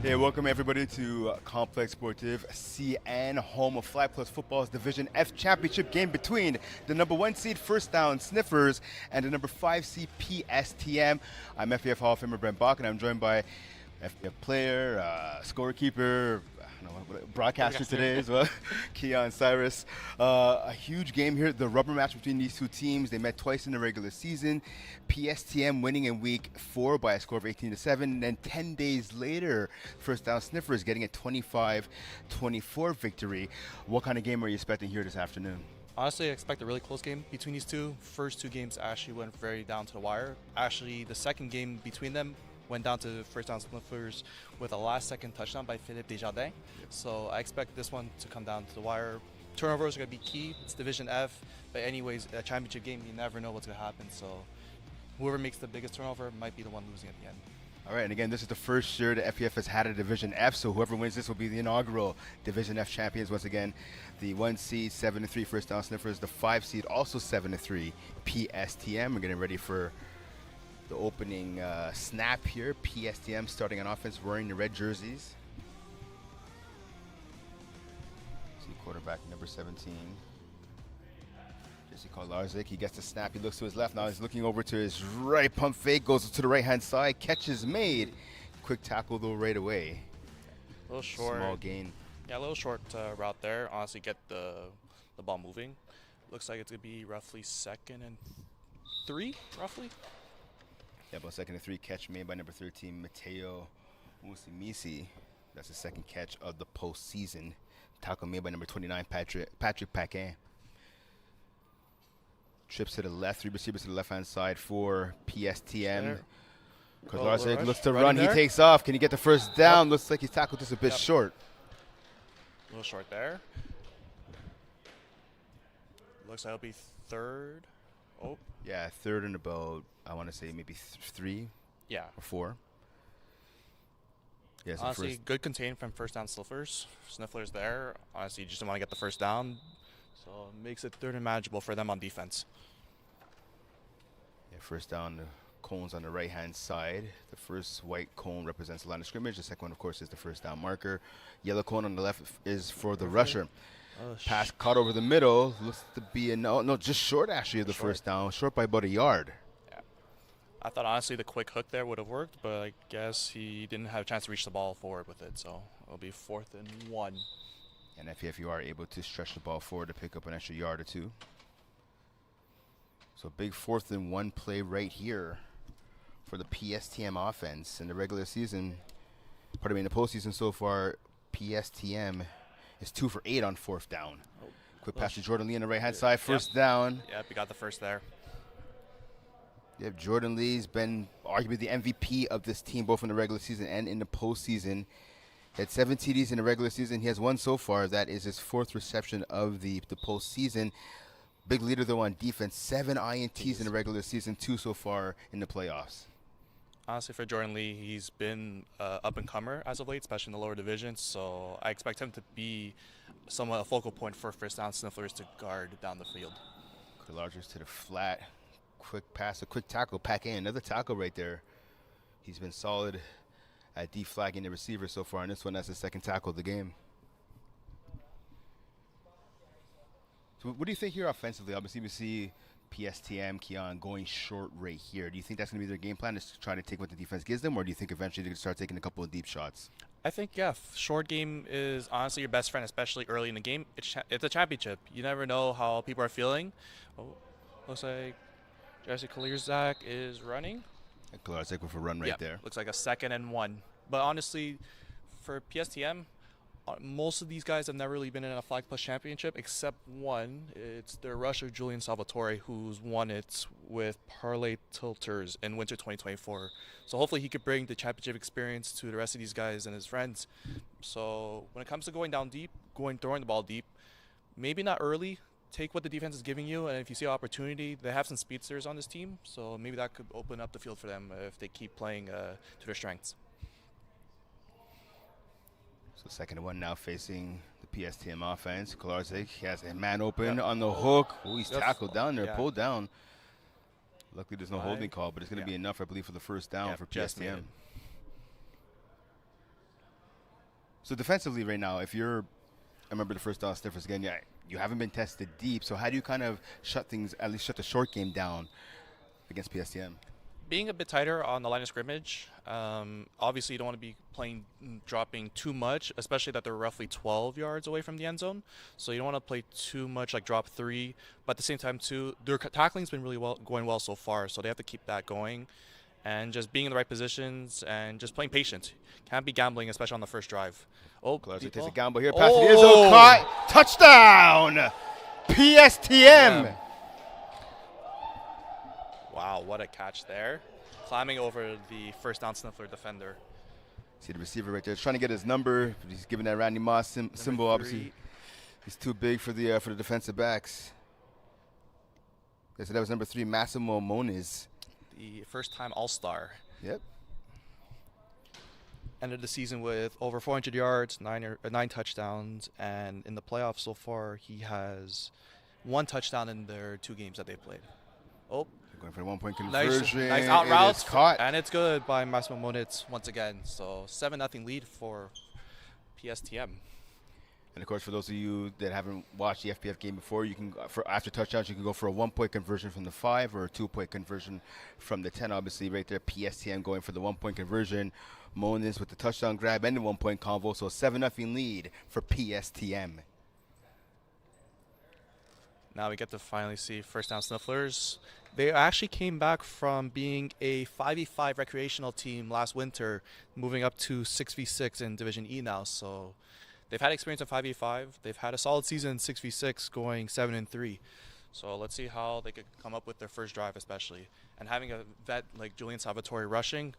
Hey, welcome everybody to Complexe Sportif CN, home of Fly Plus Football's Division F Championship game between the number 1 seed First Down Sniffers and the number 5 seed PSTM. I'm FPF Hall of Famer Brent Bach, and I'm joined by FPF player, scorekeeper, I don't know, broadcaster today as well, Keon Cyrus. A huge game here, the rubber match between these two teams. They met twice in the regular season. PSTM winning in week 4 by a score of 18-7. And then 10 days later, First Down Sniffers getting a 25-24 victory. What kind of game are you expecting here this afternoon? Honestly, I expect a really close game between these two. First two games actually went very down to the wire. Actually, the second game between them went down to First Down Sniffers with a last-second touchdown by Philippe Desjardins. So I expect this one to come down to the wire. Turnovers are going to be key. It's Division F. But anyways, a championship game, you never know what's going to happen. So whoever makes the biggest turnover might be the one losing at the end. All right, and again, this is the first year the FPF has had a Division F, so whoever wins this will be the inaugural Division F champions. Once again, the 1 seed, 7-3 First Down Sniffers, the 5 seed, also 7-3 PSTM. We're getting ready for the opening snap here. PSTM starting on offense, wearing the red jerseys. See quarterback number 17. Jesse Kolarczyk, he gets the snap, he looks to his left, now he's looking over to his right, pump fake, goes to the right hand side, catch is made. Quick tackle though right away. A little short. Small gain. Yeah, a little short route there. Honestly, get the ball moving. Looks like it's going to be roughly 2nd and 3, roughly. Yeah, about 2nd and 3 catch made by number 13, Mateo Musimisi. That's the second catch of the postseason. Tackle made by number 29, Patrick Paquin. Trips to the left, 3 receivers to the left-hand side for PSTM. Kolarczyk looks to run, he takes off. Can he get the first down? Looks like he's tackled just a bit short. A little short there. Looks like it'll be 3rd. Oh. Yeah, 3rd and about, I want to say maybe 3 Yeah. or 4. Yeah, so honestly, good contain from First Down Snifflers there. Honestly, you just don't want to get the first down. So it makes it 3rd and manageable for them on defense. Yeah, first down, the cones on the right-hand side. The first white cone represents the line of scrimmage. The second one, of course, is the first down marker. Yellow cone on the left is for the rusher. Pass caught over the middle. Looks to be no, just short actually of the first down. Short by about a yard. Yeah. I thought honestly the quick hook there would have worked, but I guess he didn't have a chance to reach the ball forward with it. So it'll be 4th and 1. And if you are able to stretch the ball forward to pick up an extra yard or 2. So big 4th and 1 play right here for the PSTM offense in the regular season. Pardon me, in the postseason so far, PSTM is 2 for 8 on 4th down. Quick pass to Jordan Lee on the right-hand side, first down. Yep, he got the first there. Yep, Jordan Lee's been arguably the MVP of this team, both in the regular season and in the postseason. He had 7 TDs in the regular season. He has 1 so far. That is his 4th reception of the postseason. Big leader, though, on defense. 7 INTs in the regular season, 2 so far in the playoffs. Honestly, for Jordan Lee, he's been up-and-comer as of late, especially in the lower divisions. So I expect him to be somewhat a focal point for First Down Snifflers to guard down the field. Kolarczyk to the flat. Quick pass, a quick tackle. Pack in, another tackle right there. He's been solid at deflagging the receiver so far, and this one, that's the 2nd tackle of the game. So what do you think here offensively? Obviously, we see PSTM, Keon going short right here. Do you think that's going to be their game plan, is to try to take what the defense gives them, or do you think eventually they're going to start taking a couple of deep shots? I think, yeah, short game is honestly your best friend, especially early in the game. It's a championship. You never know how people are feeling. Oh, looks like Jesse Kolarczyk is running. Kolarczyk with a run right there. Looks like a 2nd and 1. But honestly, for PSTM, most of these guys have never really been in a Flag Plus championship except one. It's their rusher, Julian Salvatore, who's won it with Parlay Tilters in winter 2024. So hopefully he could bring the championship experience to the rest of these guys and his friends. So when it comes to going down deep, throwing the ball deep, maybe not early. Take what the defense is giving you, and if you see an opportunity, they have some speedsters on this team, so maybe that could open up the field for them if they keep playing to their strengths. So 2nd and 1 now facing the PSTM offense. Kolarczyk has a man open on the hook. Oh, he's tackled down there, pulled down. Luckily, there's no holding call, but it's going to be enough, I believe, for the first down for PSTM. So defensively right now, if you're, I remember the first down Sniffers again, yeah, you haven't been tested deep. So how do you kind of shut things, at least shut the short game down against PSTM? Being a bit tighter on the line of scrimmage. Obviously, you don't want to be dropping too much, especially that they're roughly 12 yards away from the end zone. So you don't want to play too much, like drop 3. But at the same time, too, their tackling's been really going well so far. So they have to keep that going, and just being in the right positions and just playing patient. Can't be gambling, especially on the first drive. Oh, Clark takes a gamble here. Pass it is caught. Touchdown! PSTM. Yeah. Wow, what a catch there. Climbing over the first down Sniffler defender. See the receiver right there. He's trying to get his number. But he's giving that Randy Moss symbol. Obviously, he's too big for the defensive backs. Okay, so that was number 3, Massimo Moniz. The first-time All-Star. Yep. Ended the season with over 400 yards, 9 touchdowns, and in the playoffs so far, he has 1 touchdown in their 2 games that they played. Oh. Going for the 1-point conversion. Nice out routes. Caught. And it's good by Massimo Moniz once again. So 7-0 lead for PSTM. And of course, for those of you that haven't watched the FPF game before, you can, for after touchdowns, you can go for a 1-point conversion from the 5 or a 2-point conversion from the 10. Obviously, right there, PSTM going for the 1-point conversion. Moniz with the touchdown grab and the 1-point convo. So 7-0 lead for PSTM. Now we get to finally see first down Snifflers. They actually came back from being a 5v5 recreational team last winter, moving up to 6v6 in Division E now. So they've had experience in 5v5. They've had a solid season in 6v6, going 7-3. So let's see how they could come up with their first drive, especially. And having a vet like Julian Salvatore rushing,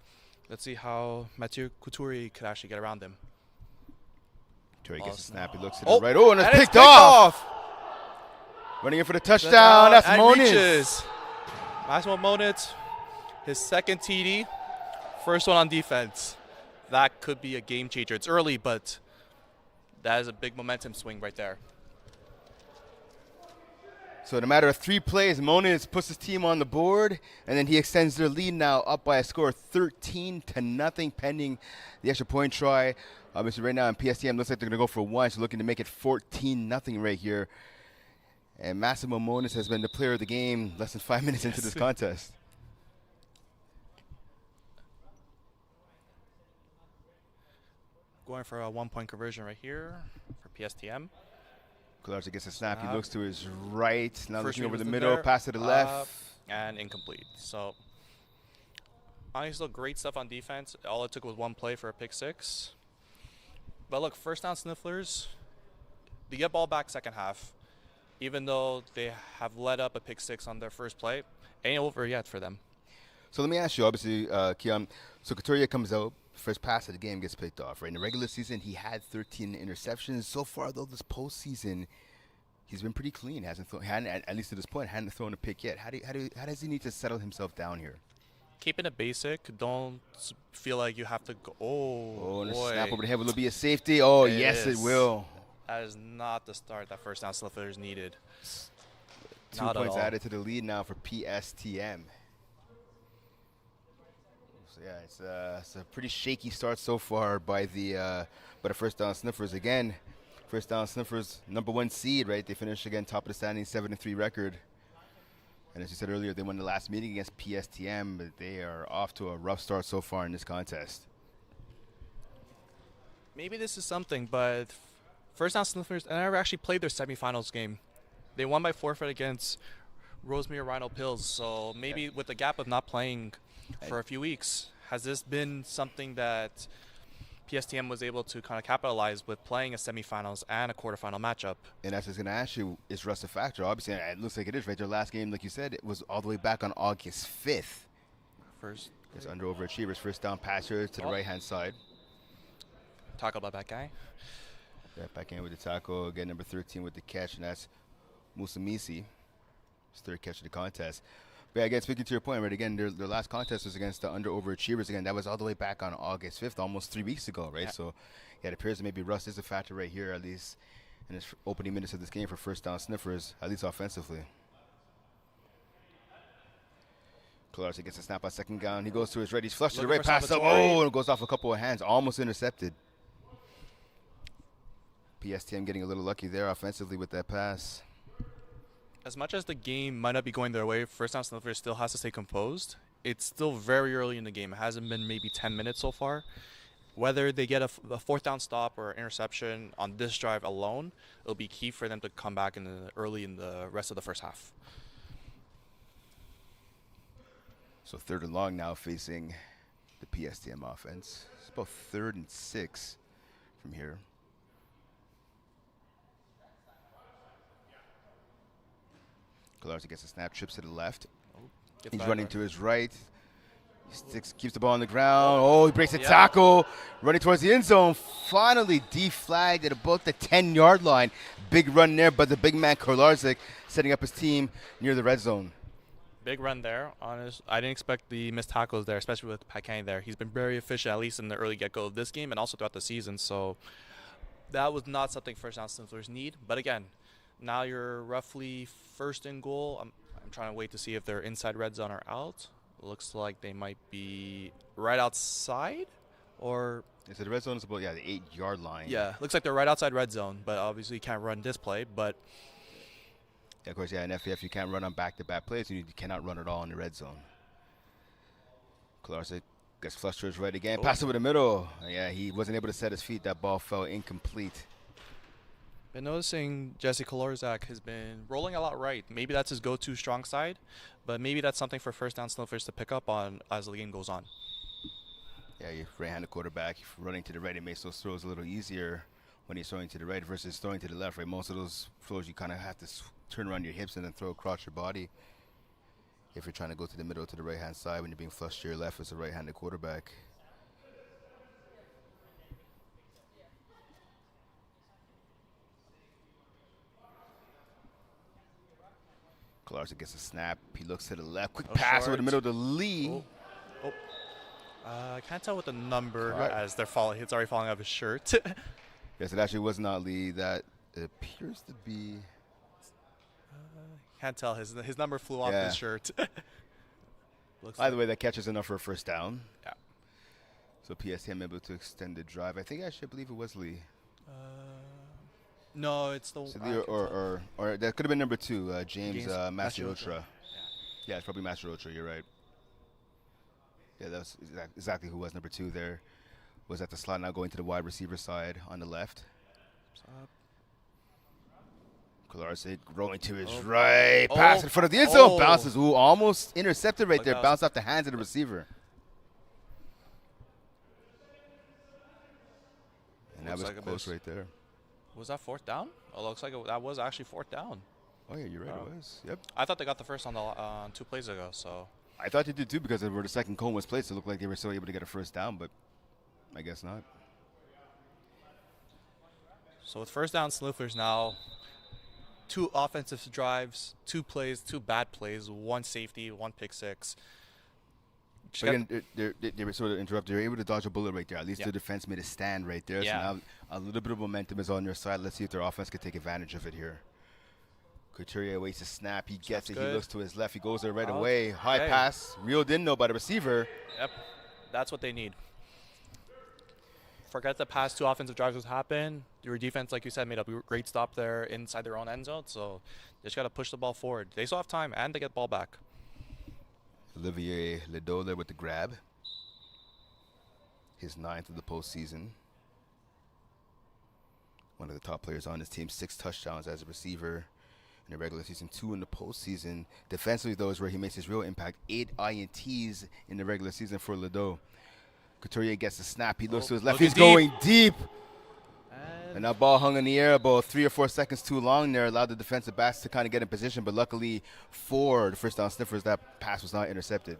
let's see how Mathieu Couturier could actually get around him. Couturier gets a snap. He looks to the right. Oh, and it's picked off. Running in for the touchdown. That's Moniz. Massimo Moniz, his second TD, first one on defense. That could be a game changer. It's early, but that is a big momentum swing right there. So in a matter of 3 plays, Moniz puts his team on the board, and then he extends their lead now up by a score of 13-0, pending the extra point try. Obviously, right now in PSTM, looks like they're going to go for 1, so looking to make it 14-0 right here. And Massimo Moniz has been the player of the game less than 5 minutes into this contest. Going for a 1-point conversion right here for PSTM. Clark gets a snap. He looks to his right. Now First looking over the there, middle, pass to the left. And incomplete. So, honestly, still great stuff on defense. All it took was 1 play for a pick 6. But look, first down Snifflers, they get ball back second half. Even though they have let up a pick 6 on their first play, ain't over yet for them. So let me ask you, obviously, Keon, so Couturier comes out, first pass of the game gets picked off, right? In the regular season, he had 13 interceptions. So far, though, this postseason, he's been pretty clean. At least to this point, hadn't thrown a pick yet. How does he need to settle himself down here? Keeping it basic. Don't feel like you have to go, and a boy. snap over the head. Will it be a safety? Oh, yes, it will. That is not the start that first down Snifflers needed. 2 points added to the lead now for PSTM. So yeah, it's a pretty shaky start so far by the first down Sniffers. Again, first down Sniffers, number 1 seed, right? They finished again top of the standing, 7-3 record. And as you said earlier, they won the last meeting against PSTM, but they are off to a rough start so far in this contest. Maybe this is something, but first down Sniffers, and I never actually played their semifinals game. They won by forfeit against Rosemere Rhino Pills. So maybe with the gap of not playing for a few weeks, has this been something that PSTM was able to kind of capitalize with playing a semifinals and a quarterfinal matchup? And that's just going to ask you, is rust a factor? Obviously, it looks like it is, right? Their last game, like you said, it was all the way back on August 5th. It's under overachievers. First down passer to the right-hand side. Tackle by that guy. Yeah, back in with the tackle. Again, number 13 with the catch, and that's Musamisi. His 3rd catch of the contest. But yeah, again, speaking to your point, right, again, their last contest was against the under overachievers. Again, that was all the way back on August 5th, almost 3 weeks ago, right? Yeah. So, yeah, it appears that maybe rust is a factor right here, at least in his opening minutes of this game for first down Sniffers, at least offensively. Clark gets a snap on second down. He goes to his right. He's flushed to the right, pass up. Oh, and it goes off a couple of hands. Almost intercepted. PSTM getting a little lucky there offensively with that pass. As much as the game might not be going their way, first down Sniffers still has to stay composed. It's still very early in the game. It hasn't been maybe 10 minutes so far. Whether they get a fourth down stop or interception on this drive alone, it'll be key for them to come back early in the rest of the first half. So 3rd and long now facing the PSTM offense. It's about 3rd and 6 from here. Galarza gets a snap, trips to the left. He's running to his right. Keeps the ball on the ground. Oh, he breaks a tackle. Running towards the end zone. Finally deflagged at about the 10-yard line. Big run there, but the big man Kolarczyk setting up his team near the red zone. Big run there. I didn't expect the missed tackles there, especially with Paquin there. He's been very efficient, at least in the early get-go of this game and also throughout the season. So that was not something first down Sniffers need. But again, now you're roughly 1st and goal. I'm trying to wait to see if they're inside red zone or out. Looks like they might be right outside, or so the red zone is about the 8-yard line. Yeah, looks like they're right outside red zone, but obviously you can't run this play. But of course, in FAF you can't run on back-to-back plays. You cannot run at all in the red zone. Kolarczyk gets flushed to his right again. Pass over the middle. Yeah, he wasn't able to set his feet. That ball fell incomplete. Been noticing Jesse Kolarczyk has been rolling a lot right. Maybe that's his go-to strong side, but maybe that's something for first down Sniffers to pick up on as the game goes on. Yeah, you're right-handed quarterback. If you're running to the right, it makes those throws a little easier when he's throwing to the right versus throwing to the left, right? Most of those throws you kind of have to turn around your hips and then throw across your body. If you're trying to go to the middle to the right-hand side when you're being flushed to your left as a right-handed quarterback. Kolarczyk gets a snap. He looks to the left. Quick pass over the middle to Lee. I can't tell what the number as they're falling. It's already falling off his shirt. Yes, it actually was not Lee. That appears to be. Can't tell. His number flew off his shirt. By the way, that catches enough for a first down. Yeah. So PSTM able to extend the drive. I believe it was Lee. No, it's the or that could have been number 2, James Mastriotra. Yeah, it's probably Mastriotra. You're right. Yeah, that's exactly who was number 2 there. Was at the slot now going to the wide receiver side on the left. Kolarczyk rolling to his right. Pass in front of the end zone. Bounces. Ooh, almost intercepted right there. Bounced off the hands of the receiver. And that was close right there. Was that 4th down? Oh, looks like that was actually 4th down. Oh, yeah, you're right. It was. Yep. I thought they got the first on 2 plays ago. So I thought they did too because where the second cone was placed, it looked like they were still able to get a first down, but I guess not. So with first down Sniffers now, 2 offensive drives, 2 plays, 2 bad plays, 1 safety, 1 pick six. But again, they were sort of interrupted. They were able to dodge a bullet right there. At least the defense made a stand right there. Yeah. So now a little bit of momentum is on their side. Let's see if their offense can take advantage of it here. Couturier waits a snap. He gets it. He looks to his left. He goes there right away. High pass. Reeled in, though, by the receiver. Yep. That's what they need. Forget the past 2 offensive drives that happened. Your defense, like you said, made a great stop there inside their own end zone. So they just got to push the ball forward. They still have time, and they get the ball back. Olivier Ledeau there with the grab. His 9th of the postseason. One of the top players on his team. 6 touchdowns as a receiver in the regular season, 2 in the postseason. Defensively, though, is where he makes his real impact. 8 INTs in the regular season for Ledeau. Couturier gets the snap. He looks to his left. He's going deep. And that ball hung in the air about 3 or 4 seconds too long there. Allowed the defensive backs to kind of get in position. But luckily for the first down Sniffers, that pass was not intercepted.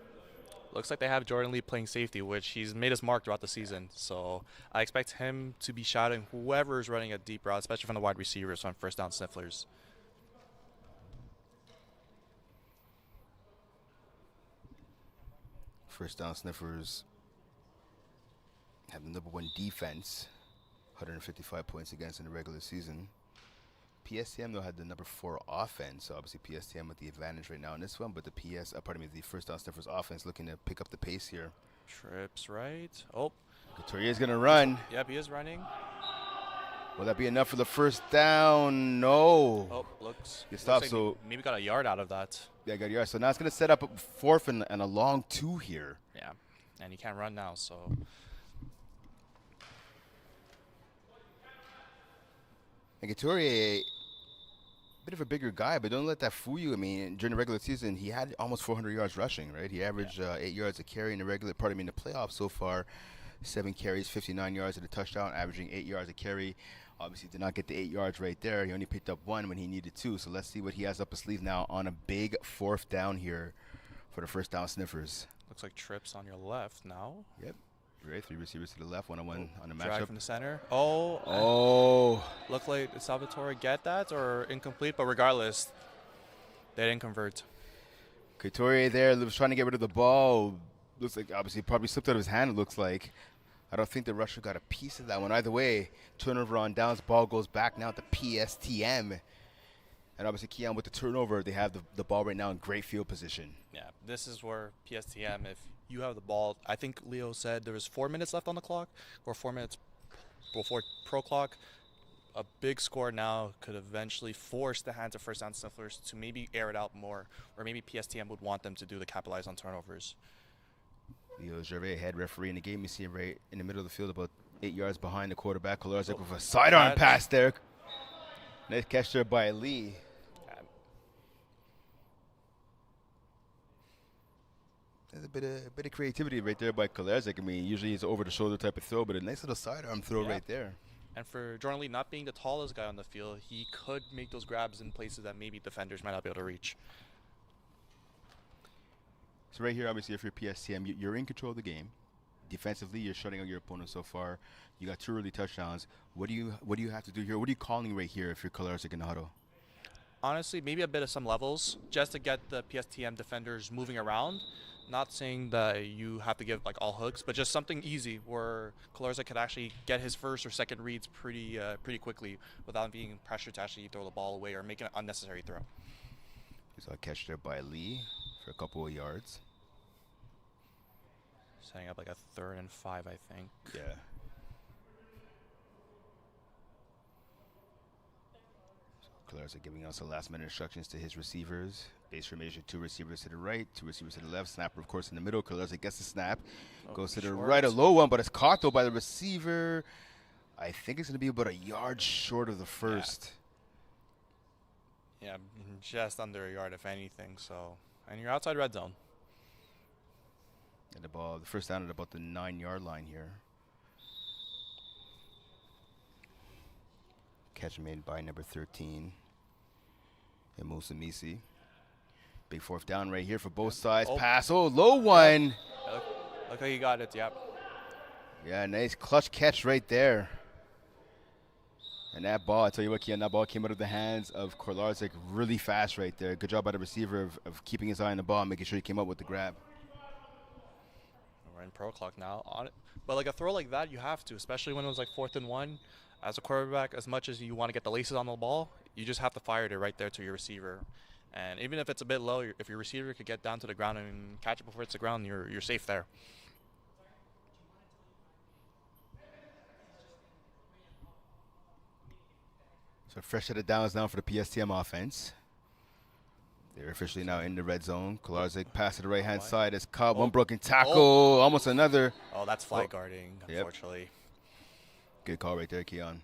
Looks like they have Jordan Lee playing safety, which he's made his mark throughout the season. So I expect him to be shouting whoever is running a deep route, especially from the wide receivers on first down Sniffers. First down Sniffers have the number 1 defense. 155 points against in the regular season. PSTM, though, had the number 4 offense. So obviously PSTM with the advantage right now in this one. But the first down Sniffers offense looking to pick up the pace here. Trips right. Oh. Couturier is going to run. Yep, he is running. Will that be enough for the first down? No. Oh, looks. You stop, Like so maybe got a yard out of that. yeah, got your. So now it's gonna set up a fourth and a long 2 here. Yeah, and you can't run now, so. And Couturier, a bit of a bigger guy, but don't let that fool you. I mean, during the regular season, he had almost 400 yards rushing, right? He averaged 8 yards a carry in the regular, pardon me, in the playoffs so far. 7 carries, 59 yards and a touchdown, averaging 8 yards a carry. Obviously, did not get the 8 yards right there. He only picked up 1 when he needed 2. So let's see what he has up his sleeve now on a big 4th down here for the first down Sniffers. Looks like trips on your left now. Yep. Right, 3 receivers to the left, 1-on-1 on the Drag matchup. from the center. Oh. Looked like Salvatore get that or incomplete, but regardless, they didn't convert. Couturier there was trying to get rid of the ball. Looks like obviously probably slipped out of his hand, it looks like. I don't think the rusher got a piece of that one. Either way, turnover on downs, ball goes back now to PSTM. And obviously Keon with the turnover, they have the ball right now in great field position. Yeah, this is where PSTM, if you have the ball, I think Leo said there was 4 minutes left on the clock or 4 minutes before pro clock. A big score now could eventually force the hands of first down Sniffers to maybe air it out more, or maybe PSTM would want them to do the capitalize on turnovers. Leo Gervais, head referee in the game. You see him right in the middle of the field, about 8 yards behind the quarterback. Kolarczyk with a sidearm pass there. Nice catch there by Lee. There's a bit of creativity right there by Kolarczyk. I mean, usually it's over the shoulder type of throw, but a nice little sidearm throw right there. And for Jordan Lee not being the tallest guy on the field, he could make those grabs in places that maybe defenders might not be able to reach. So right here, obviously, if you're PSTM, you're in control of the game. Defensively, you're shutting out your opponent so far. You got 2 early touchdowns. What do you have to do here? What are you calling right here if you're Kolarczyk in the huddle? Honestly, maybe a bit of some levels just to get the PSTM defenders moving around. Not saying that you have to give like all hooks, but just something easy where Kolarczyk could actually get his first or second reads pretty quickly without being pressured to actually throw the ball away or make an unnecessary throw. You saw a catch there by Lee for a couple of yards. Setting up like a 3rd and 5, I think. Yeah. Kolarczyk giving us the last-minute instructions to his receivers. Base formation, 2 receivers to the right, 2 receivers to the left. Snapper, of course, in the middle. Kolarczyk gets the snap. Goes to the right, a low one, but it's caught, though, by the receiver. I think it's going to be about a yard short of the first. Yeah, just under a yard, if anything. So, and you're outside red zone. And the first down at about the 9-yard line here. Catch made by number 13. And Musamisi. Big 4th down right here for both sides. Pass. Low one. Look how you got it, yep. Yeah, nice clutch catch right there. And that ball, I tell you what, Keon, that ball came out of the hands of Kolarczyk really fast right there. Good job by the receiver of keeping his eye on the ball and making sure he came up with the grab. We're in pro clock now. But like a throw like that, you have to, especially when it was like 4th and 1. As a quarterback, as much as you want to get the laces on the ball, you just have to fire it right there to your receiver. And even if it's a bit low, if your receiver could get down to the ground and catch it before it's the ground, you're safe there. So fresh set of downs now for the PSTM offense. They're officially now in the red zone. Kolarczyk pass to the right-hand side is caught. One broken tackle, almost another. Oh, that's flag guarding, unfortunately. Yep. Good call right there, Keon.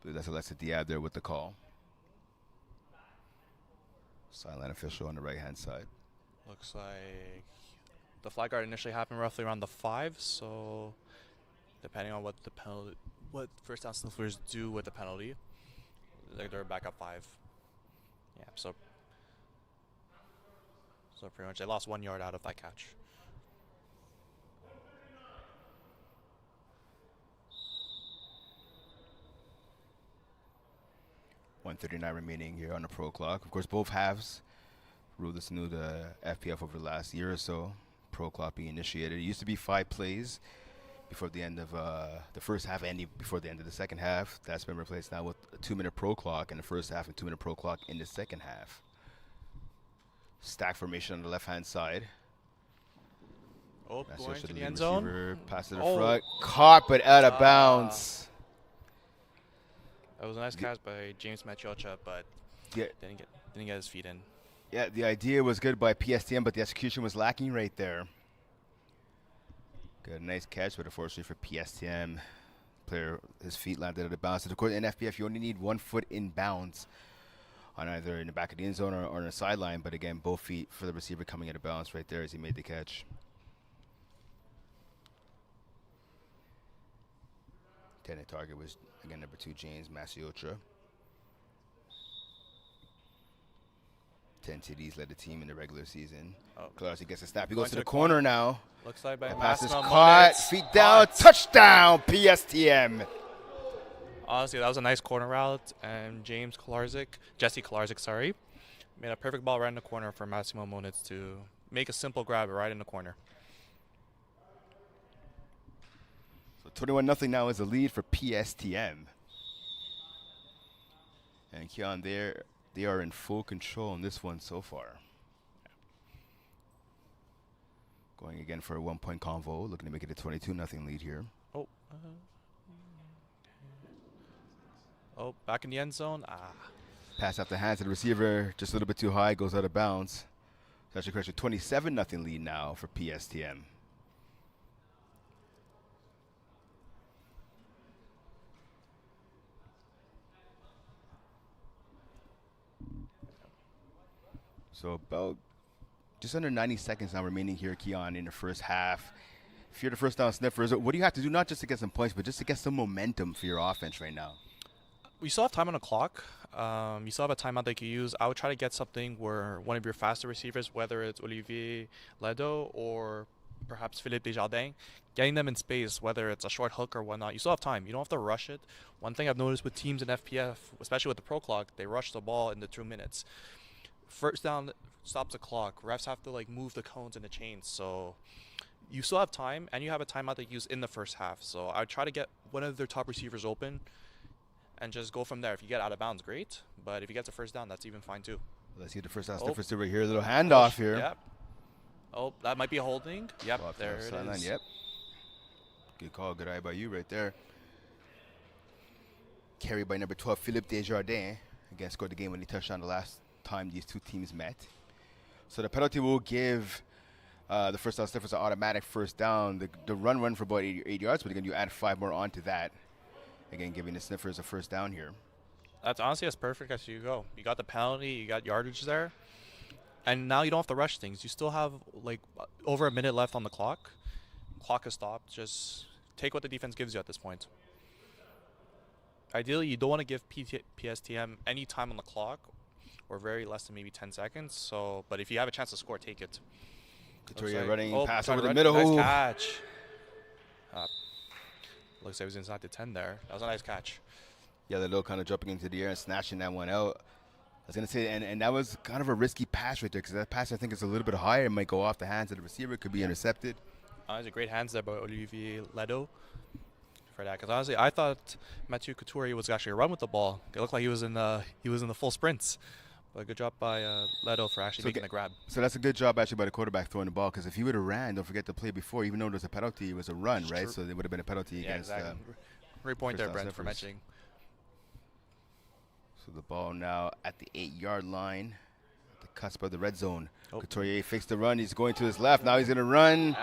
That's Alexa Diab there with the call. Sideline official on the right-hand side. Looks like the flag guard initially happened roughly around the 5, so depending on what the penalty, what first down Sniffers do with the penalty, they're back up 5. Yeah, so pretty much they lost 1 yard out of that catch. .139 remaining here on the pro clock. Of course, both halves rule this new to FPF over the last year or so. Pro clock being initiated. It used to be 5 plays before the end of the first half, ending before the end of the second half. That's been replaced now with a 2-minute pro clock in the first half and 2-minute pro clock in the second half. Stack formation on the left-hand side. Oh, That's going to the the end zone. Receiver, pass to the front. Caught, but out of bounds. It was a nice catch by James Machocha, but Yeah. didn't get his feet in. Yeah, the idea was good by PSTM, but the execution was lacking right there. Good, nice catch, but unfortunately for PSTM, player, his feet landed out of bounds. And of course, in FPF, you only need 1 foot in bounds on either in the back of the end zone or on the sideline. But again, both feet for the receiver coming out of bounds right there as he made the catch. Intended target was, again, number 2, James Masiotra. 10 TDs led the team in the regular season. Clarcy gets a snap. He goes to the corner now. Looks like by pass is Massimo caught. Monitz. Feet down. Touchdown, PSTM. Honestly, that was a nice corner route, and Jesse Kolarczyk, made a perfect ball right in the corner for Massimo Monitz to make a simple grab right in the corner. So 21-0 now is the lead for PSTM. And Keon, they are in full control in this one so far. Going again for a 1-point convo, looking to make it a 22-0 lead here. Back in the end zone. Pass off the hands of the receiver, just a little bit too high, goes out of bounds. So that's a 27-0 lead now for PSTM. So about just under 90 seconds now remaining here, Keon, in the first half. If you're the first down Sniffers, what do you have to do, not just to get some points, but just to get some momentum for your offense right now? We still have time on the clock. You still have a timeout they could use. I would try to get something where one of your faster receivers, whether it's Olivier Ledo or perhaps Philippe Desjardins, getting them in space, whether it's a short hook or whatnot. You still have time. You don't have to rush it. One thing I've noticed with teams in FPF, especially with the pro clock, they rush the ball in the 2 minutes. First down stops the clock. Refs have to move the cones and the chains. So you still have time, and you have a timeout to use in the first half. So I would try to get one of their top receivers open and just go from there. If you get out of bounds, great. But if you get the first down, that's even fine too. Let's see the first down Sniffers right here. A little handoff here. Yep. Oh, that might be a holding. Yep, there it is. Yep. Good call. Good eye by you right there. Carried by number 12, Philippe Desjardins. Again, scored the game when he touched on the last time these two teams met. So the penalty will give the first down Sniffers an automatic first down. The run for about 8 yards, but again, you add 5 more onto that. Again, giving the Sniffers a first down here. That's honestly as perfect as you go. You got the penalty, you got yardage there, and now you don't have to rush things. You still have over a minute left on the clock. Clock is stopped. Just take what the defense gives you at this point. Ideally, you don't want to give PSTM any time on the clock, or very less than maybe 10 seconds. So, but if you have a chance to score, take it. Couturier running pass over the middle. Nice catch. Looks like he was inside the 10 there. That was a nice catch. Yeah, the little kind of jumping into the air and snatching that one out. I was going to say, and that was kind of a risky pass right there, because that pass, I think, is a little bit higher. It might go off the hands of the receiver. It could be intercepted. Those are great hands there by Olivier Ledo for that, because honestly, I thought Mathieu Couturier was actually a run with the ball. It looked like he was in the full sprints. But good job by Ledo for actually making the grab. So that's a good job actually by the quarterback throwing the ball, because if he would have ran, don't forget the play before, even though there was a penalty, it was a run, right? So there would have been a penalty against. Exactly. Great point there, Brent, for mentioning. So the ball now at the 8-yard line, at the cusp of the red zone. Couturier fakes the run. He's going to his left. Now he's going to run,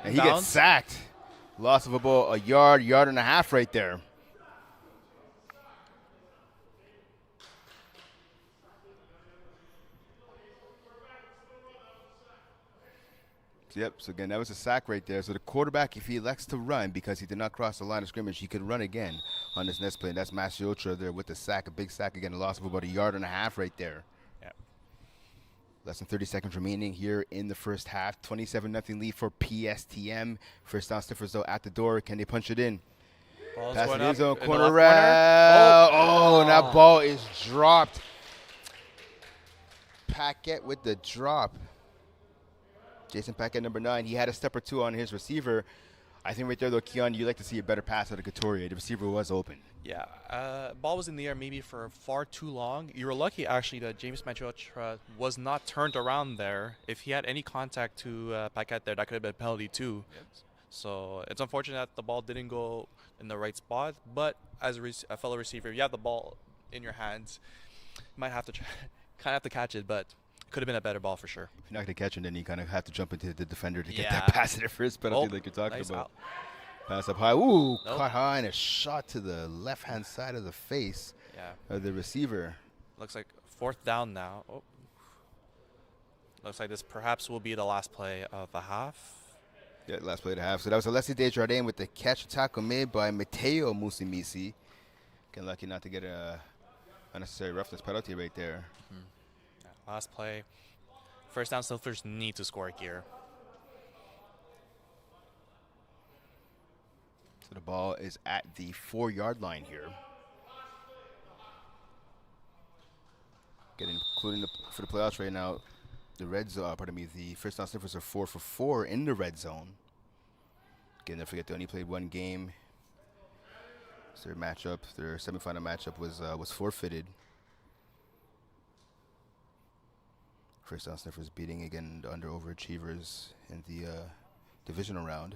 and he gets sacked. Loss of about a yard and a half right there. Yep, so again, that was a sack right there. So the quarterback, if he elects to run because he did not cross the line of scrimmage, he could run again on this next play. And that's Masiotra there with the sack, a big sack again, a loss of about a yard and a half right there. Yep. Less than 30 seconds remaining here in the first half. 27-0 lead for PSTM. First down Sniffers, though, at the door. Can they punch it in? Pass it in zone, corner route. Oh, and that ball is dropped. Paquette with the drop. Jason Paquette, number 9, he had a step or two on his receiver. I think right there, though, Keon, you like to see a better pass out of Couturier. The receiver was open. Yeah, ball was in the air maybe for far too long. You were lucky, actually, that James Machocha was not turned around there. If he had any contact to Paquette there, that could have been a penalty, too. Yep. So it's unfortunate that the ball didn't go in the right spot. But as a fellow receiver, you have the ball in your hands. You might have to kind of have to catch it, but it could have been a better ball for sure. If you're not going to catch it, then you kind of have to jump into the defender to get Yeah. that pass interference penalty like you're talking Nice about. out. Pass up high. Ooh, Nope. caught high and a shot to the left-hand side of the face Yeah. of the receiver. Looks like 4th down now. Oh. Looks like this perhaps will be the last play of the half. Yeah, last play of the half. So that was Alessi Desjardins with the catch tackle made by Mateo Musimisi. Getting lucky not to get a unnecessary roughness penalty right there. Yeah, last play. First down, Sniffers need to score here. So the ball is at the 4-yard line here. Including for the playoffs right now, the red zone, the first down Sniffers are 4 for 4 in the red zone. Again, don't forget they only played one game. So their semifinal matchup was forfeited. First down Sniffers beating again the overachievers in the divisional round.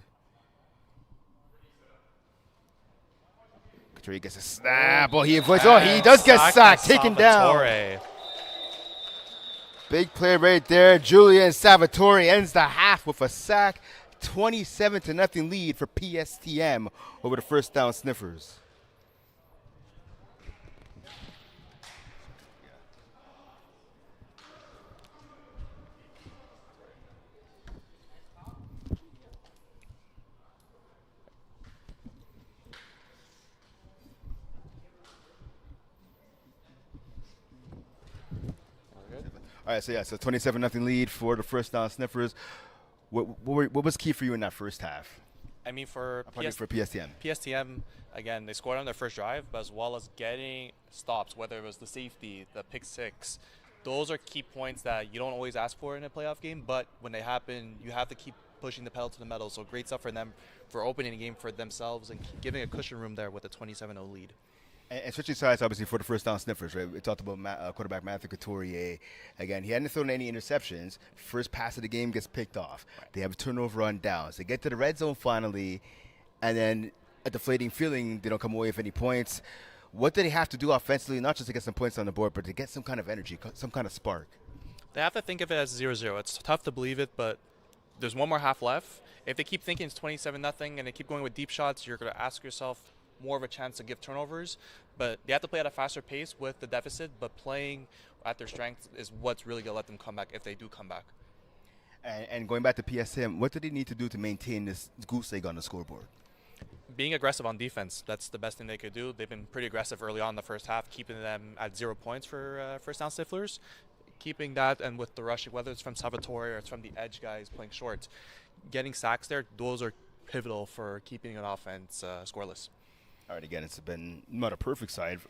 Couturier gets a snap. Oh, he does get sacked, taken down. Big play right there. Julian Salvatore ends the half with a sack. 27-0 lead for PSTM over the first down Sniffers. All right, so 27-0 lead for the first down Sniffers. What was key for you in that first half? I mean, for PSTM. PSTM, again, they scored on their first drive, but as well as getting stops, whether it was the safety, the pick six, those are key points that you don't always ask for in a playoff game, but when they happen, you have to keep pushing the pedal to the metal. So great stuff for them for opening the game for themselves and giving a cushion room there with a 27-0 lead. And switching sides, obviously, for the first down Sniffers, right? We talked about quarterback Matthew Couturier. Again, he hadn't thrown any interceptions. First pass of the game gets picked off. Right. They have a turnover on downs. They get to the red zone finally, and then a deflating feeling, they don't come away with any points. What do they have to do offensively, not just to get some points on the board, but to get some kind of energy, some kind of spark? They have to think of it as 0-0. It's tough to believe it, but there's one more half left. If they keep thinking it's 27-0 and they keep going with deep shots, you're going to ask yourself, more of a chance to give turnovers, but they have to play at a faster pace with the deficit, but playing at their strength is what's really going to let them come back if they do come back. And going back to PSM, what do they need to do to maintain this goose egg on the scoreboard? Being aggressive on defense, that's the best thing they could do. They've been pretty aggressive early on in the first half, keeping them at 0 points for first down Sniffers. Keeping that, and with the rushing, whether it's from Salvatore or it's from the edge guys playing short, getting sacks there, those are pivotal for keeping an offense scoreless. All right, again, it's been not a perfect half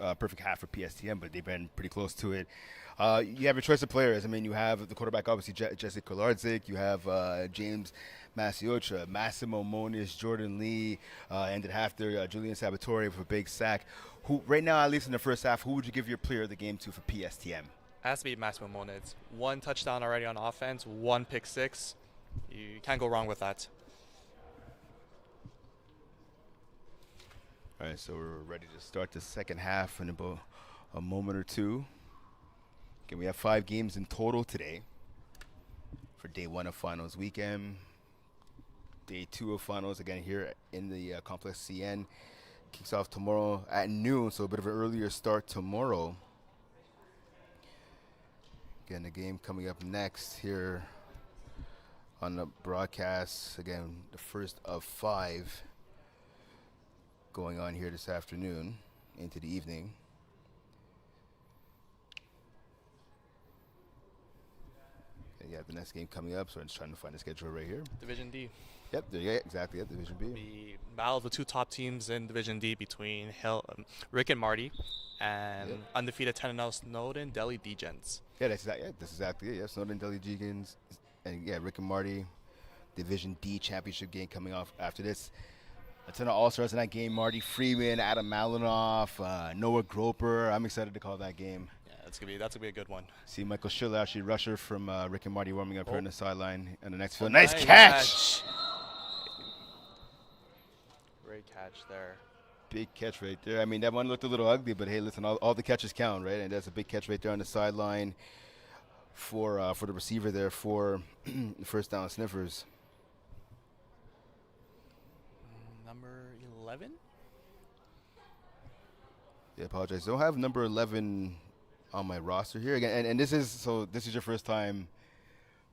for PSTM, but they've been pretty close to it. You have your choice of players. I mean, you have the quarterback, obviously, Jesse Kolarczyk. You have James Masiocha, Massimo Moniz, Jordan Lee, ended half there, Julian Salvatore with a big sack. Who, right now, at least in the first half, who would you give your player of the game to for PSTM? Has to be Massimo Moniz. 1 touchdown already on offense, 1 pick six. You can't go wrong with that. All right, so we're ready to start the second half in about a moment or two. Again, we have 5 games in total today for day 1 of finals weekend. Day 2 of finals, again, here in the Complexe CN. Kicks off tomorrow at noon, so a bit of an earlier start tomorrow. Again, the game coming up next here on the broadcast. Again, the first of 5 going on here this afternoon into the evening. And yeah, the next game coming up, so I'm just trying to find the schedule right here. Division D. Yep, yeah, exactly. Yep, Division B. The battle of the 2 top teams in Division D between Rick and Marty and undefeated 10-0 Snowdon, Deli, Degens. Yeah, that's exactly it. Yeah, Snowdon, Deli, Degens, and yeah, Rick and Marty, Division D championship game coming off after this. A ton of all-stars in that game. Marty Freeman, Adam Malinoff, Noah Groper. I'm excited to call that game. Yeah, that's gonna be a good one. See Michael Schiller, actually rusher from Rick and Marty warming up here on the sideline. And the next field, nice catch! Big catch right there. I mean, that one looked a little ugly, but hey, listen, all the catches count, right? And that's a big catch right there on the sideline for the receiver there for first down Sniffers. Number 11? Yeah, I apologize. Don't have number 11 on my roster here again, and this is your first time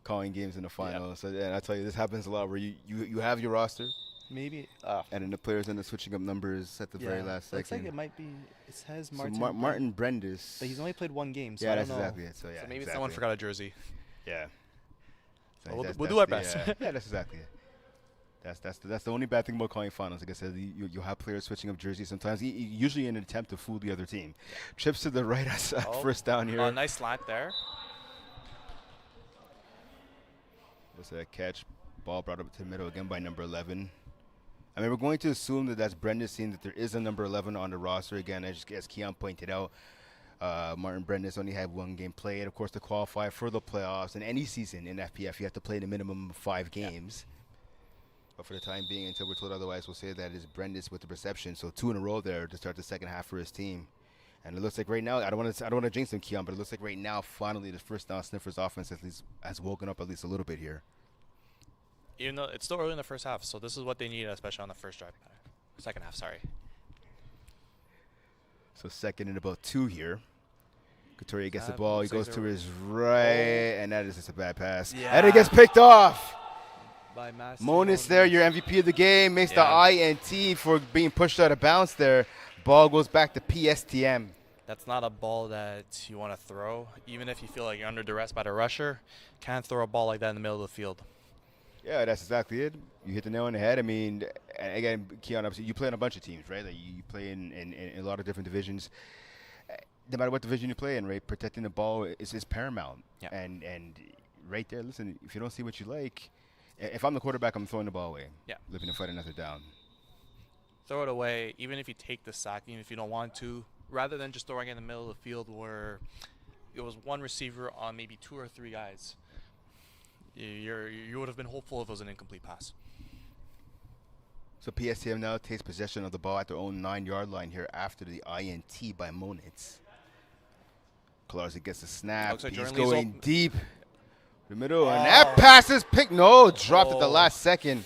calling games in the final. Yep. So and I tell you, this happens a lot where you have your roster, maybe, and then the players end up switching up numbers at the very last second. Looks like it might be. It says Martin. So Martin Brendis, but he's only played one game. So yeah, I that's don't know. exactly it. So yeah, so maybe exactly. someone forgot a jersey. Yeah. So we'll do our best. Yeah, that's exactly it. That's the only bad thing about calling finals. Like I said, you'll have players switching up jerseys sometimes, usually in an attempt to fool the other team. Trips to the right as first down here. Nice slant there. Was that catch? Ball brought up to the middle again by number 11. I mean, we're going to assume that that's Brendis, seeing that there is a number 11 on the roster. Again, as Keon pointed out, Martin Brendis only had one game played. Of course, to qualify for the playoffs in any season in FPF, you have to play the minimum of 5 games. But for the time being, until we're told otherwise, we'll say that it's Brendis with the reception. So 2 in a row there to start the second half for his team. And it looks like right now, I don't want to jinx him, Keon, but it looks like right now, finally, the first down Sniffers offense at least has woken up at least a little bit here. Even though it's still early in the first half, so this is what they need, especially on the second half. Sorry. So second and about 2 here. Couturier gets the ball. He goes to his right, and that is just a bad pass. Yeah. And it gets picked off. By Monis there, your MVP of the game, makes the INT for being pushed out of bounds there. Ball goes back to PSTM. That's not a ball that you want to throw. Even if you feel like you're under duress by the rusher, can't throw a ball like that in the middle of the field. Yeah, that's exactly it. You hit the nail on the head. I mean, again, Keon, you play on a bunch of teams, right? Like you play in a lot of different divisions. No matter what division you play in, right, protecting the ball is paramount. Yeah. And right there, listen, if you don't see what you like, if I'm the quarterback, I'm throwing the ball away. Yeah. Looking to fight another down. Throw it away, even if you take the sack, even if you don't want to, rather than just throwing it in the middle of the field where it was one receiver on maybe 2 or 3 guys. You would have been hopeful if it was an incomplete pass. So PSTM now takes possession of the ball at their own 9-yard line here after the INT by Monitz. Clark gets the snap. Like he's going deep. The middle, and that pass is picked. No, dropped at the last second.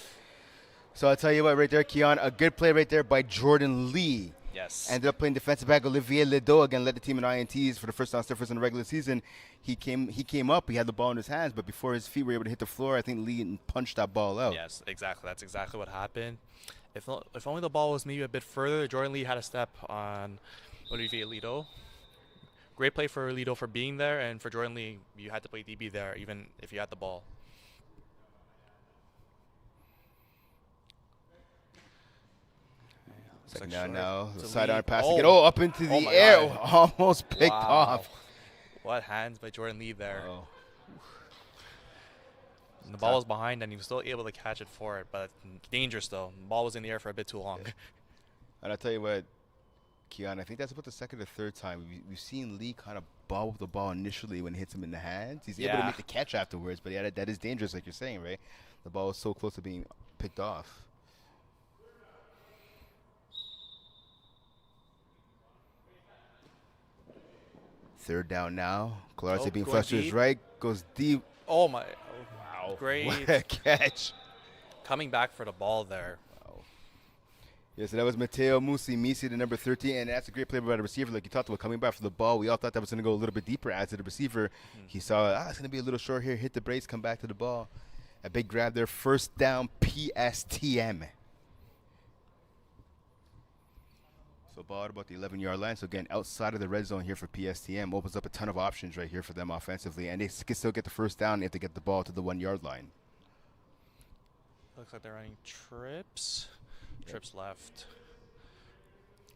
So I'll tell you what, right there, Keon, a good play right there by Jordan Lee. Yes. Ended up playing defensive back Olivier Ledo, again, led the team in INTs for the first down Sniffers in the regular season. He came up, he had the ball in his hands, but before his feet were able to hit the floor, I think Lee punched that ball out. Yes, exactly. That's exactly what happened. If only the ball was maybe a bit further, Jordan Lee had a step on Olivier Ledo. Great play for Ledo for being there, and for Jordan Lee, you had to play DB there, even if you had the ball. Second down now. Sidearm pass to get up into the air. Almost picked off. What hands by Jordan Lee there. And the ball was behind, and he was still able to catch it for it, but dangerous though. The ball was in the air for a bit too long. Yeah. And I'll tell you what, Keon, I think that's about the second or third time we've seen Lee kind of bobble the ball initially when it hits him in the hands. He's able to make the catch afterwards, but yeah, that is dangerous, like you're saying, right? The ball was so close to being picked off. Third down now. Clark being flushed to his right, goes deep. Oh my! Wow! Great what a catch! Coming back for the ball there. Yes, so that was Mateo Misi, the number 13, and that's a great play by the receiver. Like you talked about, coming back for the ball. We all thought that was going to go a little bit deeper as to the receiver. He saw, it's going to be a little short here, hit the brace, come back to the ball. A big grab there, first down, PSTM. So ball at about the 11-yard line. So again, outside of the red zone here for PSTM, opens up a ton of options right here for them offensively, and they can still get the first down if they get the ball to the 1-yard line. Looks like they're running trips. Trips left.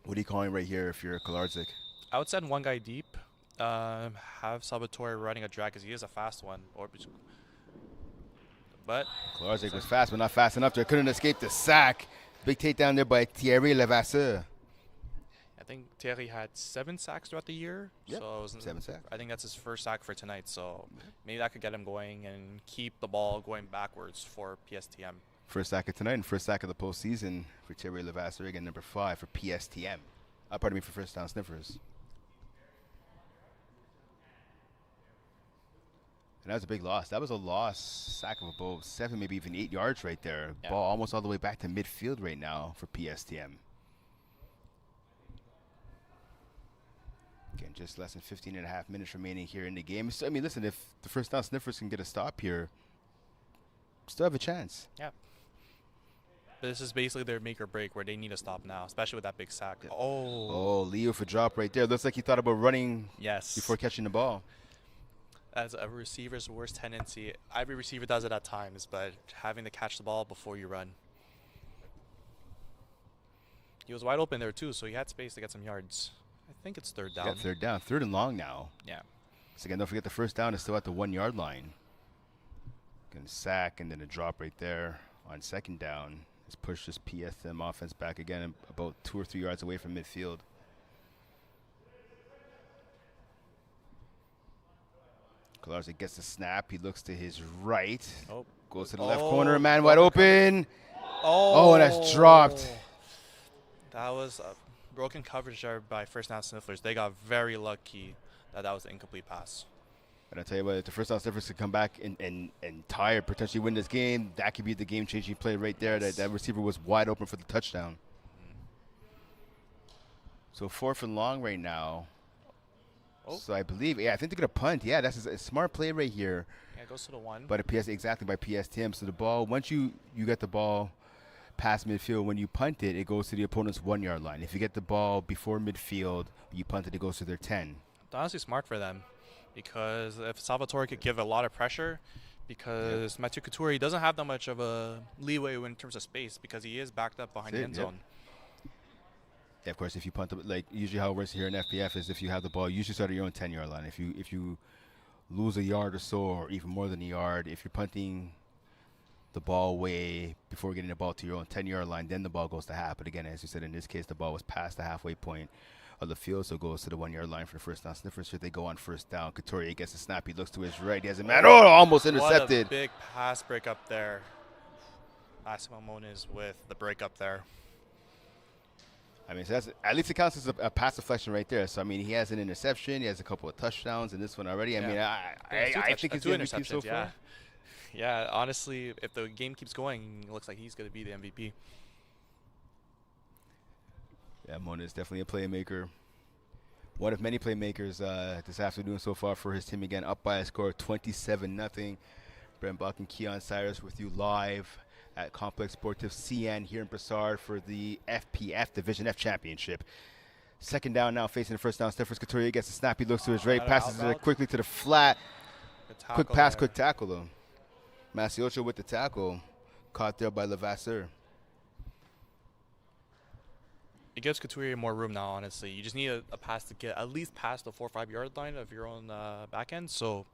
What are you calling right here if you're Kolarczyk? I would send one guy deep. Have Salvatore running a drag because he is a fast one. But Kolarczyk was fast, but not fast enough. There couldn't escape the sack. Big takedown there by Thierry Levasseur. I think Thierry had 7 sacks throughout the year. Yep, so 7 sacks. I think that's his first sack for tonight. So maybe that could get him going and keep the ball going backwards for PSTM. First sack of tonight and first sack of the postseason for Thierry Levasseur, again, number 5 for PSTM. Pardon me, for first down Sniffers. And that was a big loss. That was a loss, sack of about 7, maybe even 8 yards right there. Yeah. Ball almost all the way back to midfield right now for PSTM. Again, just less than 15 and a half minutes remaining here in the game. So, I mean, listen, if the first down Sniffers can get a stop here, still have a chance. Yeah. But this is basically their make or break where they need to stop now, especially with that big sack. Yeah. Oh. Oh, Leo for drop right there. Looks like he thought about running Yes. before catching the ball. As a receiver's worst tendency. Every receiver does it at times, but having to catch the ball before you run. He was wide open there too, so he had space to get some yards. I think it's third down. Yeah, third down. Third and long now. Yeah. So again, don't forget the first down is still at the 1 yard line. Gonna sack and then a drop right there on second down. Let's push this PSM offense back again about 2 or 3 yards away from midfield. Galarza gets the snap. He looks to his right. Oh. Goes to the left corner. Man wide open. Oh, and that's dropped. That was a broken coverage there by first down Sniffers. They got very lucky that was an incomplete pass. And I tell you what, if the first down Sniffers could come back and tie or potentially win this game, that could be the game-changing play right there. Yes. That receiver was wide open for the touchdown. So 4th and long right now. Oh. So I believe, I think they're going to punt. Yeah, that's a smart play right here. Yeah, it goes to the 1. But exactly by PSTM. So the ball, once you get the ball past midfield, when you punt it, it goes to the opponent's 1 yard line. If you get the ball before midfield, you punt it, it goes to their 10. It's honestly smart for them because if Salvatore could give a lot of pressure, because Mathieu Couture, he doesn't have that much of a leeway in terms of space because he is backed up behind the end zone. Yeah, of course, if you punt the, like usually how it works here in FPF is if you have the ball, you usually start at your own 10 yard line. If you lose a yard or so, or even more than a yard, if you're punting the ball away before getting the ball to your own 10 yard line, then the ball goes to half. But again, as you said, in this case, the ball was past the halfway point of the field, so it goes to the 1 yard line for the first down Sniffers. Here they go on first down. Couturier gets a snap. He looks to his right. He has a man. Oh, almost intercepted. What a big pass break up there. Massimo Moniz with the break up there. I mean, so that's, at least it counts as a pass deflection right there. So, I mean, he has an interception. He has a couple of touchdowns in this one already. I mean, I think he's the MVP so far. Yeah, honestly, if the game keeps going, it looks like he's going to be the MVP. Yeah, Mona is definitely a playmaker. One of many playmakers this afternoon so far for his team. Again, up by a score of 27-0. Brent Buck and Keon Cyrus with you live at Complexe Sportif CN here in Brassard for the FPF Division F Championship. Second down now facing the first down. Sniffers Couturier gets a snap. He looks to his right, passes it quickly to the flat. Quick pass, quick tackle though. Masiocha with the tackle. Caught there by Levasseur. It gives Couturier more room now, honestly. You just need a pass to get at least past the 4 or 5 yard line of your own back end. So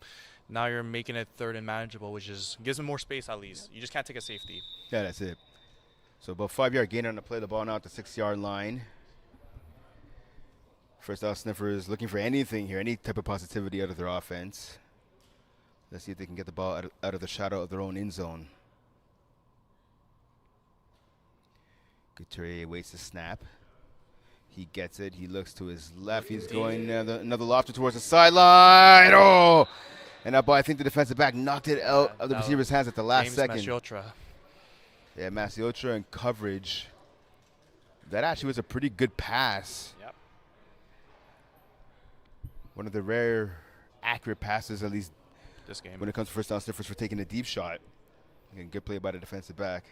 now you're making it third and manageable, which gives him more space at least. You just can't take a safety. Yeah, that's it. So about 5 yard gain on the play. The ball now at the 6 yard line. First down Sniffers looking for anything here, any type of positivity out of their offense. Let's see if they can get the ball out of the shadow of their own end zone. Couturier waits the snap. He gets it. He looks to his left. He's going another lofter towards the sideline. Oh! And that ball, I think the defensive back knocked it out of the receiver's hands at the last second. Masiocha. Yeah, Masiocha in coverage. That actually was a pretty good pass. Yep. One of the rare accurate passes, at least this game, when it comes to first down Sniffers for taking a deep shot. Again, good play by the defensive back.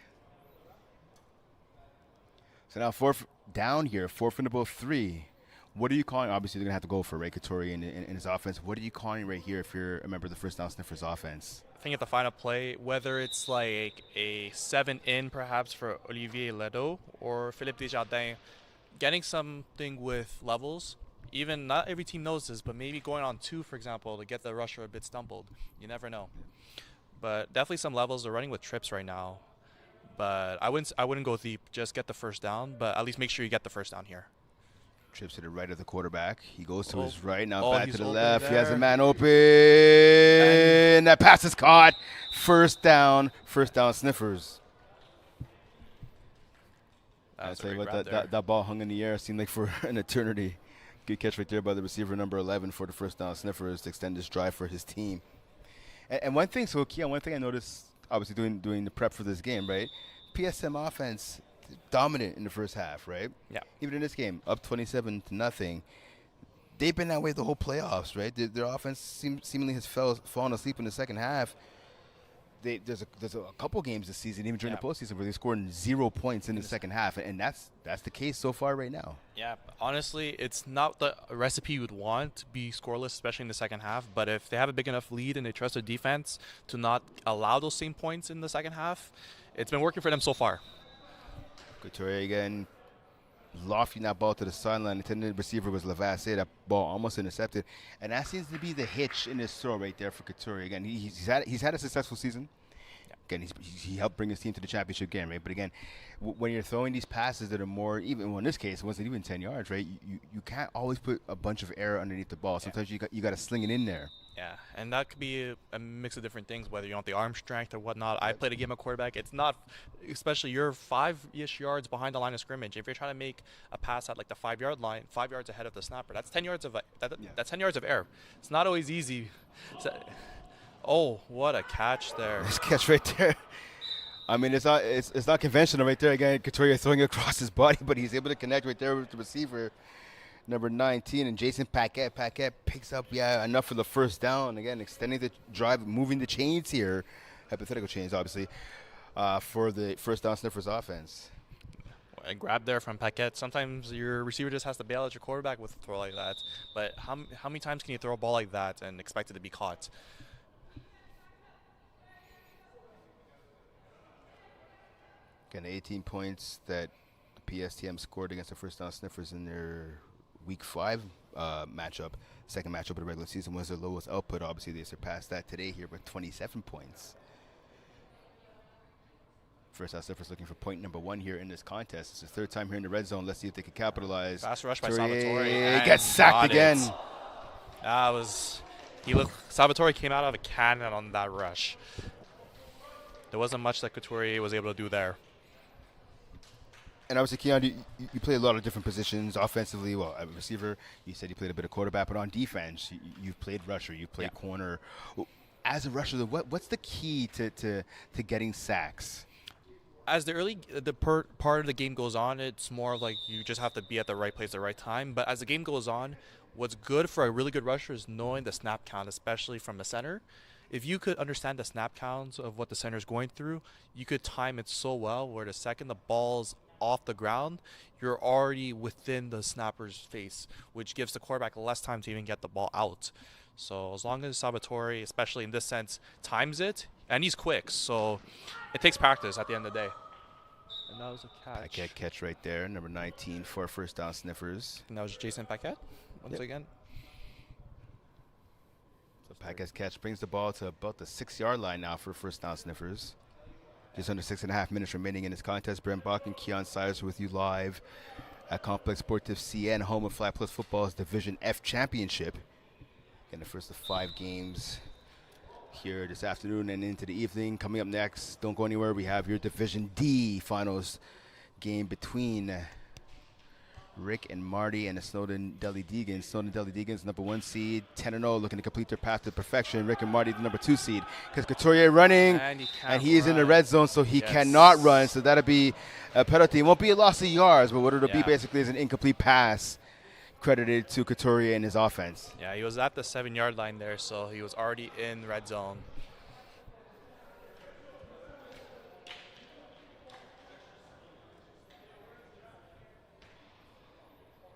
So now 4th down here, 4th and about 3. What are you calling? Obviously, they're going to have to go for Ray Couturier in his offense. What are you calling right here if you're a member of the first down Sniffers offense? I think at the final play, whether it's like a 7-in perhaps for Olivier Ledo or Philippe Desjardins, getting something with levels. Even not every team knows this, but maybe going on 2, for example, to get the rusher a bit stumbled. You never know. But definitely some levels. They're running with trips right now. But I wouldn't go deep. Just get the first down, but at least make sure you get the first down here. Trips to the right of the quarterback. He goes to his right. Now back to the left. There. He has a man open. And that pass is caught. First down Sniffers. That was a tell you great what, grab there. that ball hung in the air, seemed like for an eternity. Good catch right there by the receiver, number 11, for the first down. Sniffers to extend this drive for his team. And one thing, so Keon, one thing I noticed, obviously doing the prep for this game, right? PSM offense dominant in the first half, right? Yeah. Even in this game, up 27-0. They've been that way the whole playoffs, right? Their offense seemingly has fallen asleep in the second half. There's a couple games this season, even during the postseason, where they scored 0 points in the second half, and that's the case so far right now. Yeah, honestly, it's not the recipe you would want to be scoreless, especially in the second half. But if they have a big enough lead and they trust their defense to not allow those same points in the second half, it's been working for them so far. Couturier again, lofting that ball to the sideline. The intended receiver was Lavasse. That ball almost intercepted, and that seems to be the hitch in his throw right there for Couturier. Again, he's had a successful season. Again, he helped bring his team to the championship game, right? But again, when you're throwing these passes that are more, even well, in this case, it wasn't even 10 yards, right? You can't always put a bunch of air underneath the ball. Sometimes you got to sling it in there. Yeah, and that could be a mix of different things, whether you want the arm strength or whatnot. I played a game of quarterback. It's not, especially you're 5-ish yards behind the line of scrimmage. If you're trying to make a pass at like the 5-yard line, 5 yards ahead of the snapper, that's 10 yards of that's 10 yards of air. It's not always easy. Oh, what a catch there! Nice catch right there. I mean, it's not conventional right there. Again, Couturier throwing it across his body, but he's able to connect right there with the receiver, number 19, and Jason Paquette. Paquette picks up, enough for the first down. Again, extending the drive, moving the chains here, hypothetical chains, obviously, for the first down Sniffers offense. A grab there from Paquette. Sometimes your receiver just has to bail at your quarterback with a throw like that. But how many times can you throw a ball like that and expect it to be caught? Again, 18 points that the PSTM scored against the first down Sniffers in their Week 5 matchup. Second matchup of the regular season was their lowest output. Obviously, they surpassed that today here with 27 points. First down Sniffers looking for point number 1 here in this contest. It's his third time here in the red zone. Let's see if they can capitalize. Fast rush by Salvatore. Gets sacked again. Salvatore came out of a cannon on that rush. There wasn't much that Couturier was able to do there. And obviously, Keon, you play a lot of different positions offensively. Well, a receiver, you said you played a bit of quarterback, but on defense, you've played rusher, you've played corner. As a rusher, what's the key to getting sacks? As the part of the game goes on, it's more like you just have to be at the right place at the right time. But as the game goes on, what's good for a really good rusher is knowing the snap count, especially from the center. If you could understand the snap counts of what the center is going through, you could time it so well where the second the ball's off the ground, you're already within the snapper's face, which gives the quarterback less time to even get the ball out. So as long as Salvatore, especially in this sense, times it, and he's quick, so it takes practice at the end of the day. And that was a catch. Paquette catch right there, number 19 for first down Sniffers. And that was Jason Paquette once again. So Paquette's catch brings the ball to about the 6-yard line now for first down Sniffers. Just under 6.5 minutes remaining in this contest. Brent Bach and Keon Sires with you live at Complexe Sportif CN, home of Flat Plus Football's Division F Championship. Again, the first of 5 games here this afternoon and into the evening. Coming up next, don't go anywhere, we have your Division D finals game between Rick and Marty and the Snowdon Deli Degens. Snowdon Deli Degens, number 1 seed, 10-0, looking to complete their path to perfection. Rick and Marty, the number 2 seed. Because Couturier running, and he is in the red zone, so he cannot run. So that'll be a penalty. It won't be a loss of yards, but what it'll be basically is an incomplete pass credited to Couturier and his offense. Yeah, he was at the 7-yard line there, so he was already in the red zone.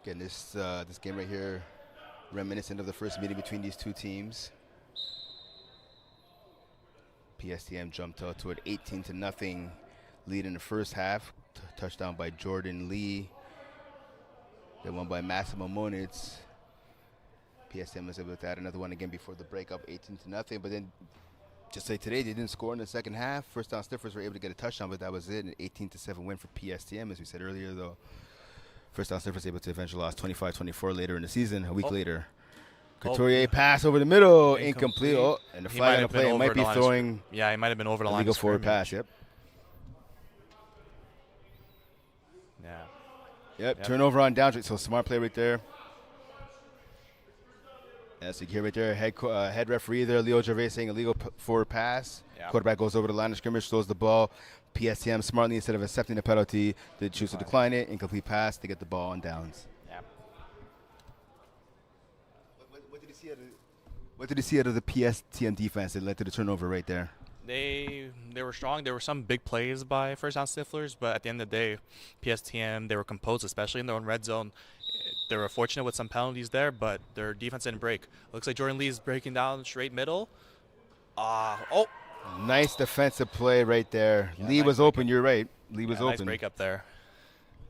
Again, this game right here, reminiscent of the first meeting between these two teams. PSTM jumped out to an 18-0 lead in the first half. Touchdown by Jordan Lee. They won by Massimo Monitz. PSTM was able to add another one again before the break, up 18-0. But then, just like today, they didn't score in the second half. First down Sniffers were able to get a touchdown, but that was it. An 18-7 win for PSTM, as we said earlier, though. First down Sniffers able to eventually lose 25-24 later in the season, a week later. Couturier pass over the middle, incomplete. And the flag on the play, it might be throwing. Yeah, he might have been over the line. Legal forward pass, yep. Yeah, Yep, turnover on downs. So smart play right there. Yeah, so you can hear right there, head referee there, Leo Gervais saying illegal forward pass. Yeah. Quarterback goes over the line of scrimmage, throws the ball. PSTM smartly, instead of accepting the penalty, they choose to decline it. Incomplete pass to get the ball on downs. Yeah. What did you see out of the PSTM defense that led to the turnover right there? They were strong. There were some big plays by first down Sniffers, but at the end of the day, PSTM, they were composed, especially in their own red zone. They were fortunate with some penalties there, but their defense didn't break. Looks like Jordan Lee's breaking down straight middle. Nice defensive play right there. Yeah, Lee nice was open. You're right. Lee was open. Nice break up there.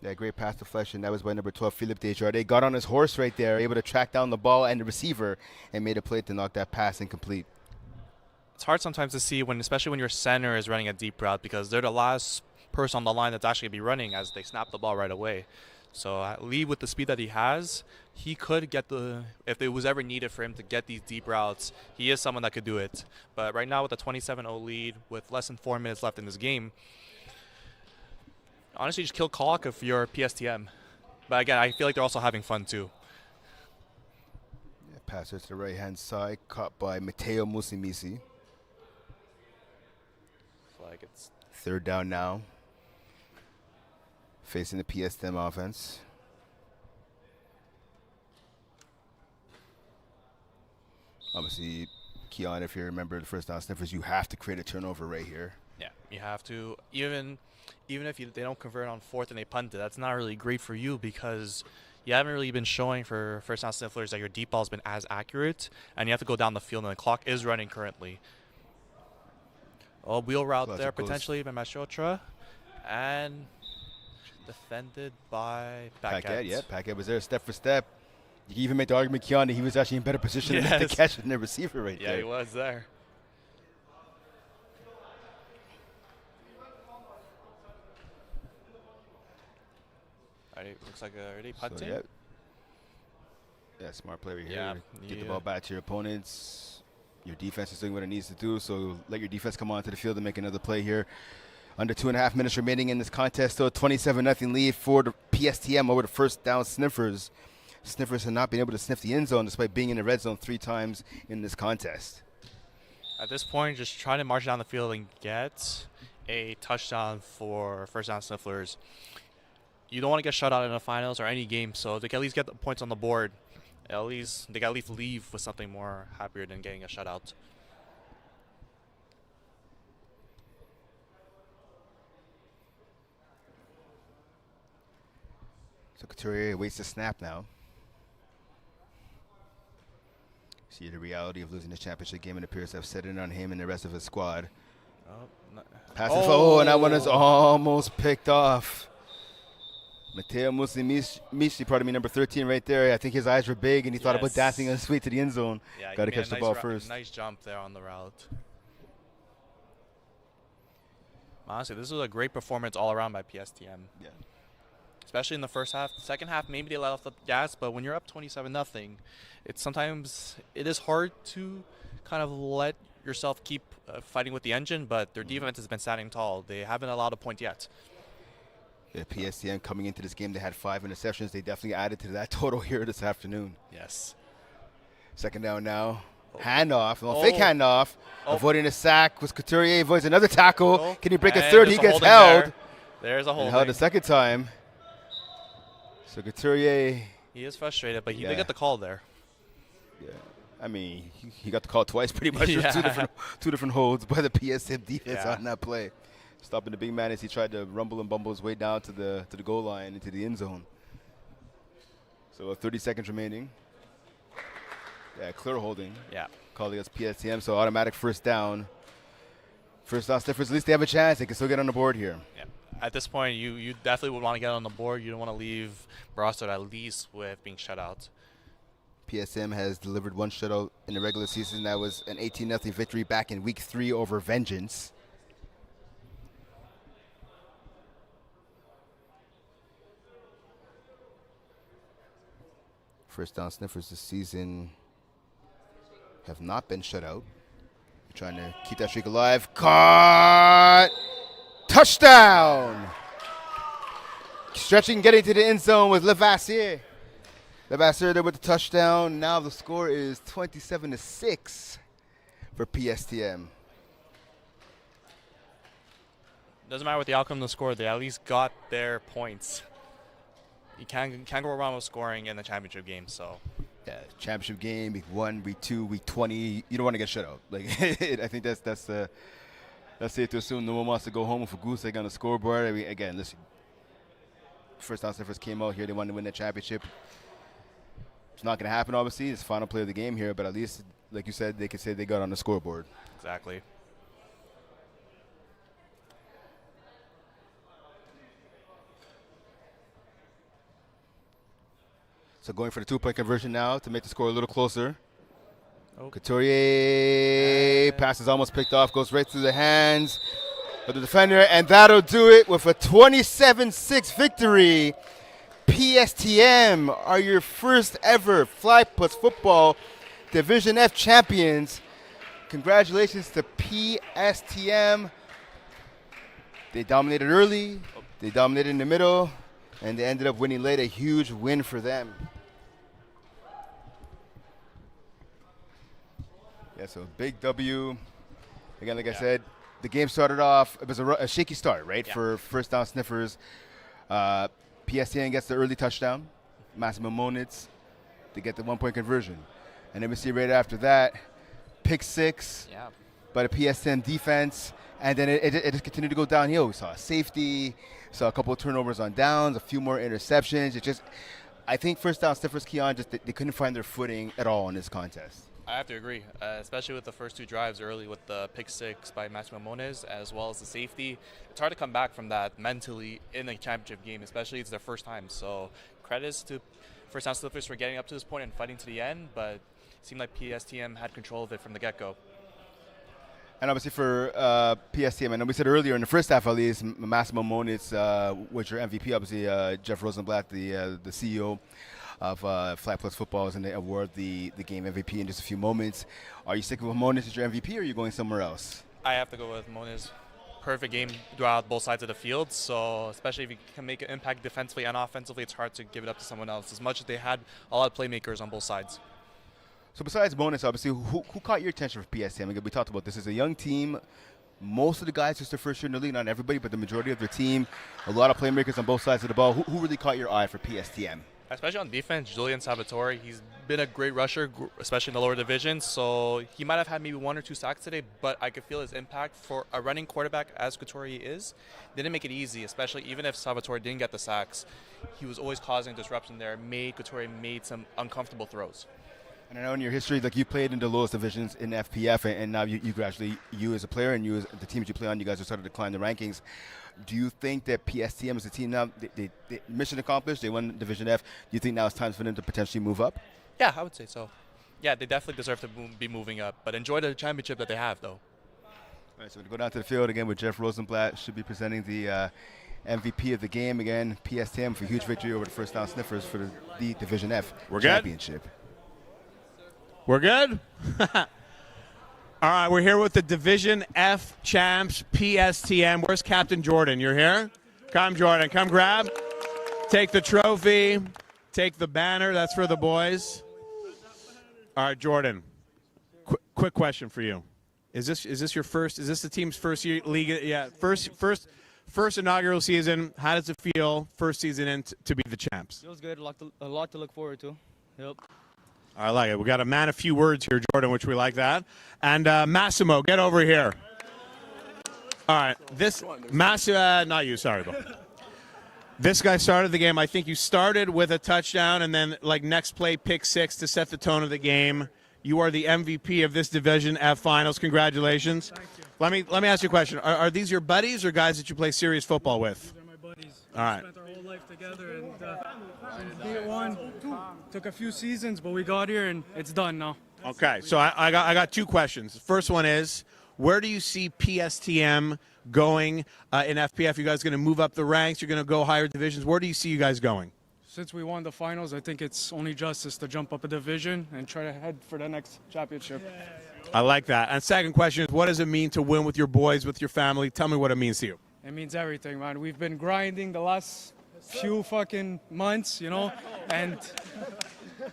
Yeah, great pass deflection. That was by number 12, Philippe Desjardins. Got on his horse right there, able to track down the ball and the receiver, and made a play to knock that pass incomplete. It's hard sometimes to see, especially when your center is running a deep route, because they're the last person on the line that's actually going to be running as they snap the ball right away. So Lee, with the speed that he has, he could get if it was ever needed for him to get these deep routes, he is someone that could do it. But right now with a 27-0 lead, with less than 4 minutes left in this game, honestly, just kill clock if you're PSTM. But again, I feel like they're also having fun too. Yeah, passer to the right-hand side, caught by Mateo Musimisi. Like it's third down now. Facing the PSTM offense. Obviously, Keon, if you remember the first down Sniffers, you have to create a turnover right here. Yeah, you have to. Even if they don't convert on fourth and they punt it, that's not really great for you because you haven't really been showing for first down Sniffers that your deep ball has been as accurate, and you have to go down the field, and the clock is running currently. Wheel route there potentially by Mashotra, and defended by Paquette. Yeah, Paquette was there step for step. You can even make the argument, Keon, that he was actually in better position to make the catch than the receiver right there. Yeah, he was there. Looks like already punting. So, yeah, smart play right here. Yeah, Get the ball back to your opponents. Your defense is doing what it needs to do, so let your defense come onto the field and make another play here. Under 2.5 minutes remaining in this contest, still a 27-0 lead for the PSTM over the first down Sniffers. Sniffers have not been able to sniff the end zone despite being in the red zone 3 times in this contest. At this point, just trying to march down the field and get a touchdown for first down Sniffers. You don't want to get shut out in the finals or any game, so they can at least get the points on the board. At least they got to leave with something more happier than getting a shutout. So Couturier waits the snap now. See the reality of losing the championship game, and appears to have set in on him and the rest of his squad. Pass and that one is almost picked off. Mateo Musimisi, number 13 right there. I think his eyes were big, and he thought about dancing on his way to the end zone. Yeah, got to catch the ball first. Nice jump there on the route. Honestly, this was a great performance all around by PSTM. Yeah. Especially in the first half. Second half, maybe they let off the gas, but when you're up 27-0, sometimes it is hard to kind of let yourself keep fighting with the engine, but their defense has been standing tall. They haven't allowed a point yet. Yeah, PSTM coming into this game, they had 5 interceptions. They definitely added to that total here this afternoon. Yes. Second down now. Handoff. Fake handoff. Avoiding a sack was Couturier. Avoids another tackle. Can he break a third? He gets held. There's a hold. Held a second time. So Couturier. He is frustrated, but he did get the call there. Yeah. I mean, he got the call twice pretty much. Two different holds by the PSTM defense on that play. Stopping the big man as he tried to rumble and bumble his way down to the goal line into the end zone. So 30 seconds remaining. Yeah, clear holding. Yeah. Call against PSTM, so automatic first down. First down Sniffers, at least they have a chance. They can still get on the board here. Yeah. At this point, you definitely would want to get on the board. You don't want to leave Brossard at least with being shut out. PSTM has delivered one shutout in the regular season. That was an 18-0 victory back in Week 3 over Vengeance. First down Sniffers this season have not been shut out. They're trying to keep that streak alive. Caught! Touchdown! Stretching, getting to the end zone with Levasseur. Levasseur there with the touchdown. Now the score is 27-6 for PSTM. Doesn't matter what the outcome of the score, they at least got their points. You can't go wrong with scoring in the championship game. So, yeah, championship game, week 1, week 2, week 20. You don't want to get shut out. Like I think that's safe to assume. No one wants to go home with a goose egg on the scoreboard. I mean, again, listen. First down Sniffers came out here. They wanted to win the championship. It's not going to happen, obviously. It's the final play of the game here, but at least, like you said, they could say they got on the scoreboard. Exactly. So going for the 2-point conversion now to make the score a little closer. Oh. Couturier pass is almost picked off, goes right through the hands of the defender, and that'll do it with a 27-6 victory. PSTM are your first ever Fly Plus Football Division F champions. Congratulations to PSTM. They dominated early, they dominated in the middle, and they ended up winning late. A huge win for them. Yeah, so big W. Again, like I said, the game started off, it was a shaky start, right, for first down Sniffers. PSTN gets the early touchdown. Massimo Monitz, they get the 1-point conversion. And then we see right after that, pick 6 by the PSTN defense. And then it just continued to go downhill. We saw a safety, saw a couple of turnovers on downs, a few more interceptions. I think first down Sniffers, Keon, they couldn't find their footing at all in this contest. I have to agree, especially with the first 2 drives early with the pick 6 by Massimo Moniz as well as the safety. It's hard to come back from that mentally in a championship game, especially it's their first time. So credits to first down Sniffers for getting up to this point and fighting to the end, but it seemed like PSTM had control of it from the get-go. And obviously for PSTM, I know we said earlier in the first half at least, Massimo Moniz was your MVP. Obviously, Jeff Rosenblatt, the CEO of Fly Plus Football, is going to award the game MVP in just a few moments. Are you sticking with Moniz as your MVP, or are you going somewhere else? I have to go with Moniz. Perfect game throughout both sides of the field, so especially if you can make an impact defensively and offensively, it's hard to give it up to someone else, as much as they had a lot of playmakers on both sides. So besides Moniz, obviously, who caught your attention for PSTM? Again, we talked about this as a young team. Most of the guys, just their first year in the league, not everybody, but the majority of their team, a lot of playmakers on both sides of the ball. Who really caught your eye for PSTM? Especially on defense, Julian Salvatore. He's been a great rusher, especially in the lower divisions. So he might have had maybe 1 or 2 sacks today, but I could feel his impact for a running quarterback as Couturier is. Didn't make it easy, especially even if Salvatore didn't get the sacks. He was always causing disruption there. Couturier made some uncomfortable throws. And I know in your history, like you played in the lowest divisions in FPF, and now you gradually, you as a player and you as the teams you play on, you guys are starting to climb the rankings. Do you think that PSTM as a team now, they mission accomplished, they won Division F, do you think now it's time for them to potentially move up? Yeah, I would say so. Yeah, they definitely deserve to be moving up, but enjoy the championship that they have, though. All right, so we go down to the field again with Jeff Rosenblatt, should be presenting the MVP of the game again. PSTM for a huge victory over the first down Sniffers for the Division F championship. We're good? All right, we're here with the Division F champs, PSTM. Where's Captain Jordan? You're here? Come, Jordan. Come grab. Take the trophy. Take the banner. That's for the boys. All right, Jordan. Quick question for you. Is this your first? Is this the team's first year league? Yeah, first inaugural season. How does it feel? First season in to be the champs. Feels good. A lot to look forward to. Yep. I like it. We got a man of few words here, Jordan, which we like that. And Massimo, get over here. All right, not you, sorry, bro. This guy started the game. I think you started with a touchdown, and then like next play, pick 6 to set the tone of the game. You are the MVP of this Division F Finals. Congratulations. Thank you. Let me ask you a question. Are these your buddies or guys that you play serious football with? These are my buddies. All right. We spent our whole life together, and since day one, took a few seasons, but we got here, and it's done now. Okay, so I got 2 questions. The first one is, where do you see PSTM going in FPF? You guys going to move up the ranks? You're going to go higher divisions? Where do you see you guys going? Since we won the finals, I think it's only justice to jump up a division and try to head for the next championship. I like that. And second question is, what does it mean to win with your boys, with your family? Tell me what it means to you. It means everything, man. We've been grinding the last few fucking months, and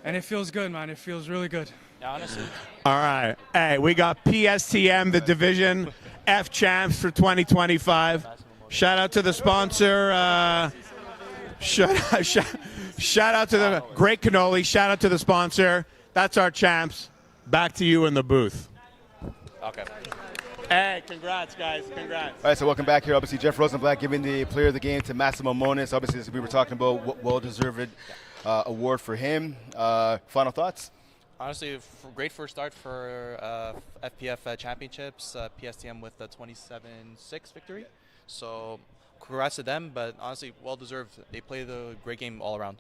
it feels good, man. It feels really good. Yeah, honestly. All right. Hey, we got PSTM, the Division F champs for 2025. Shout out to the sponsor. Shout out to the great cannoli. Shout out to the sponsor. That's our champs. Back to you in the booth. Okay. Hey, congrats, guys. Congrats. All right, so welcome back here. Obviously, Jeff Rosenblatt giving the player of the game to Massimo Monis. Obviously, as we were talking about, well-deserved award for him. Final thoughts? Honestly, great first start for FPF championships. PSTM with the 27-6 victory. So congrats to them, but honestly, well-deserved. They played a great game all around.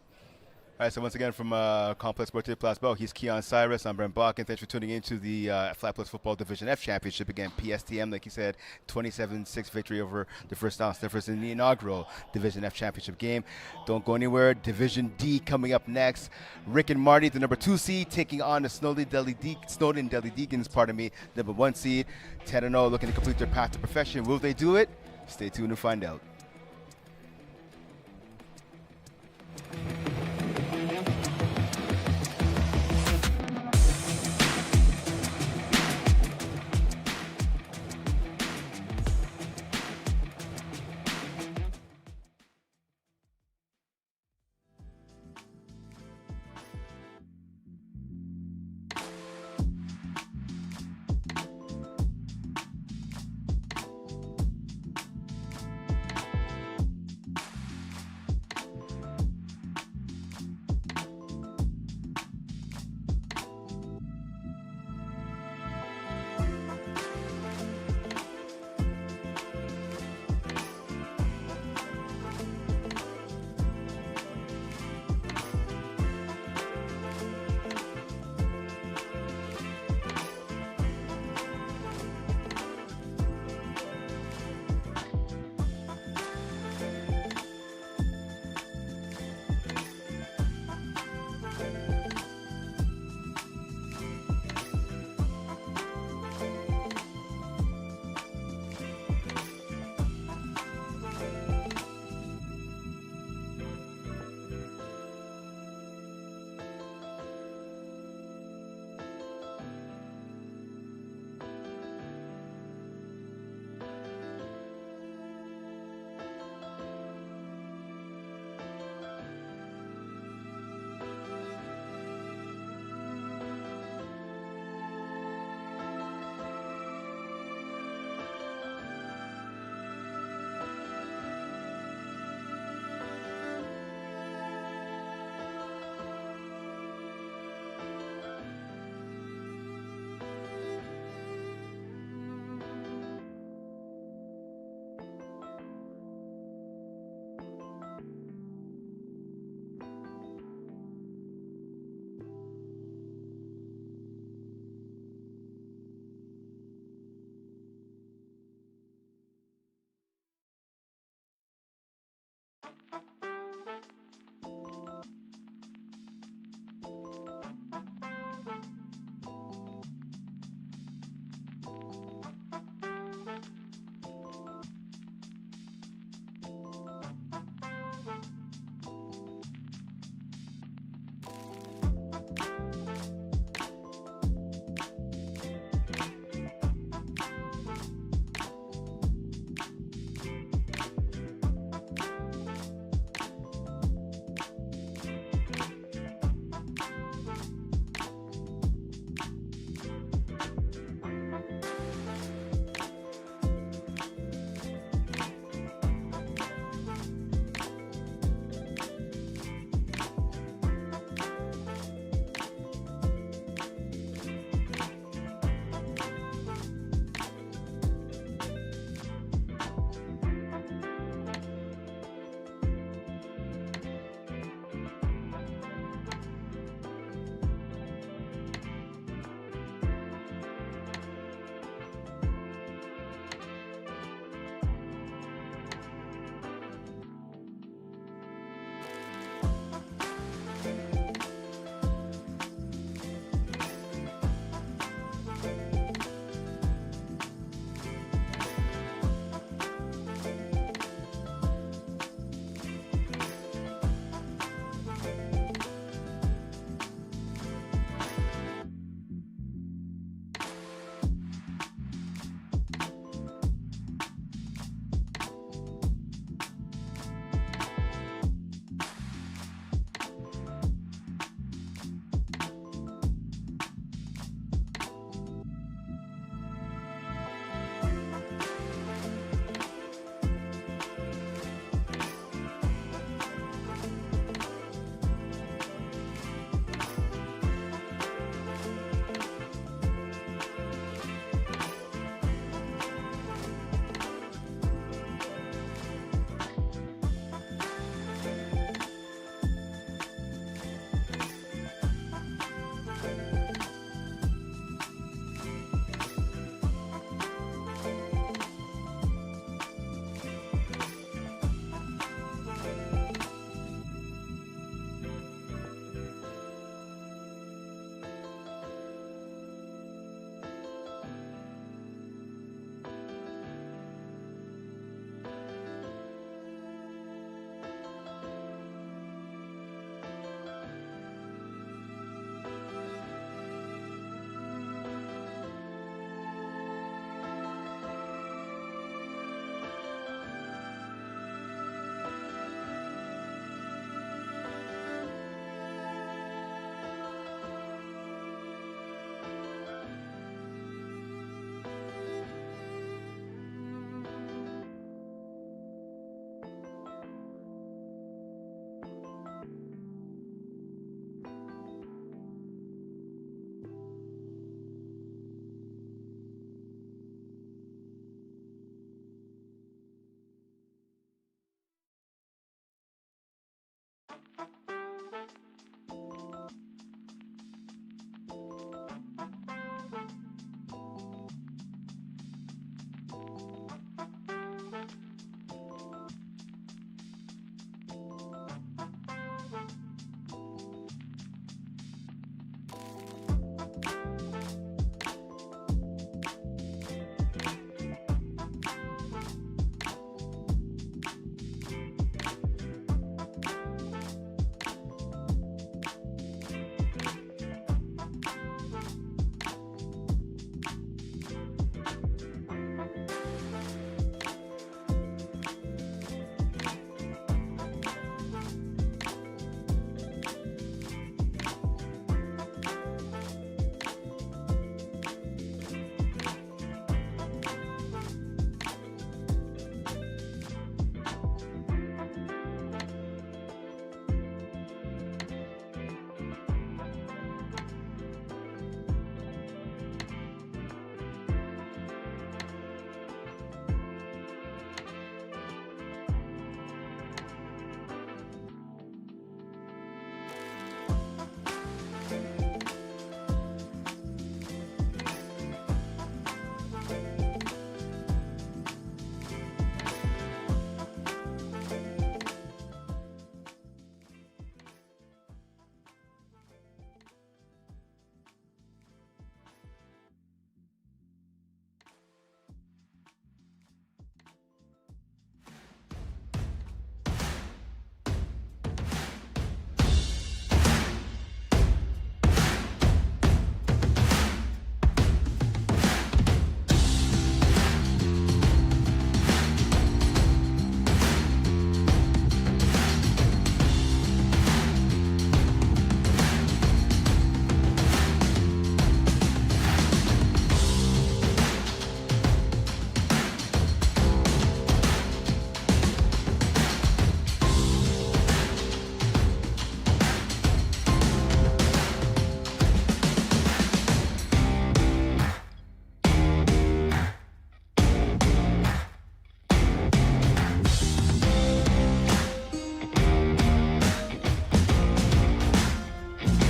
All right, so once again from Complexe Sportif Place Bell, he's Keon Cyrus. I'm Brent Bach, and thanks for tuning into the Flat Plus Football Division F Championship. Again, PSTM, like you said, 27-6 victory over the first down Sniffers in the inaugural Division F Championship game. Don't go anywhere. Division D coming up next. Rick and Marty, the number 2 seed, taking on the Snowdon Deli Degens, number 1 seed. 10-0, looking to complete their path to perfection. Will they do it? Stay tuned to find out.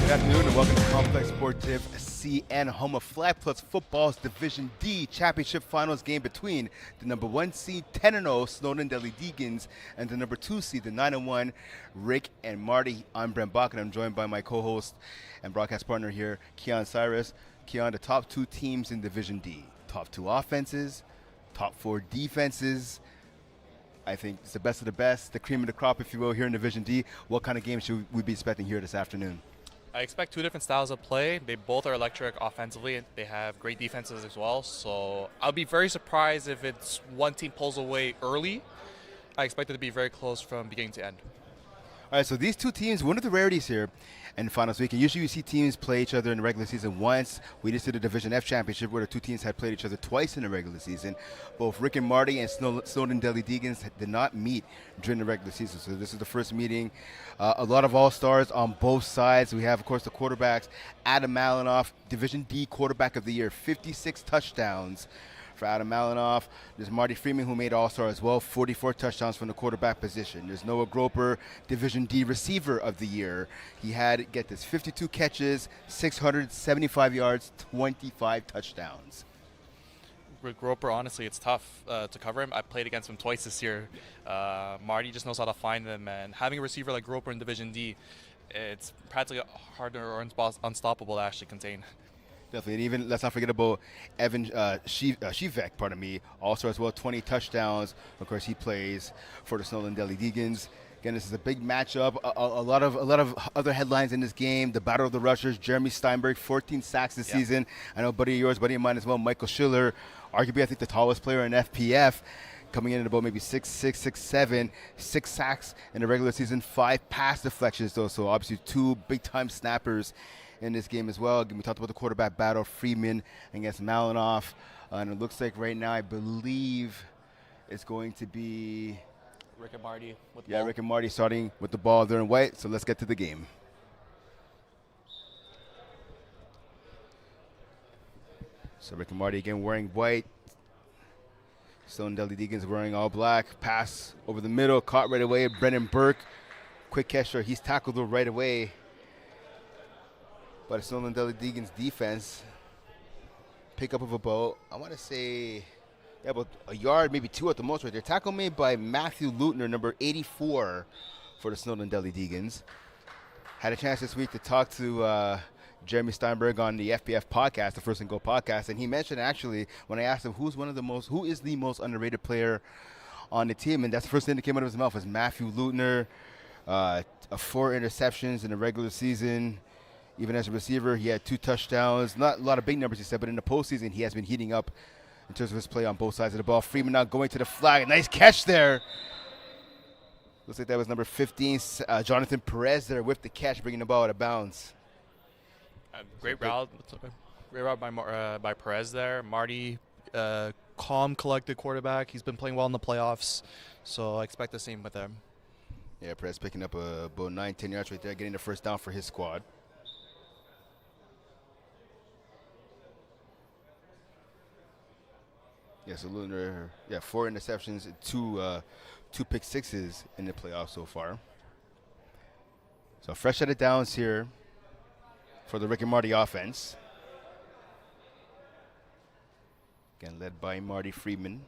Good afternoon and welcome to Complexe Sportif CN, home of Flag Plus Football's Division D Championship Finals game between the number 1 seed 10-0 Snowdon Deli Degens and the number 2 seed the 9-1 Rick and Marty. I'm Brent Bach and I'm joined by my co-host and broadcast partner here, Keon Cyrus. Keon, the top 2 teams in Division D, top 2 offenses, top 4 defenses. I think it's the best of the best, the cream of the crop, if you will, here in Division D. What kind of game should we be expecting here this afternoon? I expect 2 different styles of play. They both are electric offensively. They have great defenses as well. So I'll be very surprised if it's one team pulls away early. I expect it to be very close from beginning to end. All right, so these 2 teams, one of the rarities here in finals weekend. Usually you see teams play each other in the regular season once. We just did a Division F championship where the 2 teams had played each other twice in the regular season. Both Rick and Marty and Snowdon Deli Degens did not meet during the regular season. So this is the first meeting. A lot of all-stars on both sides. We have, of course, the quarterbacks. Adam Malinoff, Division D quarterback of the year, 56 touchdowns. For Adam Malinoff. There's Marty Freeman, who made All-Star as well, 44 touchdowns from the quarterback position. There's Noah Groper, Division D receiver of the year. He had, get this, 52 catches, 675 yards, 25 touchdowns. With Groper, honestly, it's tough to cover him. I played against him twice this year. Marty just knows how to find them, and having a receiver like Groper in Division D, it's practically harder or unstoppable to actually contain. Definitely, and even let's not forget about Evan Shivek, pardon me, also as well, 20 touchdowns. Of course, he plays for the Snowdon Deli Degens. Again, this is a big matchup. A lot of other headlines in this game. The Battle of the Rushers. Jeremy Steinberg, 14 sacks this season. I know buddy of mine as well, Michael Schiller, arguably I think the tallest player in FPF, coming in at about maybe 6'6", 6'7", 6 sacks in the regular season, 5 pass deflections though. So obviously 2 big-time snappers in this game as well. We talked about the quarterback battle, Freeman against Malinoff. And it looks like right now, I believe it's going to be Rick and Marty with the ball. Rick and Marty starting with the ball there in white. So let's get to the game. So Rick and Marty again wearing white. Snowdon Deli Degens wearing all black. Pass over the middle, caught right away. Brennan Burke, quick catcher. He's tackled right away. But Snowdon Deli Degens defense, pick up of about, I want to say, about a yard, maybe 2 at the most right there. Tackle made by Matthew Leutner, number 84 for the Snowdon Deli Degens. Had a chance this week to talk to Jeremy Steinberg on the FPF podcast, the First and Goal podcast, and he mentioned actually when I asked him who is the most underrated player on the team, and that's the first thing that came out of his mouth was Matthew Leutner. 4 interceptions in the regular season. Even as a receiver, he had 2 touchdowns. Not a lot of big numbers, he said, but in the postseason, he has been heating up in terms of his play on both sides of the ball. Freeman now going to the flag. Nice catch there. Looks like that was number 15, Jonathan Perez there with the catch, bringing the ball out of bounds. Great route by Perez there. Marty, calm, collected quarterback. He's been playing well in the playoffs, so I expect the same with him. Yeah, Perez picking up about 9-10 yards right there, getting the first down for his squad. Yeah, so Leutner, 4 interceptions, 2 pick sixes in the playoffs so far. So fresh set of downs here for the Rick and Marty offense. Again, led by Marty Freeman.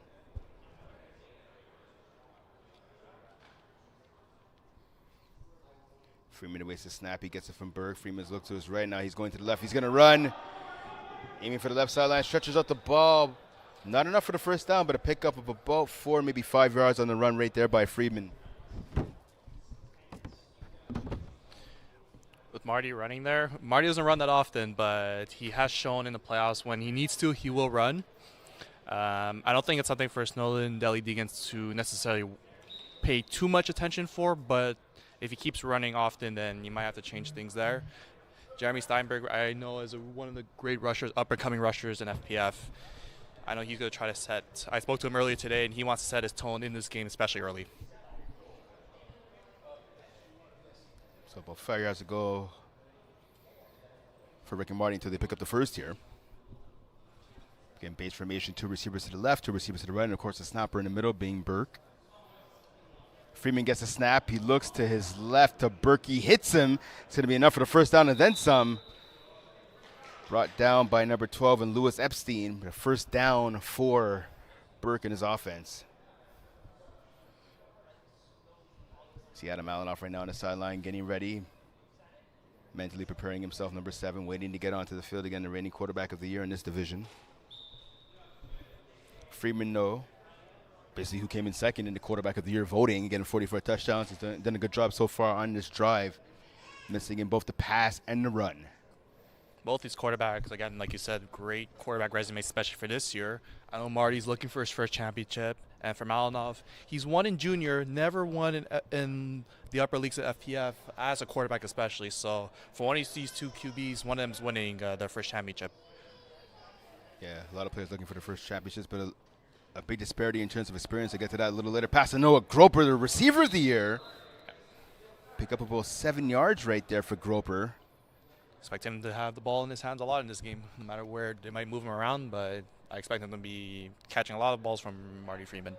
Freeman awaits the snap. He gets it from Berg. Freeman's look to his right. Now he's going to the left. He's going to run. Aiming for the left sideline. Stretches out the ball. Not enough for the first down, but a pickup of about 4, maybe 5 yards on the run right there by Freeman. With Marty running there, Marty doesn't run that often, but he has shown in the playoffs when he needs to, he will run. I don't think it's something for Snowdon Deli Degens to necessarily pay too much attention for, but if he keeps running often, then you might have to change things there. Jeremy Steinberg, I know, is one of the great rushers, up-and-coming rushers in FPF. I know he's going to try to set. I spoke to him earlier today, and he wants to set his tone in this game, especially early. So about 5 yards to go for Rick and Marty until they pick up the first here. Again, base formation, 2 receivers to the left, 2 receivers to the right, and of course the snapper in the middle being Burke. Freeman gets a snap. He looks to his left to Berkey. Hits him. It's going to be enough for the first down and then some. Brought down by number 12 and Lewis Epstein. The first down for Burke and his offense. See Adam Malinoff right now on the sideline getting ready. Mentally preparing himself, number 7, waiting to get onto the field again, the reigning quarterback of the year in this division. Freeman, no. Basically, who came in second in the quarterback of the year voting, getting 44 touchdowns. He's done a good job so far on this drive, missing in both the pass and the run. Both these quarterbacks, again, like you said, great quarterback resume, especially for this year. I know Marty's looking for his first championship, and for Malinoff, he's won in junior, never won in the upper leagues of FPF as a quarterback especially. So for one of these two QBs, one of them is winning their first championship. Yeah, a lot of players looking for their first championships, but a big disparity in terms of experience. I'll get to that a little later. Pass to Noah Groper, the receiver of the year. Pick up about 7 yards right there for Groper. Expect him to have the ball in his hands a lot in this game, no matter where they might move him around, but I expect him to be catching a lot of balls from Marty Freeman.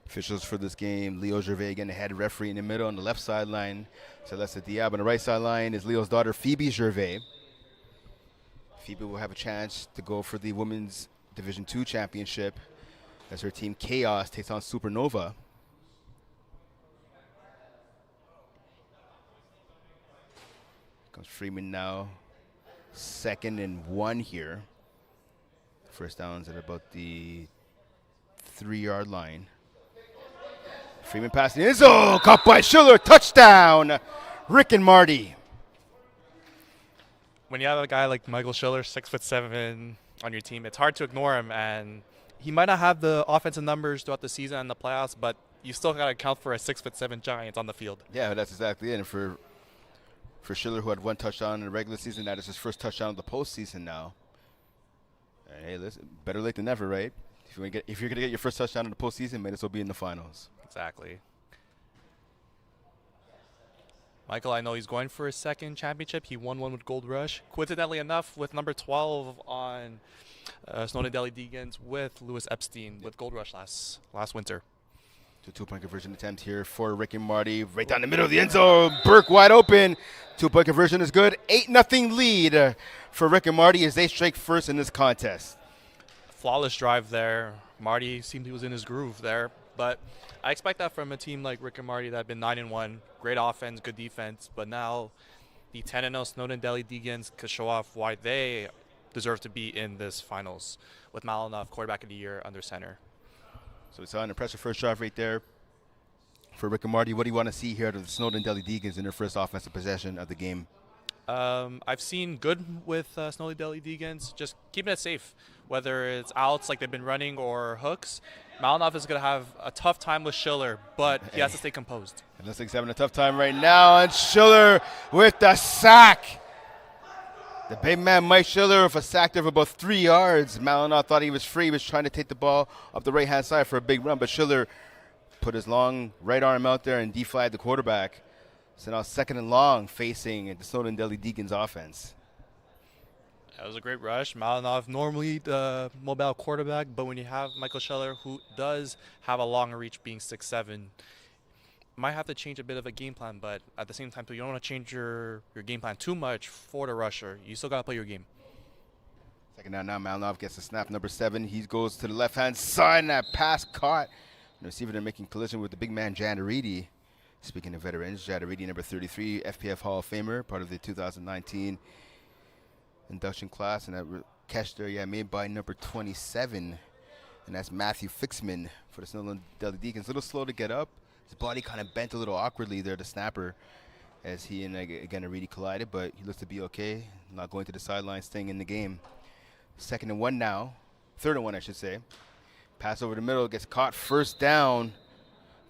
Officials for this game, Leo Gervais again, the head referee in the middle on the left sideline. Celeste Diab on the right sideline is Leo's daughter, Phoebe Gervais. Phoebe will have a chance to go for the Women's Division II Championship as her team Chaos takes on Supernova. Comes Freeman now, 2nd and 1 here. First down's at about the 3-yard line. Freeman passing in. Oh, caught by Schiller. Touchdown, Rick and Marty. When you have a guy like Michael Schiller, 6'7", on your team, it's hard to ignore him. And he might not have the offensive numbers throughout the season and the playoffs, but you still got to account for a 6'7" giant on the field. Yeah, that's exactly it. And for Schiller, who had 1 touchdown in the regular season, that is his first touchdown of the postseason now. And hey, listen, better late than never, right? If you're gonna get your first touchdown in the postseason, may as well be in the finals. Exactly. Michael, I know he's going for his 2nd championship. He won one with Gold Rush. Coincidentally enough, with number 12 on Snowdon Deli Degens with Lewis Epstein with Gold Rush last winter. So 2-point conversion attempt here for Rick and Marty. Right down the middle of the end zone. Burke wide open. 2-point conversion is good. 8-0 lead for Rick and Marty as they strike first in this contest. Flawless drive there. Marty seemed he was in his groove there. But I expect that from a team like Rick and Marty that have been 9-1. Great offense, good defense. But now the 10-0 Snowdon Deli Degens could show off why they deserve to be in this finals with Malinoff, quarterback of the year, under center. So we saw an impressive first drive right there for Rick and Marty. What do you want to see here out of the Snowdon Deli Degens in their first offensive possession of the game? I've seen good with Snowdon Deli Degens, just keeping it safe. Whether it's outs like they've been running or hooks, Malinoff is going to have a tough time with Schiller, but he has to stay composed. And looks like he's having a tough time right now, and Schiller with the sack. The big man, Mike Schiller, with a sack there of about 3 yards. Malinoff thought he was free. He was trying to take the ball up the right-hand side for a big run, but Schiller put his long right arm out there and deflagged the quarterback. So now 2nd and long facing the Snowdon Deli Degens offense. That was a great rush. Malinoff, normally the mobile quarterback, but when you have Michael Schiller, who does have a long reach being 6'7", might have to change a bit of a game plan, but at the same time, too, you don't want to change your game plan too much for the rusher. You still got to play your game. 2nd down now, Malinoff gets the snap, number 7. He goes to the left-hand side, and that pass caught. The receiver, they're making collision with the big man, Janaridi. Speaking of veterans, Janaridi, number 33, FPF Hall of Famer, part of the 2019 induction class, and that catch there, made by number 27, and that's Matthew Fixman for the Snowdon Deli Degens. A little slow to get up. His body kind of bent a little awkwardly there, the snapper, as he and again Aridi collided, but he looks to be okay. Not going to the sideline, staying in the game. 2nd and 1 now. 3rd and 1, I should say. Pass over the middle, gets caught, first down.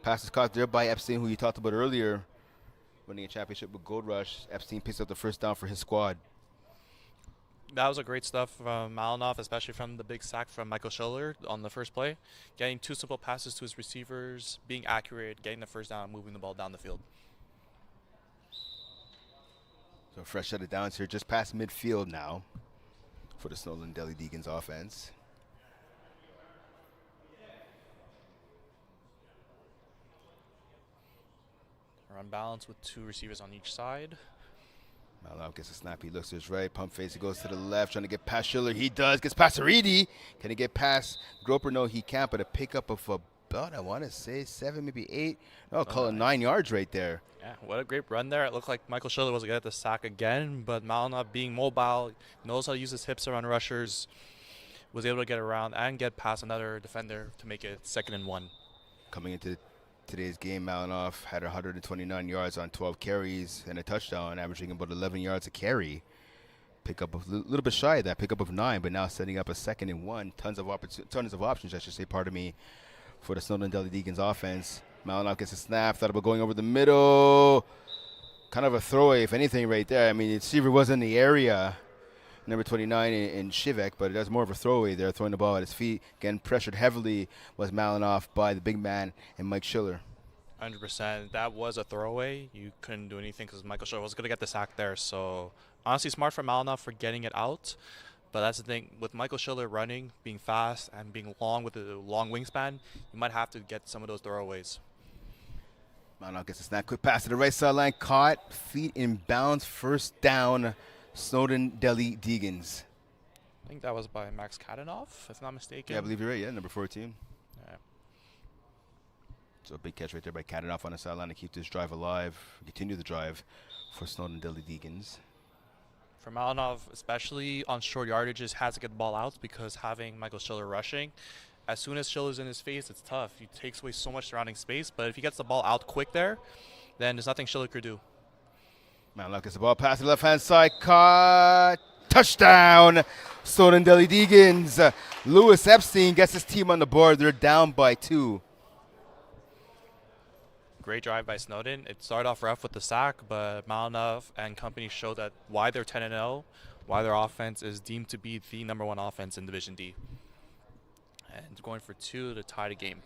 Pass is caught there by Epstein, who you talked about earlier, winning a championship with Gold Rush. Epstein picks up the first down for his squad. That was a great stuff from Malinoff, especially from the big sack from Michael Schiller on the first play. Getting 2 simple passes to his receivers, being accurate, getting the first down, and moving the ball down the field. So fresh set of downs here, just past midfield now for the Snowdon Deli Degens offense. Run balance with 2 receivers on each side. Malinov gets a snap. He looks to his right. Pump face. He goes to the left, trying to get past Schiller. He does. Gets past Aridi. Can he get past Groper? No, he can't. But a pickup of about, I want to say, 7, maybe 8. No, I'll call it 9 yards right there. Yeah, what a great run there. It looked like Michael Schiller was going to get the sack again, but Malinov, being mobile, knows how to use his hips around rushers, was able to get around and get past another defender to make it 2nd and 1. Coming into today's game, Malinov had 129 yards on 12 carries and a touchdown, averaging about 11 yards a carry. Pickup of a little bit shy of that, pickup of 9, but now setting up a 2nd and 1. Tons of options, I should say, pardon me, for the Snowdon Deli Degens offense. Malinov gets a snap, thought about going over the middle. Kind of a throwaway, if anything, right there. I mean, the receiver was in the area, number 29 in Shivek, but it was more of a throwaway there, throwing the ball at his feet. Again, pressured heavily was Malinov by the big man and Mike Schiller. 100%. That was a throwaway. You couldn't do anything because Michael Schiller was going to get the sack there. So, honestly, smart for Malinov for getting it out. But that's the thing. With Michael Schiller running, being fast, and being long with a long wingspan, you might have to get some of those throwaways. Malinov gets a snap, quick pass to the right sideline, caught, feet in bounds, first down, Snowdon Deli Degens. I think that was by Max Kadanov, if not mistaken. Yeah, I believe you're right, number 14. Yeah. So a big catch right there by Kadanov on the sideline to keep this drive alive, continue the drive for Snowdon Deli Degens. For Malinov, especially on short yardages, has to get the ball out because having Michael Schiller rushing, as soon as Schiller's in his face, it's tough. He takes away so much surrounding space, but if he gets the ball out quick there, then there's nothing Schiller could do. Malinov gets the ball past the left-hand side, caught, touchdown, Snowdon Deli Degens. Lewis Epstein gets his team on the board. They're down by 2. Great drive by Snowdon. It started off rough with the sack, but Malinov and company showed that why they're 10-0, why their offense is deemed to be the number 1 offense in Division D. And going for 2 to tie the game.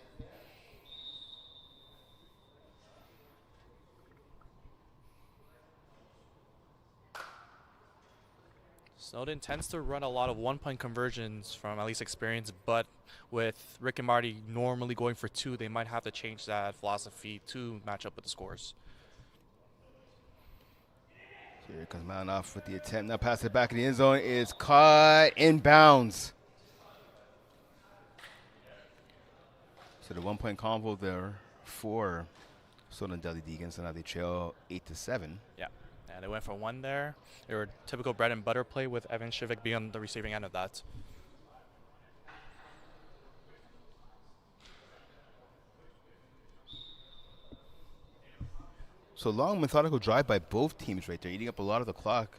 Snowdon tends to run a lot of 1-point conversions from at least experience, but with Rick and Marty normally going for 2, they might have to change that philosophy to match up with the scores. Here comes Malinov with the attempt. Now pass it back in the end zone is caught in bounds. So the 1-point convo there for Snowdon Deli Degens, and now they trail 8-7. Yeah, and they went for 1 there. They were typical bread and butter play with Evan Shivik being on the receiving end of that. So long, methodical drive by both teams right there, eating up a lot of the clock.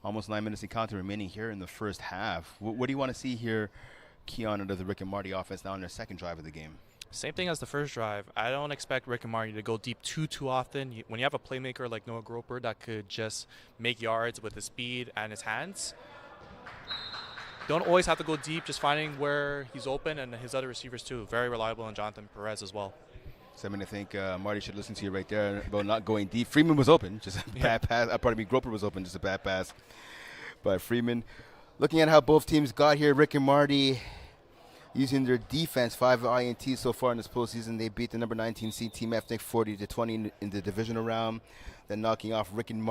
Almost 9 minutes and counting remaining here in the first half. What do you want to see here, Keon, under the Rick and Marty offense now on their second drive of the game? Same thing as the first drive. I don't expect Rick and Marty to go deep too often. When you have a playmaker like Noah Groper that could just make yards with his speed and his hands, don't always have to go deep, just finding where he's open, and his other receivers too. Very reliable, and Jonathan Perez as well. So I think Marty should listen to you right there about not going deep. Freeman was open, just a bad pass. Groper was open, just a bad pass. But Freeman, looking at how both teams got here, Rick and Marty using their defense, 5 INTs so far in this postseason. They beat the number 19 seed Team Ethnic 40-20 in the divisional round. Then knocking off then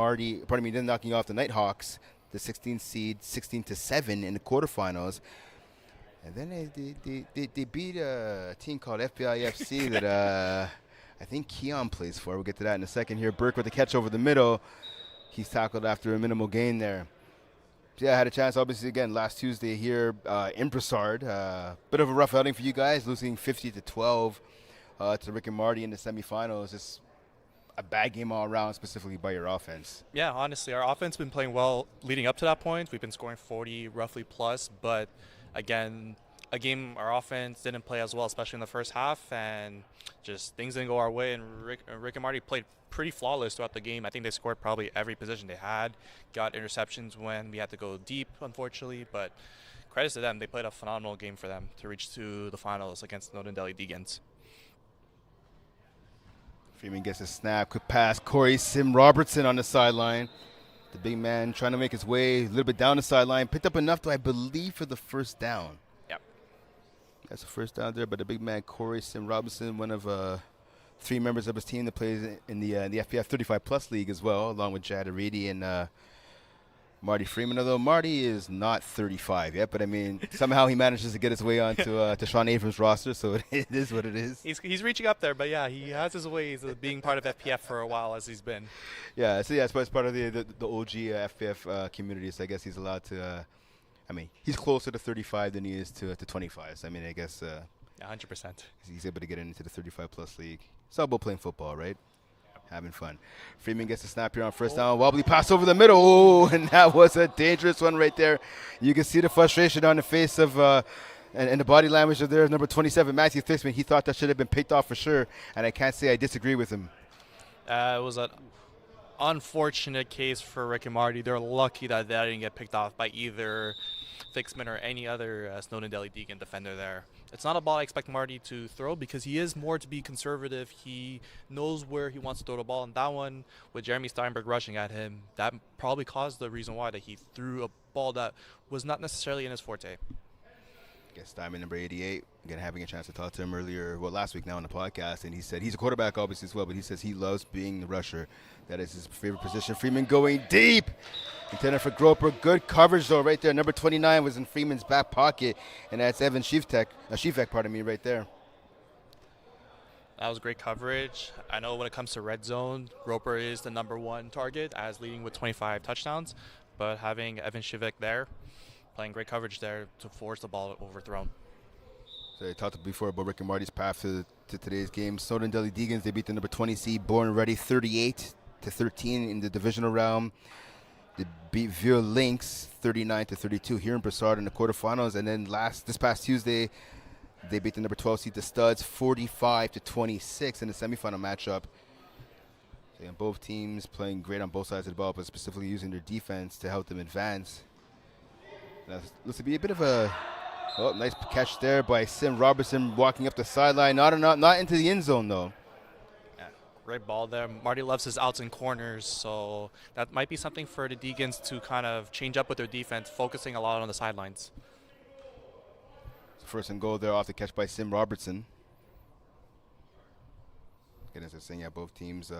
knocking off the Nighthawks, the 16 seed, 16-7 in the quarterfinals. And then they beat a team called FBIFC that I think Keon plays for. We'll get to that in a second here. Burke with the catch over the middle. He's tackled after a minimal gain there. So yeah, I had a chance, obviously, again, last Tuesday here in Broussard. Bit of a rough outing for you guys, losing 50-12 to Rick and Marty in the semifinals. Just a bad game all around, specifically by your offense. Yeah, honestly, our offense has been playing well leading up to that point. We've been scoring 40 roughly plus, but again, our offense didn't play as well, especially in the first half, and just things didn't go our way, and Rick and Marty played pretty flawless throughout the game. I think they scored probably every position they had, got interceptions when we had to go deep, unfortunately, but credits to them. They played a phenomenal game for them to reach to the finals against Snowdon Deli Degens. Freeman gets a snap, quick pass. Corey Sim Robertson on the sideline. The big man trying to make his way a little bit down the sideline. Picked up enough, though, I believe, for the first down. Yep. That's the first down there, but the big man, Corey Sim Robinson, one of three members of his team that plays in the FPF 35 plus league as well, along with Jad Aridi and Marty Freeman. Although Marty is not 35 yet, but I mean somehow he manages to get his way onto to Sean Abrams' roster, so it is what it is. He's reaching up there, but yeah, he has his ways of being part of FPF for a while as he's been. Yeah, so yeah, it's part of the OG FPF community. So I guess he's allowed to. I mean, he's closer to 35 than he is to 25. So I mean, I guess. Yeah, 100%. He's able to get into the 35 plus league. It's all about playing football, right? Having fun. Freeman gets a snap here on first down. Wobbly pass over the middle. Oh, and that was a dangerous one right there. You can see the frustration on the face of and the body language of there. Number 27, Matthew Fixman. He thought that should have been picked off for sure, and I can't say I disagree with him. It was an unfortunate case for Rick and Marty. They're lucky that they didn't get picked off by either Fixman or any other Snowdon Deli Degen defender there. It's not a ball I expect Marty to throw because he is more to be conservative. He knows where he wants to throw the ball, and that one with Jeremy Steinberg rushing at him, that probably caused the reason why that he threw a ball that was not necessarily in his forte. Guess Diamond number 88, again, having a chance to talk to him earlier, last week now on the podcast, and he said he's a quarterback obviously as well, but he says he loves being the rusher. That is his favorite position. Freeman going deep. Intended for Groper. Good coverage though right there. Number 29 was in Freeman's back pocket, and that's Evan Shivek, right there. That was great coverage. I know when it comes to red zone, Groper is the number one target as leading with 25 touchdowns, but having Evan Shivek there, playing great coverage there to force the ball overthrown. So I talked before about Rick and Marty's path to today's game. Snowdon Deli Degens, they beat the number 20 seed Born Ready 38-13 in the divisional round. They beat Vieux Lynx 39-32 here in Brossard in the quarterfinals, and then this past Tuesday they beat the number 12 seed the Studs 45-26 in the semifinal matchup. So, both teams playing great on both sides of the ball, but specifically using their defense to help them advance. Looks to be a bit of a nice catch there by Sim Robertson walking up the sideline. Not into the end zone, though. Yeah, great ball there. Marty loves his outs and corners, so that might be something for the Degens to kind of change up with their defense, focusing a lot on the sidelines. First and goal there off the catch by Sim Robertson. Again, as I was saying, both teams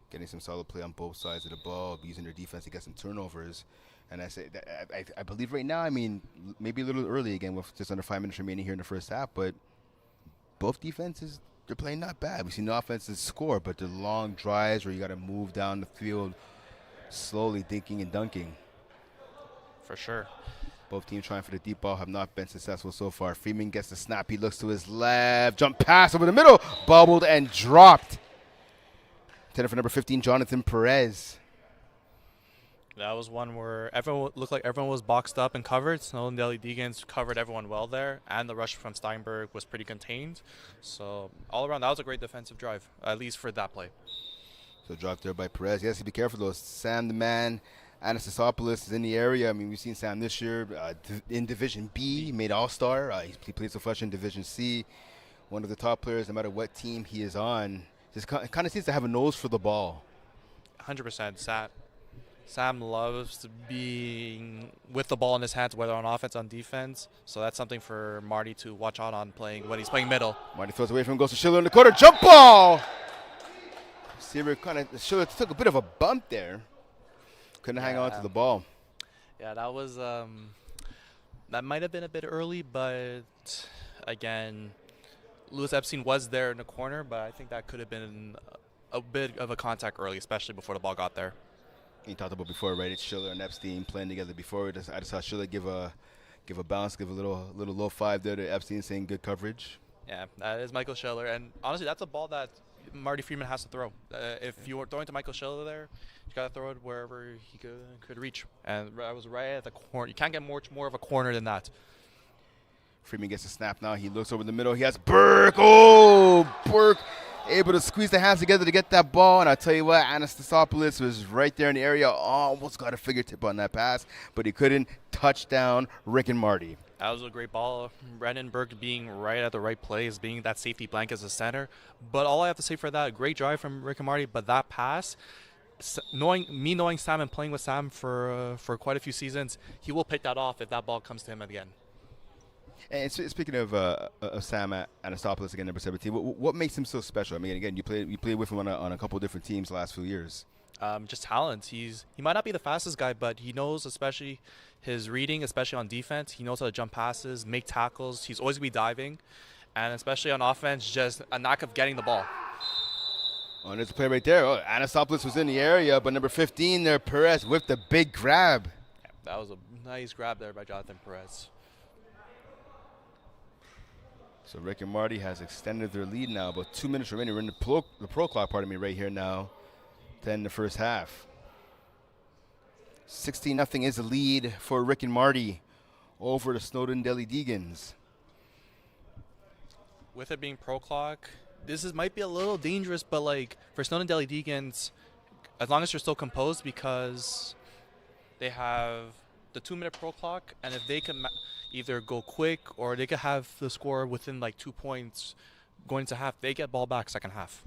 getting some solid play on both sides of the ball, using their defense to get some turnovers. And I believe right now, I mean, maybe a little early again with just under 5 minutes remaining here in the first half, but both defenses, they're playing not bad. We've seen the offenses score, but the long drives where you got to move down the field slowly, dinking and dunking. For sure. Both teams trying for the deep ball have not been successful so far. Freeman gets the snap. He looks to his left. Jump pass over the middle. Bobbled and dropped. Intended for number 15, Jonathan Perez. That was one where everyone looked like everyone was boxed up and covered. Snowdon Deli Degens covered everyone well there, and the rush from Steinberg was pretty contained. So all around, that was a great defensive drive, at least for that play. So dropped there by Perez. He has to be careful though. Sam the man, Anastasopoulos is in the area. I mean, we've seen Sam this year in Division B. He made All-Star. He plays so fresh in Division C. One of the top players, no matter what team he is on. Just kind of seems to have a nose for the ball. 100%. Sam loves being with the ball in his hands, whether on offense, on defense. So that's something for Marty to watch out on when he's playing middle. Marty throws away from him, goes to Schiller in the corner. Jump ball! Schiller took a bit of a bump there. Couldn't hang on to the ball. Yeah, that was that might have been a bit early, but again, Louis Epstein was there in the corner, but I think that could have been a bit of a contact early, especially before the ball got there. You talked about before, right? It's Schiller and Epstein playing together before. I just saw Schiller give a bounce, give a little low five there to Epstein, saying good coverage. Yeah, that is Michael Schiller, and honestly, that's a ball that Marty Freeman has to throw. If you were throwing to Michael Schiller there, you got to throw it wherever he could reach, and that was right at the corner. You can't get much more of a corner than that. Freeman gets a snap now. He looks over the middle. He has Burke. Oh, Burke able to squeeze the hands together to get that ball. And I tell you what, Anastasopoulos was right there in the area. Almost got a fingertip on that pass, but he couldn't. Touchdown, Rick and Marty. That was a great ball. Brandon Burke being right at the right place, being that safety blanket as a center. But all I have to say for that, great drive from Rick and Marty. But that pass, knowing Sam and playing with Sam for quite a few seasons, he will pick that off if that ball comes to him again. And speaking of Sam Anastopoulos, again, number 17, what makes him so special? I mean, again, you played with him on a couple of different teams the last few years. Just talent. He might not be the fastest guy, but he knows, especially his reading, especially on defense. He knows how to jump passes, make tackles. He's always going to be diving. And especially on offense, just a knack of getting the ball. Oh, and there's a play right there. Oh, Anastopoulos was in the area, but number 15 there, Perez, with the big grab. Yeah, that was a nice grab there by Jonathan Perez. So Rick and Marty has extended their lead now. About 2 minutes remaining. We're in the pro clock, right here now. 10 the first half. 16-0 is the lead for Rick and Marty over the Snowdon Deli Degens. With it being pro clock, might be a little dangerous, but like for Snowdon Deli Degens, as long as you're still composed, because they have the 2 minute pro clock, and if they can either go quick or they could have the score within like 2 points going to half, they get ball back second half.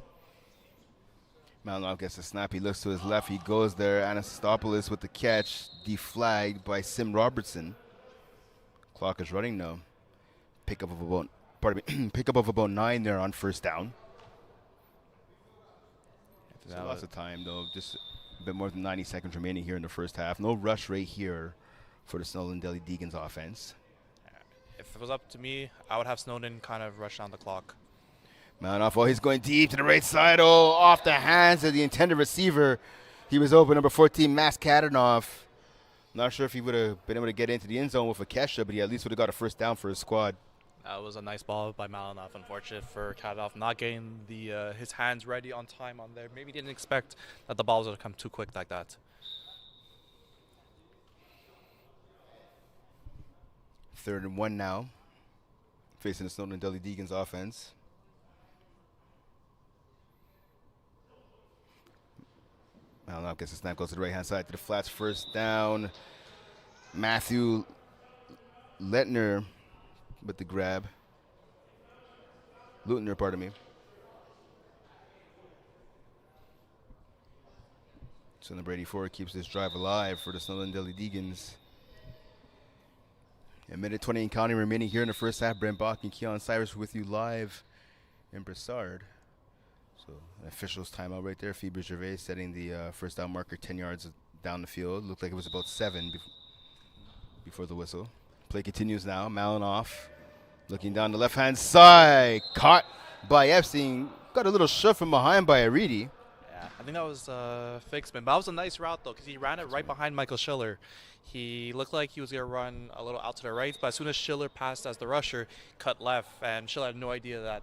Malinoff gets a snap. He looks to his left. He goes there. Anastopoulos with the catch, deflagged by Sim Robertson. Clock is running now. Pickup of about 9 there on first down. So lots of time though. Just a bit more than 90 seconds remaining here in the first half. No rush right here for the Snowdon Deli Degens offense. If it was up to me, I would have Snowdon kind of rush down the clock. Malinoff, he's going deep to the right side. Oh, off the hands of the intended receiver. He was open, number 14, Maskadanoff. Not sure if he would have been able to get into the end zone with a Kesha, but he at least would have got a first down for his squad. That was a nice ball by Malinoff. Unfortunate for Kadanoff not getting his hands ready on time on there. Maybe didn't expect that the ball was going to come too quick like that. Third and 1 now, facing the Snowdon Deli Degens offense. Malinoff gets a snap, goes to the right-hand side to the flats, first down. Matthew Leutner with the grab. Leutner, pardon me. So number 84 keeps this drive alive for the Snowdon Deli Degens. A minute 20 in counting remaining here in the first half. Brent Bach and Keon Cyrus with you live in Broussard. So an official's timeout right there. Phoebe Gervais setting the first down marker 10 yards down the field. Looked like it was about 7 before the whistle. Play continues now. Malinoff looking down the left-hand side. Caught by Epstein. Got a little shove from behind by Aridi. Yeah, I think that was fake spin. But that was a nice route, though, because he ran it right behind Michael Schiller. He looked like he was going to run a little out to the right, but as soon as Schiller passed as the rusher, cut left, and Schiller had no idea that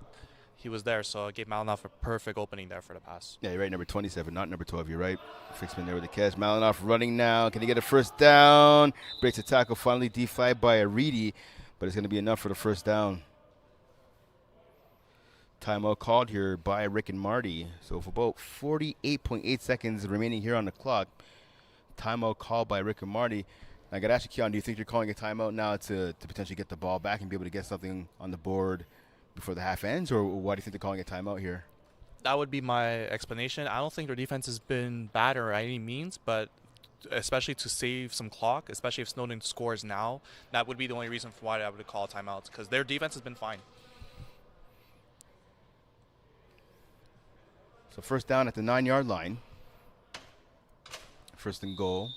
he was there, so it gave Malinoff a perfect opening there for the pass. Yeah, you're right, number 27, not number 12. You're right. Fixman there with the catch. Malinoff running now. Can he get a first down? Breaks a tackle, finally deflagged by Aridi, but it's going to be enough for the first down. Timeout called here by Rick and Marty. So for about 48.8 seconds remaining here on the clock, timeout called by Rick and Marty. I got to ask you, Keon, do you think you're calling a timeout now to potentially get the ball back and be able to get something on the board before the half ends, or why do you think they're calling a timeout here? That would be my explanation. I don't think their defense has been bad or by any means, but especially to save some clock, especially if Snowdon scores now, that would be the only reason for why I would call timeouts, because their defense has been fine. So first down at the 9-yard line. First and goal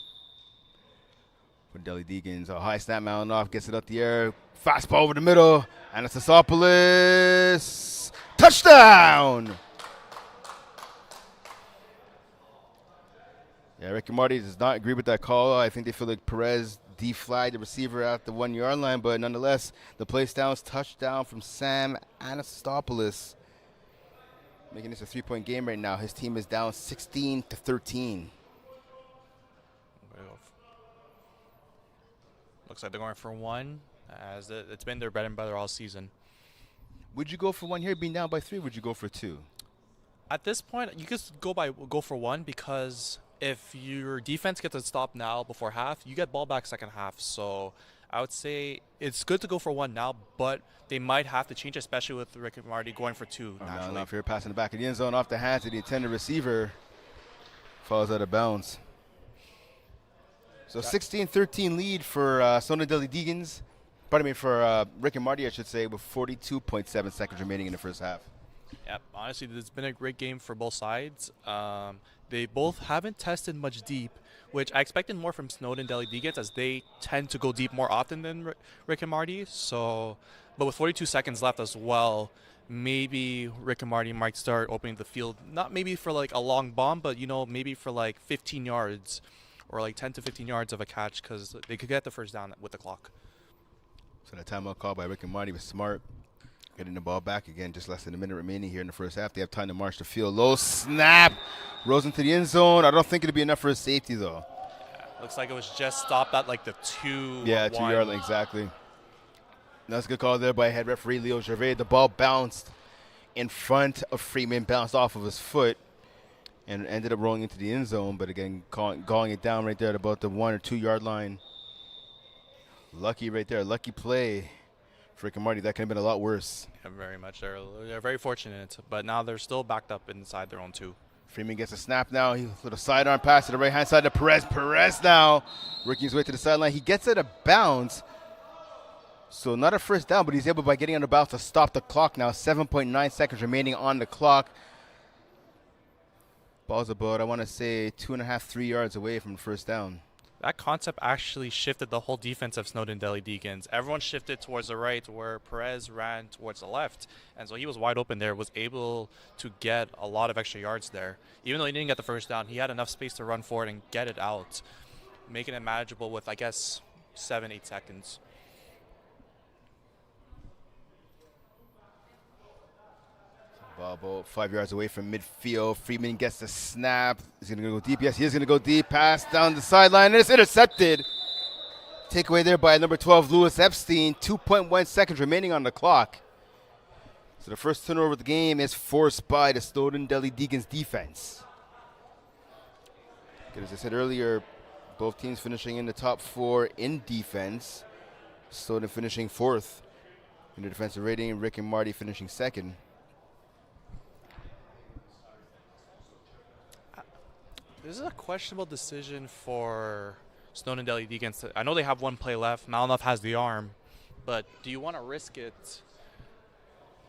for Deli Degens. A high snap, Malinoff gets it up the air. Fastball over the middle. Anastasopoulos. Touchdown! Yeah, Rick and Marty does not agree with that call. I think they feel like Perez deflagged the receiver at the 1-yard line, but nonetheless, the play sounds touchdown from Sam Anastopoulos. Making this a 3-point game right now. His team is down 16-13. Looks like they're going for 1, as it's been their bread and butter all season. Would you go for 1 here, being down by 3? Would you go for 2? At this point, you just go for 1, because if your defense gets a stop now before half, you get ball back second half. So I would say it's good to go for 1 now, but they might have to change, especially with Rick and Marty going for 2. Now if you're passing the back of the end zone off the hands of the intended receiver, falls out of bounds. So 16-13 lead for Snowdon Deli Degens Pardon me, for Rick and Marty, I should say, with 42.7 seconds remaining in the first half. Yeah, honestly, it's been a great game for both sides. They both haven't tested much deep, which I expected more from Snowdon, Deli, Degens, as they tend to go deep more often than Rick and Marty. So, but with 42 seconds left as well, maybe Rick and Marty might start opening the field, not maybe for like a long bomb, but maybe for like 15 yards or like 10 to 15 yards of a catch, because they could get the first down with the clock. So that timeout call by Rick and Marty was smart. Getting the ball back again, just less than a minute remaining here in the first half. They have time to march the field. Low snap. Rolls into the end zone. I don't think it'll be enough for a safety, though. Yeah, looks like it was just stopped at like the 2. Yeah, 2 yard line, exactly. That's a good call there by head referee Leo Gervais. The ball bounced in front of Freeman, bounced off of his foot, and ended up rolling into the end zone. But again, calling it down right there at about the 1 or 2 yard line. Lucky right there. Lucky play. Rick and Marty, that could have been a lot worse. Yeah, very much. They're very fortunate, but now they're still backed up inside their own 2. Freeman gets a snap now. He little sidearm pass to the right-hand side to Perez. Perez now working his way to the sideline. He gets it a bounce. So not a first down, but he's able, by getting on the bounce, to stop the clock now. 7.9 seconds remaining on the clock. Ball's about, I want to say, 2.5, 3 yards away from the first down. That concept actually shifted the whole defense of Snowdon, Deli, Degens. Everyone shifted towards the right, where Perez ran towards the left. And so he was wide open there, was able to get a lot of extra yards there. Even though he didn't get the first down, he had enough space to run forward and get it out, making it manageable with, I guess, 7, 8 seconds. Ball about 5 yards away from midfield. Freeman gets the snap. Is he going to go deep? Yes, he is going to go deep. Pass down the sideline, and it's intercepted. Takeaway there by number 12, Lewis Epstein. 2.1 seconds remaining on the clock. So the first turnover of the game is forced by the Snowdon Deli Degens defense. Good, as I said earlier, both teams finishing in the top 4 in defense. Snowdon finishing 4th in the defensive rating. Rick and Marty finishing 2nd. This is a questionable decision for Snowdon, Deli, Degens. I know they have 1 play left. Malinoff has the arm. But do you want to risk it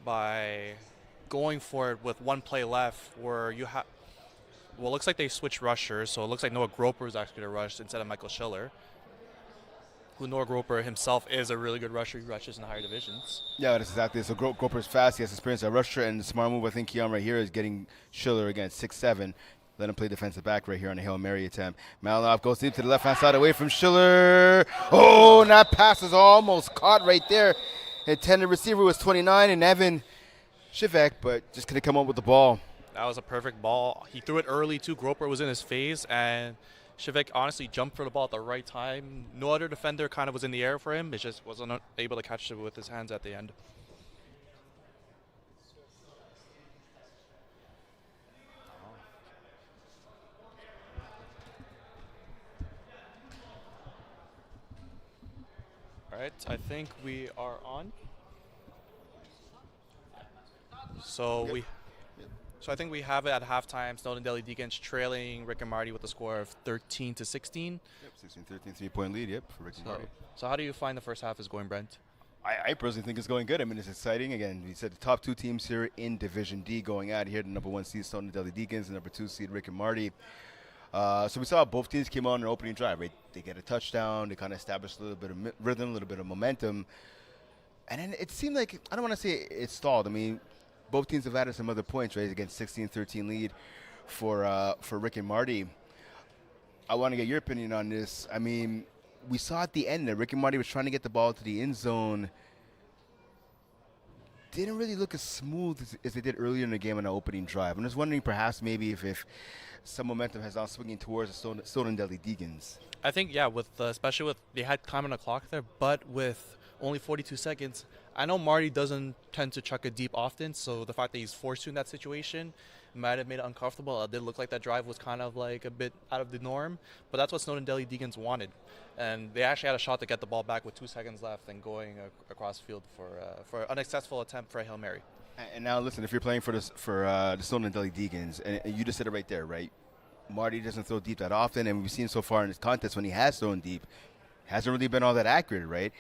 by going for it with 1 play left where you have... Well, it looks like they switched rushers, so it looks like Noah Groper is actually going to rush instead of Michael Schiller, who Noah Groper himself is a really good rusher. He rushes in higher divisions. Yeah, that's exactly it. So Groper's fast. He has experience at rusher, and the smart move I think he on right here is getting Schiller again, 6'7". Let him play defensive back right here on a Hail Mary attempt. Malinoff goes deep to the left-hand side away from Schiller. Oh, and that pass is almost caught right there. Intended receiver was 29, and Evan Shivek, but just couldn't come up with the ball. That was a perfect ball. He threw it early, too. Groper was in his face, and Shivek honestly jumped for the ball at the right time. No other defender kind of was in the air for him. He just wasn't able to catch it with his hands at the end. All right, I think we are on. So I think we have it at halftime. Snowdon, Deli, Degens trailing Rick and Marty with a score of 13-16. Yep, 16-13, 3-point lead, yep, for Rick and Marty. So how do you find the first half is going, Brent? I personally think it's going good. I mean, it's exciting. Again, we said the top 2 teams here in Division D going out here. The number 1 seed, Snowdon, Deli, Degens, the number 2 seed, Rick and Marty. So we saw both teams came on their opening drive, right? They get a touchdown. They kind of established a little bit of rhythm, a little bit of momentum. And then it seemed like, I don't want to say it stalled. I mean, both teams have added some other points, right? Again, 16-13 lead for Rick and Marty. I want to get your opinion on this. I mean, we saw at the end that Rick and Marty was trying to get the ball to the end zone. Didn't really look as smooth as they did earlier in the game on the opening drive. I'm just wondering perhaps maybe if some momentum has now swinging towards the Snowdon Deli Degens. I think, yeah, with especially with they had time on the clock there, but with only 42 seconds, I know Marty doesn't tend to chuck it deep often, so the fact that he's forced to in that situation might have made it uncomfortable. It did look like that drive was kind of like a bit out of the norm, but that's what Snowdon Deli Degens wanted. And they actually had a shot to get the ball back with 2 seconds left and going across the field for an unsuccessful attempt for a Hail Mary. And now listen, if you're playing for the Snowdon Deli Degens, and you just said it right there, right? Marty doesn't throw deep that often, and we've seen so far in this contest when he has thrown deep, hasn't really been all that accurate, right?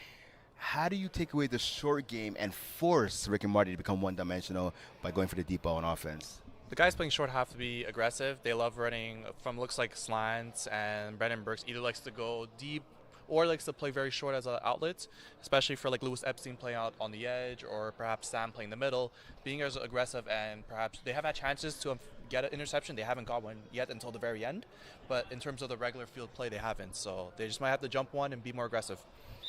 How do you take away the short game and force Rick and Marty to become one-dimensional by going for the deep ball on offense? The guys playing short have to be aggressive. They love running from looks like slants, and Brendan Burks either likes to go deep or likes to play very short as an outlet, especially for like Lewis Epstein playing out on the edge, or perhaps Sam playing the middle, being as aggressive. And perhaps they have had chances to get an interception. They haven't got one yet until the very end, but in terms of the regular field play, they haven't. So they just might have to jump one and be more aggressive.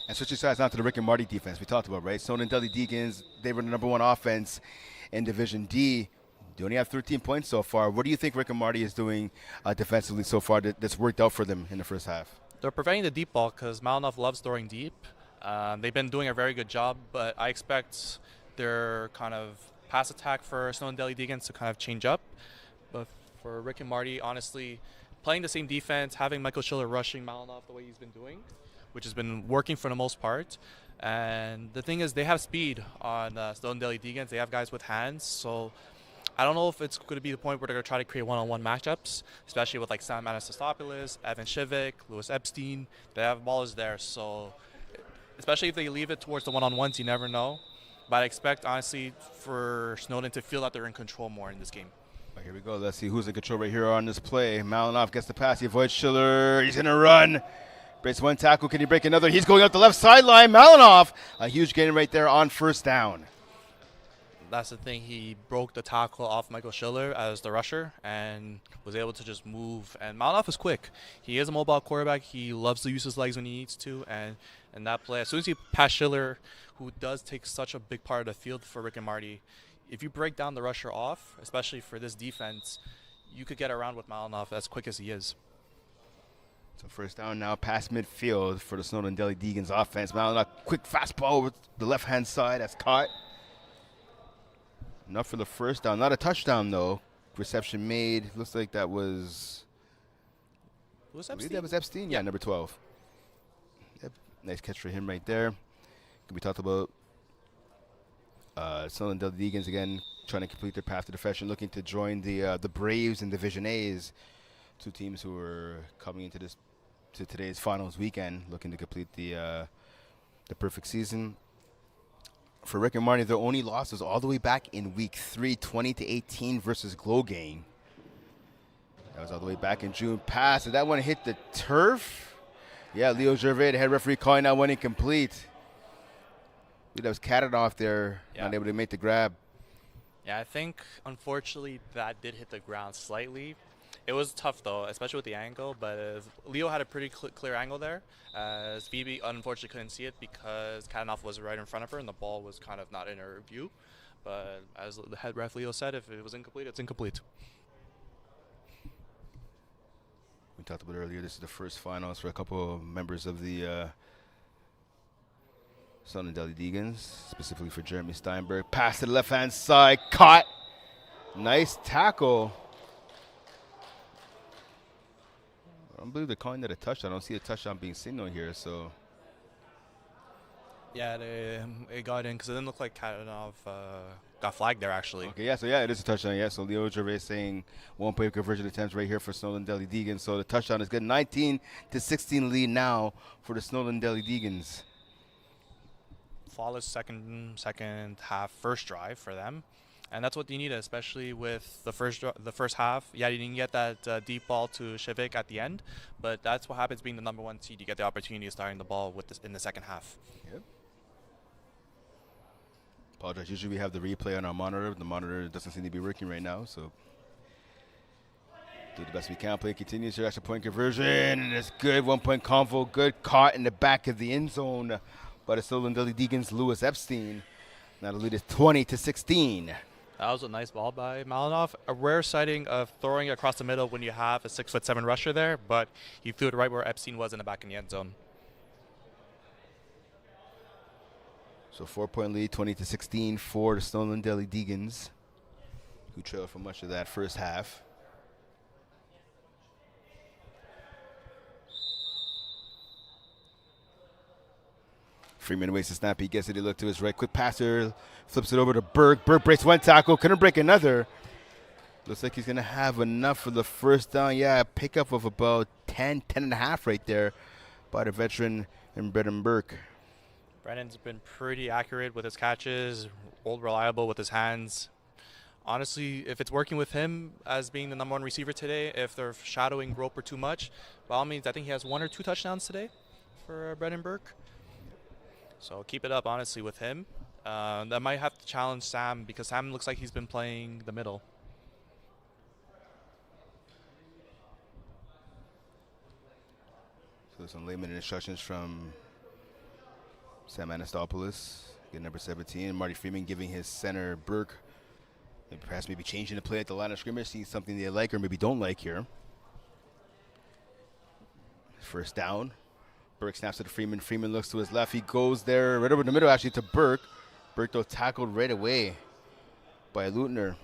And switching sides now to the Rick and Marty defense we talked about, right? Snowdon, Deli, Degens, they were the number one offense in Division D. They only have 13 points so far. What do you think Rick and Marty is doing defensively so far that's worked out for them in the first half? They're preventing the deep ball because Malinov loves throwing deep. They've been doing a very good job, but I expect their kind of pass attack for Snowdon, Deli, Degens to kind of change up. But for Rick and Marty, honestly, playing the same defense, having Michael Schiller rushing Malinov the way he's been doing, which has been working for the most part. And the thing is, they have speed on Snowdon, Deli, Degens. They have guys with hands, so I don't know if it's going to be the point where they're going to try to create one-on-one matchups, especially with like Sam Anastasiopoulos, Evan Shivik, Lewis Epstein. They have ballers there, so especially if they leave it towards the one-on-ones, you never know. But I expect, honestly, for Snowdon to feel that they're in control more in this game. Here we go. Let's see who's in control right here on this play. Malinov gets the pass. He avoids Schiller. He's going to run. Breaks one tackle. Can he break another? He's going up the left sideline. Malinov, a huge gain right there on first down. That's the thing. He broke the tackle off Michael Schiller as the rusher and was able to just move. And Malinov is quick. He is a mobile quarterback. He loves to use his legs when he needs to. And in that play, as soon as he passed Schiller, who does take such a big part of the field for Rick and Marty, if you break down the rusher off, especially for this defense, you could get around with Malinov as quick as he is. So first down now, past midfield for the Snowdon Deli Degens offense. Malinov, quick fastball with the left-hand side. That's caught. Enough for the first down. Not a touchdown, though. Reception made. Looks like that was... Was I believe Epstein? that was Epstein? Yeah, number 12. Yep. Nice catch for him right there. We talked about Snowdon Deli Degens again, trying to complete their path to the profession, looking to join the Braves in Division A's. Two teams who are coming into today's finals weekend, looking to complete the perfect season. For Rick and Marty, their only loss was all the way back in week 3, 20-18 versus Glogane. That was all the way back in June. Pass, and that one hit the turf. Yeah, Leo Gervais, the head referee, calling that one incomplete. That was catted off there, not able to make the grab. Yeah, I think, unfortunately, that did hit the ground slightly. It was tough, though, especially with the angle, but Leo had a pretty clear angle there. As Phoebe, unfortunately, couldn't see it because Katanoff was right in front of her, and the ball was kind of not in her view. But as the head ref Leo said, if it was incomplete, it's incomplete. We talked about earlier, this is the first finals for a couple of members of the Snowdon Deli Degens, specifically for Jeremy Steinberg. Pass to the left-hand side, caught. Nice tackle. I don't believe they're calling that a touchdown. I don't see a touchdown being signaled here, so. Yeah, it got in because it didn't look like Katanov got flagged there, actually. Okay, yeah, so yeah, it is a touchdown, yeah. So Leo Gervais saying 1-point conversion attempts right here for Snowdon Deli Degens. So the touchdown is good. 19-16 lead now for the Snowdon Deli Degens. Flawless second half first drive for them. And that's what you need, especially with the first half. Yeah, you didn't get that deep ball to Shivik at the end, but that's what happens being the number one seed. You get the opportunity of starting the ball with in the second half. Yep. Apologize. Usually we have the replay on our monitor. The monitor doesn't seem to be working right now, so do the best we can. Play continues. Your extra point conversion, and it's good. 1-point convo. Good, caught in the back of the end zone by the Snowdon Deli Degens' Lewis Epstein. Now the lead is 20-16. That was a nice ball by Malinov. A rare sighting of throwing across the middle when you have a 6'7" rusher there, but he threw it right where Epstein was in the back in the end zone. So 4-point lead, 20-16 for the Snowdon Deli Degens, who trailed for much of that first half. Freeman waits to snap. He gets it. He looked to his right. Quick passer. Flips it over to Burke. Burke breaks one tackle. Couldn't break another. Looks like he's going to have enough for the first down. Yeah, a pickup of about 10 and a half right there by the veteran and Brendan Burke. Brennan's been pretty accurate with his catches, old reliable with his hands. Honestly, if it's working with him as being the number 1 receiver today, if they're shadowing Groper too much, by all means, I think he has 1 or 2 touchdowns today for Brennan Burke. So keep it up, honestly, with him. That might have to challenge Sam because Sam looks like he's been playing the middle. So some layman instructions from Sam Anastopoulos, get number 17. Marty Freeman giving his center Burke, and perhaps maybe changing the play at the line of scrimmage, seeing something they like or maybe don't like here. First down. Burke snaps to Freeman. Freeman looks to his left. He goes there right over the middle actually to Burke. Burke though tackled right away by Leutner.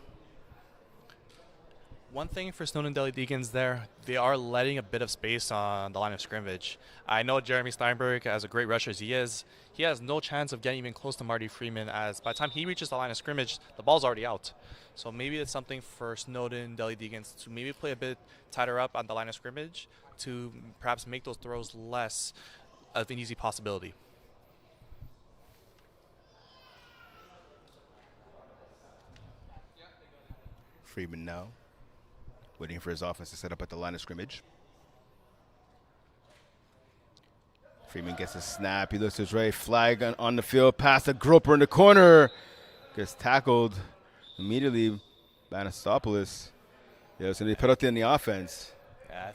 One thing for Snowdon Deli Degens there, they are letting a bit of space on the line of scrimmage. I know Jeremy Steinberg, as a great rusher as he is, he has no chance of getting even close to Marty Freeman, as by the time he reaches the line of scrimmage, the ball's already out. So maybe it's something for Snowdon Deli Degens to maybe play a bit tighter up on the line of scrimmage to perhaps make those throws less of an easy possibility. Freeman now waiting for his offense to set up at the line of scrimmage. Freeman gets a snap. He looks to his right. Flag on the field. Pass to Groper in the corner. Gets tackled immediately by Anastopoulos. Yeah, so they put out there in the offense. Yeah,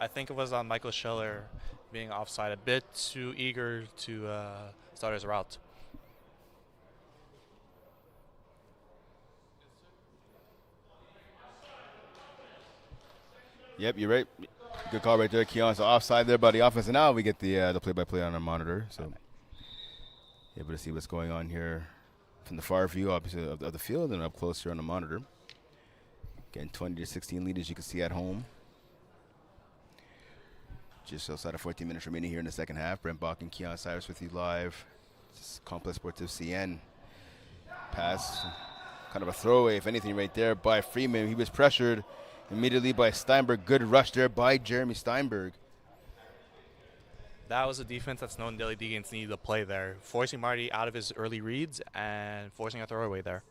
I think it was on Michael Schiller being offside, a bit too eager to start his route. Yep, you're right. Good call right there, Keon. So offside there by the offense. And now we get the play-by-play on our monitor. So able to see what's going on here from the far view, obviously, of the field and up close here on the monitor. Getting 20-16 lead, as you can see at home. Just outside of 14 minutes remaining here in the second half. Brent Bach and Keon Cyrus with you live. This is Complexe Sportif CN. Pass, kind of a throwaway, if anything, right there by Freeman. He was pressured immediately by Steinberg. Good rush there by Jeremy Steinberg. That was a defense that Snowdon Deli Degens needed to play there, forcing Marty out of his early reads and forcing a throwaway there.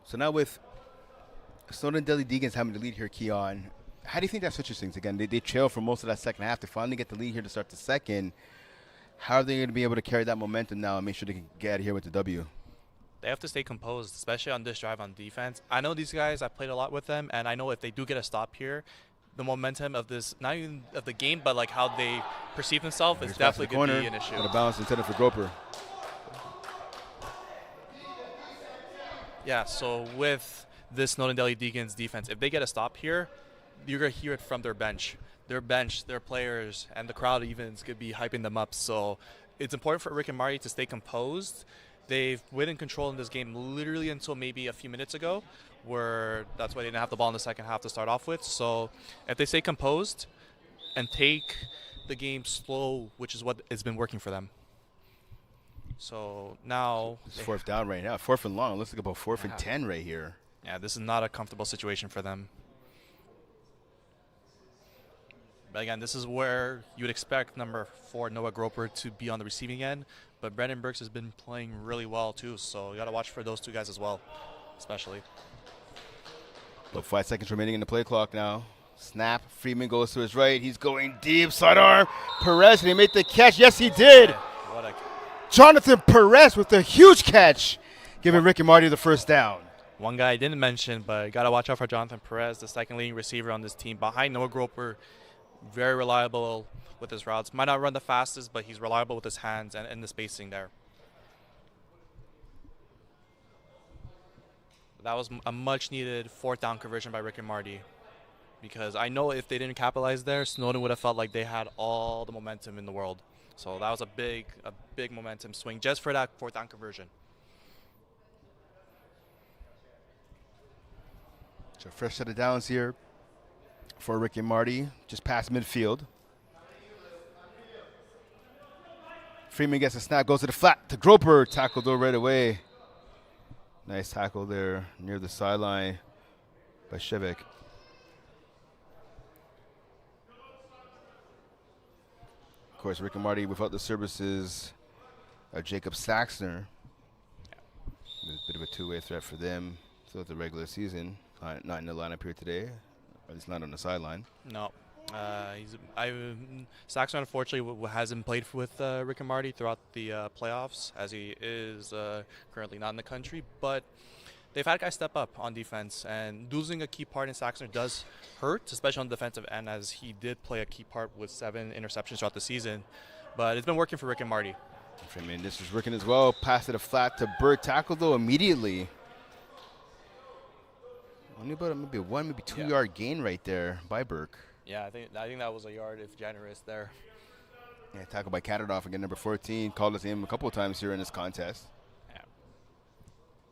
So now with Snowdon Deli Degens having the lead here, Keon, how do you think that switches things? Again, they trail for most of that second half. They finally get the lead here to start the second. How are they going to be able to carry that momentum now and make sure they can get out of here with the W? They have to stay composed, especially on this drive on defense. I know these guys, I played a lot with them, and I know if they do get a stop here, the momentum of this, not even of the game, but like how they perceive themselves is definitely going to be an issue. Out of bounds intended for Groper. Yeah, so with this Snowdon Deli Degens defense, if they get a stop here, you're going to hear it from their bench. Their bench, their players, and the crowd even is going to be hyping them up. So it's important for Rick and Marty to stay composed. They've been in control in this game literally until maybe a few minutes ago, where that's why they didn't have the ball in the second half to start off with. So if they stay composed and take the game slow, which is what has been working for them. So now it's fourth down right now. Fourth and long. It looks like about fourth and 10 right here. Yeah, this is not a comfortable situation for them. But again, this is where you would expect number 4, Noah Groper, to be on the receiving end. But Brendan Burks has been playing really well, too. So you got to watch for those two guys as well, especially. About 5 seconds remaining in the play clock now. Snap. Freeman goes to his right. He's going deep. Sidearm. Perez, and he made the catch. Yes, he did. What a Jonathan Perez with a huge catch, giving Rick and Marty the first down. One guy I didn't mention, but you got to watch out for Jonathan Perez, the second leading receiver on this team. Behind Noah Groper, very reliable with his routes. Might not run the fastest, but he's reliable with his hands and the spacing there. That was a much-needed fourth down conversion by Rick and Marty, because I know if they didn't capitalize there, Snowdon would have felt like they had all the momentum in the world. So that was a big momentum swing just for that fourth down conversion. So fresh set of downs here for Rick and Marty, just past midfield. Freeman gets a snap, goes to the flat to Groper, tackled though right away. Nice tackle there near the sideline by Shevik. Of course, Rick and Marty without the services of Jacob Saxner. A bit of a two-way threat for them throughout the regular season. Not in the lineup here today, or at least not on the sideline. No. Saxon unfortunately hasn't played with Rick and Marty throughout the playoffs, as he is currently not in the country. But they've had guys step up on defense, and losing a key part in Saxon does hurt, especially on the defensive end, as he did play a key part with 7 interceptions throughout the season. But it's been working for Rick and Marty. I mean, this is working as well. Passed it a flat to Bird. Tackled though immediately. Only about maybe 1, maybe 2 yard gain right there by Burke. Yeah, I think that was a yard if generous there. Yeah, tackled by Katadoff again, number 14. Called his name a couple of times here in this contest. Yeah.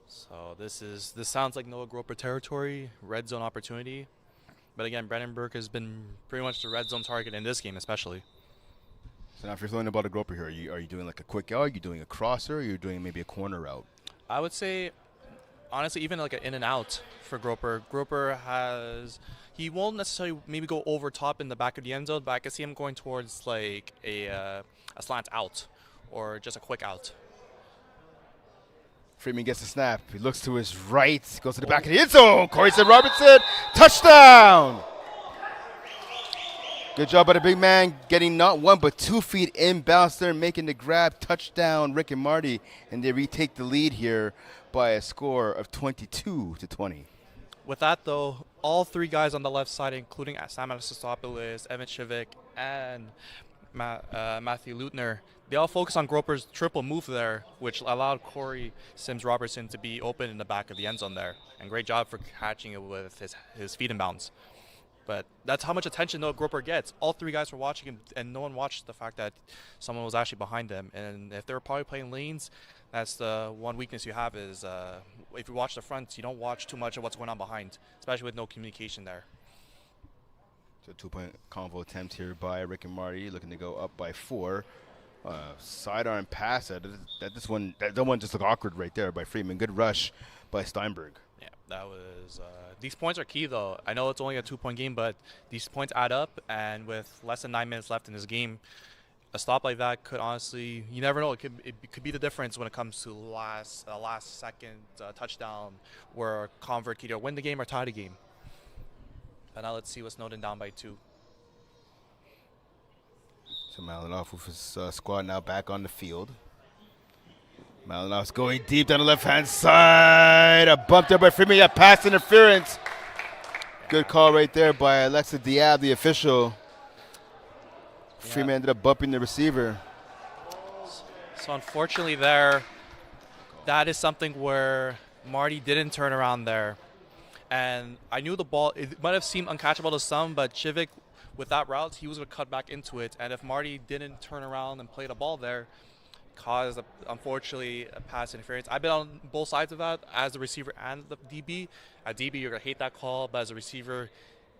So this sounds like Noah Groper territory, red zone opportunity. But again, Brennan Burke has been pretty much the red zone target in this game, especially. So now, if you're throwing about a Groper here, are you doing like a quick out? Are you doing a crosser? Or are you doing maybe a corner route? I would say, honestly, even like an in and out for Groper. Groper he won't necessarily maybe go over top in the back of the end zone, but I can see him going towards like a slant out or just a quick out. Freeman gets the snap. He looks to his right, goes to the back of the end zone. Corey said Robertson, touchdown! Good job by the big man, getting not 1 but 2 feet inbounds there, making the grab. Touchdown, Rick and Marty, and they retake the lead here by a score of 22-20. With that, though, all 3 guys on the left side, including Sam Anastasiopoulos, Evan Chivik, and Matthew Leutner, they all focus on Groper's triple move there, which allowed Corey Sims-Robertson to be open in the back of the end zone there. And great job for catching it with his feet in bounds. But that's how much attention Noah Groper gets. All 3 guys were watching him, and no one watched the fact that someone was actually behind him. And if they were probably playing lanes, that's the one weakness you have is if you watch the front, you don't watch too much of what's going on behind, especially with no communication there. So 2-point convo attempt here by Rick and Marty, looking to go up by 4. Sidearm pass. That one just looked awkward right there by Freeman. Good rush by Steinberg. Yeah, that was. These points are key, though. I know it's only a 2-point game, but these points add up, and with less than 9 minutes left in this game, a stop like that could honestly, you never know. It could be the difference when it comes to last second touchdown, where Convert could either win the game or tie the game. But now let's see what's Snowdon down by 2. So Malinoff with his squad now back on the field. Malinoff's going deep down the left-hand side. A bump there by Freeman. Yeah, pass interference. Good call right there by Alexa Diab, the official. Yeah. Freeman ended up bumping the receiver. So unfortunately there, that is something where Marty didn't turn around there. And I knew the ball, it might have seemed uncatchable to some, but Chivik, with that route, he was going to cut back into it. And if Marty didn't turn around and play the ball there, caused, unfortunately, a pass interference. I've been on both sides of that as the receiver and the DB. At DB, you're going to hate that call, but as a receiver,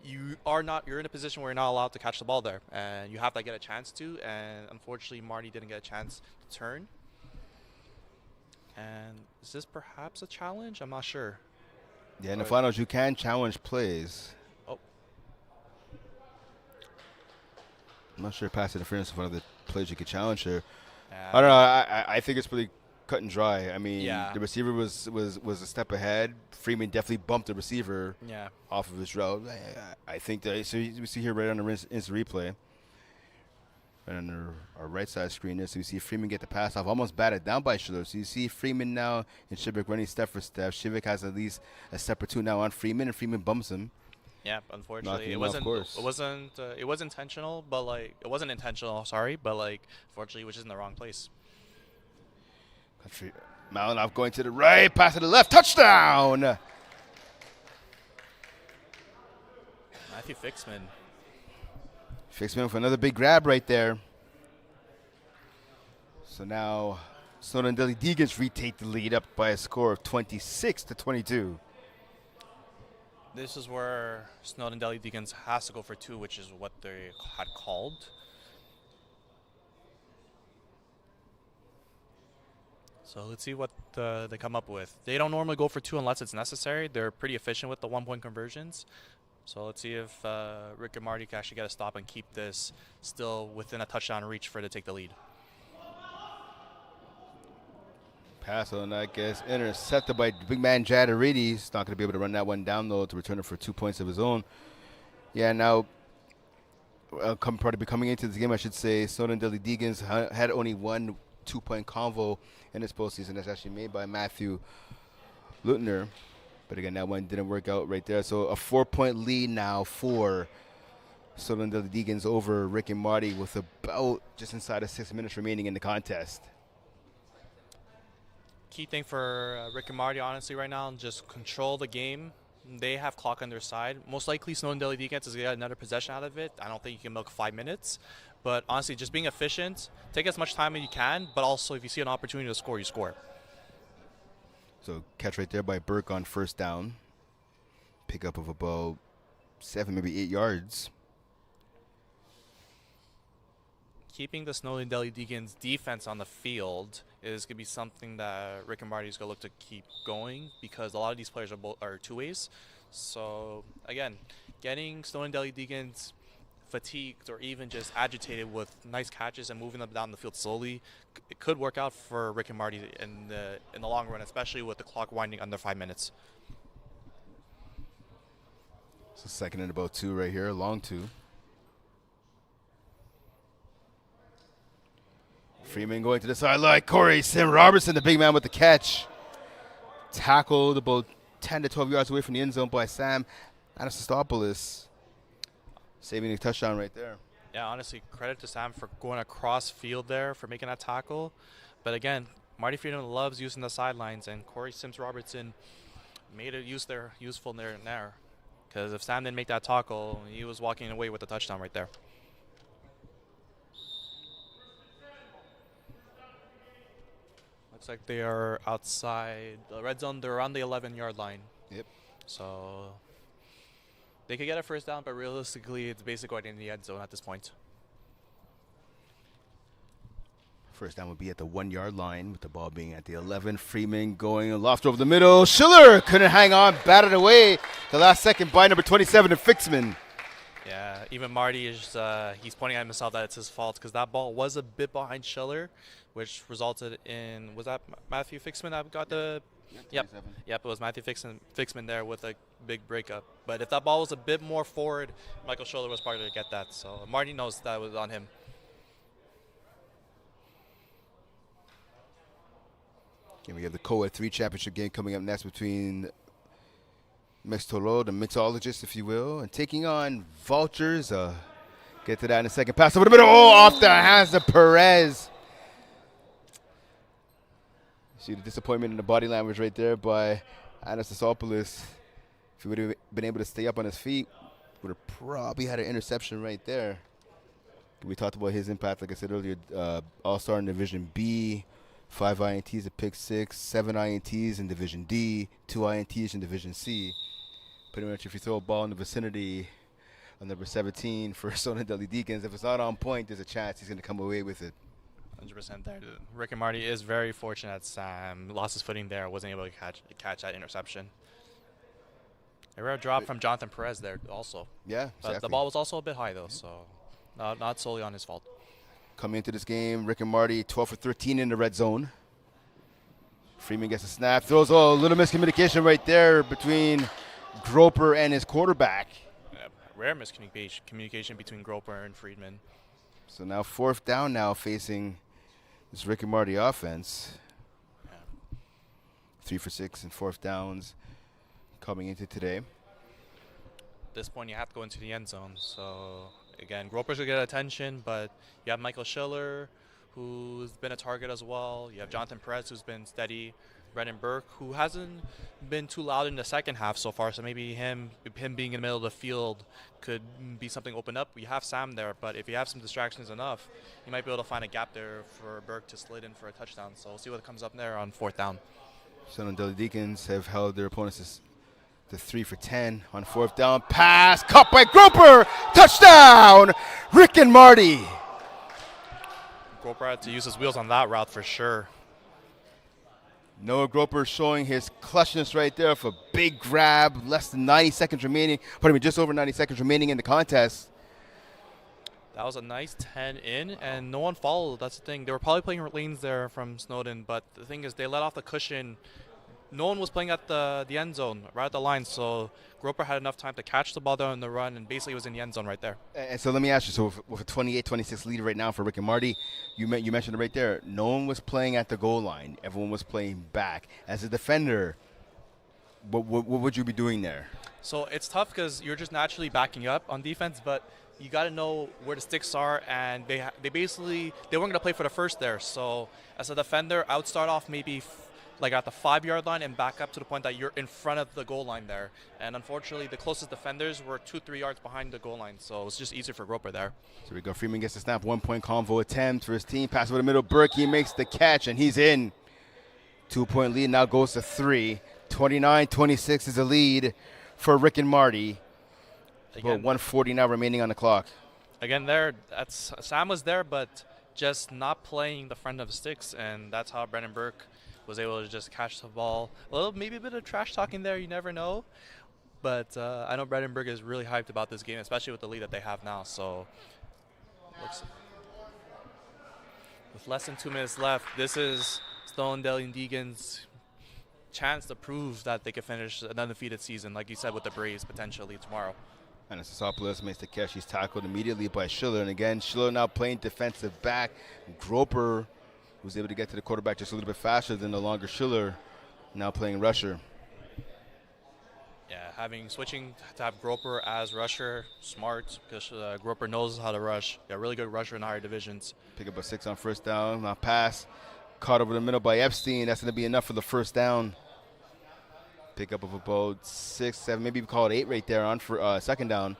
you're in a position where you're not allowed to catch the ball there, and you have to get a chance to, and unfortunately, Marty didn't get a chance to turn. And is this perhaps a challenge? I'm not sure. Yeah, in the finals, you can challenge plays. Oh. I'm not sure pass interference is one of the plays you could challenge here. Yeah. I don't know. I think it's pretty cut and dry. I mean, yeah. The receiver was a step ahead. Freeman definitely bumped the receiver off of his route. I think that, so we see here right on the instant replay, right on our right side screen there, so you see Freeman get the pass off, almost batted down by Schiller. So you see Freeman now and Shivik running step for step. Shivik has at least a step or 2 now on Freeman, and Freeman bumps him. Yeah, unfortunately, it was intentional, but it wasn't intentional. Sorry, but unfortunately, which is in the wrong place. Malinoff going to the right, pass to the left, touchdown! Matthew Fixman. Fixman with another big grab right there. So now Snowdon Deli Degens retake the lead up by a score of 26-22. This is where Snowdon Deli Degens has to go for 2, which is what they had called. So let's see what they come up with. They don't normally go for 2 unless it's necessary. They're pretty efficient with the 1-point conversions. So let's see if Rick and Marty can actually get a stop and keep this still within a touchdown reach for it to take the lead. Pass on that gets intercepted by big man Jadaridi. He's not going to be able to run that one down, though, to return it for 2 points of his own. Yeah, now, coming into this game, I should say, Snowdon Deli Degens had only one 2-point convo in this postseason. That's actually made by Matthew Lutner. But again, that one didn't work out right there. So a 4-point lead now for Snowdon Deli Degens over Rick and Marty with about just inside of 6 minutes remaining in the contest. Key thing for Rick and Marty, honestly, right now, just control the game. They have clock on their side. Most likely, Snowdon Deli Degens is going to get another possession out of it. I don't think you can milk 5 minutes. But honestly, just being efficient, take as much time as you can, but also if you see an opportunity to score, you score. So catch right there by Burke on first down. Pickup of about 7, maybe 8 yards. Keeping the Snowdon Deli Degens defense on the field is going to be something that Rick and Marty is going to look to keep going because a lot of these players are two-ways. So, again, getting Snowdon Deli Degens fatigued or even just agitated with nice catches and moving them down the field slowly, it could work out for Rick and Marty in the long run, especially with the clock winding under 5 minutes. So second and about 2 right here, long 2. Freeman going to the sideline. Corey Sim Robertson, the big man with the catch. Tackled about 10 to 12 yards away from the end zone by Sam Anastopoulos. Saving the touchdown right there. Yeah, honestly, credit to Sam for going across field there, for making that tackle. But again, Marty Freeman loves using the sidelines, and Corey Sims Robertson made it useful there and there. Because if Sam didn't make that tackle, he was walking away with the touchdown right there. Looks like they are outside the red zone. They're around the 11-yard line. Yep. So they could get a first down, but realistically, it's basically going in the end zone at this point. First down would be at the 1-yard line with the ball being at the 11. Freeman going aloft over the middle. Schiller couldn't hang on, batted away the last second by number 27 to Fixman. Yeah, even Marty is he's pointing at himself that it's his fault because that ball was a bit behind Schiller, which resulted in, was that Matthew Fixman that got the? Yep, it was Matthew Fixman there with a big breakup. But if that ball was a bit more forward, Michael Schiller was probably to get that. So Marty knows that was on him. And we have the Co-Ed 3 championship game coming up next between Mixtologue, the mixologist, if you will, and taking on Vulturez. Get to that in a second. Pass over the middle. Oh, off the hands of Perez. See the disappointment in the body language right there by Anastasopoulos. If he would have been able to stay up on his feet, would have probably had an interception right there. We talked about his impact, like I said earlier, All-Star in Division B, 5 INTs, a pick 6, 7 INTs in Division D, 2 INTs in Division C. Pretty much if you throw a ball in the vicinity of number 17 for Snowdon Deli Degens, if it's not on point, there's a chance he's going to come away with it. 100% there. Rick and Marty is very fortunate that Sam lost his footing there, wasn't able to catch that interception. A rare drop from Jonathan Perez there also. Yeah, but exactly. the ball was also a bit high though, so not solely on his fault. Coming into this game, Rick and Marty 12 for 13 in the red zone. Freeman gets a snap, throws a little miscommunication right there between Groper and his quarterback. Yeah, rare miscommunication between Groper and Friedman. So now 4th down now facing this Rick and Marty offense. Yeah. 3 for 6 and 4th downs coming into today. At this point, you have to go into the end zone. So, again, Groper's going to get attention, but you have Michael Schiller, who's been a target as well. You have Jonathan Perez, who's been steady. Brennan Burke, who hasn't been too loud in the second half so far, so maybe him being in the middle of the field could be something open up. You have Sam there, but if you have some distractions enough, you might be able to find a gap there for Burke to slid in for a touchdown. So we'll see what comes up there on 4th down. Snowdon Deli Degens have held their opponents to 3 for 10 on 4th down. Pass, caught by Groper, touchdown, Rick and Marty. Groper had to use his wheels on that route for sure. Noah Groper showing his clutchness right there for a big grab. Less than 90 seconds remaining. Pardon me, just over 90 seconds remaining in the contest. That was a nice 10 in, and no one followed. That's the thing. They were probably playing lanes there from Snowdon, but the thing is they let off the cushion. No one was playing at the end zone, right at the line, so Groper had enough time to catch the ball down in the run and basically was in the end zone right there. And so let me ask you, so with a 28-26 lead right now for Rick and Marty, you mentioned it right there, no one was playing at the goal line. Everyone was playing back. As a defender, what would you be doing there? So it's tough because you're just naturally backing up on defense, but you got to know where the sticks are, and they weren't going to play for the first there. So as a defender, I would start off maybe like at the 5-yard line and back up to the point that you're in front of the goal line there. And unfortunately, the closest defenders were 2-3 yards behind the goal line, so it's just easier for Groper there. So we go. Freeman gets the snap. 1-point convo attempt for his team. Pass over the middle. Burke, he makes the catch, and he's in. 2-point lead now goes to 3. 29-26 is the lead for Rick and Marty. About 1:40 now remaining on the clock. Again, Sam was there, but just not playing the front of the sticks, and that's how Brendan Burke was able to just catch the ball. Well, maybe a bit of trash talking there, you never know. But I know Brendan Burke is really hyped about this game, especially with the lead that they have now. So with less than 2 minutes left, this is Snowdon, Deli, and Degens' chance to prove that they can finish an undefeated season, like you said, with the Braves potentially tomorrow. And Anastasopoulos makes the catch. He's tackled immediately by Schiller. And again, Schiller now playing defensive back. Groper was able to get to the quarterback just a little bit faster than the longer Schiller, now playing rusher. Yeah, switching to have Groper as rusher, smart, because Groper knows how to rush. Yeah, really good rusher in higher divisions. Pick up a 6 on first down. Now pass caught over the middle by Epstein. That's going to be enough for the first down. Pick up of about 6, 7, maybe we call it 8 right there on for second down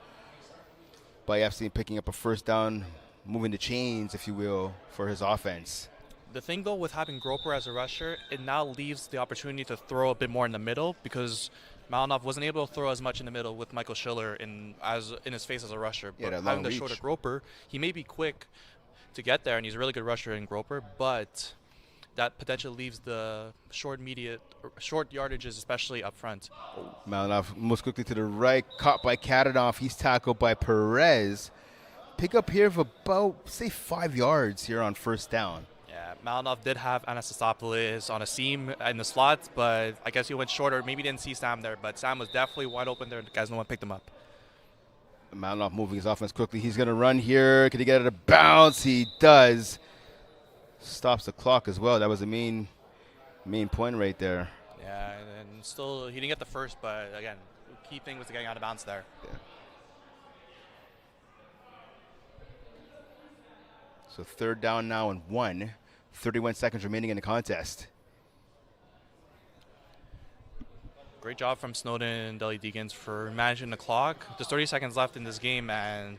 by Epstein, picking up a first down, moving the chains, if you will, for his offense. The thing, though, with having Groper as a rusher, it now leaves the opportunity to throw a bit more in the middle because Malinov wasn't able to throw as much in the middle with Michael Schiller in his face as a rusher. But having the shorter Groper, he may be quick to get there, and he's a really good rusher in Groper, but that potentially leaves the short yardages, especially up front. Malinov moves quickly to the right, caught by Kadanoff. He's tackled by Perez. Pick up here of about, say, 5 yards here on first down. Yeah, Malinov did have Anastasopoulos on a seam in the slots, but I guess he went shorter. Maybe didn't see Sam there, but Sam was definitely wide open there. Guys, no one picked him up. Malinov moving his offense quickly. He's going to run here. Can he get it out of bounds? He does. Stops the clock as well. That was the main point right there. Yeah, and still he didn't get the first, but again, the key thing was getting out of bounds there. Yeah. So third down now and 1. 31 seconds remaining in the contest. Great job from Snowdon and Deli Degens for managing the clock. There's 30 seconds left in this game, and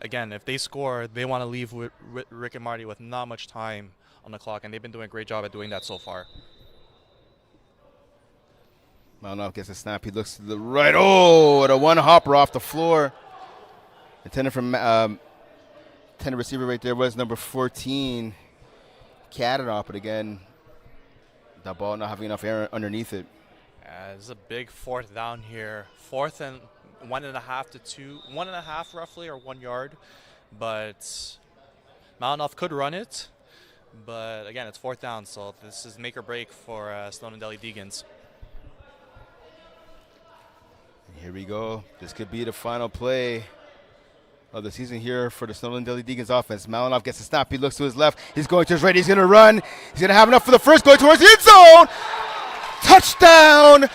again, if they score, they want to leave with Rick and Marty with not much time on the clock, and they've been doing a great job at doing that so far. Malinov gets a snap. He looks to the right. Oh, and a one-hopper off the floor. Intended receiver right there was number 14, Kadanoff, but again, that ball not having enough air underneath it. This is a big fourth down here. 4th and 1.5 to 2, 1.5 roughly, or 1 yard. But Malinov could run it. But again, it's 4th down, so this is make or break for Snowdon Deli Degens. Here we go. This could be the final play of the season here for the Snowdon Deli Degens offense. Malinov gets a snap. He looks to his left. He's going to his right. He's going to run. He's going to have enough for the first, going towards the end zone. Touchdown,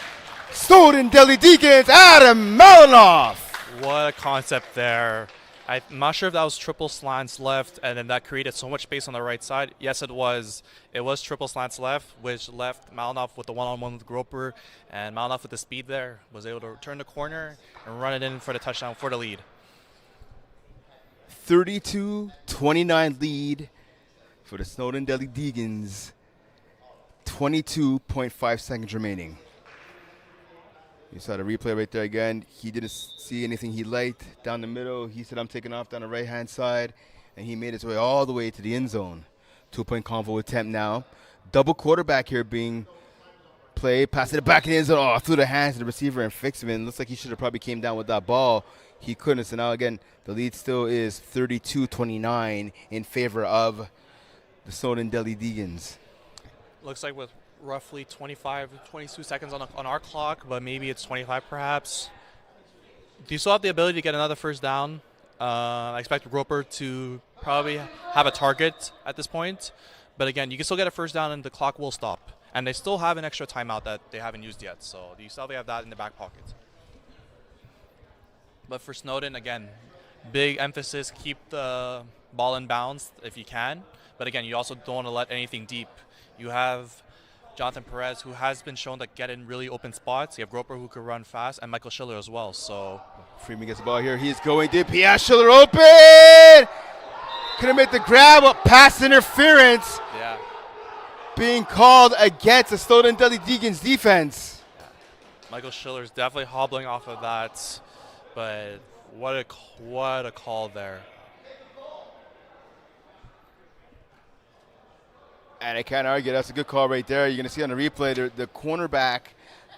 Snowdon Deli Degens, Adam Malinov. What a concept there. I'm not sure if that was triple slants left, and then that created so much space on the right side. Yes, it was. It was triple slants left, which left Malinov with the one-on-one with Groper, and Malinov with the speed there was able to turn the corner and run it in for the touchdown for the lead. 32-29 lead for the Snowdon Deli Degens. 22.5 seconds remaining. You saw the replay right there again. He didn't see anything he liked down the middle. He said, I'm taking off down the right-hand side. And he made his way all the way to the end zone. 2-point convo attempt now. Double quarterback here being play, passing it back in the end zone, through the hands of the receiver and Fixman. Looks like he should have probably came down with that ball. He couldn't. So now again, the lead still is 32-29 in favor of the Snowdon Deli Degens. Looks like with roughly 22 seconds on our clock, but maybe it's 25 perhaps. Do you still have the ability to get another first down? I expect Roper to probably have a target at this point. But again, you can still get a first down and the clock will stop. And they still have an extra timeout that they haven't used yet. So you still have that in the back pocket. But for Snowdon, again, big emphasis, keep the ball in bounds if you can. But again, you also don't want to let anything deep. You have Jonathan Perez, who has been shown to get in really open spots. You have Roper, who could run fast, and Michael Schiller as well. So Freeman gets the ball here. He's going deep. He has Schiller open. Couldn't make the grab. Pass interference. Yeah. Being called against the Snowdon Deli Degens defense. Michael Schiller's definitely hobbling off of that, but what a call there. And I can't argue. That's a good call right there. You're going to see on the replay, the cornerback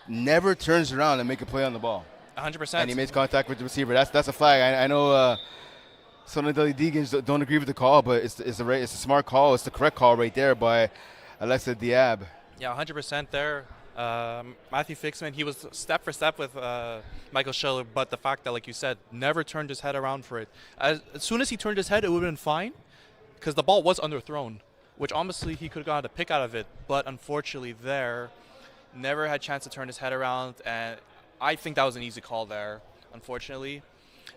never turns around and make a play on the ball. 100%. And he makes contact with the receiver. That's a flag. I know Snowdon Deli Degens don't agree with the call, but it's a smart call. It's the correct call right there by Alexa Diab. Yeah, 100% there. Matthew Fixman, he was step for step with Michael Schiller, but the fact that, like you said, never turned his head around for it. As soon as he turned his head, it would have been fine because the ball was underthrown, which honestly he could have gotten a pick out of it. But unfortunately there, never had a chance to turn his head around, and I think that was an easy call there, unfortunately.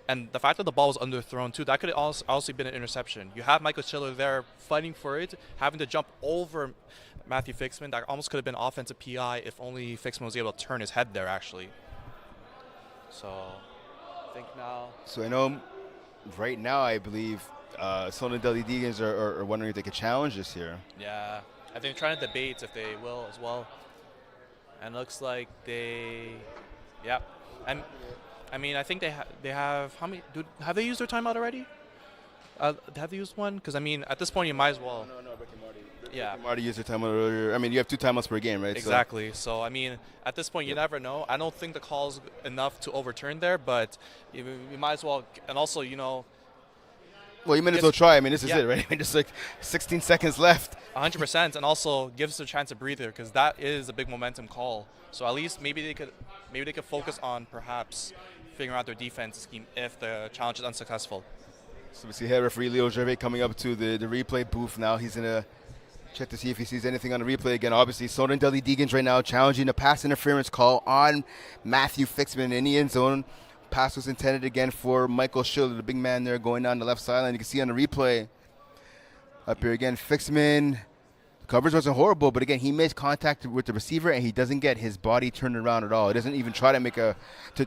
And the fact that the ball was underthrown too, that could have also been an interception. You have Michael Schiller there fighting for it, having to jump over Matthew Fixman. That almost could have been offensive PI if only Fixman was able to turn his head there, actually. So, I think now. So I know right now, I believe Snowdon Deli Degens are wondering if they could challenge this here. Yeah, I think trying to debate if they will as well. And it looks like they, yeah. And I mean, I think they have how many? Have they used their timeout already? Have they used one? Because I mean, at this point, you might as well. No, Rick and Marty. Yeah. Rick and Marty used their timeout earlier. I mean, you have 2 timeouts per game, right? Exactly. So I mean, at this point, you never know. I don't think the call's enough to overturn there, but you might as well. And also, you know. Well, you might as well try. I mean, this is it, right? I mean, just like 16 seconds left. 100%, and also gives a chance to breathe there because that is a big momentum call. So at least maybe they could focus on perhaps figuring out their defense scheme if the challenge is unsuccessful. So we see head referee Leo Gervais coming up to the replay booth now. He's going to check to see if he sees anything on the replay again. Obviously, Snowdon Deli Degens right now challenging a pass interference call on Matthew Fixman in the end zone. Pass was intended again for Michael Schiller, the big man there going down the left sideline. You can see on the replay up here again, Fixman. Coverage wasn't horrible, but again, he makes contact with the receiver and he doesn't get his body turned around at all. He doesn't even try to make to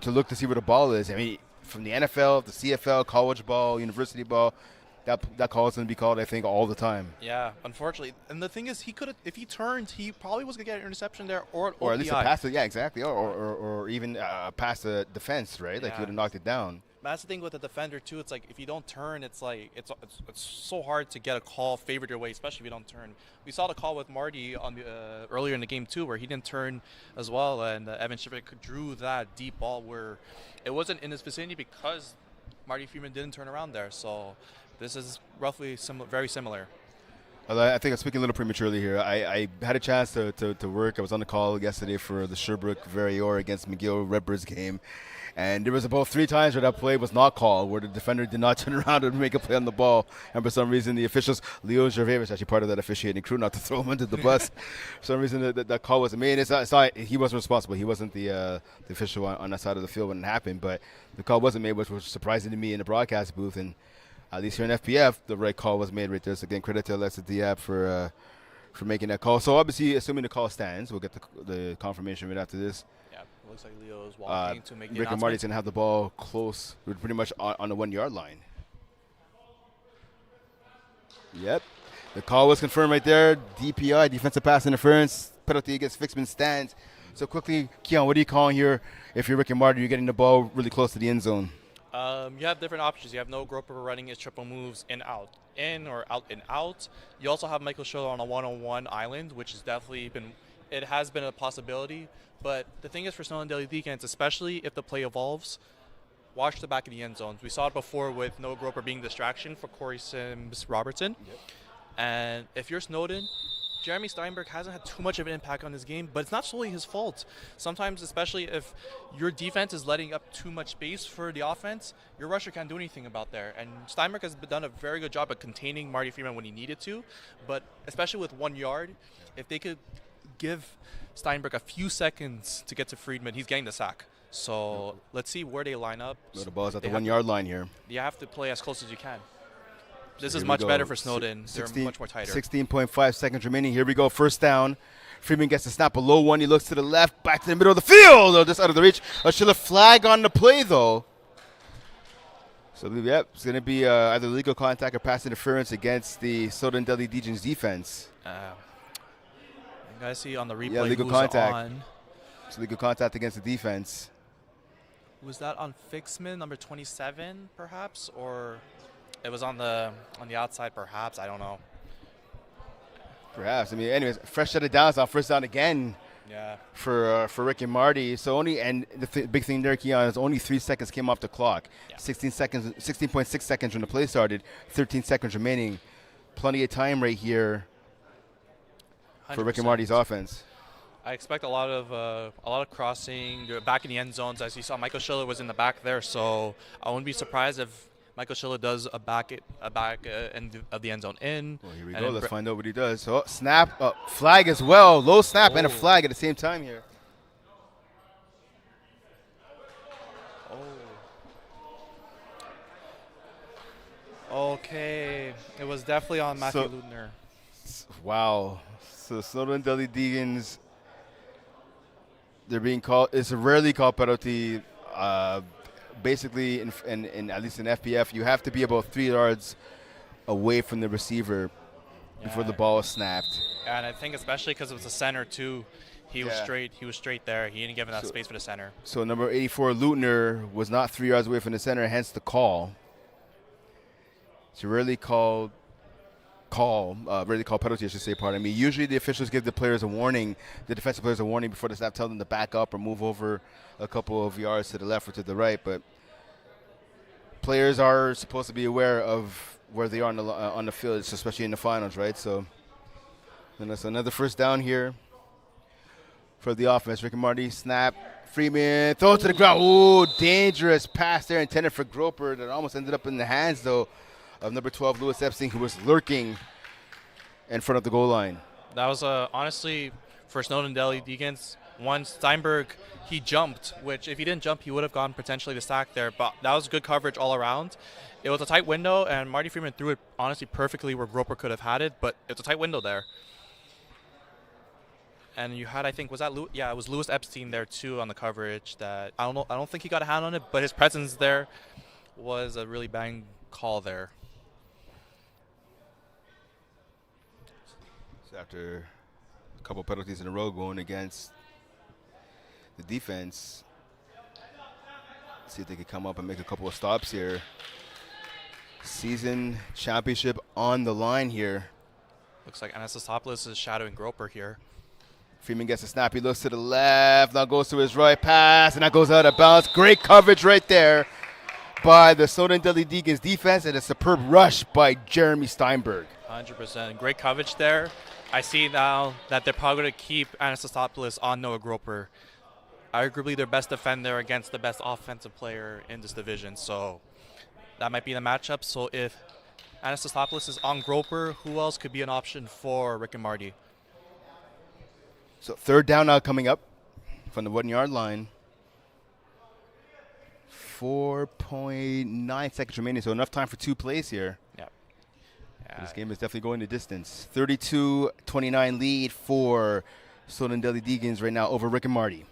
look to see where the ball is. I mean, from the NFL, the CFL, college ball, university ball, that call is going to be called, I think, all the time. Yeah, unfortunately. And the thing is, he could have, if he turned, he probably was going to get an interception there or an Or at OPI. least a pass, yeah, exactly. Or even past the defense, right? Like he would have knocked it down. That's the thing with the defender too. It's like if you don't turn, it's like it's so hard to get a call favored your way, especially if you don't turn. We saw the call with Marty on the earlier in the game too, where he didn't turn as well, and Evan Shivik drew that deep ball where it wasn't in his vicinity because Marty Freeman didn't turn around there. So this is roughly very similar. I think I'm speaking a little prematurely here. I had a chance to work. I was on the call yesterday for the Sherbrooke Verrior against McGill Redbirds game. And there was about 3 times where that play was not called, where the defender did not turn around and make a play on the ball. And for some reason, the officials, Leo Gervais was actually part of that officiating crew, not to throw him under the bus. For some reason, that call wasn't made. It's not, he wasn't responsible. He wasn't the official on that side of the field when it happened. But the call wasn't made, which was surprising to me in the broadcast booth. And at least here in FPF, the right call was made right there. So again, credit to Alexa Diab for making that call. So obviously, assuming the call stands, we'll get the confirmation right after this. Yeah, it looks like Leo is walking to make the Rick and Marty's going to have the ball close. We're pretty much on the 1 yard line. Yep. The call was confirmed right there. DPI, defensive pass interference. Penalty against Fixman stands. So quickly, Keon, what are you calling here? If you're Rick and Marty, you're getting the ball really close to the end zone. You have different options. You have no Groper running his triple moves in or out and out. You also have Michael Schiller on a one-on-one island, which has definitely been it has been a possibility. But the thing is for Snowdon Deli Degens, especially if the play evolves, watch the back of the end zones. We saw it before with Noah Groper being distraction for Corey Sims Robertson. Yep. And if you're Snowdon, Jeremy Steinberg hasn't had too much of an impact on his game, but it's not solely his fault. Sometimes, especially if your defense is letting up too much space for the offense, your rusher can't do anything about there. And Steinberg has done a very good job at containing Marty Freeman when he needed to, but especially with 1 yard, if they could give Steinberg a few seconds to get to Friedman, he's getting the sack. So let's see where they line up. The ball's at the 1 yard line here. You have to play as close as you can. This So is here we much go. better for Snowdon. They're much more tighter. 16.5 seconds remaining. Here we go. First down. Freeman gets the snap below one. He looks to the left, back to the middle of the field. Oh, just out of the reach. A flag on the play, though. So, yep, it's going to be either legal contact or pass interference against the Snowdon Deli Degens defense. You guys see on the replay legal who's contact. on. It's legal contact against the defense. Was that on Fixman, number 27, perhaps? Or it was on the outside, perhaps? I don't know. Perhaps. I mean, anyways, fresh set of downs on first down again. Yeah. For Rick and Marty. So the big thing there, Keon, is only 3 seconds came off the clock. Yeah. 16.6 seconds when the play started. 13 seconds remaining. Plenty of time right here for Rick and 100%. Marty's offense. I expect a lot of crossing. They're back in the end zones. As you saw, Michael Schiller was in the back there, so I wouldn't be surprised if Michael Schiller does a back end of the end zone in. Well, here we and go. then Let's find out what he does. So snap, flag as well. Low snap and a Oh. flag at the same time here. Okay, it was definitely on Matthew So- Lutner. Wow. So Snowdon Deli Degens, they're being called. It's a rarely called penalty. Basically, in at least in FPF, you have to be about 3 yards away from the receiver before the Yeah. ball is snapped. And I think especially because it was the center too, he was Yeah. straight. He was straight there. He didn't give enough space for the center. So number 84, Lutner, was not 3 yards away from the center, hence the call. It's a rarely called penalty, I should say, pardon me. Usually the officials give the players a warning, the defensive players a warning before the snap, tell them to back up or move over a couple of yards to the left or to the right. But players are supposed to be aware of where they are on the field, especially in the finals, right? So and that's another first down here for the offense. Rick and Marty, snap. Freeman, throw it to the ground. Ooh, dangerous pass there intended for Groper that almost ended up in the hands, though, of number 12, Lewis Epstein, who was lurking in front of the goal line. That was honestly for Snowdon Deli Degens. One Steinberg, he jumped, which if he didn't jump, he would have gone potentially to sack there. But that was good coverage all around. It was a tight window, and Marty Freeman threw it honestly perfectly where Groper could have had it. But it's a tight window there. And you had, I think, was that it was Lewis Epstein there too on the coverage. That I don't think he got a hand on it, but his presence there was a really bang call there. So after a couple penalties in a row going against the defense, see if they can come up and make a couple of stops here. Season championship on the line here. Looks like Anastasopoulos is shadowing Groper here. Freeman gets a snap. He looks to the left. Now goes to his right pass, and that goes out of bounds. Great coverage right there by the Snowdon Deli Degens defense, and a superb rush by Jeremy Steinberg. 100%. Great coverage there. I see now that they're probably going to keep Anastasopoulos on Noah Groper. Arguably their best defender against the best offensive player in this division. So that might be the matchup. So if Anastasopoulos is on Groper, who else could be an option for Rick and Marty? So third down now coming up from the 1 yard line. 4.9 seconds remaining, so enough time for 2 plays here. Yep. This game is definitely going the distance. 32-29 lead for Snowdon Deli Degens right now over Rick and Marty.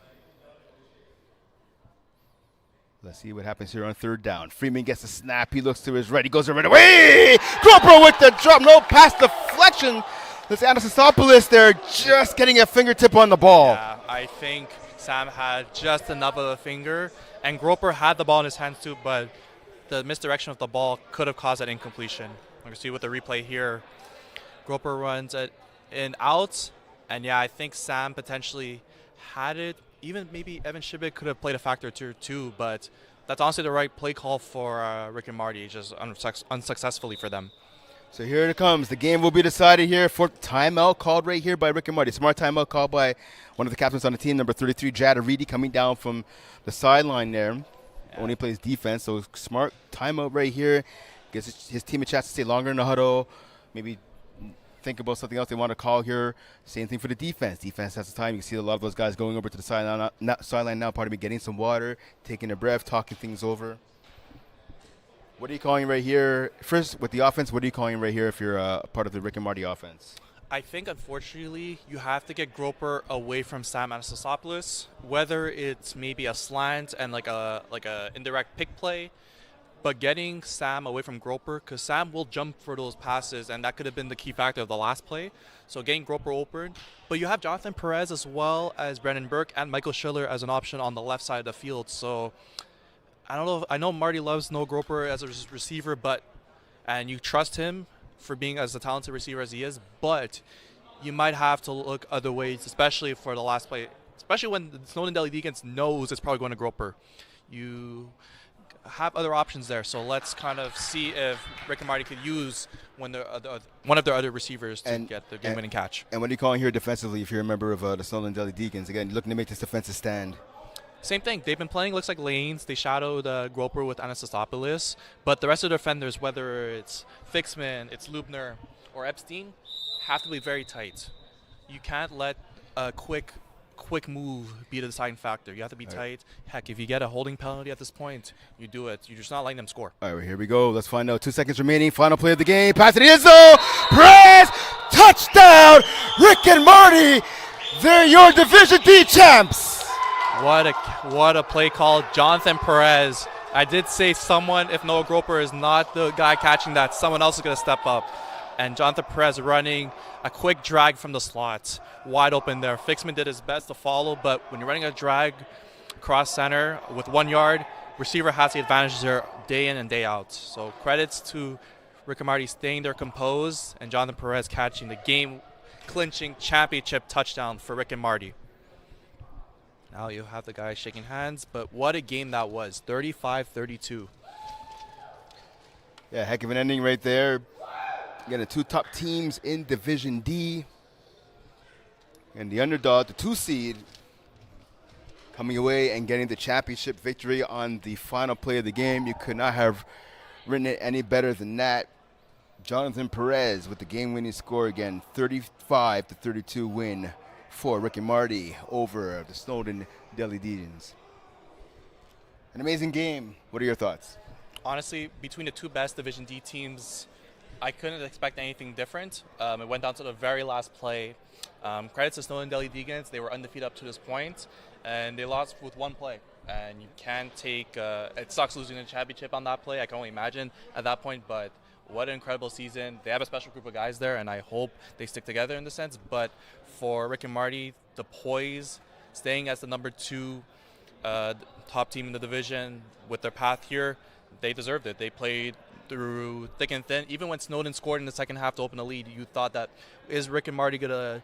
Let's see what happens here on third down. Freeman gets a snap. He looks to his right. He goes right away. Groper with the drop. No pass deflection. This Anastasopoulos there just getting a fingertip on the ball. Yeah, I think Sam had just enough of a finger, and Groper had the ball in his hands too, but the misdirection of the ball could have caused that incompletion. You can see with the replay here, Groper runs in out, And yeah, I think Sam potentially had it. Even maybe Evan Shibik could have played a factor or two, but that's honestly the right play call for Rick and Marty, just unsuccessfully for them. So here it comes. The game will be decided here. Fourth timeout called right here by Rick and Marty. Smart timeout called by one of the captains on the team, number 33, Jad Aridi, coming down from the sideline there. Yeah. Only plays defense, so smart timeout right here. Gives his team a chance to stay longer in the huddle. Maybe think about something else they want to call here. Same thing for the defense. Defense has the time. You can see a lot of those guys going over to the sideline now, getting some water, taking a breath, talking things over. What are you calling right here? First, with the offense, what are you calling right here if you're a part of the Rick and Marty offense? I think, unfortunately, you have to get Groper away from Sam Anastasopoulos, whether it's maybe a slant and like a indirect pick play, but getting Sam away from Groper, because Sam will jump for those passes, and that could have been the key factor of the last play. So getting Groper open. But you have Jonathan Perez as well as Brandon Burke and Michael Schiller as an option on the left side of the field. So I don't know. I know Marty loves Noah Groper as a receiver, and you trust him for being as a talented receiver as he is, but you might have to look other ways, especially for the last play, especially when the Snowdon Deli Degens knows it's probably going to Groper. You have other options there, so let's kind of see if Rick and Marty could use one of their other receivers to get the game-winning catch. And what are you calling here defensively if you're a member of the Snowdon Deli Degens? Again, looking to make this defensive stand. Same thing. They've been playing, looks like lanes. They shadowed Groper with Anastasopoulos. But the rest of the defenders, whether it's Fixman, it's Lubner, or Epstein, have to be very tight. You can't let a quick move be the deciding factor. You have to be tight. Heck, if you get a holding penalty at this point, you do it. You're just not letting them score. All right, here we go. Let's find out. 2 seconds remaining. Final play of the game. Pass it in zone. Perez, touchdown. Rick and Marty, they're your Division D champs. What a play call. Jonathan Perez. I did say if Noah Groper is not the guy catching that, someone else is going to step up. And Jonathan Perez running a quick drag from the slot. Wide open there. Fixman did his best to follow, but when you're running a drag cross center with 1 yard, receiver has the advantage there day in and day out. So credits to Rick and Marty staying there composed and Jonathan Perez catching the game-clinching championship touchdown for Rick and Marty. Now you have the guys shaking hands, but what a game that was, 35-32. Yeah, heck of an ending right there. Again, the two top teams in Division D. And the underdog, the 2 seed, coming away and getting the championship victory on the final play of the game. You could not have written it any better than that. Jonathan Perez with the game-winning score again, 35-32 win for Rick and Marty over the Snowdon Deli Degens. An amazing game. What are your thoughts? Honestly, between the two best Division D teams, I couldn't expect anything different. It went down to the very last play. Credits to Snowdon Deli Degens. They were undefeated up to this point, and they lost with 1 play. And you can't take it sucks losing the championship on that play. I can only imagine at that point, but what an incredible season. They have a special group of guys there, and I hope they stick together in the sense. But for Rick and Marty, the poise, staying as the number 2 top team in the division with their path here, they deserved it. They played through thick and thin. Even when Snowdon scored in the second half to open the lead, you thought that, is Rick and Marty going to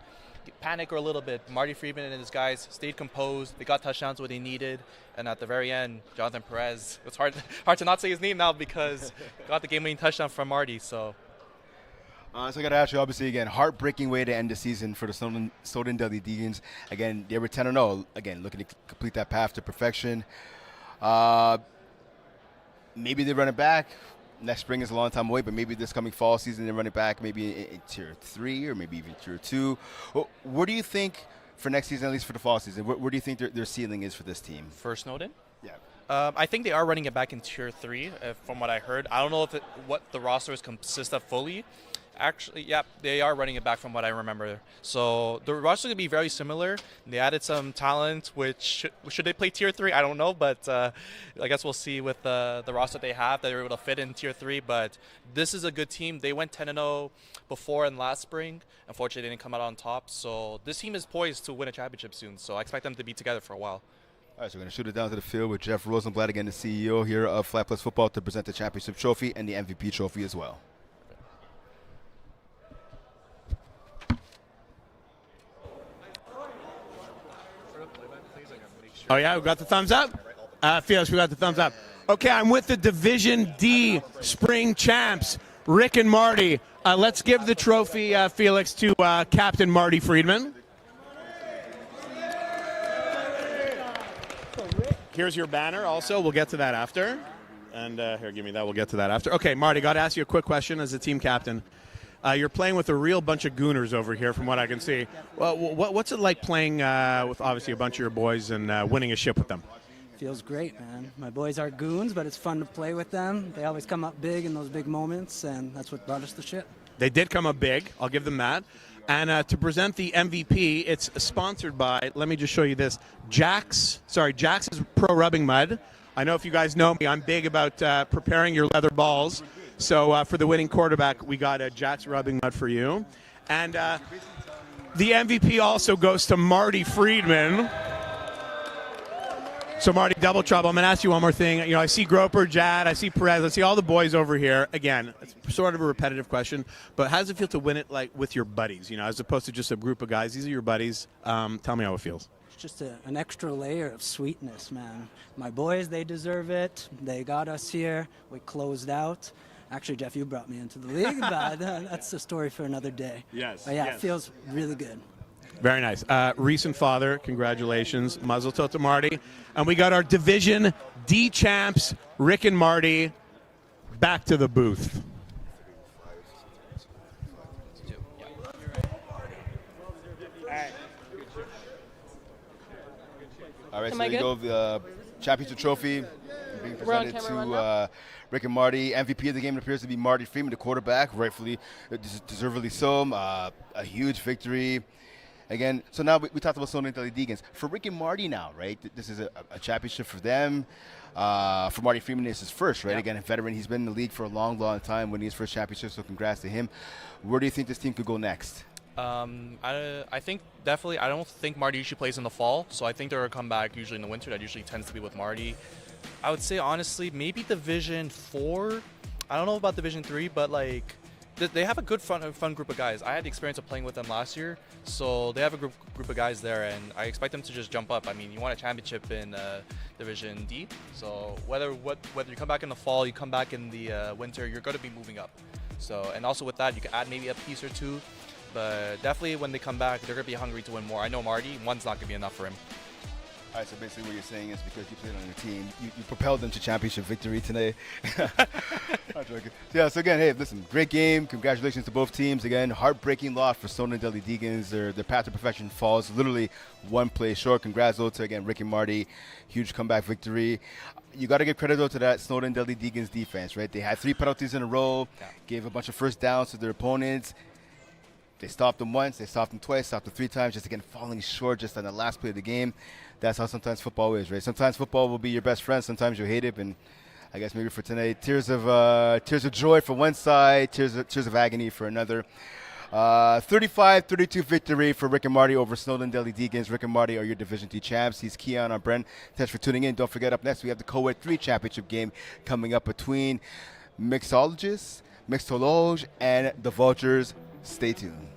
panic or a little bit? Marty Friedman and his guys stayed composed. They got touchdowns where they needed. And at the very end, Jonathan Perez, it's hard to not say his name now because got the game-winning touchdown from Marty. So I got to ask you, obviously, again, heartbreaking way to end the season for the Snowdon Deli Degens. Again, they were 10-0. Again, looking to complete that path to perfection. Maybe they run it back. Next spring is a long time away, but maybe this coming fall season they run it back, maybe in Tier 3 or maybe even Tier 2. What do you think for next season, at least for the fall season, where do you think their ceiling is for this team? For Snowdon? Yeah. I think they are running it back in Tier 3, from what I heard. I don't know what the rosters consist of fully. Actually, yeah, they are running it back from what I remember. So the roster is going to be very similar. They added some talent, which should they play Tier 3? I don't know, but I guess we'll see with the roster they have that they're able to fit in Tier 3. But this is a good team. They went 10-0 before and last spring. Unfortunately, they didn't come out on top. So this team is poised to win a championship soon. So I expect them to be together for a while. All right, so we're going to shoot it down to the field with Jeff Rosenblatt, again, the CEO here of Flat Plus Football, to present the championship trophy and the MVP trophy as well. Oh, yeah, we got the thumbs up? Felix, we got the thumbs up. Okay, I'm with the Division D Spring Champs, Rick and Marty. Let's give the trophy, Felix, to Captain Marty Friedman. Here's your banner also. We'll get to that after. And here, give me that. We'll get to that after. Okay, Marty, got to ask you a quick question as a team captain. You're playing with a real bunch of gooners over here from what I can see. Well, what's it like playing with obviously a bunch of your boys and winning a ship with them? Feels great, man. My boys are goons, but it's fun to play with them. They always come up big in those big moments, and that's what brought us the ship. They did come up big. I'll give them that. And to present the MVP, it's sponsored by, let me just show you this, Jax's Pro Rubbing Mud. I know if you guys know me, I'm big about preparing your leather balls. So for the winning quarterback, we got a Jax Rubbing Mud for you. And the MVP also goes to Marty Friedman. So, Marty, double trouble. I'm going to ask you one more thing. You know, I see Groper, Jad, I see Perez, I see all the boys over here. Again, it's sort of a repetitive question, but how does it feel to win it like with your buddies, you know, as opposed to just a group of guys? These are your buddies. Tell me how it feels. It's just an extra layer of sweetness, man. My boys, they deserve it. They got us here. We closed out. Actually, Jeff, you brought me into the league, but that's a story for another day. Yes. But yeah, yes. It feels really good. Very nice. Recent father, congratulations. Mazel tov to Marty. And we got our Division D champs, Rick and Marty, back to the booth. All right, Am so I there you go. good? The championship trophy being presented to Rick and Marty. MVP of the game appears to be Marty Freeman, the quarterback, rightfully, deservedly so. A huge victory. Again, so now we talked about Snowdon and Degens. For Rick and Marty now, right, this is a championship for them. For Marty Freeman, this is first, right? Yeah. Again, a veteran. He's been in the league for a long, long time, winning his first championship, so congrats to him. Where do you think this team could go next? I think definitely, I don't think Marty usually plays in the fall, so I think they're going to come back usually in the winter. That usually tends to be with Marty. I would say, honestly, maybe Division 4. I don't know about Division 3, but, like, they have a good fun group of guys. I had the experience of playing with them last year, so they have a group of guys there, and I expect them to just jump up. I mean, you want a championship in Division D, so whether you come back in the fall, you come back in the winter, you're going to be moving up. So, and also with that, you can add maybe a piece or two, but definitely when they come back, they're going to be hungry to win more. I know Marty, one's not going to be enough for him. All right, so basically what you're saying is because you played on your team, you propelled them to championship victory today. I'm joking. Yeah, so again, hey, listen, great game. Congratulations to both teams. Again, heartbreaking loss for Snowdon and Deli Degens. Their path to perfection falls literally one play short. Congrats, though, to, again, Rick and Marty. Huge comeback victory. You got to give credit, though, to that Snowdon Deli Degens defense, right? They had 3 penalties in a row, gave a bunch of first downs to their opponents. They stopped them once, they stopped them twice, stopped them 3 times, just again falling short just on the last play of the game. That's how sometimes football is, right? Sometimes football will be your best friend, sometimes you hate it, and I guess maybe for tonight, tears of joy for one side, tears of agony for another. 35-32 victory for Rick and Marty over Snowdon Deli Degens. Rick and Marty are your Division D champs. He's Keon, I'm Brent. Thanks for tuning in. Don't forget, up next we have the Co-Ed 3 championship game coming up between Mixtologue, and the Vulturez. Stay tuned.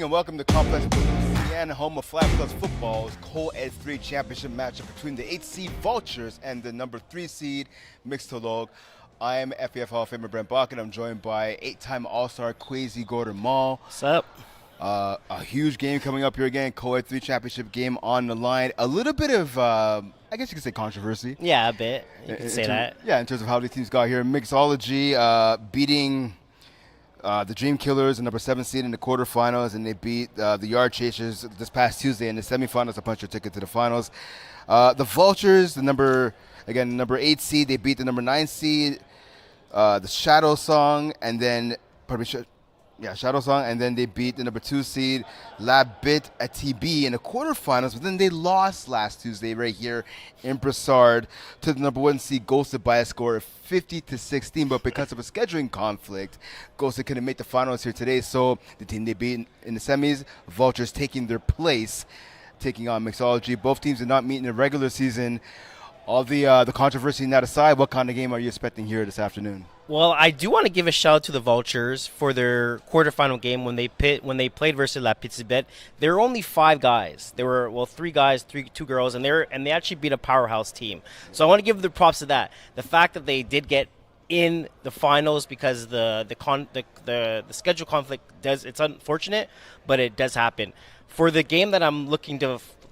evening and welcome to Complexe and home of Flag Plus Football's Co-Ed 3 Championship matchup between the 8 seed Vulturez and the number 3 seed Mixtologue. I am FPF Hall of Famer Brent Bach, and I'm joined by 8-time All-Star Kwesi Gordon Mall. What's up? A huge game coming up here again, Co-Ed 3 Championship game on the line. A little bit of, I guess you could say controversy. Yeah, a bit. You can say that. Yeah, in terms of how these teams got here. Mixtologue beating the Dream Killers, the number 7 seed in the quarterfinals, and they beat the Yard Chasers this past Tuesday in the semifinals to punch their ticket to the finals. The Vulturez, the number 8 seed, they beat the number 9 seed, the Shadow Song, and then Shadow Song, and then they beat the number 2 seed, La Bit at TB in the quarterfinals, but then they lost last Tuesday right here in Brassard to the number 1 seed, Ghosted, by a score of 50-16, but because of a scheduling conflict, Ghosted couldn't make the finals here today, so the team they beat in the semis, Vulturez taking their place, taking on Mixtologue. Both teams did not meet in the regular season. All the controversy in that aside, what kind of game are you expecting here this afternoon? Well, I do want to give a shout out to the Vulturez for their quarterfinal game when they played versus La Petite Bête. There were only 5 guys. There were 3 guys, 2 girls, and they actually beat a powerhouse team. So I want to give the props to that. The fact that they did get in the finals because the schedule conflict it's unfortunate, but it does happen. For the game that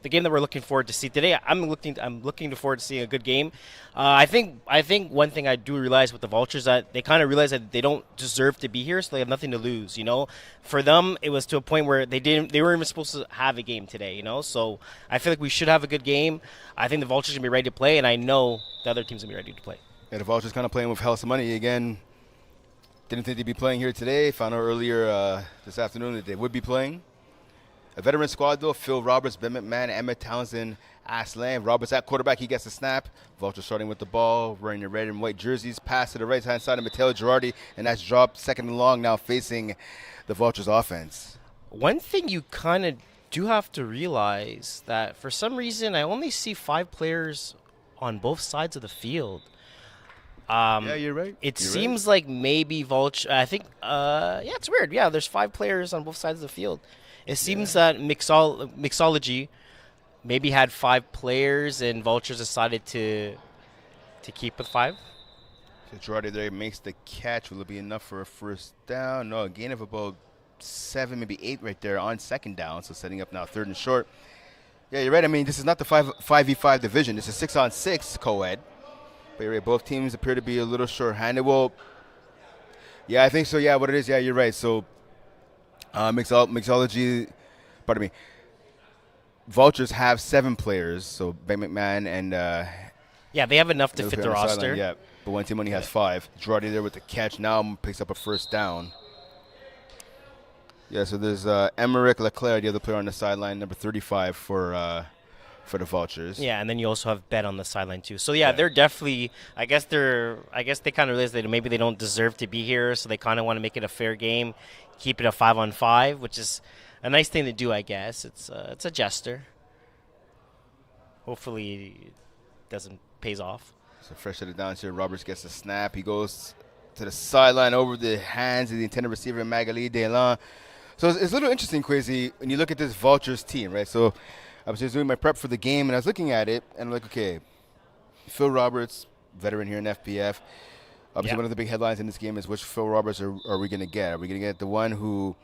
the game that we're looking forward to see today, I'm looking forward to seeing a good game. I think one thing I do realize with the Vulturez that they kind of realize that they don't deserve to be here, so they have nothing to lose. You know, for them it was to a point where they weren't even supposed to have a game today. You know, so I feel like we should have a good game. I think the Vulturez gonna be ready to play, and I know the other team's gonna be ready to play. Yeah, the Vulturez kind of playing with house money again. Didn't think they'd be playing here today. Found out earlier this afternoon that they would be playing. A veteran squad, though, Phil Roberts, Ben McMahon, Emma Townsend, Aslan. Roberts at quarterback, he gets the snap. Vulturez starting with the ball, wearing the red and white jerseys. Pass to the right-hand side of Matteo Girardi, and that's dropped second and long, now facing the Vulturez offense. One thing you kind of do have to realize that for some reason I only see 5 players on both sides of the field. Yeah, you're right. It seems like maybe Vulturez, I think, it's weird. Yeah, there's 5 players on both sides of the field. It seems that Mixtologue maybe had 5 players, and Vulturez decided to keep with 5. So Girardi there makes the catch. Will it be enough for a first down? No, a gain of about 7, maybe 8 right there on second down. So setting up now 3rd and short. Yeah, you're right. I mean, this is not the 5v5 division. This is 6-on-6 co-ed. But you're right, both teams appear to be a little short-handed. Well, yeah, I think so. Yeah, what it is, yeah, you're right. So Mixtologue, Vulturez have 7 players, so Ben McMahon and they have enough to fit the roster. Yeah, but one team only has 5. Girardi there with the catch now picks up a first down. Yeah, so there's Emerick Leclerc, the other player on the sideline, number 35 for the Vulturez. Yeah, and then you also have Bet on the sideline too. So yeah, they're definitely. I guess they kind of realize that maybe they don't deserve to be here, so they kind of want to make it a fair game, keep it a 5-on-5, which is a nice thing to do, I guess. It's a gesture. Hopefully, it doesn't pays off. So fresh at the downs here, Roberts gets the snap. He goes to the sideline over the hands of the intended receiver, Magali Delan. So it's a little interesting, Kwesi, when you look at this Vulturez team, right? So I was just doing my prep for the game, and I was looking at it, and I'm like, okay, Phil Roberts, veteran here in FPF. Obviously, one of the big headlines in this game is which Phil Roberts are we going to get? Are we going to get the one who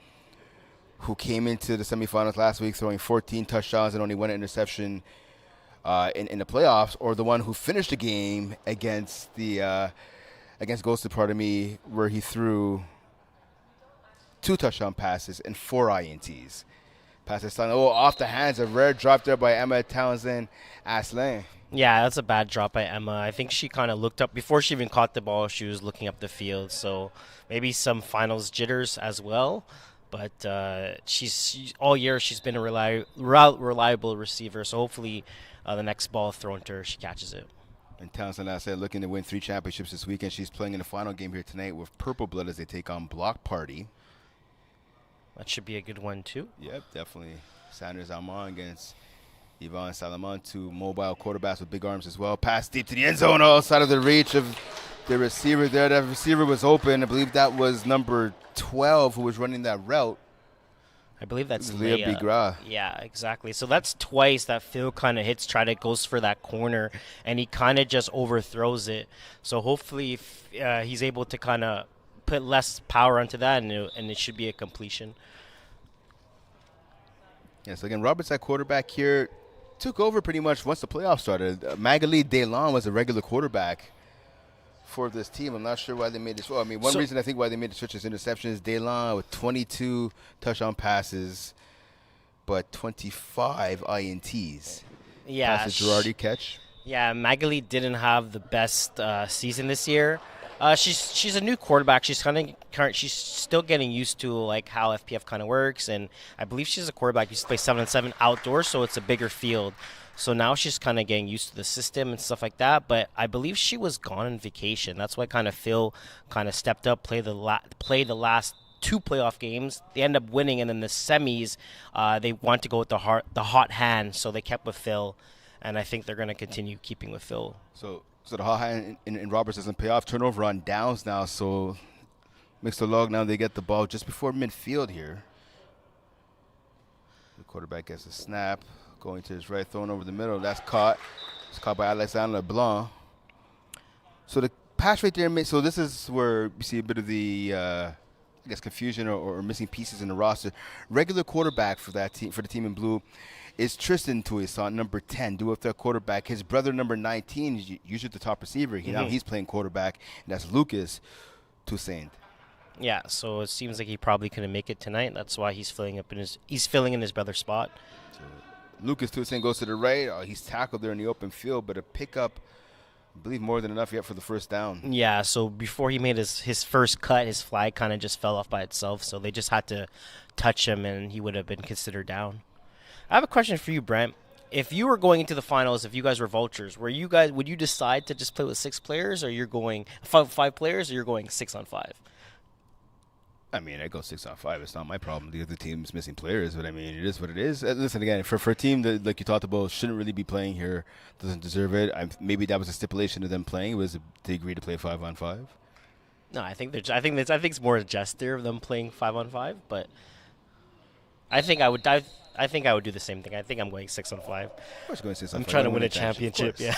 came into the semifinals last week throwing 14 touchdowns and only 1 interception in the playoffs, or the one who finished the game against Ghosted, where he threw 2 touchdown passes and 4 INTs? Passes off the hands, a rare drop there by Emma Townsend Aslan. Yeah, that's a bad drop by Emma. I think she kind of looked up before she even caught the ball. She was looking up the field, so maybe some finals jitters as well. But she's all year she's been a reliable receiver. So hopefully, the next ball thrown to her, she catches it. And Townsend, as I said, looking to win 3 championships this weekend. She's playing in the final game here tonight with Purple Blood as they take on Block Party. That should be a good one too. Yep, definitely. Sanders Almond against Yvonne Salomon, 2 mobile quarterbacks with big arms as well. Pass deep to the end zone, outside of the reach of the receiver there. That receiver was open. I believe that was number 12 who was running that route. I believe that's Leah Leah. Bigra. Yeah, exactly. So that's twice that Phil kind of goes for that corner, and he kind of just overthrows it. So hopefully if, he's able to kind of put less power onto that, and it should be a completion. Yeah, so again, Roberts at quarterback here took over pretty much once the playoffs started. Magali Delon was a regular quarterback for this team. I'm not sure why they made this. Well, I mean, one reason I think why they made the switch is interception is Delon with 22 touchdown passes, but 25 INTs. Yeah. Pass to Girardi catch. Yeah, Magali didn't have the best season this year. She's a new quarterback. She's still getting used to like how FPF kind of works, and I believe she's a quarterback. Used to play 7-on-7 outdoors, so it's a bigger field. So now she's kind of getting used to the system and stuff like that. But I believe she was gone on vacation. That's why kind of Phil kind of stepped up, played the last 2 playoff games. They end up winning, and then the semis, they want to go with the hot hand, so they kept with Phil, and I think they're going to continue keeping with Phil. So the hot hand in Roberts doesn't pay off. Turnover on downs now, so Mixtologue now they get the ball just before midfield here. The quarterback gets a snap, going to his right, thrown over the middle. That's caught. It's caught by Alexandre Leblanc. So the pass right there, so this is where you see a bit of the, I guess, confusion or missing pieces in the roster. Regular quarterback for that team, for the team in blue, is Tristan Toussaint, number 10, do with their quarterback. His brother, number 19, is usually the top receiver. Now he's playing quarterback, and that's Lucas Toussaint. Yeah, so it seems like he probably couldn't make it tonight. That's why he's filling in his brother's spot. So Lucas Toussaint goes to the right. He's tackled there in the open field, but a pickup, I believe, more than enough yet for the first down. Yeah, so before he made his first cut, his flag kind of just fell off by itself. So they just had to touch him, and he would have been considered down. I have a question for you, Brent. If you were going into the finals, if you guys were Vultures, would you decide to just play with 6 players, or you're going 5 players, or you're going 6-on-5? I mean, I go 6-on-5. It's not my problem. The other team's missing players, but I mean, it is what it is. Listen, again, for a team that, like you talked about, shouldn't really be playing here, doesn't deserve it. Maybe that was a stipulation of them playing, was they agree to play 5-on-5. No, I think it's more a gesture of them playing 5-on-5, but I think I would do the same thing. I think I'm going 6-on-5. Of course, going 6-on-5. I'm trying to win a championship. Yeah.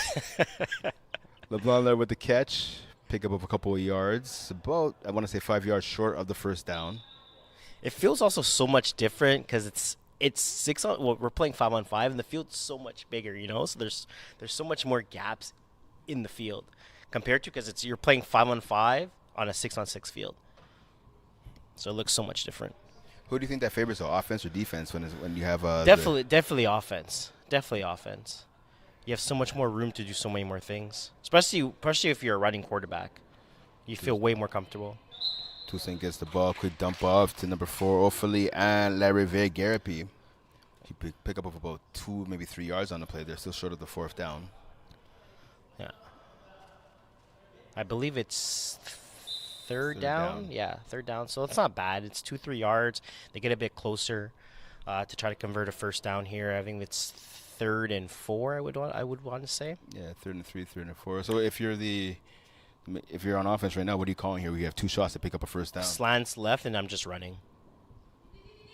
LeBlanc there with the catch. Pick up a couple of yards. About, I want to say, 5 yards short of the first down. It feels also so much different because it's 6 on. Well, we're playing 5-on-5, and the field's so much bigger. So there's so much more gaps in the field compared to because you're playing 5-on-5 on a 6-on-6 field. So it looks so much different. Who do you think that favors, offense or defense, when you have definitely offense. Definitely offense. You have so much more room to do so many more things, especially if you're a running quarterback. You feel way more comfortable. Toussaint gets the ball, quick dump off to number 4, Ophélie, and Larivière Garapi. He pick up about 2, maybe 3 yards on the play. They're still short of the 4th down. Yeah. I believe it's third down. Yeah, 3rd down. So it's not bad. It's 2-3 yards. They get a bit closer to try to convert a first down here. I think it's 3rd and 4. I would want to say. Yeah, 3rd and 3, 3rd and 4. So if you're on offense right now, what are you calling here? We have 2 shots to pick up a first down. Slants left, and I'm just running.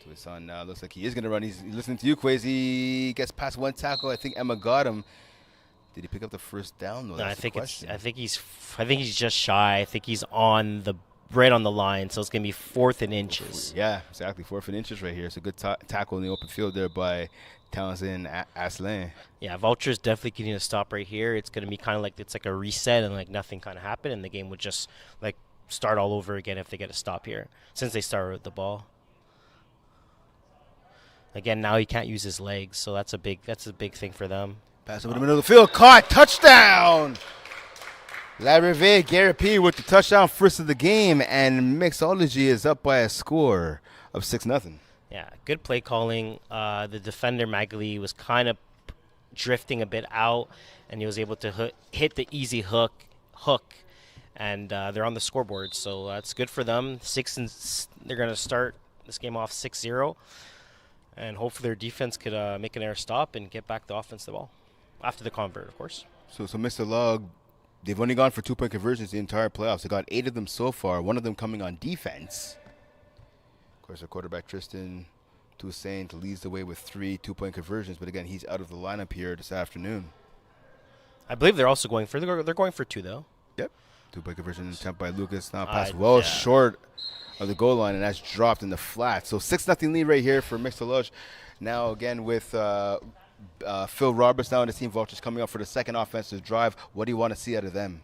To his son now. Looks like he is going to run. He's listening to you, Quazy. He gets past 1 tackle. I think Emma got him. Did he pick up the first down? No, I think he's just shy. I think he's right on the line, so it's going to be 4th and inches. Yeah, exactly. 4th and inches right here. It's a good tackle in the open field there by Townsend Asselin. Yeah, Vulture's definitely getting a stop right here. It's going to be kind of like it's like a reset and like nothing kind of happened, and the game would just like start all over again if they get a stop here since they started with the ball. Again, now he can't use his legs, so that's a big thing for them. Pass over the middle of the field. Caught. Touchdown! Larivière Garapi with the touchdown, first of the game, and Mixtologue is up by a score of 6-0. Yeah, good play calling. The defender, Magali, was kind of drifting a bit out, and he was able to hit the easy hook, and they're on the scoreboard, so that's good for them. They're going to start this game off 6-0, and hopefully their defense could make an air stop and get back the offense the ball after the convert, of course. So Mixtologue, they've only gone for 2-point conversions the entire playoffs. They got 8 of them so far, one of them coming on defense. Of course, our quarterback, Tristan Toussaint leads the way with 3 2-point conversions, but again, he's out of the lineup here this afternoon. I believe they're also going for they're going for 2 though. Yep. 2-point conversion attempt by Lucas. Now pass Yeah. short of the goal line, and that's dropped in the flat. So 6-0 lead right here for Mixtologue. Now again with Phil Roberts now in the team. Vultures coming up for the second offensive drive. What do you want to see out of them?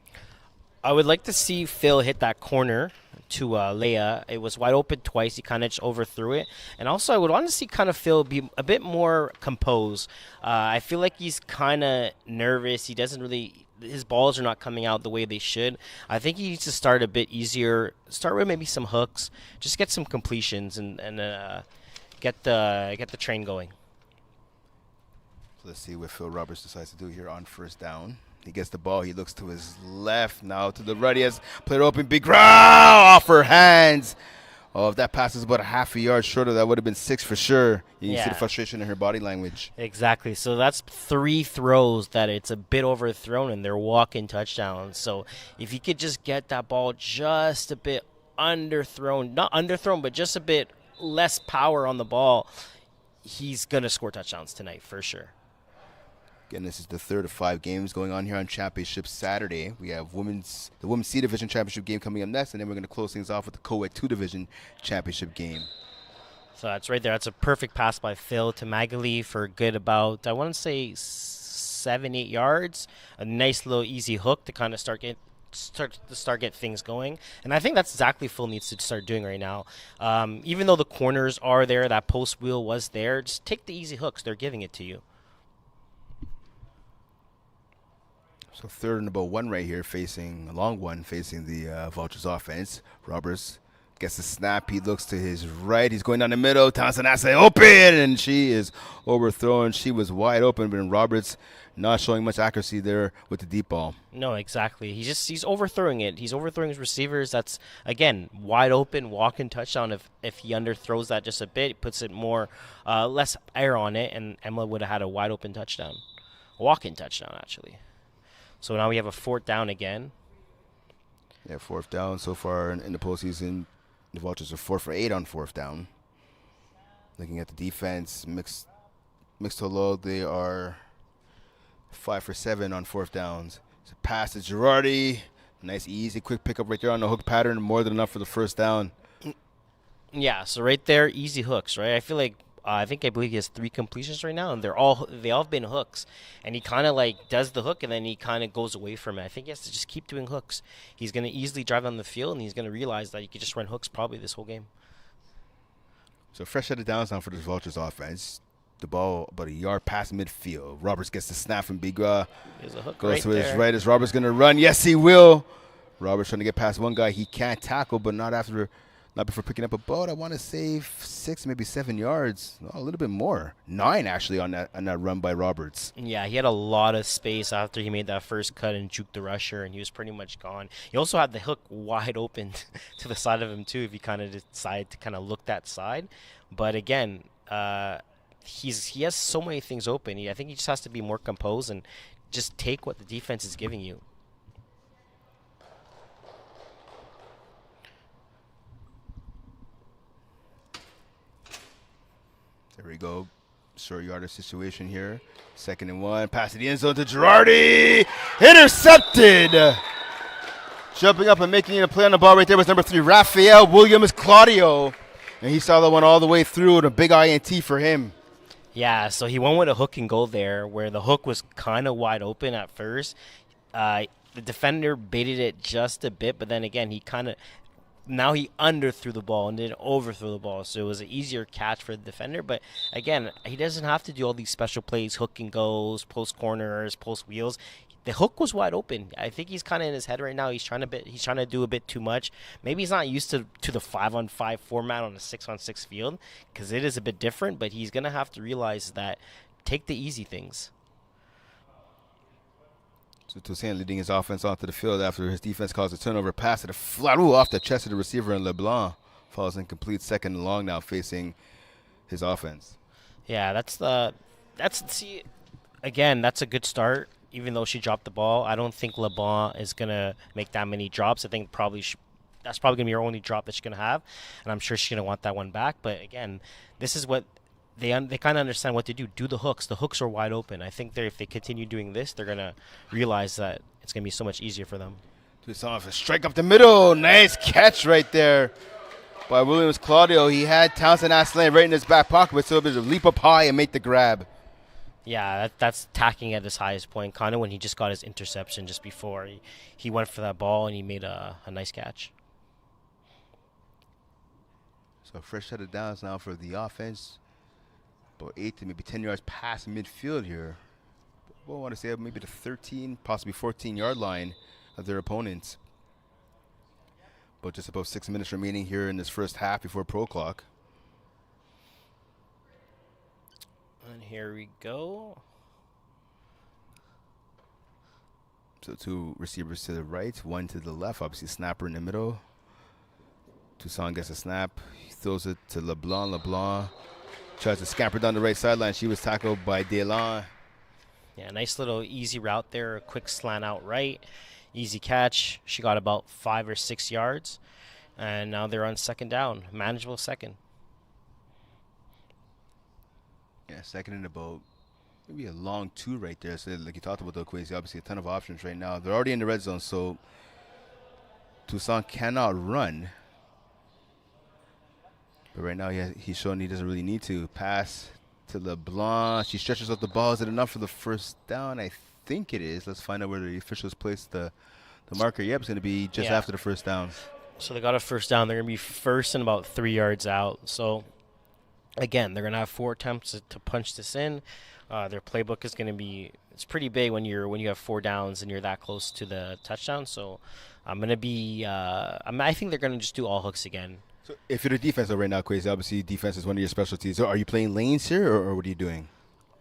I would like to see Phil hit that corner to Leia. It was wide open twice. He kind of just overthrew it. And also, I would want to see kind of Phil be a bit more composed. I feel like he's kind of nervous. He doesn't really – his balls are not coming out the way they should. I think he needs to start a bit easier. Start with maybe some hooks. Just get some completions and get the train going. So let's see what Phil Roberts decides to do here on first down. He gets the ball. He looks to his left, now to the right. He has player open. Big ground off her hands. Oh, if that pass is about a half a yard shorter, that would have been 6 for sure. You can see the frustration in her body language. Exactly. So that's 3 throws that it's a bit overthrown, and they're walking touchdowns. So if you could just get that ball just a bit underthrown, not underthrown, but just a bit less power on the ball, he's going to score touchdowns tonight for sure. Again, this is the third of 5 games going on here on Championship Saturday. We have the Women's C Division Championship game coming up next, and then we're going to close things off with the Co-Ed 2 Division Championship game. So that's right there. That's a perfect pass by Phil to Magali for a good about, I want to say 7-8 yards. A nice little easy hook to kind of start get things going. And I think that's exactly Phil needs to start doing right now. Even though the corners are there, that post wheel was there, just take the easy hooks. They're giving it to you. So third and about 1 right here, facing a long one, facing the Vultures offense. Roberts gets the snap. He looks to his right. He's going down the middle. Tansanase open, and she is overthrown. She was wide open, but Roberts not showing much accuracy there with the deep ball. No, exactly. He's overthrowing it. He's overthrowing his receivers. That's, again, wide open, walk-in touchdown. If he underthrows that just a bit, puts it more, less air on it, and Emma would have had a wide open touchdown. A walk-in touchdown, actually. So now we have a 4th down again. Yeah, 4th down so far in the postseason. The Vultures are 4 for 8 on 4th down. Looking at the defense, Mixtologue, they are 5 for 7 on 4th downs. It's a pass to Girardi. Nice, easy, quick pickup right there on the hook pattern. More than enough for the 1st down. Yeah, so right there, easy hooks, right? I feel like I believe he has 3 completions right now, and they all have been hooks. And he kind of like does the hook, and then he kind of goes away from it. I think he has to just keep doing hooks. He's going to easily drive on the field, and he's going to realize that you could just run hooks probably this whole game. So fresh set of downs now for the Vultures offense. The ball about a yard past midfield. Roberts gets the snap from Bigra. There's a hook Goes right to there. his right. Is Roberts going to run? Yes, he will. Roberts trying to get past one guy he can't tackle, but not before picking up about, I want to say 6, maybe 7 yards. Oh, a little bit more. 9, actually, on that run by Roberts. Yeah, he had a lot of space after he made that first cut and juked the rusher, and he was pretty much gone. He also had the hook wide open to the side of him, too, if he kind of decided to kind of look that side. But, again, he has so many things open. I think he just has to be more composed and just take what the defense is giving you. There we go. Short yardage situation here. 2nd and 1. Pass to the end zone to Girardi. Intercepted. Jumping up and making a play on the ball right there was number 3, Raphael Williams Claudio. And he saw that one all the way through with a big INT for him. Yeah, so he went with a hook and goal there where the hook was kind of wide open at first. The defender baited it just a bit, but then again, he underthrew the ball and didn't overthrow the ball. So it was an easier catch for the defender. But again, he doesn't have to do all these special plays, hook and goes, post corners, post wheels. The hook was wide open. I think he's kind of in his head right now. He's trying to do a bit too much. Maybe he's not used to the 5-on-5 format on a 6-on-6 field because it is a bit different. But he's gonna have to realize that take the easy things. So Toussaint leading his offense onto the field after his defense calls a turnover pass to the flat off the chest of the receiver, and LeBlanc falls incomplete. 2nd and long now facing his offense. Yeah, that's a good start. Even though she dropped the ball, I don't think LeBlanc is going to make that many drops. I think that's probably going to be her only drop that she's going to have, and I'm sure she's going to want that one back. But again, this is what they kind of understand what to do. Do the hooks. The hooks are wide open. I think if they continue doing this, they're gonna realize that it's gonna be so much easier for them. Toussaint for a strike up the middle. Nice catch right there by Williams Claudio. He had Townsend Asselin right in his back pocket, but still able to leap up high and make the grab. Yeah, that's tacking at his highest point. Kind of when he just got his interception just before he went for that ball and he made a nice catch. So fresh set of downs now for the offense. About 8 to maybe 10 yards past midfield here. Well, I want to say maybe the 13, possibly 14-yard line of their opponents. But just about 6 minutes remaining here in this first half before pro clock. And here we go. So 2 receivers to the right, 1 to the left. Obviously, snapper in the middle. Toussaint gets a snap. He throws it to LeBlanc. LeBlanc tries to scamper down the right sideline. She was tackled by Delon. Yeah, nice little easy route there. A quick slant out right. Easy catch. She got about 5 or 6 yards. And now they're on second down. Manageable second. Yeah, second and about maybe a long 2 right there. So like you talked about, though, Quasi, obviously a ton of options right now. They're already in the red zone, so Toussaint cannot run. But right now he's showing he doesn't really need to. Pass to LeBlanc. She stretches out the ball. Is it enough for the first down? I think it is. Let's find out where the officials placed the marker. Yep, it's going to be just after the first down. So they got a first down. They're going to be first and about 3 yards out. So again, they're going to have 4 attempts to punch this in. Their playbook is going to be, it's pretty big when you have 4 downs and you're that close to the touchdown. So I'm going to be, I think they're going to just do all hooks again. So if you're the defense though right now, Quasi, obviously defense is one of your specialties. So are you playing lanes here or what are you doing?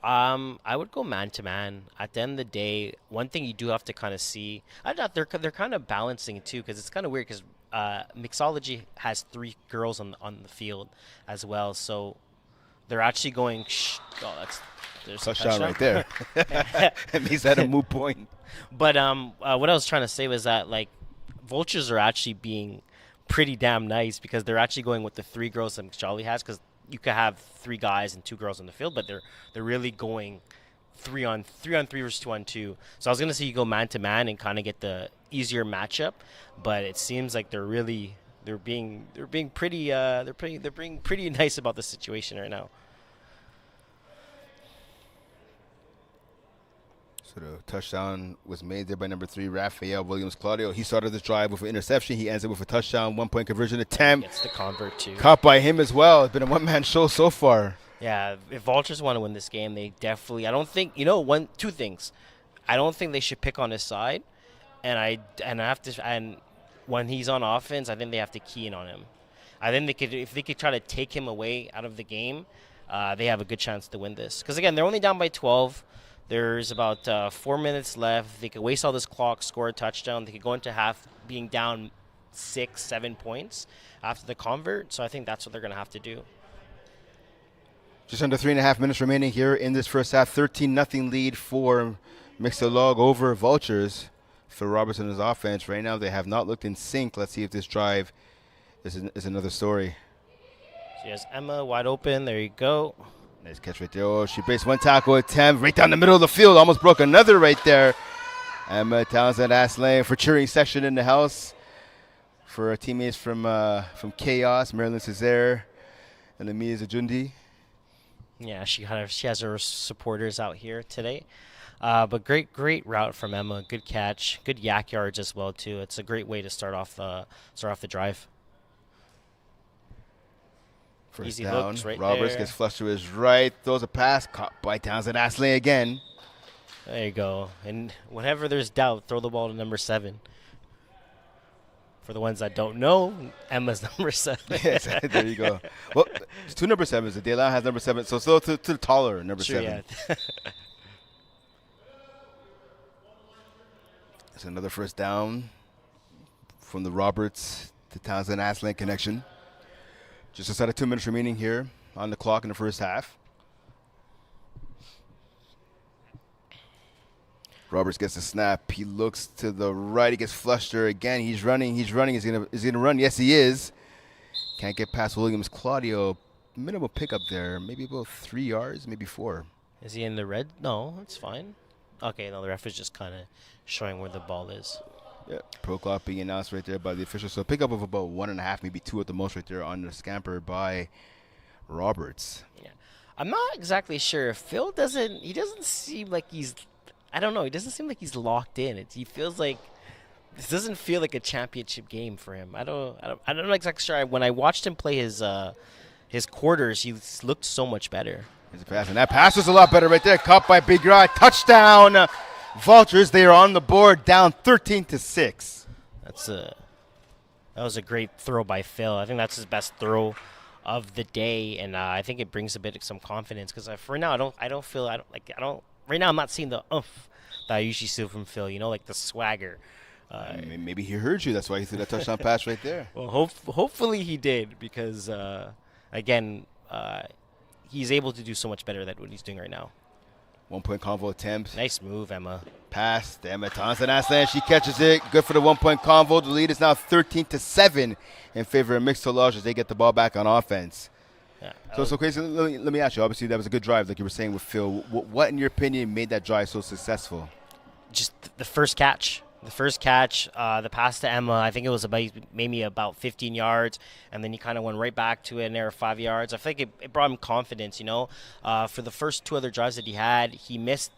I would go man to man. At the end of the day, one thing you do have to kind of see, I thought they're kind of balancing too, because it's kind of weird because Mixtology has 3 girls on the field as well, so they're actually going. There's a touchdown right there. It means that a moot point. But what I was trying to say was that like Vultures are actually being pretty damn nice because they're actually going with the 3 girls that Mixtology has, because you could have 3 guys and 2 girls on the field, but they're really going 3 on 3 versus 2 on 2. So I was gonna say you go man to man and kind of get the easier matchup, but it seems like they're being pretty nice about the situation right now. So the touchdown was made there by number 3, Raphael Williams Claudio. He started the drive with an interception. He ends it with a touchdown, 1-point conversion attempt. Gets the convert too. Caught by him as well. It's been a one-man show so far. Yeah, if Vultures want to win this game, they definitely. I don't think 2 things. I don't think they should pick on his side, and when he's on offense, I think they have to key in on him. I think if they could try to take him away out of the game, they have a good chance to win this. Because again, they're only down by 12. There's about 4 minutes left. They could waste all this clock, score a touchdown. They could go into half being down 6-7 points after the convert. So I think that's what they're going to have to do. Just under 3.5 minutes remaining here in this first half. 13-0 lead for Mixtologue over Vultures. Phil Robertson and his offense. Right now they have not looked in sync. Let's see if this drive is another story. She has Emma wide open. There you go. Nice catch right there. Oh, she based 1 tackle attempt right down the middle of the field. Almost broke another right there. Emma Townsend Asselin for cheering section in the house. For our teammates from Chaos, Marilyn Cesare and Lamia Zajundi. Yeah, she has her supporters out here today. But great route from Emma. Good catch. Good yak yards as well too. It's a great way to start off the drive. First Easy down. hooks right Roberts there. gets flushed to his right. Throws a pass. Caught by Townsend Asselin again. There you go. And whenever there's doubt, throw the ball to number 7. For the ones that don't know, Emma's number 7. Yes, there you go. Well, it's 2 number 7s. The Deli has number 7, so still to the taller number 7. Yeah. It's another first down from the Roberts to Townsend Asselin connection. Just inside of 2 minutes remaining here on the clock in the first half. Roberts gets a snap. He looks to the right. He gets flushed there again. He's running. Is he gonna run? Yes, he is. Can't get past Williams Claudio. minimal pickup there. Maybe about 3 yards, maybe 4. Is he in the red? No, it's fine. Okay, no, the ref is just kind of showing where the ball is. Yeah, pro clock being announced right there by the official. So pickup of about 1.5, maybe 2 at the most right there on the scamper by Roberts. Yeah, I'm not exactly sure. Phil doesn't seem like he's. I don't know. He doesn't seem like he's locked in. He feels like this doesn't feel like a championship game for him. I'm not exactly sure. When I watched him play his quarters, he looked so much better. Here's a pass, and that pass was a lot better right there. Caught by Big Rod. Touchdown. Vultures, they are on the board, down 13-6. That was a great throw by Phil. I think that's his best throw of the day, and I think it brings a bit of some confidence because for now right now I'm not seeing the oomph that I usually see from Phil. You know, like the swagger. Maybe he heard you. That's why he threw that touchdown pass right there. Well, hopefully he did because again, he's able to do so much better than what he's doing right now. 1-point convo attempt. Nice move, Emma. Pass to Emma Thompson. She catches it. Good for the 1-point convo. The lead is now 13-7 in favor of Mixtologue as they get the ball back on offense. Yeah, So Casey, let me ask you. Obviously, that was a good drive, like you were saying with Phil. What in your opinion, made that drive so successful? Just the first catch. The pass to Emma, I think it was maybe about 15 yards, and then he kind of went right back to it and there 5 yards. I think it brought him confidence, you know. For the first 2 other drives that he had, he missed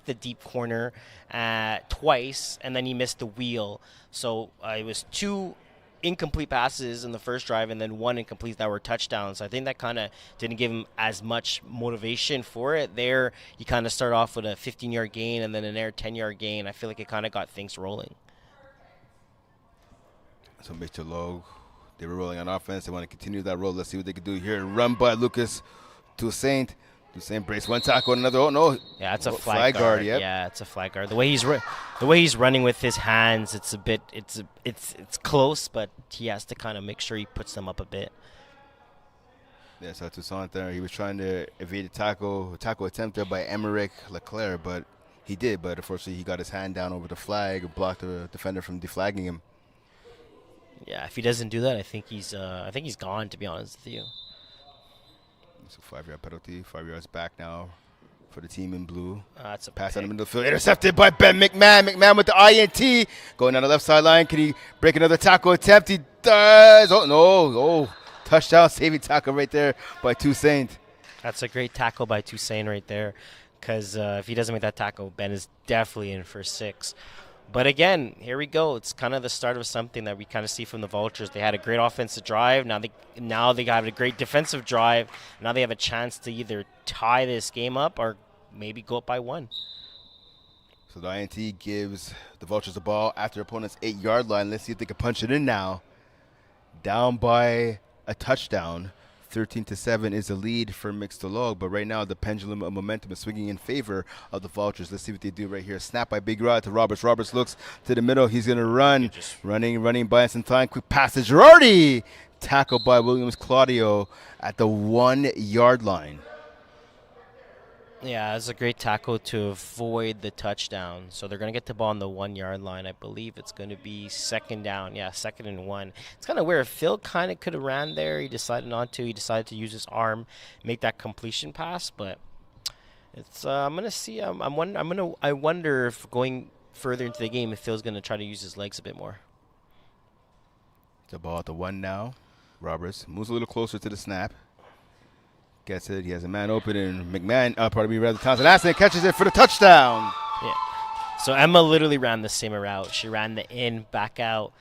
the deep corner twice, and then he missed the wheel. So it was 2 incomplete passes in the first drive and then 1 incomplete that were touchdowns. So I think that kind of didn't give him as much motivation for it. There, you kind of start off with a 15-yard gain and then an air 10-yard gain. I feel like it kind of got things rolling. So Mixtologue, they were rolling on offense. They want to continue that roll. Let's see what they can do here. Run by Lucas Toussaint. Toussaint brace one tackle, another. Oh no! Yeah, it's a flag guard. Yep. Yeah, it's a flag guard. The way he's running with his hands, it's close, but he has to kind of make sure he puts them up a bit. Yeah, so Toussaint there, he was trying to evade a tackle attempt there by Emerick Leclerc, but he did. But unfortunately, he got his hand down over the flag, blocked the defender from deflagging him. Yeah, if he doesn't do that, I think he's gone. To be honest with you. So 5-yard penalty, 5 yards back now for the team in blue. That's a pass on the middle of the field, intercepted by Ben McMahon. McMahon with the INT, going down the left sideline. Can he break another tackle attempt? He does. Oh no! Oh, touchdown, saving tackle right there by Toussaint. That's a great tackle by Toussaint right there, because if he doesn't make that tackle, Ben is definitely in for 6. But again, here we go. It's kind of the start of something that we kind of see from the Vultures. They had a great offensive drive. Now they have a great defensive drive. Now they have a chance to either tie this game up or maybe go up by 1. So the INT gives the Vultures the ball after opponent's 8-yard line. Let's see if they can punch it in now. Down by a touchdown. 13-7 is the lead for Mixtologue, but right now the pendulum of momentum is swinging in favor of the Vultures. Let's see what they do right here. Snap by Big Rod to Roberts. Roberts looks to the middle. He's going to run. Running by some time. Quick pass to Girardi. Tackled by Williams Claudio at the 1-yard line. Yeah, it's a great tackle to avoid the touchdown. So they're going to get the ball on the 1-yard line. I believe it's going to be second down. Yeah, 2nd and 1. It's kind of weird. Phil kind of could have ran there. He decided not to. He decided to use his arm, make that completion pass. But it's I'm going to see. I wonder if going further into the game, if Phil's going to try to use his legs a bit more. The ball at the 1 now. Roberts moves a little closer to the snap. Gets it. He has a man open, and McMahon, Thompson catches it for the touchdown. Yeah. So Emma literally ran the same route. She ran the in, back out.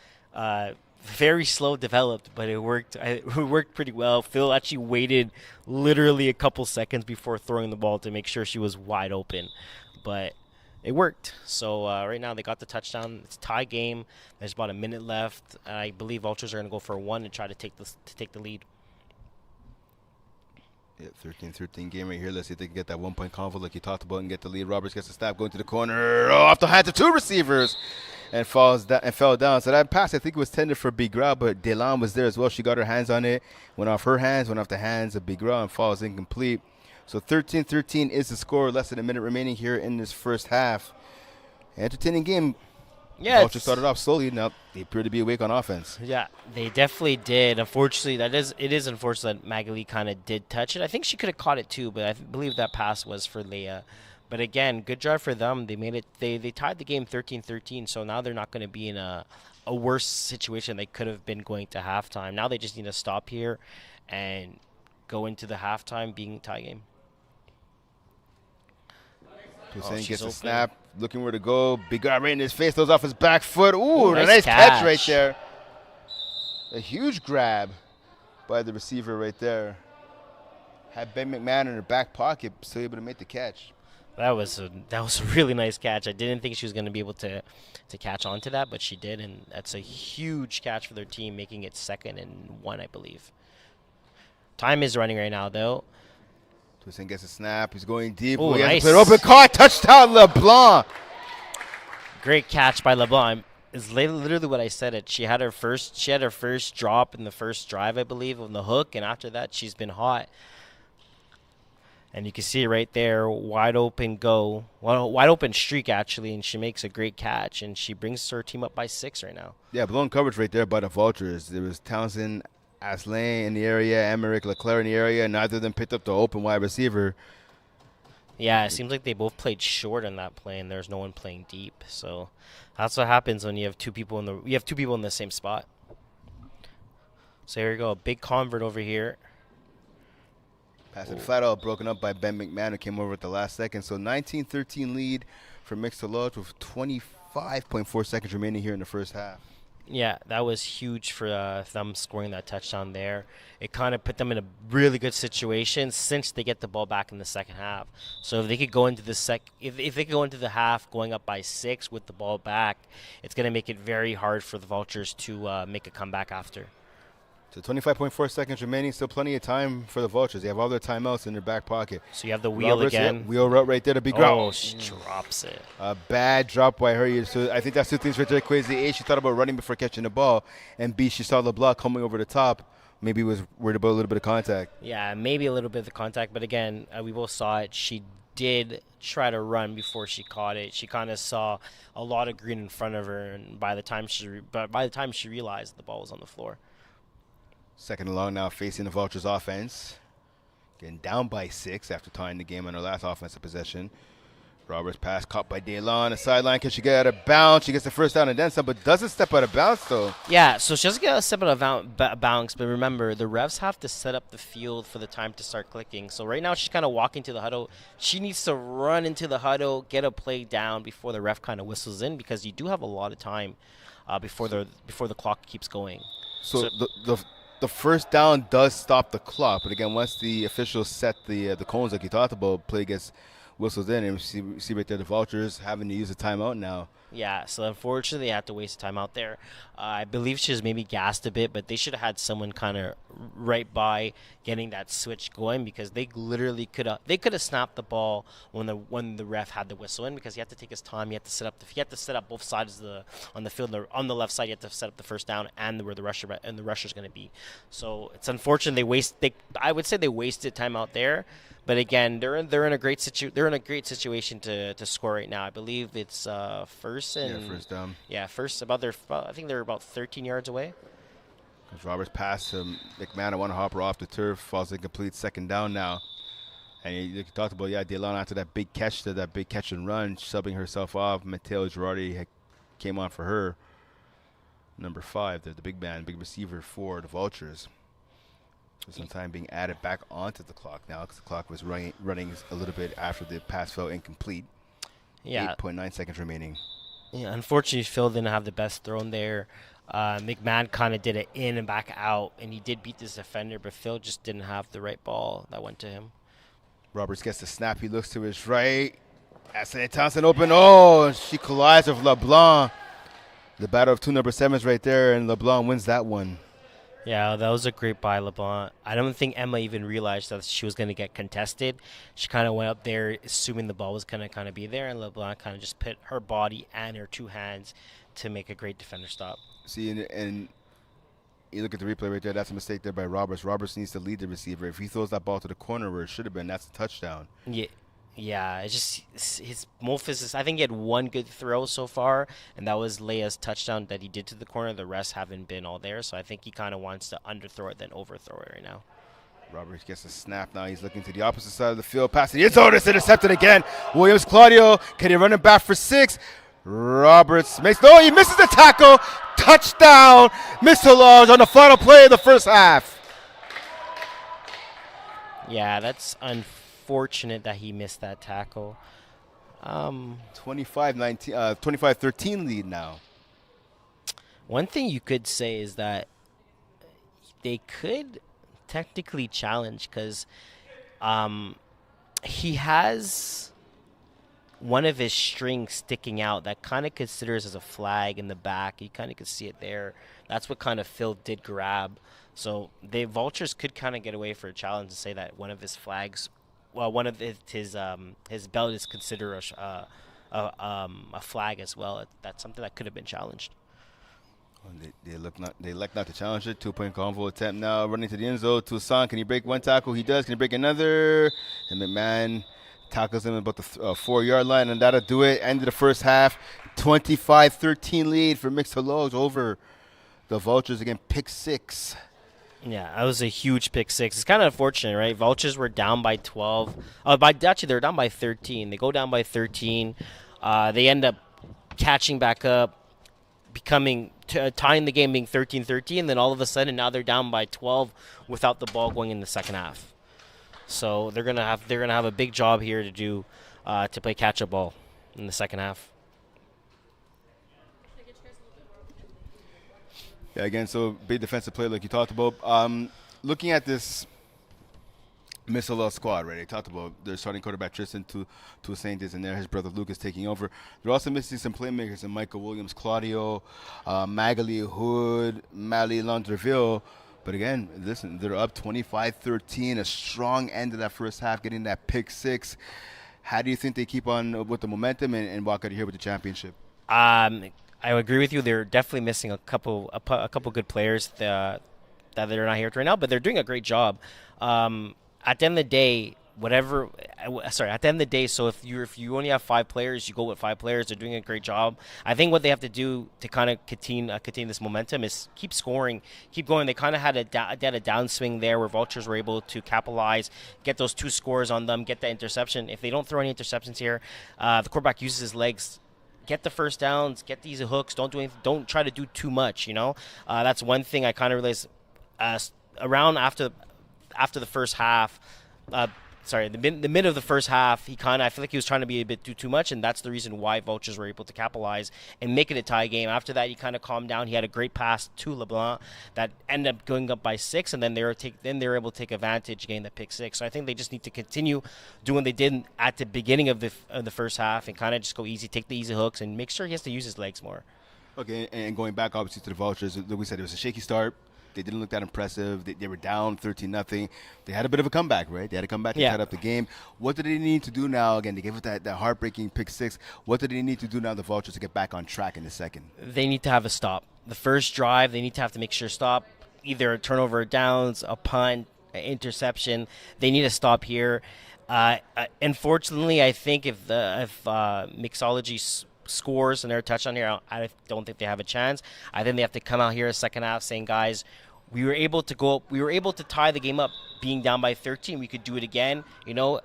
Very slow developed, but it worked. It worked pretty well. Phil actually waited literally a couple seconds before throwing the ball to make sure she was wide open, but it worked. So right now they got the touchdown. It's a tie game. There's about a minute left. I believe Vultures are going to go for 1 and try to take the lead. Yeah, 13-13 game right here. Let's see if they can get that 1-point convo like you talked about and get the lead. Roberts gets the snap, going to the corner. Oh, off the hands of 2 receivers and fell down. So that pass, I think, was tended for Big Grau, but Delon was there as well. She got her hands on it. Went off her hands, went off the hands of Big Grau and falls incomplete. So 13-13 is the score. Less than a minute remaining here in this first half. Entertaining game. Yeah, Vultures started off slowly. Now they appear to be awake on offense. Yeah, they definitely did. Unfortunately, it is unfortunate that Magali kind of did touch it. I think she could have caught it too, but believe that pass was for Leia. But again, good job for them. They made it. They tied the game 13-13, so now they're not going to be in a worse situation they could have been going to halftime. Now they just need to stop here and go into the halftime being tie game. Hussein gets open. a snap, looking where to go. Big guy right in his face, throws off his back foot. Ooh, Nice a nice catch right catch. there. A huge grab by the receiver right there. Had Ben McMahon in her back pocket, still able to make the catch. That was a really nice catch. I didn't think she was going to be able to catch on to that, but she did, and that's a huge catch for their team, making it 2nd and 1, I believe. Time is running right now, though. Hussein gets a snap. He's going deep. Ooh, He has nice. to play it open. Caught. Touchdown, LeBlanc. Great catch by LeBlanc. Is literally what I said. She had her first drop in the first drive, I believe, on the hook, and after that, she's been hot. And you can see it right there, wide open streak actually, and she makes a great catch, and she brings her team up by 6 right now. Yeah, blown coverage right there by the Vultures. There was Townsend, Aslan in the area, Emmerich Leclerc in the area. Neither of them picked up the open wide receiver. Yeah, it seems like they both played short on that play, and there's no one playing deep. So that's what happens when you have two people in the same spot. So here we go, a big convert over here. Pass it flat out, broken up by Ben McMahon, who came over at the last second. So 19-13 lead for Mixtologue with 25.4 seconds remaining here in the first half. Yeah, that was huge for them scoring that touchdown there. It kind of put them in a really good situation since they get the ball back in the second half. So if they could go into the if they could go into the half going up by 6 with the ball back, it's going to make it very hard for the Vultures to make a comeback after. So 25.4 seconds remaining, still plenty of time for the Vultures. They have all their timeouts in their back pocket. So you have the wheel Roberts, again. yeah, wheel route right there, the big Oh, route. she drops it. A bad drop by her. So I think that's two things right there. Crazy. A, she thought about running before catching the ball, and B, she saw LeBlanc coming over the top. Maybe was worried about a little bit of contact. Yeah, maybe a little bit of the contact, but again, we both saw it. She did try to run before she caught it. She kind of saw a lot of green in front of her, and by the time she realized the ball was on the floor. 2nd and long now facing the Vultures offense. Getting down by 6 after tying the game on her last offensive possession. Roberts pass caught by Delon. The sideline, can she get out of bounds? She gets the first down and then some, but doesn't step out of bounds though. Yeah, so she doesn't get a step out of bounds, but remember, the refs have to set up the field for the time to start clicking. So right now she's kind of walking to the huddle. She needs to run into the huddle, get a play down before the ref kind of whistles in, because you do have a lot of time before the clock keeps going. So the first down does stop the clock, but again, once the officials set the cones like you talked about, play gets whistles in, and we see right there the Vultures having to use a timeout now. Yeah, so unfortunately they had to waste time out there. I believe she was maybe gassed a bit, but they should have had someone kind of right by getting that switch going, because they literally could have snapped the ball when the ref had the whistle in, because he had to take his time. He had to set up both sides on the field. On the left side, you have to set up the first down and where the rusher's going to be. So it's unfortunate I would say they wasted time out there. But again, they're in a great situation to score right now. I believe it's first down. Yeah, first I think they're about 13 yards away. Roberts pass to McMahon, a one hopper off the turf, falls incomplete, 2nd down now. And you talked about Delon after that big catch and run, subbing herself off. Mateo Girardi came on for her. Number 5, the big receiver for the Vultures. Some time being added back onto the clock now, because the clock was running a little bit after the pass fell incomplete. Yeah. 8.9 seconds remaining. Yeah, unfortunately, Phil didn't have the best throw in there. McMahon kind of did it in and back out, and he did beat this defender, but Phil just didn't have the right ball that went to him. Roberts gets the snap. He looks to his right. Aslan Townsend open. Oh, she collides with LeBlanc. The battle of 2 number 7s right there, and LeBlanc wins that one. Yeah, that was a great by LeBlanc. I don't think Emma even realized that she was going to get contested. She kind of went up there assuming the ball was going to kind of be there, and LeBlanc kind of just put her body and her 2 hands to make a great defender stop. See, and you look at the replay right there, that's a mistake there by Roberts. Roberts needs to lead the receiver. If he throws that ball to the corner where it should have been, that's a touchdown. Yeah. Yeah, it's just his Molfus. I think he had one good throw so far, and that was Leia's touchdown that he did to the corner. The rest haven't been all there, so I think he kind of wants to underthrow it than overthrow it right now. Roberts gets a snap now. He's looking to the opposite side of the field. Passing. It's Otis intercepted again. Williams Claudio. Can he run it back for 6? Roberts makes. No, he misses the tackle. Touchdown. Mixtologue on the final play of the first half. Yeah, that's unfortunate that he missed that tackle. 25-13 lead now. One thing you could say is that they could technically challenge because he has one of his strings sticking out that kind of considers as a flag in the back. You kind of could see it there. That's what kind of Phil did grab. So the Vultures could kind of get away for a challenge and say that one of his flags, well, one of his belt is considered a flag as well. That's something that could have been challenged. They elect not to challenge it. 2-point convo attempt now. Running to the end zone. Toussaint, can he break one tackle? He does. Can he break another? And McMahon tackles him about the 4-yard line, and that'll do it. End of the first half. 25-13 lead for Mixtologue over the Vultures. Again, pick 6. Yeah, that was a huge pick 6. It's kind of unfortunate, right? Vultures were down by 12. Actually, they were down by 13. They go down by 13. They end up catching back up, tying the game, being 13-13. Then all of a sudden, now they're down by 12 without the ball going in the second half. So they're gonna have a big job here to do to play catch up ball in the second half. Yeah, again, so big defensive play like you talked about. Looking at this Mixtologue squad, right? They talked about their starting quarterback Tristan Toussaint is in there. His brother Luke is taking over. They're also missing some playmakers in Michael Williams, Claudio, Magali Hood, Mally Landreville. But again, listen, they're up 25-13, a strong end of that first half, getting that pick 6. How do you think they keep on with the momentum and walk out of here with the championship? I agree with you. They're definitely missing a couple good players that they're not here right now, but they're doing a great job. At the end of the day, so if you only have 5 players, you go with 5 players. They're doing a great job. I think what they have to do to kind of continue this momentum is keep scoring, keep going. They kind of had a downswing there where Vultures were able to capitalize, get those 2 scores on them, get that interception. If they don't throw any interceptions here, the quarterback uses his legs. Get the first downs, get these hooks. Don't try to do too much. That's one thing I kind of realized around after the first half. The mid of the first half, I feel like he was trying to be a bit too much, and that's the reason why Vultures were able to capitalize and make it a tie game. After that, he kind of calmed down. He had a great pass to LeBlanc that ended up going up by 6, and then they were able to take advantage, getting the pick 6. So I think they just need to continue doing what they did at the beginning of the first half and kind of just go easy, take the easy hooks, and make sure he has to use his legs more. Okay, and going back obviously to the Vultures, like we said, it was a shaky start. They didn't look that impressive. They were down 13-0. They had a bit of a comeback, right? They had to come back and tie up the game. What do they need to do now? Again, they gave it that heartbreaking pick 6. What do they need to do now, the Vultures, to get back on track in the second? They need to have a stop. The first drive, they need to have to make sure stop. Either a turnover downs, a punt, an interception. They need to stop here. Unfortunately, I think if Mixology scores and they're a touchdown here, I don't think they have a chance. I think they have to come out here a second half saying, guys, we were able to tie the game up being down by 13. We could do it again.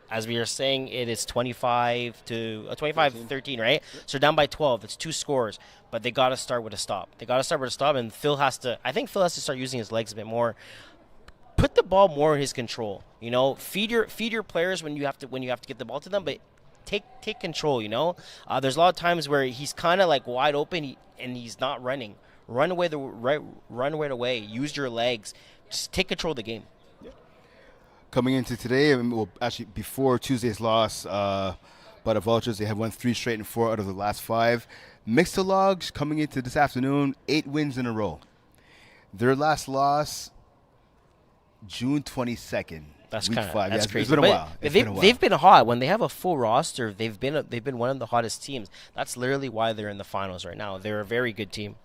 As we are saying, it is 25-13, right? So down by 12. It's 2 scores, but they got to start with a stop. And I think Phil has to start using his legs a bit more. Put the ball more in his control. Feed your players when you have to get the ball to them, but take control. There's a lot of times where he's kind of like wide open and he's not running. Run away away. Use your legs. Just take control of the game. Coming into today, actually before Tuesday's loss by the Vultures, they have won 3 straight and 4 out of the last 5. Mixtologue coming into this afternoon, 8 wins in a row. Their last loss, June 22nd. That's week 5. That's crazy. It's been a while. They've been hot. When they have a full roster, they've been one of the hottest teams. That's literally why they're in the finals right now. They're a very good team.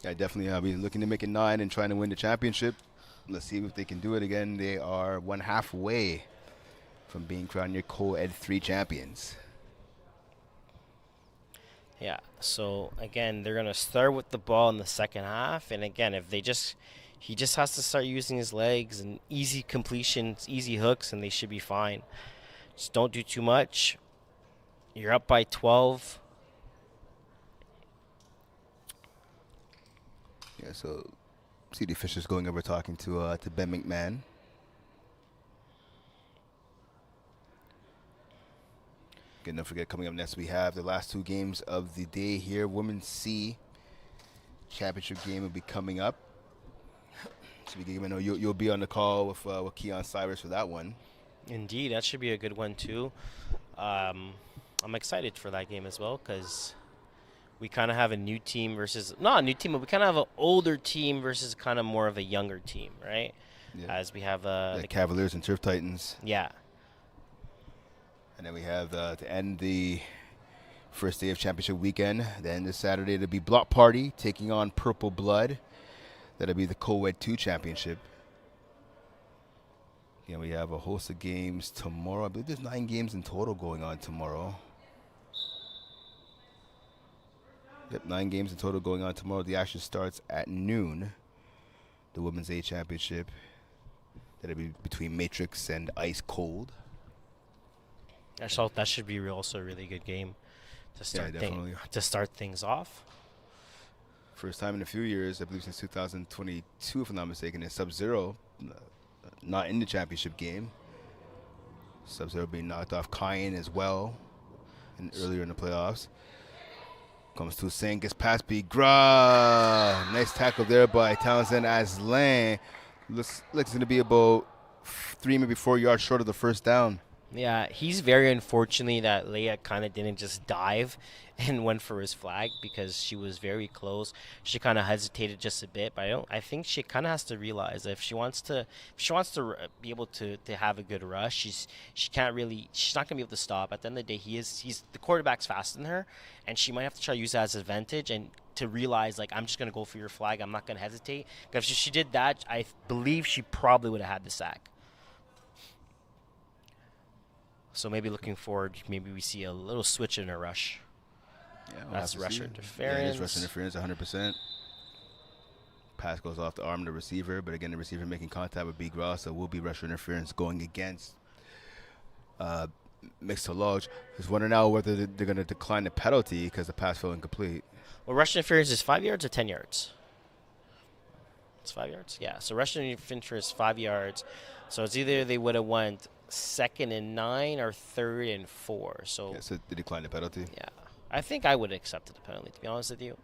Yeah, definitely. I'll be looking to make it 9 and trying to win the championship. Let's see if they can do it again. They are 1 half away from being crowned your co-ed 3 champions. Yeah, so again, they're going to start with the ball in the second half. And again, if he just has to start using his legs and easy completions, easy hooks, and they should be fine. Just don't do too much. You're up by 12. Yeah, so CD Fisher's going over talking to Ben McMahon. Again, don't forget, coming up next, we have the last 2 games of the day here. Women's C championship game will be coming up. So I know you'll be on the call with Keon Cyrus for that one. Indeed, that should be a good one too. I'm excited for that game as well because we kind of have a new team versus, not a new team, but we kind of have an older team versus kind of more of a younger team, right? Yeah. As we have The Cavaliers and Turf Titans. Yeah. And then we have to end the first day of championship weekend. Then this Saturday it'll be Block Party taking on Purple Blood. That'll be the Co-Ed 2 championship. Yeah, we have a host of games tomorrow. I believe there's 9 games in total going on tomorrow. Yep, 9 games in total going on tomorrow. The action starts at noon. The Women's A championship. That'll be between Matrix and Ice Cold. That should be also a really good game to start things off. First time in a few years, I believe since 2022, if I'm not mistaken, in Sub-Zero, not in the championship game. Sub-Zero being knocked off Cayenne as well, and earlier in the playoffs. Comes to Singh, gets past Bigra. Nice tackle there by Townsend Aslan. Looks like it's going to be about 3, maybe 4 yards short of the first down. Yeah, he's very unfortunately that Leia kind of didn't just dive and went for his flag because she was very close. She kind of hesitated just a bit, but I think she kind of has to realize that if she wants to be able to have a good rush, she's not going to be able to stop. At the end of the day, he's the quarterback's faster than her, and she might have to try to use that as an advantage and to realize, like, I'm just going to go for your flag. I'm not going to hesitate. Because if she did that, I believe she probably would have had the sack. So maybe looking forward, maybe we see a little switch in a rush. Yeah, that's rusher interference. Yeah, it is rusher interference, 100%. Pass goes off the arm of the receiver, but again, the receiver making contact with B. Gross, so will be rusher interference going against Mixtologue. Just wondering now whether they're going to decline the penalty because the pass fell incomplete. Well, rusher interference is 5 yards or 10 yards? It's 5 yards? Yeah, so rusher interference is 5 yards. So it's either they would have went 2nd and 9 or 3rd and 4. So they declined the penalty. Yeah, I think I would have accepted the penalty, to be honest with you.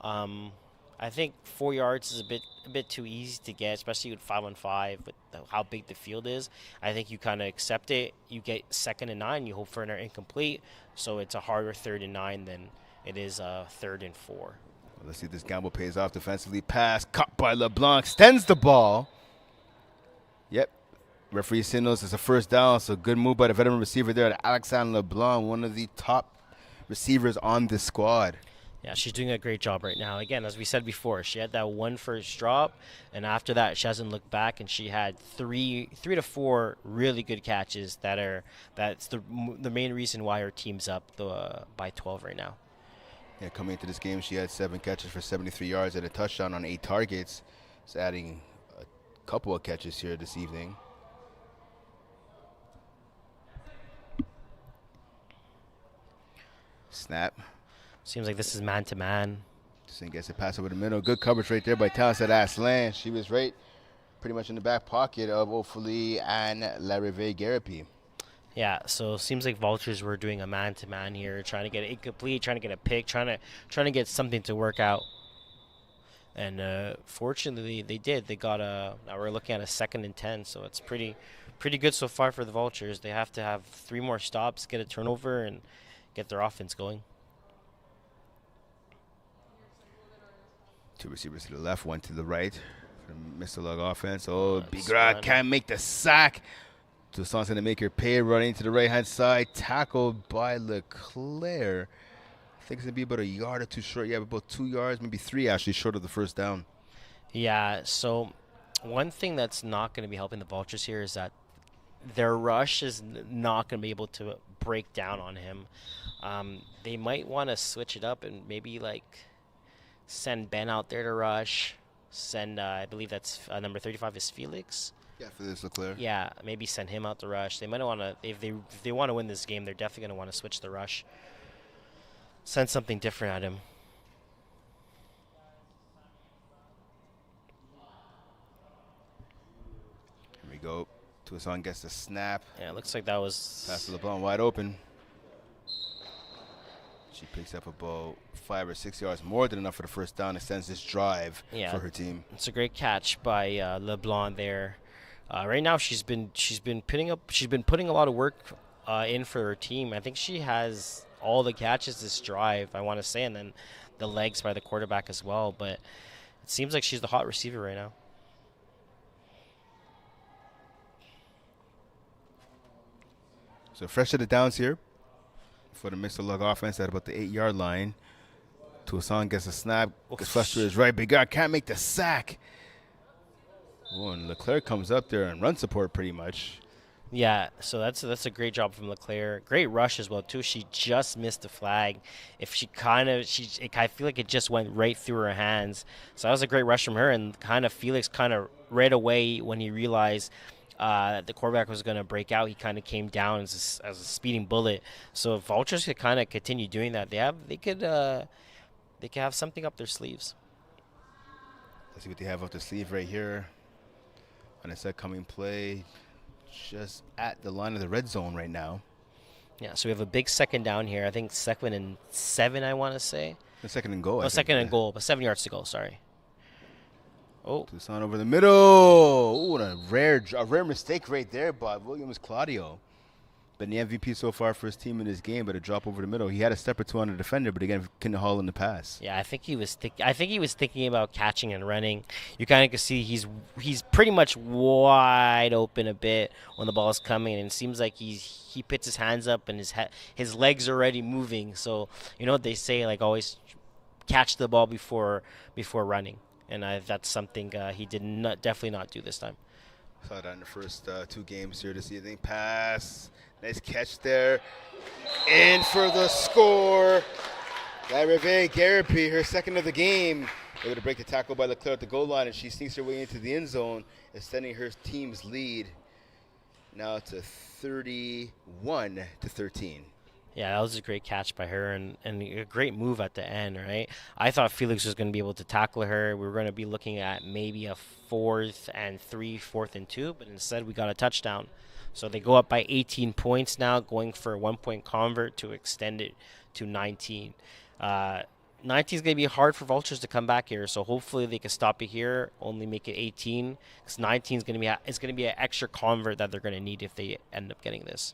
I think 4 yards is a bit too easy to get, especially with 5-on-5, with how big the field is. I think you kind of accept it. You get 2nd and 9, you hope for an incomplete. So it's a harder 3rd and 9 than it is 3rd and 4. Well, let's see if this gamble pays off defensively. Pass caught by LeBlanc, extends the ball. Yep. Referee signals it's a first down, so good move by the veteran receiver there, Alexandre LeBlanc, one of the top receivers on this squad. Yeah, she's doing a great job right now. Again, as we said before, she had that one first drop, and after that, she hasn't looked back, and she had three to four really good catches. That's the main reason why her team's up by 12 right now. Yeah, coming into this game, she had 7 catches for 73 yards and a touchdown on 8 targets. It's adding a couple of catches here this evening. Snap. Seems like this is man-to-man. Just gets a pass over the middle. Good coverage right there by Townsend Aslan. She was right pretty much in the back pocket of Ofuli and Larive Garapi. Yeah, so it seems like Vultures were doing a man-to-man here, trying to get it incomplete, trying to get a pick, trying to get something to work out. And fortunately, they did. They got now we're looking at a 2nd and 10, so it's pretty good so far for the Vultures. They have to have 3 more stops, get a turnover, and get their offense going. 2 receivers to the left, 1 to the right for the Mixtologue offense. Oh, Bigra can't make the sack. Toussaint's going to make her pay, running to the right-hand side, tackled by Leclerc. I think it's going to be about a yard or 2 short. Yeah, about 2 yards, maybe 3 actually short of the first down. Yeah, so one thing that's not going to be helping the Vultures here is that their rush is not going to be able to break down on him. They might want to switch it up and maybe like send Ben out there to rush. Send, I believe that's number 35 is Felix. Yeah, for this Leclerc. Yeah, maybe send him out to rush. They might want to, if they want to win this game, they're definitely going to want to switch the rush. Send something different at him. Here we go. Toussaint gets the snap. Yeah, it looks like that was... Pass to LeBlanc wide open. She picks up about 5 or 6 yards, more than enough for the first down. Extends this drive for her team. It's a great catch by LeBlanc there. Right now, she's been putting a lot of work in for her team. I think she has all the catches this drive, I want to say, and then the legs by the quarterback as well. But it seems like she's the hot receiver right now. So fresh to the downs here for the Mixtologue offense at about the 8-yard line. Toussaint gets a snap, gets flushed to his right, big guy can't make the sack. Oh, and Leclerc comes up there and run support pretty much. Yeah, so that's a great job from Leclerc. Great rush as well too. She just missed the flag. If I feel like it just went right through her hands. So that was a great rush from her, and Felix right away when he realized that the quarterback was going to break out, he kind of came down as a speeding bullet. So if Vulturez could kind of continue doing that, they could have something up their sleeves. Let's see what they have up their sleeve right here. On a set coming play, just at the line of the red zone right now. Yeah, so we have a big second down here. I think 2nd and 7, I want to say. The second and goal. Oh, second and goal, but 7 yards to go, sorry. Oh. Toussaint over the middle. Ooh, and a rare mistake right there by Williams Claudio. Been the MVP so far for his team in this game, but a drop over the middle. He had a step or two on the defender, but again, couldn't haul in the pass. Yeah, I think he was thinking about catching and running. You kind of can see he's pretty much wide open a bit when the ball is coming, and it seems like he puts his hands up and his legs are already moving. So you know what they say, like always catch the ball before running, and that's something he definitely not do this time. Saw that in the first 2 games here this season. Pass. Nice catch there. In for the score. Larivée Garapi, her second of the game. Able to break the tackle by Leclerc at the goal line, and she sneaks her way into the end zone, extending her team's lead now to 31-13. Yeah, that was a great catch by her and a great move at the end, right? I thought Felix was going to be able to tackle her. We were going to be looking at maybe a 4th and 3, 4th and 2, but instead we got a touchdown. So they go up by 18 points now, going for a 1-point convert to extend it to 19. 19 is going to be hard for Vulturez to come back here, so hopefully they can stop it here, only make it 18, because 19 is going to be an extra convert that they're going to need if they end up getting this.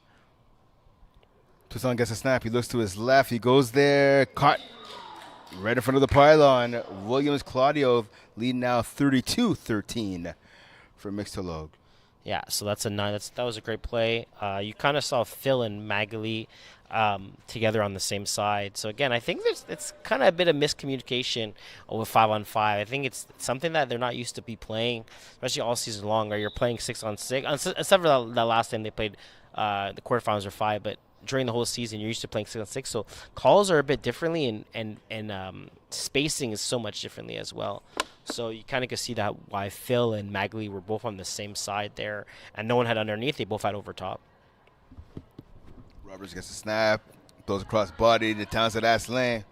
Toussaint gets a snap. He looks to his left. He goes there. Caught right in front of the pylon. Williams Claudio leading now 32-13 for Mixtologue. Yeah, so that's a 9. That was a great play. You kind of saw Phil and Magali together on the same side. So again, I think it's kind of a bit of miscommunication with 5-on-5. I think it's something that they're not used to be playing, especially all season long. Or you're playing 6-on-6, except for the last time they played the quarterfinals or 5, but during the whole season, you're used to playing 6-on-6, so calls are a bit differently, and spacing is so much differently as well. So you kind of can see that why Phil and Magali were both on the same side there, and no one had underneath; they both had over top. Roberts gets a snap, throws across body to Townsend Aslan.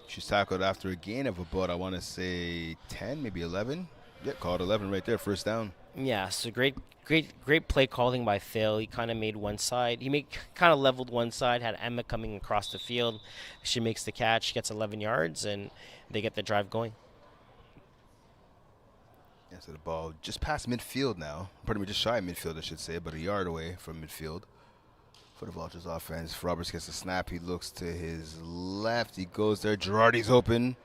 She's tackled after a gain of about, I want to say 10, maybe 11. Yeah, called 11 right there, first down. Yeah, so great play calling by Phil. He kind of made one side. He kind of leveled one side, had Emma coming across the field. She makes the catch, gets 11 yards, and they get the drive going. Yeah, so the ball just past midfield now. Pardon me, just shy of midfield, I should say, but a yard away from midfield for the Vulturez offense. Roberts gets a snap. He looks to his left. He goes there. Girardi's open.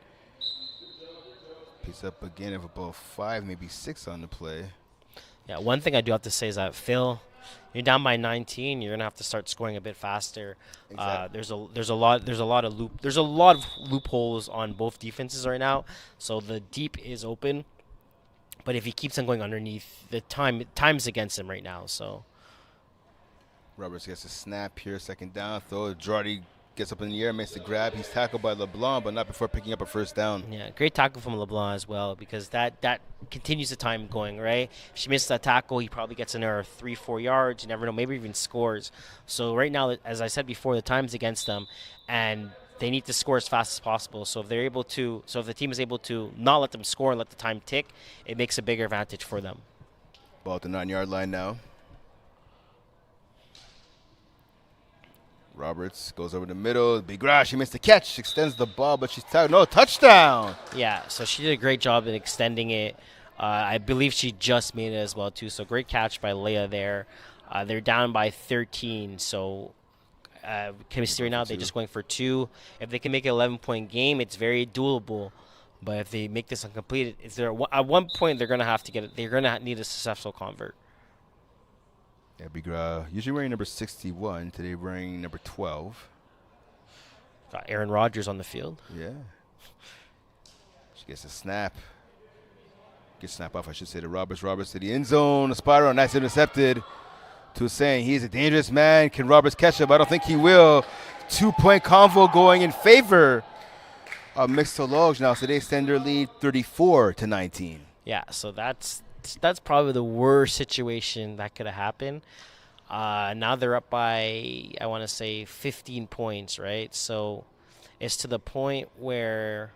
Picks up again of about 5, maybe 6 on the play. Yeah, one thing I do have to say is that Phil, you're down by 19. You're gonna have to start scoring a bit faster. Exactly. There's a lot of loopholes on both defenses right now. So the deep is open, but if he keeps on going underneath, the time's against him right now. So Roberts gets a snap here, second down. Throw. Girardi gets up in the air, makes the grab. He's tackled by LeBlanc, but not before picking up a first down. Yeah, great tackle from LeBlanc as well, because that continues the time going, right? If she misses that tackle, he probably gets another 3-4 yards. You never know, maybe even scores. So right now, as I said before, the time's against them, and they need to score as fast as possible. So if the team is able to not let them score and let the time tick, it makes a bigger advantage for them. Ball at the 9-yard line now. Roberts goes over the middle. Big rush. She missed the catch. Extends the ball, but she's tackled. No, touchdown. Yeah, so she did a great job in extending it. I believe she just made it as well, too. So great catch by Leia there. They're down by 13, so chemistry right now, they're just going for 2. If they can make it an 11-point game, it's very doable. But if they make this incomplete, at one point they're gonna have to get it. They're gonna need a successful convert. Yeah, Big usually wearing number 61. Today wearing number 12. Got Aaron Rodgers on the field. Yeah. She gets a snap. Gets snap off, I should say, to Roberts. Roberts to the end zone. A spiral, nice intercepted. To saying he's a dangerous man. Can Roberts catch him? I don't think he will. 2-point convo going in favor of Mixtologue now. So they extend their lead 34-19. Yeah, so that's probably the worst situation that could have happened. Now they're up by, I want to say, 15 points, right? So it's to the point where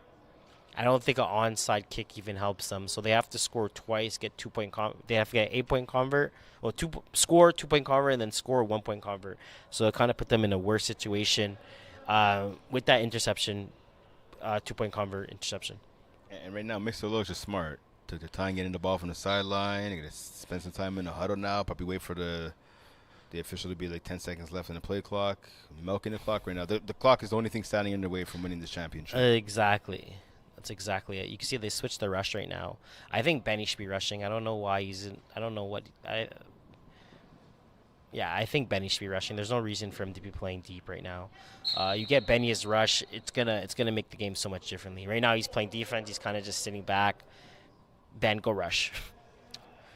I don't think an onside kick even helps them. So they have to score twice, get 2-point they have to get 8-point convert. Well, score 2-point convert and then score a 1-point convert. So it kind of put them in a worse situation with that interception, 2-point convert interception. And right now, Mixtologue is just smart. Took their time getting the ball from the sideline. They're going to spend some time in the huddle now. Probably wait for the official to be like 10 seconds left in the play clock. Milking the clock right now. The clock is the only thing standing in their way from winning this championship. Exactly. That's exactly it. You can see they switched the rush right now. I think Benny should be rushing. I don't know why he's in. I don't know what. I think Benny should be rushing. There's no reason for him to be playing deep right now. You get Benny as rush, it's gonna make the game so much differently. Right now he's playing defense. He's kind of just sitting back. Ben, go rush.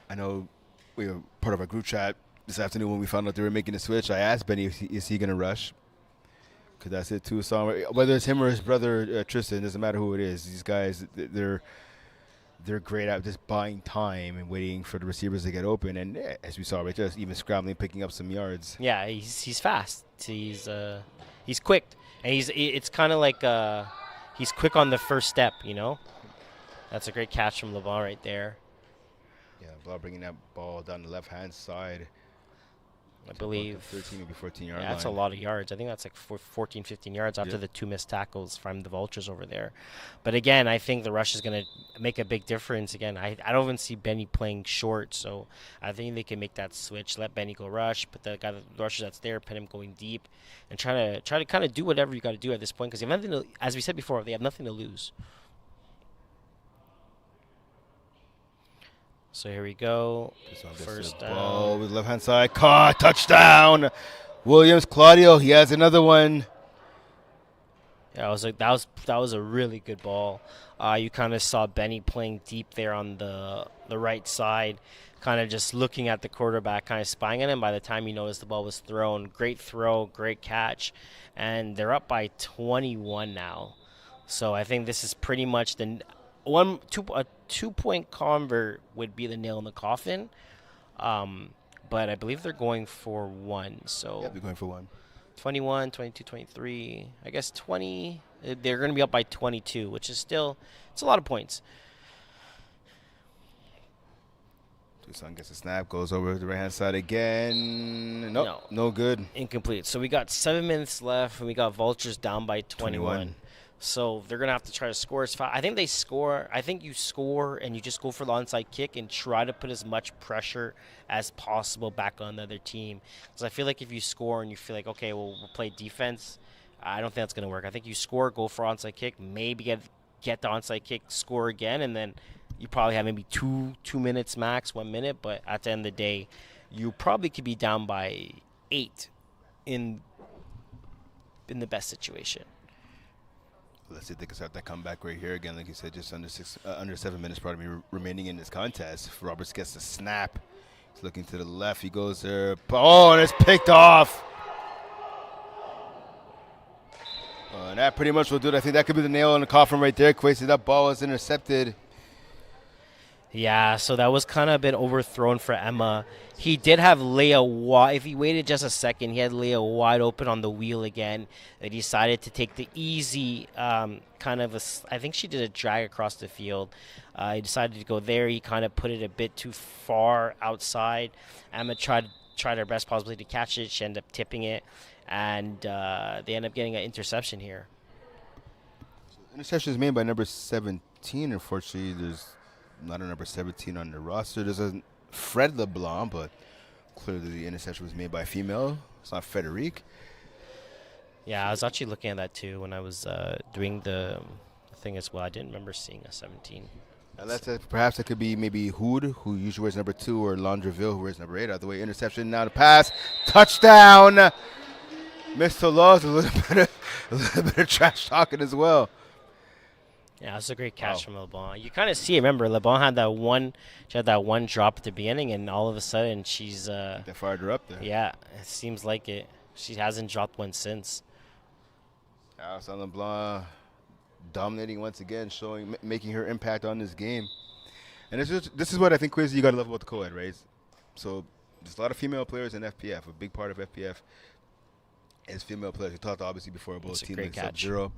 I know we were part of our group chat this afternoon when we found out they were making the switch. I asked Benny, is he going to rush? Because that's it, too. So whether it's him or his brother, Tristan, doesn't matter who it is. These guys, they're great at just buying time and waiting for the receivers to get open. And as we saw, right, just even scrambling, picking up some yards. Yeah, he's fast. He's quick. And it's kind of like he's quick on the first step, you know? That's a great catch from LeBlanc right there. Yeah, LeBlanc bringing that ball down the left-hand side. I believe 13, maybe 14-yard line. That's a lot of yards. I think that's like 14, 15 yards after the 2 missed tackles from the Vultures over there. But again, I think the rush is going to make a big difference. Again, I don't even see Benny playing short, so I think they can make that switch, let Benny go rush, but the guy the rusher that's there, pin him going deep, and try to kind of do whatever you got to do at this point, because you have nothing to, as we said before, they have nothing to lose. So here we go. First down. Ball with left-hand side. Caught. Touchdown. Williams. Claudio. He has another one. Yeah, that was a really good ball. You kind of saw Benny playing deep there on the right side, kind of just looking at the quarterback, kind of spying on him. By the time you noticed the ball was thrown, great throw, great catch, and they're up by 21 now. So I think this is pretty much a 2-point convert would be the nail in the coffin. But I believe they're going for 1. So Yeah, they're going for 1. 21, 22, 23. I guess 20. They're going to be up by 22, which is still, it's a lot of points. Tucson gets a snap, goes over to the right-hand side again. Nope, no good. Incomplete. So we got 7 minutes left, and we got Vultures down by 21. So they're going to have to try to score as fast. I think they score. I think you score and you just go for the onside kick and try to put as much pressure as possible back on the other team. Because I feel like if you score and you feel like, okay, well, we'll play defense, I don't think that's going to work. I think you score, go for onside kick, maybe get the onside kick, score again, and then you probably have maybe 2 minutes max, 1 minute. But at the end of the day, you probably could be down by 8 in the best situation. Let's see if they can start that comeback right here again. Like you said, just under 7 minutes remaining in this contest. Roberts gets the snap. He's looking to the left. He goes there. Oh, and it's picked off. And that pretty much will do it. I think that could be the nail in the coffin right there. Quasi, that ball was intercepted. Yeah, so that was kind of a bit overthrown for Emma. He did have Leia wide. If he waited just a second, he had Leia wide open on the wheel again. They decided to take the easy kind of I think she did a drag across the field. He decided to go there. He kind of put it a bit too far outside. Emma tried her best possibly to catch it. She ended up tipping it, and they end up getting an interception here. Interception is made by number 17. Unfortunately, there's not a number 17 on the roster. There's a Fred LeBlanc, but clearly the interception was made by a female. It's not Frederique. Yeah, I was actually looking at that too when I was doing the thing as well. I didn't remember seeing a 17. Perhaps it could be maybe Hood, who usually wears number 2, or Landreville, who wears number 8. Out of the way, interception. Now the pass, touchdown. Mixtologue, a little bit of trash talking as well. Yeah, it's a great catch from LeBlanc. You kind of see it. Remember, LeBlanc had that one. She had that one drop at the beginning, and all of a sudden she's. They fired her up there. Yeah, it seems like it. She hasn't dropped one since. Alison LeBlanc dominating once again, making her impact on this game. And this is what I think, Quiz, you got to love about the co-ed, right? So there's a lot of female players in FPF. A big part of FPF is female players. We talked obviously before about team like Sub-Zero.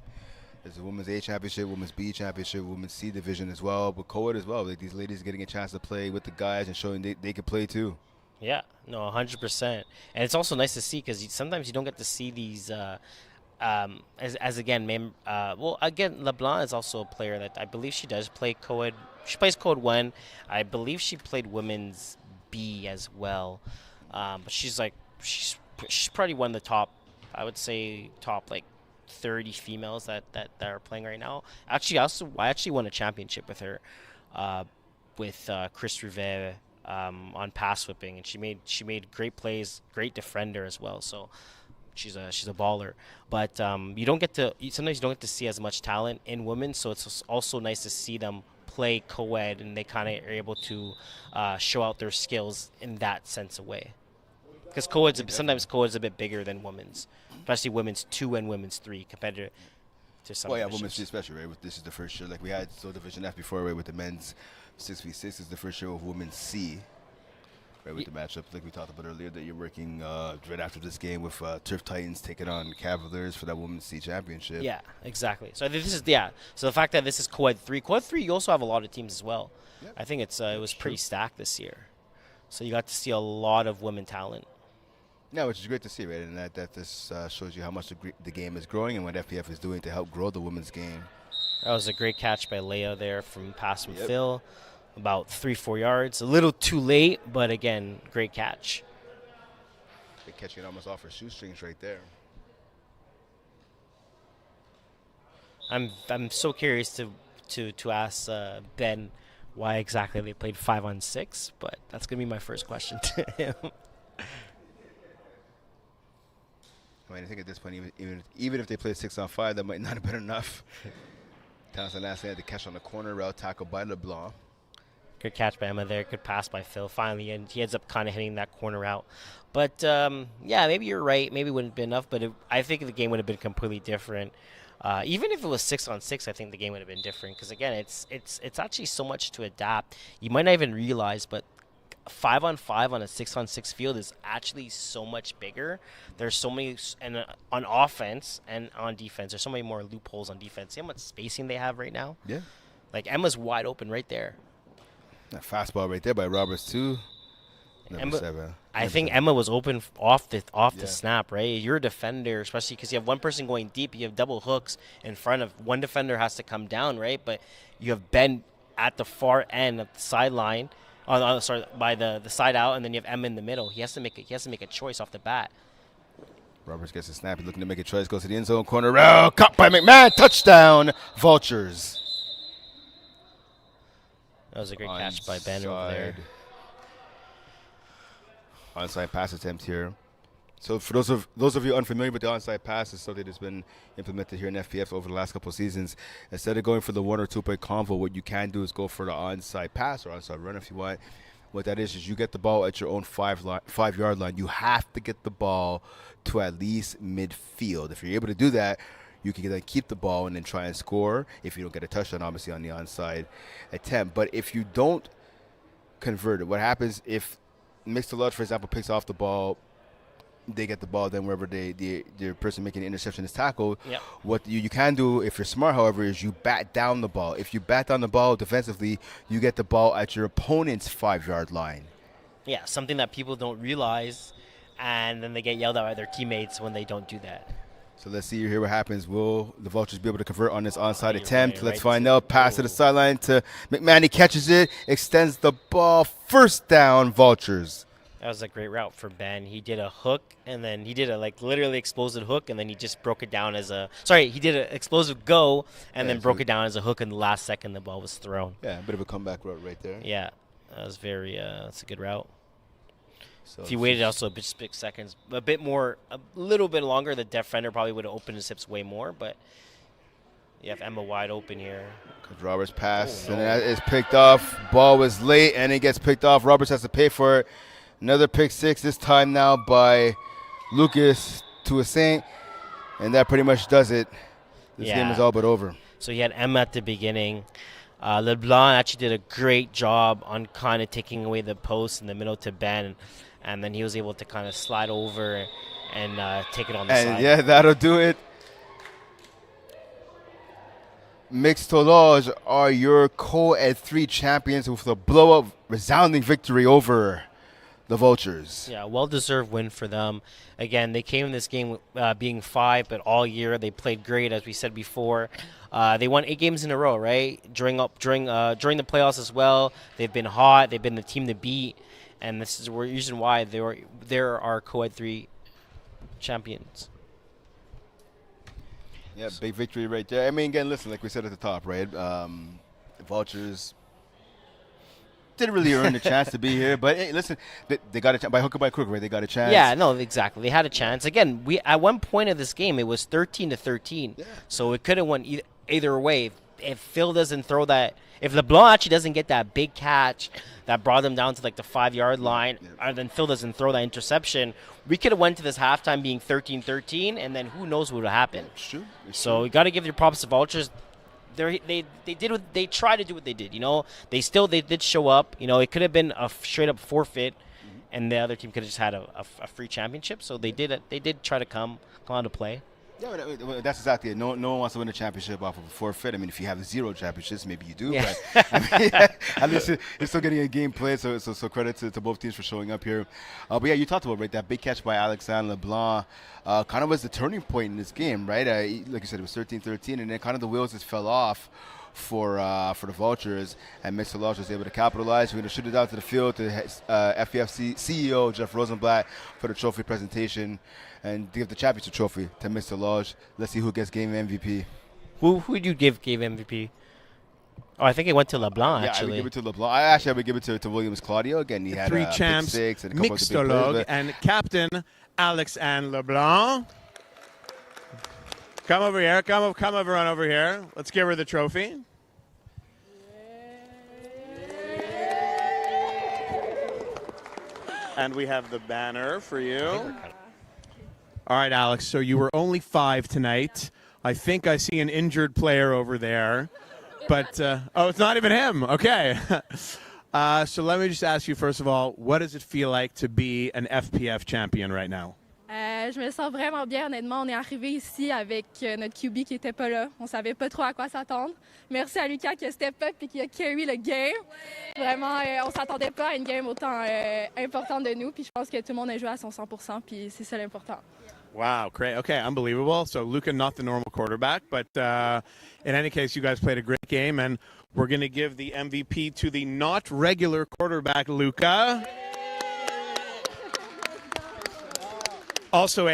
There's a women's A championship, women's B championship, women's C division as well, but co-ed as well. Like, these ladies getting a chance to play with the guys and showing they can play too. Yeah, no, 100%. And it's also nice to see because sometimes you don't get to see these. As again, again, LeBlanc is also a player that I believe she does play co-ed. She plays co-ed 1. I believe she played women's B as well. But she's probably one of the top, I would say, top like 30 females that are playing right now. Actually, I actually won a championship with her, with Chris Rivet on pass whipping, and she made great plays, great defender as well. So she's a baller. But sometimes you don't get to see as much talent in women. So it's also nice to see them play co-ed, and they kind of are able to show out their skills in that sense of way. Because sometimes co-ed's a bit bigger than women's, especially women's 2 and women's 3 compared to some. Well, yeah, women's 3 especially, right? This is the first year, like we had Division F before, right? With the men's 6v6 is the first year of women's C, right? With the matchup, like we talked about earlier, that you're working right after this game with Turf Titans taking on Cavaliers for that women's C championship. Yeah, exactly. So I think So the fact that this is co-ed 3, you also have a lot of teams as well. Yep. I think it was pretty stacked this year, so you got to see a lot of women talent. Yeah, which is great to see, right? And that this shows you how much the game is growing and what FPF is doing to help grow the women's game. That was a great catch by Leia there from Phil, about 3-4 yards. A little too late, but again, great catch. They're catching it almost off her shoestrings right there. I'm so curious to ask Ben why exactly they played 5-on-6, but that's gonna be my first question to him. I mean, I think at this point, even if they played 6-on-5, that might not have been enough. Townsend last had the catch on the corner route, tackled by LeBlanc. Good catch by Emma there. Good pass by Phil. Finally, and he ends up kind of hitting that corner route. But yeah, maybe you're right. Maybe it wouldn't have been enough. But I think the game would have been completely different. Even if it was 6-on-6, I think the game would have been different. Because again, it's actually so much to adapt. You might not even realize, but 5-on-5 on a 6-on-6 field is actually so much bigger. There's so many, and on offense and on defense, there's so many more loopholes on defense. See how much spacing they have right now? Yeah. Like Emma's wide open right there. That fastball right there by Roberts too. I think Emma was open off the snap, right? You're a defender, especially because you have one person going deep. You have double hooks in front of one defender has to come down, right? But you have Ben at the far end of the sideline. By the side out, and then you have Emma in the middle. He has to make a choice off the bat. Roberts gets a snap. He's looking to make a choice. Goes to the end zone corner. Caught by McMahon. Touchdown. Vulturez. That was a great catch by Ben over there. Onside pass attempt here. So for those of you unfamiliar with the onside pass, it's something that's been implemented here in FPF over the last couple of seasons. Instead of going for the 1 or 2 point convo, what you can do is go for the onside pass or onside run if you want. What that is you get the ball at your own 5-yard line. You have to get the ball to at least midfield. If you're able to do that, you can then keep the ball and then try and score if you don't get a touchdown, obviously, on the onside attempt. But if you don't convert it, what happens if Mixtologue, for example, picks off the ball, they get the ball, then wherever the person making the interception is tackled. Yep. What you can do, if you're smart, however, is you bat down the ball. If you bat down the ball defensively, you get the ball at your opponent's 5-yard line. Yeah, something that people don't realize, and then they get yelled at by their teammates when they don't do that. So let's see here what happens. Will the Vultures be able to convert on this onside You're attempt? right, Let's right. find out. Pass to the sideline to McMahon. He catches it, extends the ball. First down, Vultures. That was a great route for Ben. He did a hook, and then he did a literally explosive hook, and then he just broke it down as a he did an explosive go, and then broke it down as a hook. In the last second, the ball was thrown. Yeah, a bit of a comeback route right there. Yeah, that was very. That's a good route. So If he waited also a bit 6 seconds, a little bit longer, the defender probably would have opened his hips way more. But you have Emma wide open here. Roberts pass, Oh, no. and that is picked off. Ball was late, and it gets picked off. Roberts has to pay for it. Another pick six, this time now by Lucas to a Saint, and that pretty much does it. This game is all but over. So he had Emma at the beginning. LeBlanc actually did a great job on kind of taking away the post in the middle to Ben, and then he was able to kind of slide over and take it on the side. And yeah, that'll do it. Mixtologue are your co-ed 3 champions with a blow-up, resounding victory over the Vultures. Yeah, well-deserved win for them. Again, they came in this game being 5, but all year they played great, as we said before. They won 8 games in a row, right? During the playoffs as well. They've been hot. They've been the team to beat, and this is the reason why they're our co-ed 3 champions. Yeah, big victory right there. I mean, again, listen, like we said at the top, right? The Vultures didn't really earn the chance to be here, but hey, listen, they got a chance by hook or by crook, right? They got a chance. Yeah, no, exactly. They had a chance. Again, at one point of this game, it was 13-13, so it could have went either way. If Phil doesn't throw that, if LeBlanc actually doesn't get that big catch that brought them down to the 5-yard line, and then Phil doesn't throw that interception, we could have went to this halftime being 13-13, and then who knows what would have happened. It's true. So you got to give your props to Vultures. They tried to do what they did. They did show up. It could have been a straight up forfeit, and the other team could have just had a free championship. So they did it. They did try to come on to play. Yeah, that's exactly it. No one wants to win a championship off of a forfeit. I mean, if you have 0 championships, maybe you do. Yeah. But I mean, at least you're still getting a game played. So credit to both teams for showing up here. But yeah, you talked about that big catch by Alexandre LeBlanc. Kind of was the turning point in this game, right? Like you said, it was 13-13, and then kind of the wheels just fell off for the Vultures, and Mixtologue was able to capitalize. We're going to shoot it out to the field to FEFC CEO Jeff Rosenblatt for the trophy presentation and give the championship trophy to Mixtologue. Let's see who gets game MVP. Who did you give MVP? Oh, I think it went to LeBlanc, Yeah, actually. I would give it to LeBlanc. I would give it to Williams Claudio. Again, he had 3 champs, pick 6 and a couple of the big plays, Mixtologue, but- and Captain Alexandre LeBlanc. Come over here. Come on over here. Let's give her the trophy. And we have the banner for you. All right, Alex, so you were only 5 tonight. I think I see an injured player over there. But, it's not even him. Okay. So let me just ask you, first of all, what does it feel like to be an FPF champion right now? Je me sens vraiment bien, honnêtement. On est arrivé ici avec notre QB qui n'était pas là. On ne savait pas trop à quoi s'attendre. Merci à Lucas qui a step up et qui a carry le game. Vraiment, on ne s'attendait pas à une game autant importante de nous. Puis je pense que tout le monde a joué à son 100%, puis c'est ça l'important. Wow, great. Okay, unbelievable. So Luka, not the normal quarterback, but in any case, you guys played a great game, and we're going to give the MVP to the not regular quarterback, Luka. Also,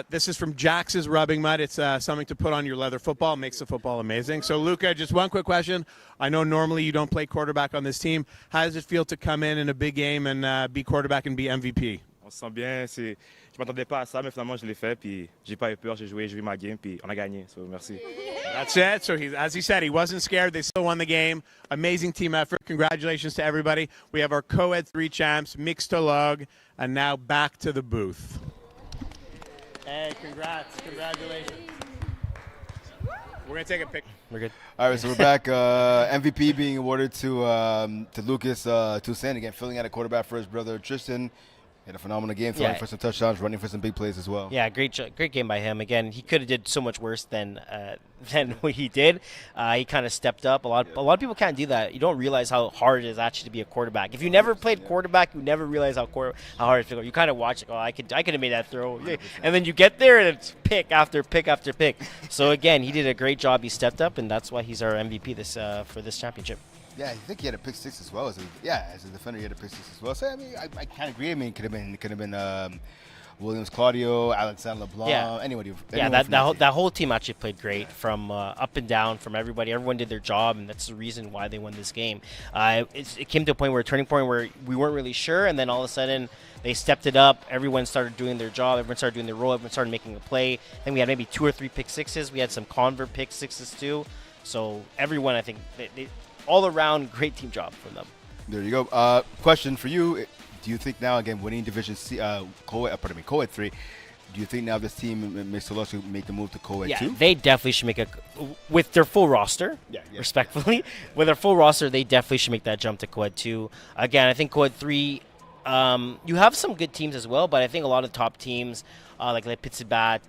this is from Jax's Rubbing Mud. It's something to put on your leather football. It makes the football amazing. So, Luka, just one quick question. I know normally you don't play quarterback on this team. How does it feel to come in a big game and be quarterback and be MVP? On se sent bien. Je m'attendais pas à ça, mais finalement, je l'ai fait. Puis, j'ai pas eu peur. J'ai joué ma game. Puis, on a gagné. So, merci. That's it. So, as he said, he wasn't scared. They still won the game. Amazing team effort. Congratulations to everybody. We have our co-ed 3 champs, Mixtologue, and now back to the booth. Hey, congrats. Congratulations. We're going to take a pic. We're good. All right, so we're back. MVP being awarded to Lucas Toussaint, again, filling out a quarterback for his brother Tristan. He had a phenomenal game, throwing for some touchdowns, running for some big plays as well. Yeah, great game by him. Again, he could have did so much worse than what he did. He kind of stepped up. A lot of people can't do that. You don't realize how hard it is actually to be a quarterback. If you never played quarterback, you never realize how hard it is. You kind of watch it. Oh, I could have made that throw, 100%. And then you get there and it's pick after pick after pick. So again, he did a great job. He stepped up, and that's why he's our MVP for this championship. Yeah, I think he had a pick six as well. As a defender, he had a pick six as well. So I mean, I kind of agree. I mean, it could have been Williams, Claudio, Alexander LeBlanc, anybody. That whole team actually played great from up and down from everybody. Everyone did their job, and that's the reason why they won this game. It came to a turning point where we weren't really sure, and then all of a sudden they stepped it up. Everyone started doing their job. Everyone started doing their role. Everyone started making a play. Then we had maybe 2 or 3 pick sixes. We had some convert pick sixes too. So everyone, I think, they all around great team job from them. There you go. Question for you. Do you think now, again, winning Division C, Co-ed 3, do you think now this team, Mixtologue, should make the move to Co-ed 2? Yeah, they definitely should make with their full roster, respectfully. With their full roster, they definitely should make that jump to Co-ed 2. Again, I think Co-ed 3, you have some good teams as well, but I think a lot of top teams, like Pittsburgh,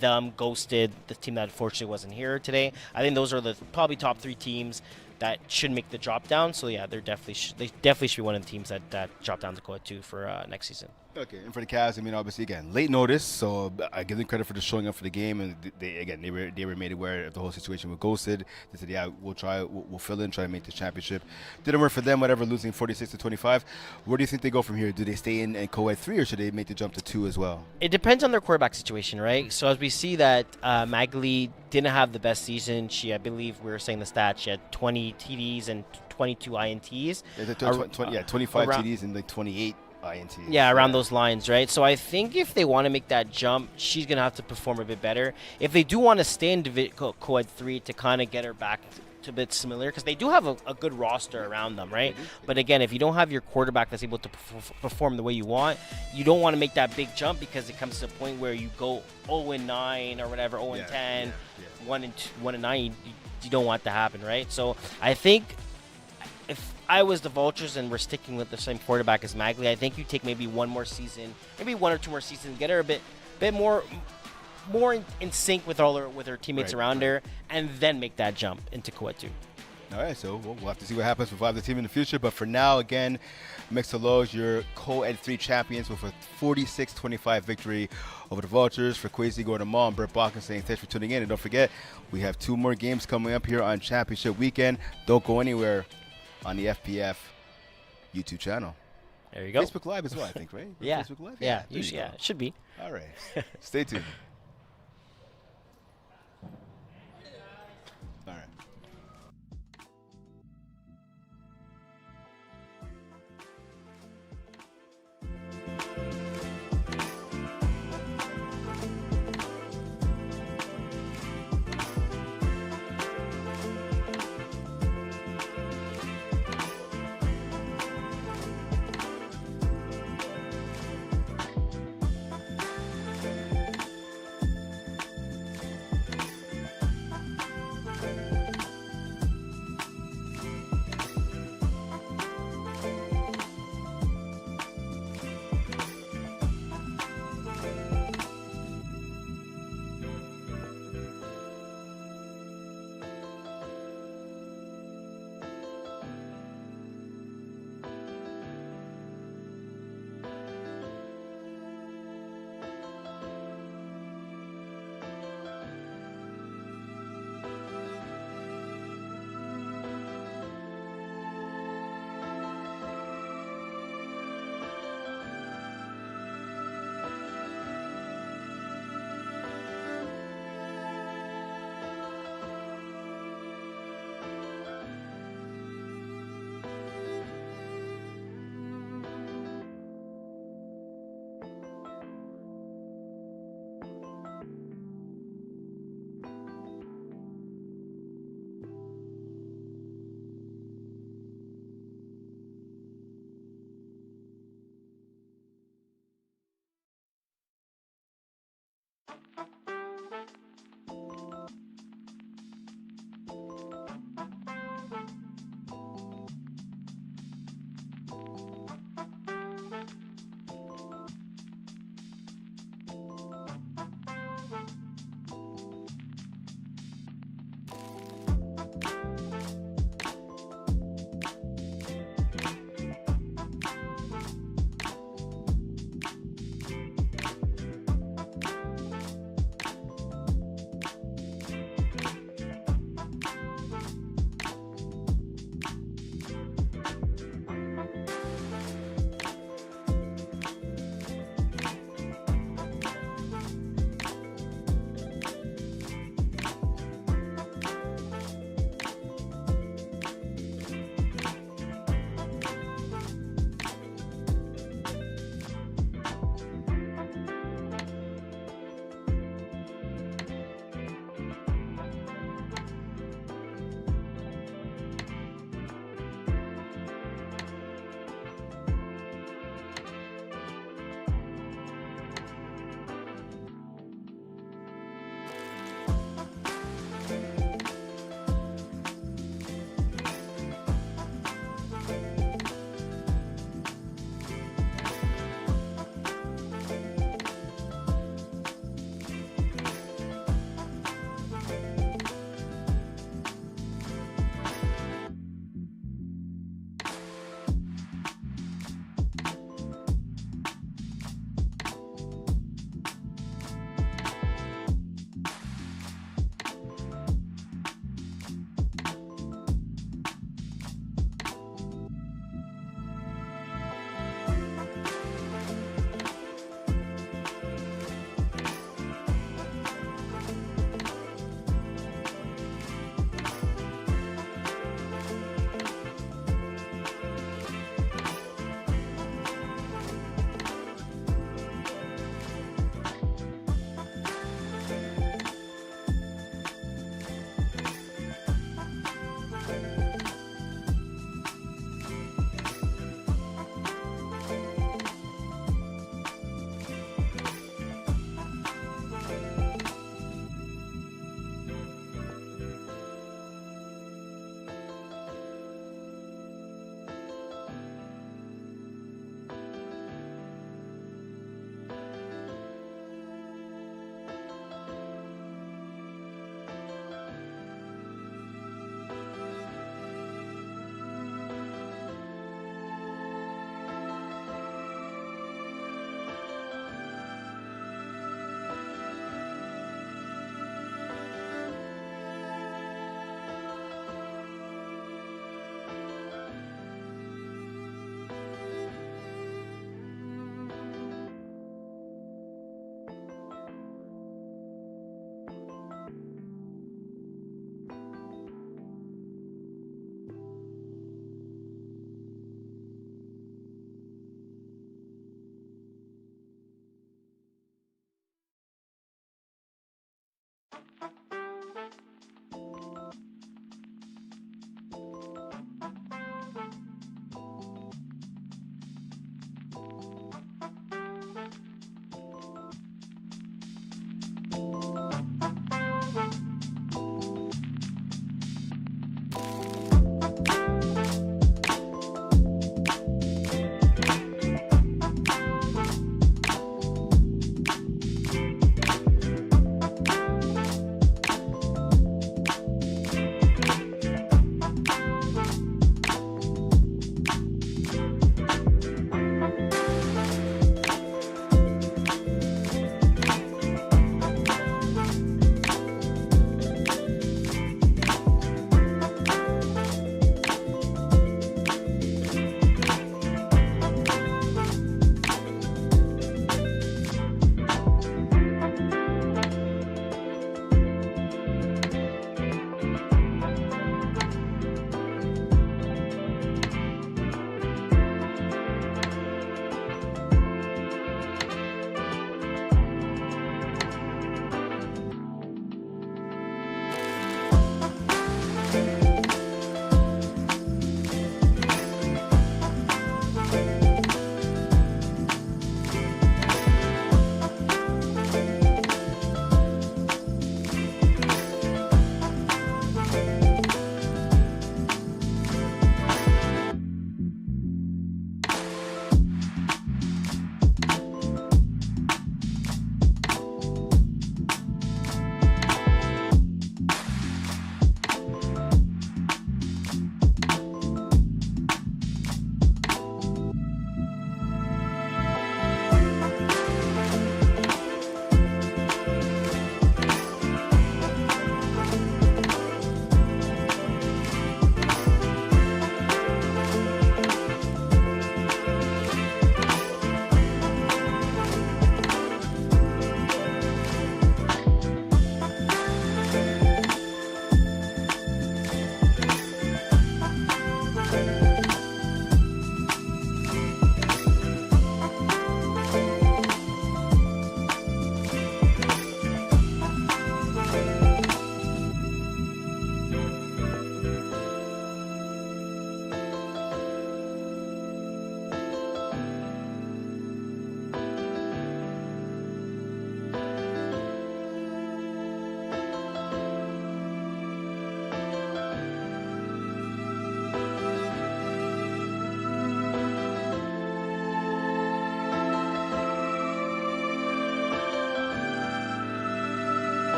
them, Ghosted, the team that unfortunately wasn't here today, I think those are the probably top 3 teams that should make the drop down. So yeah, they definitely should be one of the teams that drop down to Co-ed 2 for next season. Okay, and for the Cavs, I mean, obviously, again, late notice, so I give them credit for just showing up for the game, and they were made aware of the whole situation with Ghosted. They said, yeah, we'll fill in, try to make the championship. Didn't work for them, whatever, losing 46-25. Where do you think they go from here? Do they stay in Co-ed 3, or should they make the jump to 2 as well? It depends on their quarterback situation, right? So as we see that Magali didn't have the best season. I believe we were saying the stats, she had 20 TDs and 22 INTs. 25 TDs and like 28 INTs. Yeah, around those lines, right? So I think if they want to make that jump, she's going to have to perform a bit better. If they do want to stay in Co-ed 3 to kind of get her back to a bit similar, because they do have a good roster around them, right? But again, if you don't have your quarterback that's able to perform the way you want, you don't want to make that big jump, because it comes to a point where you go 0-9 or whatever, 0-10, 1-9, you don't want to happen, right? So I think if I was the Vultures and we're sticking with the same quarterback as Magley, I think you take maybe one more season, maybe 1 or 2 more seasons, get her a bit more in sync with her teammates around her, and then make that jump into Co-ed 2. All right, so we'll have to see what happens with the team in the future. But for now, again, Mixtologue, your Co-ed 3 champions with a 46-25 victory over the Vultures. For Kwesi Gordon Mall and Bert Balkin saying thanks for tuning in. And don't forget, we have 2 more games coming up here on Championship Weekend. Don't go anywhere on the FPF YouTube channel. There you go. Facebook Live as well, I think, right? Yeah. Facebook Live? Yeah, it should be. All right. Stay tuned. All right.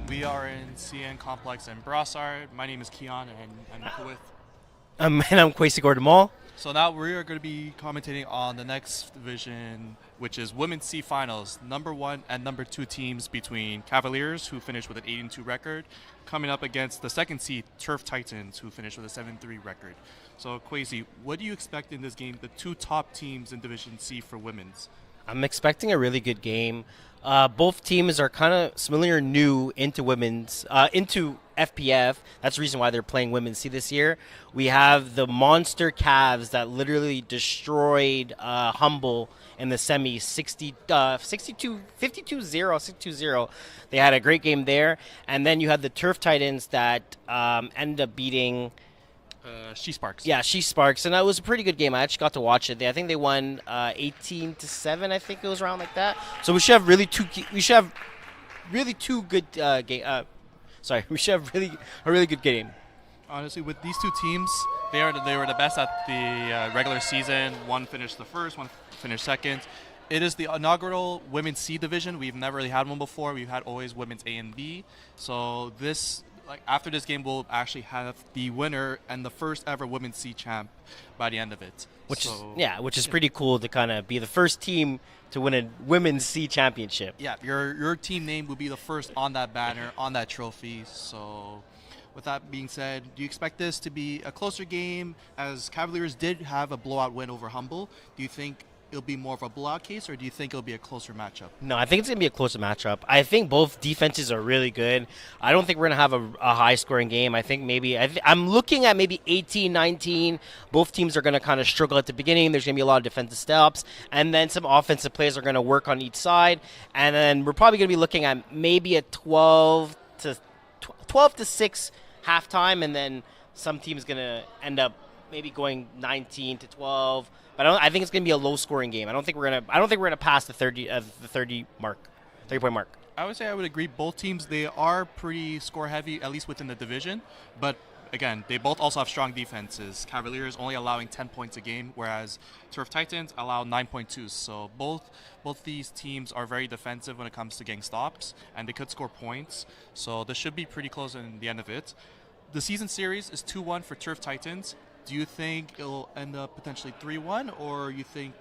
We are in CN Complexe and Brassard. My name is Keon, and I'm with. And I'm Kwesi Gordon. So now we are going to be commentating on the next division, which is Women's C Finals. Number 1 and number 2 teams between Cavaliers, who finished with an 8-2 record, coming up against the second seed Turf Titans, who finished with a 7-3 record. So Kwesi, what do you expect in this game? The 2 top teams in Division C for women's. I'm expecting a really good game. Both teams are kind of similar, new into women's, into FPF. That's the reason why they're playing Women's C this year. We have the monster Cavs that literally destroyed Humble in the semis, 52-0, 62-0. They had a great game there. And then you had the Turf Titans that ended up beating... She Sparks. Yeah, She Sparks, and that was a pretty good game. I actually got to watch it. I think they won 18-7. I think it was around like that. So we should have really two good game. We should have a really good game. Honestly, with these 2 teams, they were the best at the regular season. One finished the first, one finished second. It is the inaugural Women's C division. We've never really had one before. We've had always Women's A and B. So this. After this game, we'll actually have the winner and the first ever Women's C champ by the end of it. Which is pretty cool to kind of be the first team to win a Women's C championship. Yeah, your team name will be the first on that banner, on that trophy. So with that being said, do you expect this to be a closer game, as Cavaliers did have a blowout win over Humble? Do you think it'll be more of a blowout case, or do you think it'll be a closer matchup? No, I think it's going to be a closer matchup. I think both defenses are really good. I don't think we're going to have a high-scoring game. I think I'm looking at maybe 18-19. Both teams are going to kind of struggle at the beginning. There's going to be a lot of defensive steps, and then some offensive plays are going to work on each side. And then we're probably going to be looking at maybe a 12 to 6 halftime, and then some team's going to end up maybe going 19-12. But I think it's going to be a low-scoring game. I don't think we're going to pass the 30 mark. I would say I would agree. Both teams, they are pretty score-heavy, at least within the division. But again, they both also have strong defenses. Cavaliers only allowing 10 points a game, whereas Turf Titans allow 9.2. So both these teams are very defensive when it comes to getting stops, and they could score points. So this should be pretty close in the end of it. The season series is 2-1 for Turf Titans. Do you think it'll end up potentially 3-1, or you think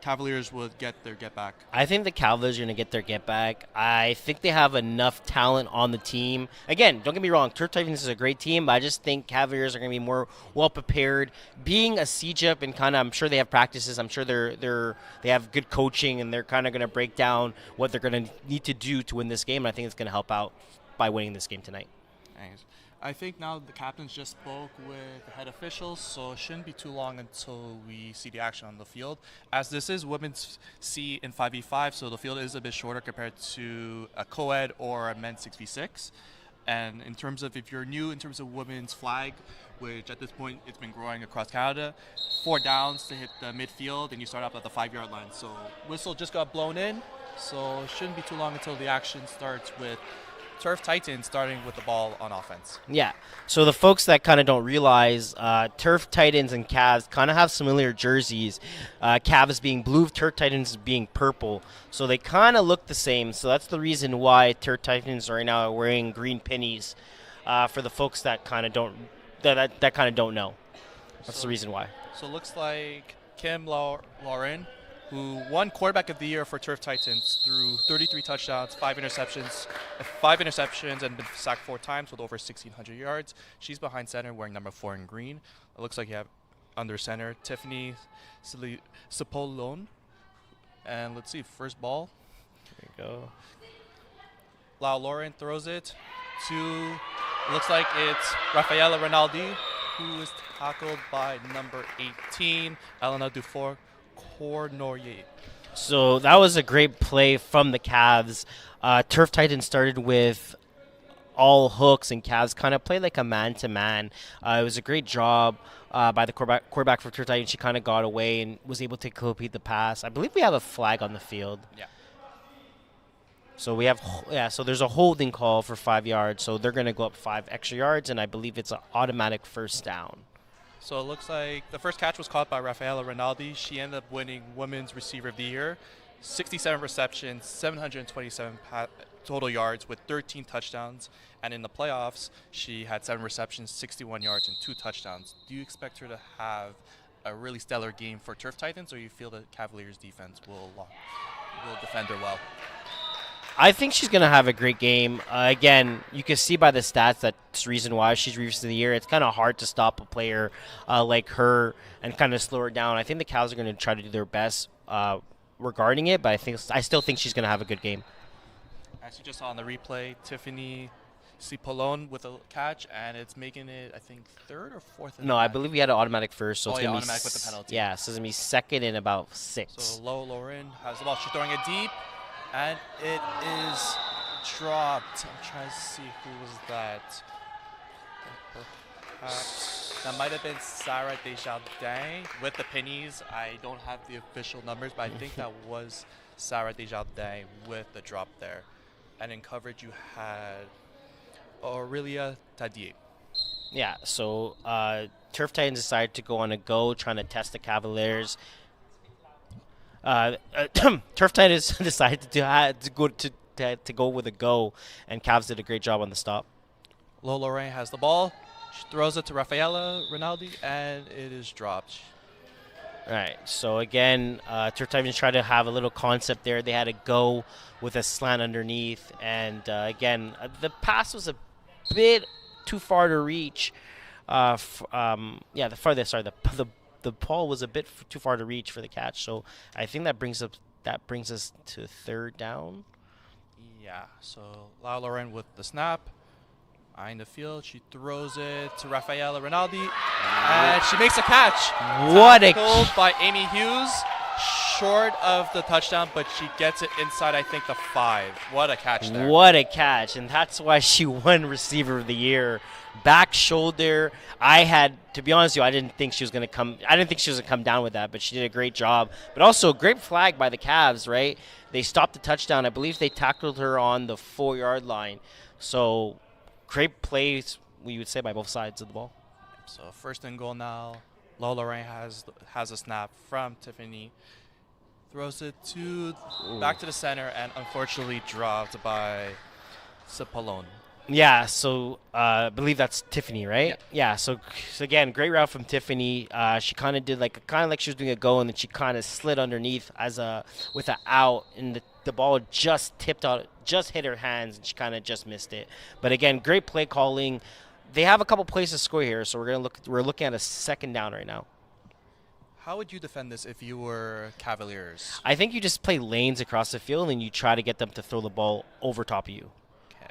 Cavaliers would get their get back? I think the Cavaliers are going to get their get back. I think they have enough talent on the team. Again, don't get me wrong, Turf Titans is a great team, but I just think Cavaliers are going to be more well prepared. Being a CJIP and kind of, I'm sure they have practices. I'm sure they have good coaching, and they're kind of going to break down what they're going to need to do to win this game. And I think it's going to help out by winning this game tonight. Thanks. I think now the captains just spoke with the head officials, so it shouldn't be too long until we see the action on the field. As this is women's C in 5v5, so the field is a bit shorter compared to a co-ed or a men's 6v6. And in terms of, if you're new in terms of women's flag, which at this point it's been growing across Canada, 4 downs to hit the midfield, and you start up at the 5-yard line. So whistle just got blown in, so it shouldn't be too long until the action starts with Turf Titans starting with the ball on offense. Yeah. So the folks that kind of don't realize, Turf Titans and Cavs kind of have similar jerseys. Cavs being blue, Turf Titans being purple. So they kind of look the same. So that's the reason why Turf Titans right now are wearing green pennies. For the folks that kind of don't know, that's the reason why. So it looks like Kim Lauren, who won quarterback of the year for Turf Titans through 33 touchdowns, 5 interceptions, and been sacked 4 times with over 1,600 yards. She's behind center wearing number 4 in green. It looks like you have under center Tiffany Cipollone. And let's see, first ball. There you go. Lau Lauren throws it to, looks like it's Rafaela Rinaldi, who is tackled by number 18, Elena Dufour. So that was a great play from the Cavs. Turf Titans started with all hooks, and Cavs kind of played like a man-to-man. It was a great job by the quarterback for Turf Titans. She kind of got away and was able to complete the pass. I believe we have a flag on the field. Yeah. So we have, so there's a holding call for 5 yards. So they're going to go up 5 extra yards, and I believe it's an automatic first down. So it looks like the first catch was caught by Rafaela Rinaldi. She ended up winning Women's Receiver of the Year. 67 receptions, 727 total yards with 13 touchdowns. And in the playoffs, she had 7 receptions, 61 yards, and 2 touchdowns. Do you expect her to have a really stellar game for Turf Titans, or you feel the Cavaliers defense will defend her well? I think she's going to have a great game. Again, you can see by the stats that's the reason why she's Receiver of the Year. It's kind of hard to stop a player like her and kind of slow her down. I think the Cavs are going to try to do their best regarding it, but I still think she's going to have a good game. As you just saw on the replay, Tiffany Cipollone with a catch, and it's making it, I think, 3rd or 4th. No, I believe we had an automatic first. So it's gonna automatic with the penalty. Yeah, so it's going to be 2nd and about 6. So Lauren has the ball. She's throwing it deep. And it is dropped. I'm trying to see who was that. That might have been Sarah Desjardins with the pennies. I don't have the official numbers, but I think that was Sarah Desjardins with the drop there. And in coverage, you had Aurelia Tadier. Yeah, so Turf Titans decided to go on a go, trying to test the Cavaliers. Turf Titans decided to go with a go, and Cavs did a great job on the stop. Lola Lorraine has the ball. She throws it to Rafaela Rinaldi, and it is dropped. All right, so again, Turf Titans tried to have a little concept there. They had to go with a slant underneath, and again, the pass was a bit too far to reach. The ball was a bit too far to reach for the catch, so I think that brings us to 3rd down. Yeah, so Lau Lauren with the snap. Eyeing the field, she throws it to Rafaela Rinaldi, and she makes a catch. What a catch by Amy Hughes, short of the touchdown, but she gets it inside, I think, the 5. What a catch there. What a catch, and that's why she won Receiver of the Year. Back shoulder. To be honest with you, I didn't think she was going to come down with that, but she did a great job. But also, great flag by the Cavs, right? They stopped the touchdown. I believe they tackled her on the 4-yard line. So, great plays, we would say, by both sides of the ball. So, 1st and goal now. Lola Lorraine has a snap from Tiffany. Throws it back to the center, and unfortunately dropped by Cipollone. Yeah, so I believe that's Tiffany, right? Yeah. So again, great route from Tiffany. She kind of did like she was doing a go, and then she kind of slid underneath as a with an out, and the ball just tipped out, just hit her hands, and she kind of just missed it. But again, great play calling. They have a couple plays to score here, so we're looking at a second down right now. How would you defend this if you were Cavaliers? I think you just play lanes across the field, and you try to get them to throw the ball over top of you. Okay.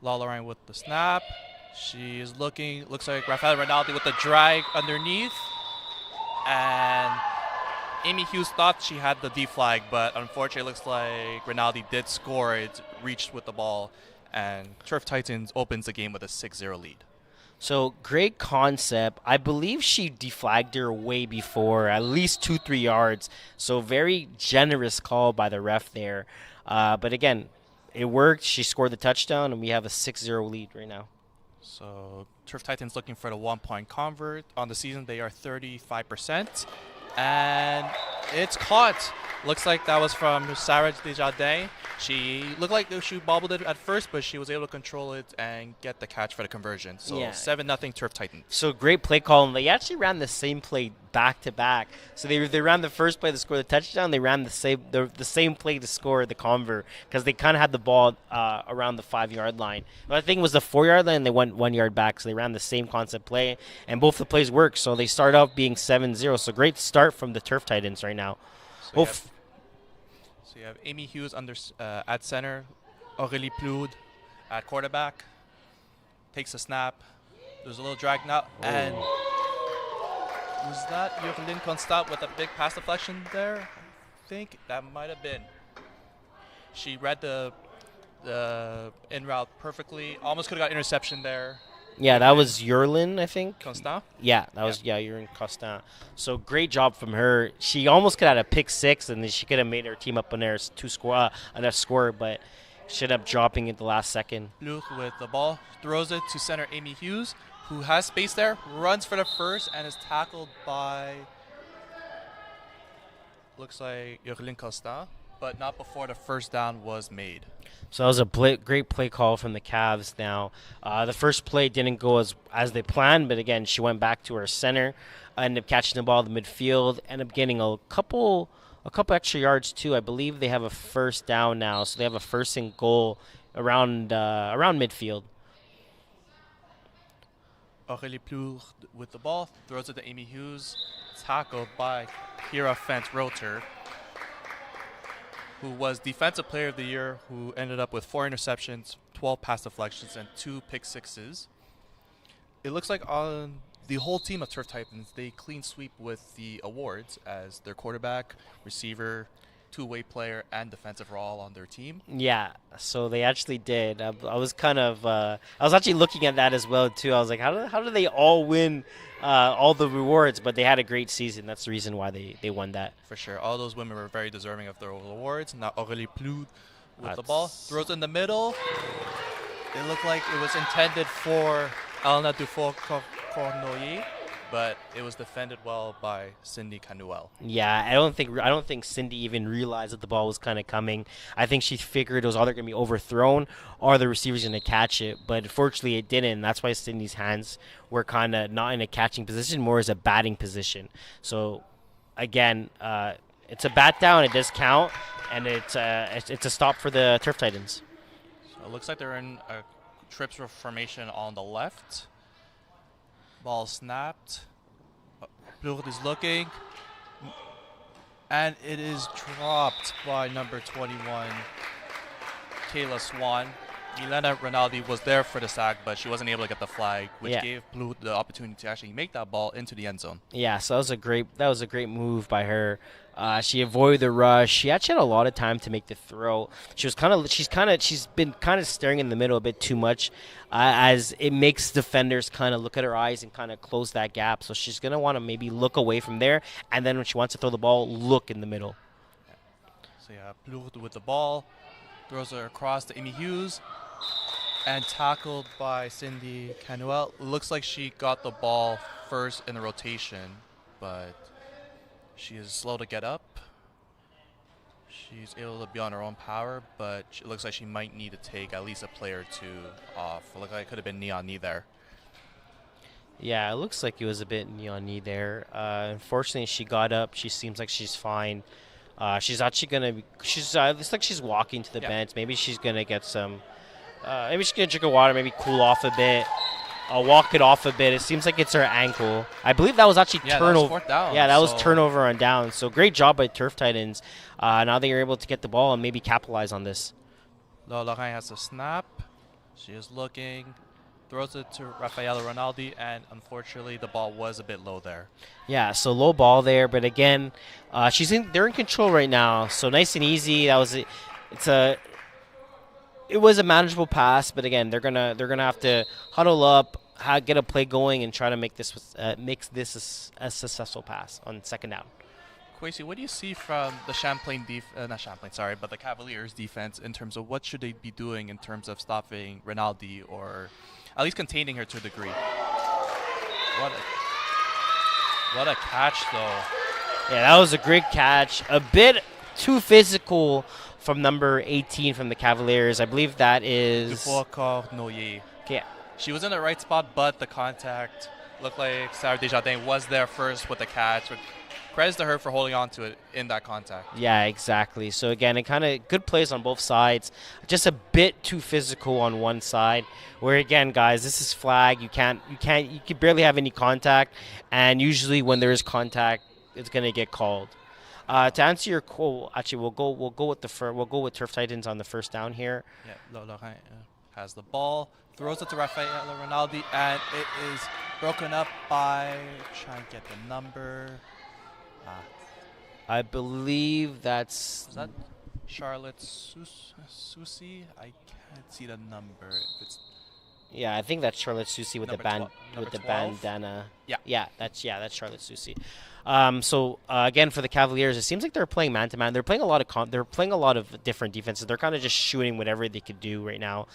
Lalaran with the snap. She is looking, looks like Rafael Rinaldi with the drag underneath. And Amy Hughes thought she had the D flag, but unfortunately it looks like Rinaldi did score. It reached with the ball, and Turf Titans opens the game with a 6-0 lead. So great concept. I believe she deflagged her way before, at least 2-3 yards. So very generous call by the ref there. But again, it worked. She scored the touchdown, and we have a 6-0 lead right now. So Turf Titans looking for the 1-point convert. On the season, they are 35%. And it's caught. Looks like that was from Sarah Desjardins. She looked like she bobbled it at first, but she was able to control it and get the catch for the conversion. So 7-0 Turf Titans. So great play call. And they actually ran the same play back to back. So they ran the first play to score the touchdown. They ran the same play to score the convert because they kind of had the ball around the 5-yard line. But I think it was the 4-yard line. And they went 1 yard back. So they ran the same concept play, and both the plays worked. So they start out being 7-0. So great start from the Turf Titans right now. So you have Amy Hughes at center, Aurélie Ploud at quarterback, takes a snap. There's a little drag now, and was that Jurlin Constant with a big pass deflection there? I think that might have been. She read the in route perfectly. Almost could have got interception there. Yeah, that was Jurlin, I think. Constant? Yeah, that was Jurlin Constant. So great job from her. She almost could have had a pick six, and then she could have made her team up on enough score, but she ended up dropping it the last second. Luke with the ball, throws it to center Amy Hughes, who has space there, runs for the first, and is tackled by, looks like Jurlin Constant, but not before the first down was made. So that was a great play call from the Cavs now. The first play didn't go as they planned, but again, she went back to her center, ended up catching the ball in the midfield, ended up getting a couple extra yards too. I believe they have a first down now, so they have a first and goal around midfield. Aurélie Plour with the ball, throws it to Amy Hughes, tackled by Kira Fentz-Roter, who was Defensive Player of the Year, who ended up with 4 interceptions, 12 pass deflections, and 2 pick sixes. It looks like on the whole team of Turf Titans, they clean sweep with the awards as their quarterback, receiver, two-way player, and defensive are all on their team. Yeah, so they actually did. I was actually looking at that as well too. I was like, how do they all win all the rewards? But they had a great season. That's the reason why they won that. For sure. All those women were very deserving of their awards. Now Aurélie Ploud with the ball. Throws in the middle. It looked like it was intended for Alna Dufour-Cornoyer, but it was defended well by Cindy Canuel. Yeah, I don't think Cindy even realized that the ball was kind of coming. I think she figured it was either going to be overthrown or the receiver's going to catch it, but unfortunately it didn't. And that's why Cindy's hands were kind of not in a catching position, more as a batting position. So again, it's a bat down. It does count, and it's a stop for the Turf Titans. So it looks like they're in a trips formation on the left. Ball snapped. Plourde is looking. And it is dropped by number 21, Kayla Swan. Milena Rinaldi was there for the sack, but she wasn't able to get the flag, which gave Plourde the opportunity to actually make that ball into the end zone. Yeah, so that was a great move by her. She avoided the rush. She actually had a lot of time to make the throw. She's been kind of staring in the middle a bit too much, as it makes defenders kind of look at her eyes and kind of close that gap. So she's gonna want to maybe look away from there, and then when she wants to throw the ball, look in the middle. So yeah, Plourde with the ball, throws her across to Amy Hughes, and tackled by Cindy Canuel. Looks like she got the ball first in the rotation, but she is slow to get up. She's able to be on her own power, but it looks like she might need to take at least a player or two off. It looked like it could have been knee on knee there. Yeah, it looks like it was a bit knee on knee there. Unfortunately, she got up. She seems like she's fine. She's actually gonna be. Looks like she's walking to the bench. Maybe she's gonna get some. Maybe she's gonna drink of water. Maybe cool off a bit. Walk it off a bit. It seems like it's her ankle. I believe that was actually turnover. That was fourth down. Yeah, that was turnover on down. So great job by Turf Titans. Now they are able to get the ball and maybe capitalize on this. Lorraine has a snap. She is looking. Throws it to Rafaela Rinaldi, and unfortunately the ball was a bit low there. Yeah, so low ball there, but again, they're in control right now. So nice and easy. It was a manageable pass, but again, they're gonna have to huddle up, get a play going, and try to make this a successful pass on second down. Kwesi, what do you see from the the Cavaliers defense in terms of what should they be doing in terms of stopping Rinaldi or at least containing her to a degree? What a catch, though. Yeah, that was a great catch. A bit too physical from number 18 from the Cavaliers. I believe that is... Dufour-Cornoyer. Yeah. She was in the right spot, but the contact looked like Sarah Desjardins was there first with the catch. Credits to her for holding on to it in that contact. Yeah, exactly. So again, it kind of good plays on both sides. Just a bit too physical on one side. Where again, guys, this is flag. You can barely have any contact, and usually when there is contact, it's gonna get called. To answer your quote, actually, we'll go with Turf Titans on the first down here. Yeah, Lorraine has the ball, throws it to Rafaela Rinaldi, and it is broken up by. Try and get the number. I believe Is that Charlotte Susi? I can't see the number. Yeah, I think that's Charlotte Susi with the bandana. Yeah. That's Charlotte Susi. Again, for the Cavaliers, it seems like they're playing man to man. They're playing a lot of different defenses. They're kind of just shooting whatever they could do right now.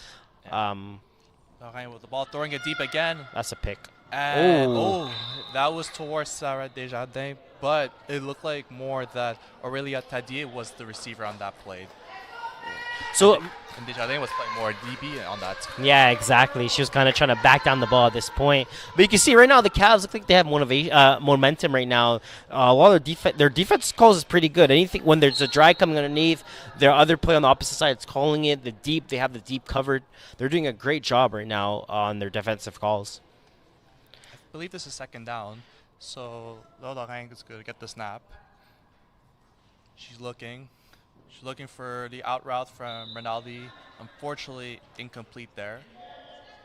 Lorraine with the ball, throwing it deep again. That's a pick. And, that was towards Sarah Desjardins, but it looked like more that Aurelia Tadier was the receiver on that play. So and Desjardins was playing more DB on that. Yeah, exactly. She was kind of trying to back down the ball at this point. But you can see right now the Cavs look like they have momentum right now. A lot of their defense calls is pretty good. Anything when there's a drag coming underneath, their other play on the opposite side is calling it. They have the deep covered. They're doing a great job right now on their defensive calls. I believe this is second down, so Lorraine is going to get the snap. She's looking for the out route from Rinaldi. Unfortunately, incomplete there.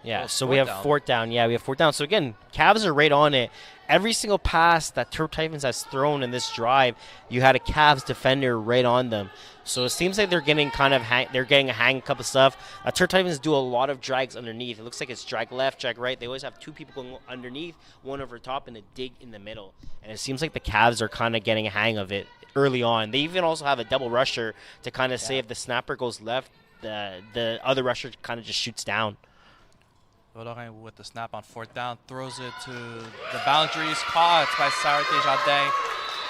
Yeah, so we have fourth down. Yeah, we have fourth down. So again, Cavs are right on it. Every single pass that Turf Titans has thrown in this drive, you had a Cavs defender right on them. So it seems like they're getting a hang cup of stuff. Turf Titans do a lot of drags underneath. It looks like it's drag left, drag right. They always have two people going underneath, one over top, and a dig in the middle. And it seems like the Cavs are kind of getting a hang of it early on. They even also have a double rusher to kind of say if the snapper goes left, the other rusher kind of just shoots down. Lorraine with the snap on fourth down, throws it to the boundaries, caught by Sarah Desjardins,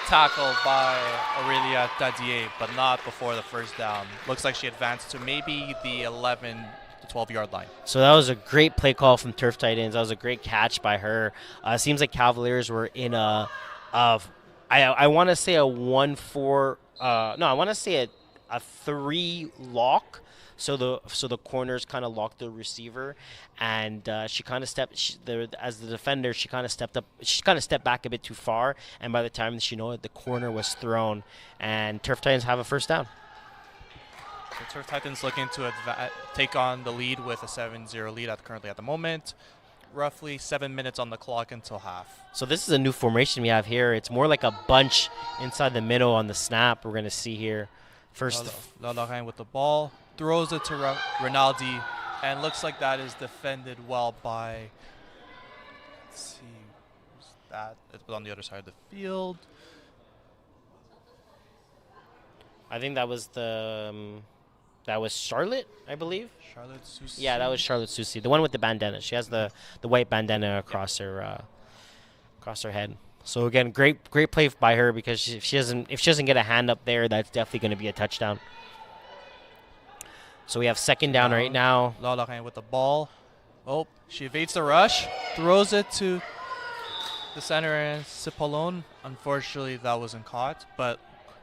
tackled by Aurelia Tadier, but not before the first down. Looks like she advanced to maybe the 11 to 12-yard line. So that was a great play call from Turf Titans. That was a great catch by her. Seems like Cavaliers were in I want to say a 1-4. I want to say a 3 lock. So the corners kind of locked the receiver, and she kind of as the defender. She kind of stepped up. She kind of stepped back a bit too far, and by the time she knew it, the corner was thrown, and Turf Titans have a first down. The Turf Titans looking to take on the lead with a 7-0 lead currently at the moment. Roughly 7 minutes on the clock until half. So this is a new formation we have here. It's more like a bunch inside the middle on the snap. We're going to see here. First, Lorraine with the ball. Throws it to Rinaldi, and looks like that is defended well by, let's see, who's that? It was on the other side of the field. I think that was Charlotte, I believe. Charlotte Susi. Yeah, that was Charlotte Susi, the one with the bandana. She has the white bandana across her head. So again, great play by her, because if she doesn't get a hand up there, that's definitely going to be a touchdown. So we have second down right now. Lorrain with the ball. Oh, she evades the rush, throws it to the center and Cipollone. Unfortunately, that wasn't caught, but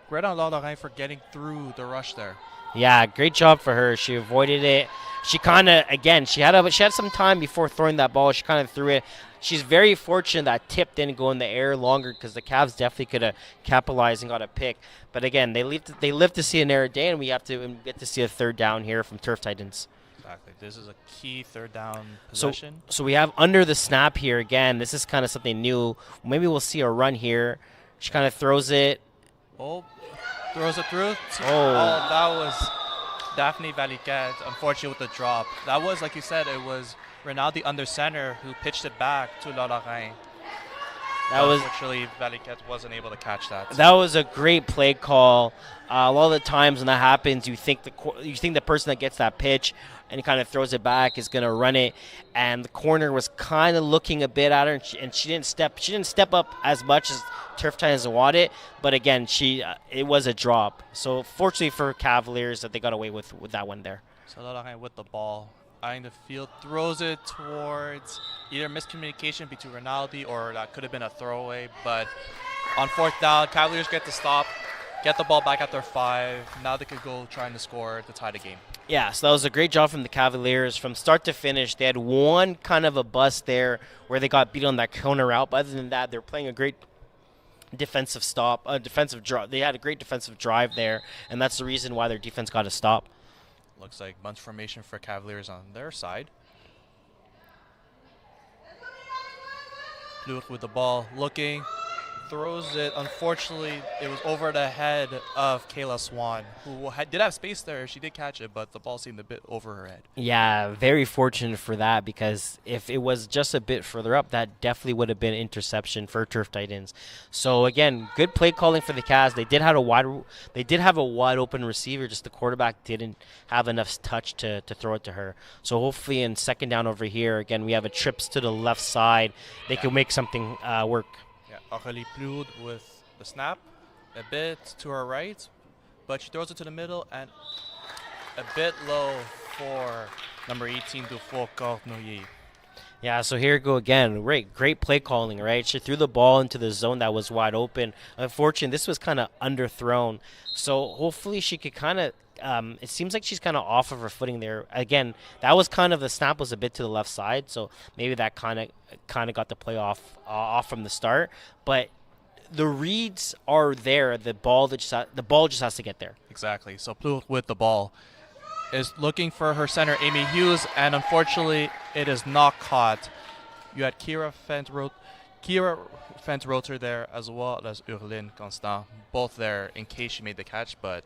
great on Lorrain for getting through the rush there. Yeah, great job for her. She avoided it. She kind of, again, she had some time before throwing that ball. She kind of threw it. She's very fortunate that tip didn't go in the air longer, because the Cavs definitely could have capitalized and got a pick. But again, they live to see another day, and we get to see a third down here from Turf Titans. Exactly. This is a key third down possession. So we have under the snap here again. This is kind of something new. Maybe we'll see a run here. She kind of throws it. Oh, throws it through. Oh, that was Daphne Valiquette, unfortunately, with the drop. That was, like you said, it was Rinaldi under center who pitched it back to Lorrain. Unfortunately, Valiquette wasn't able to catch that. That was a great play call. A lot of the times when that happens, you think the person that gets that pitch and kind of throws it back is going to run it, and the corner was kind of looking a bit at her, and she didn't step up as much as Turf Titans wanted. But again, it was a drop. So fortunately for Cavaliers that they got away with that one there. So Lorrain with the ball, eyeing the field, throws it towards either miscommunication between Rinaldi, or that could have been a throwaway. But on fourth down, Cavaliers get the stop, get the ball back at their 5. Now they could go trying to score to tie the game. Yeah, so that was a great job from the Cavaliers. From start to finish, they had one kind of a bust there where they got beat on that corner route. But other than that, they're playing a great defensive drive. They had a great defensive drive there, and that's the reason why their defense got a stop. Looks like bunch formation for Cavaliers on their side. Luke with the ball, looking, throws it. Unfortunately, it was over the head of Kayla Swan, who did have space there. She did catch it, but the ball seemed a bit over her head. Yeah, very fortunate for that, because if it was just a bit further up, that definitely would have been interception for Turf Titans. So again, good play calling for the Cavs. They did have a wide open receiver, just the quarterback didn't have enough touch to throw it to her. So hopefully in second down over here, again, we have a trips to the left side. They can make something work. Aurélie Plourde with the snap, a bit to her right, but she throws it to the middle and a bit low for number 18, Dufour Cornoyer. Yeah, so here we go again. Great play calling, right? She threw the ball into the zone that was wide open. Unfortunately, this was kind of underthrown. So hopefully she could kind of it seems like she's kind of off of her footing there. Again, that was kind of, the snap was a bit to the left side, so maybe that kind of got the play off from the start. But the reads are there. The ball just has to get there. Exactly. So Plourde with the ball is looking for her center, Amy Hughes, and unfortunately, it is not caught. You had Kira Fent-Roter there, as well as Urline Constant, both there in case she made the catch, but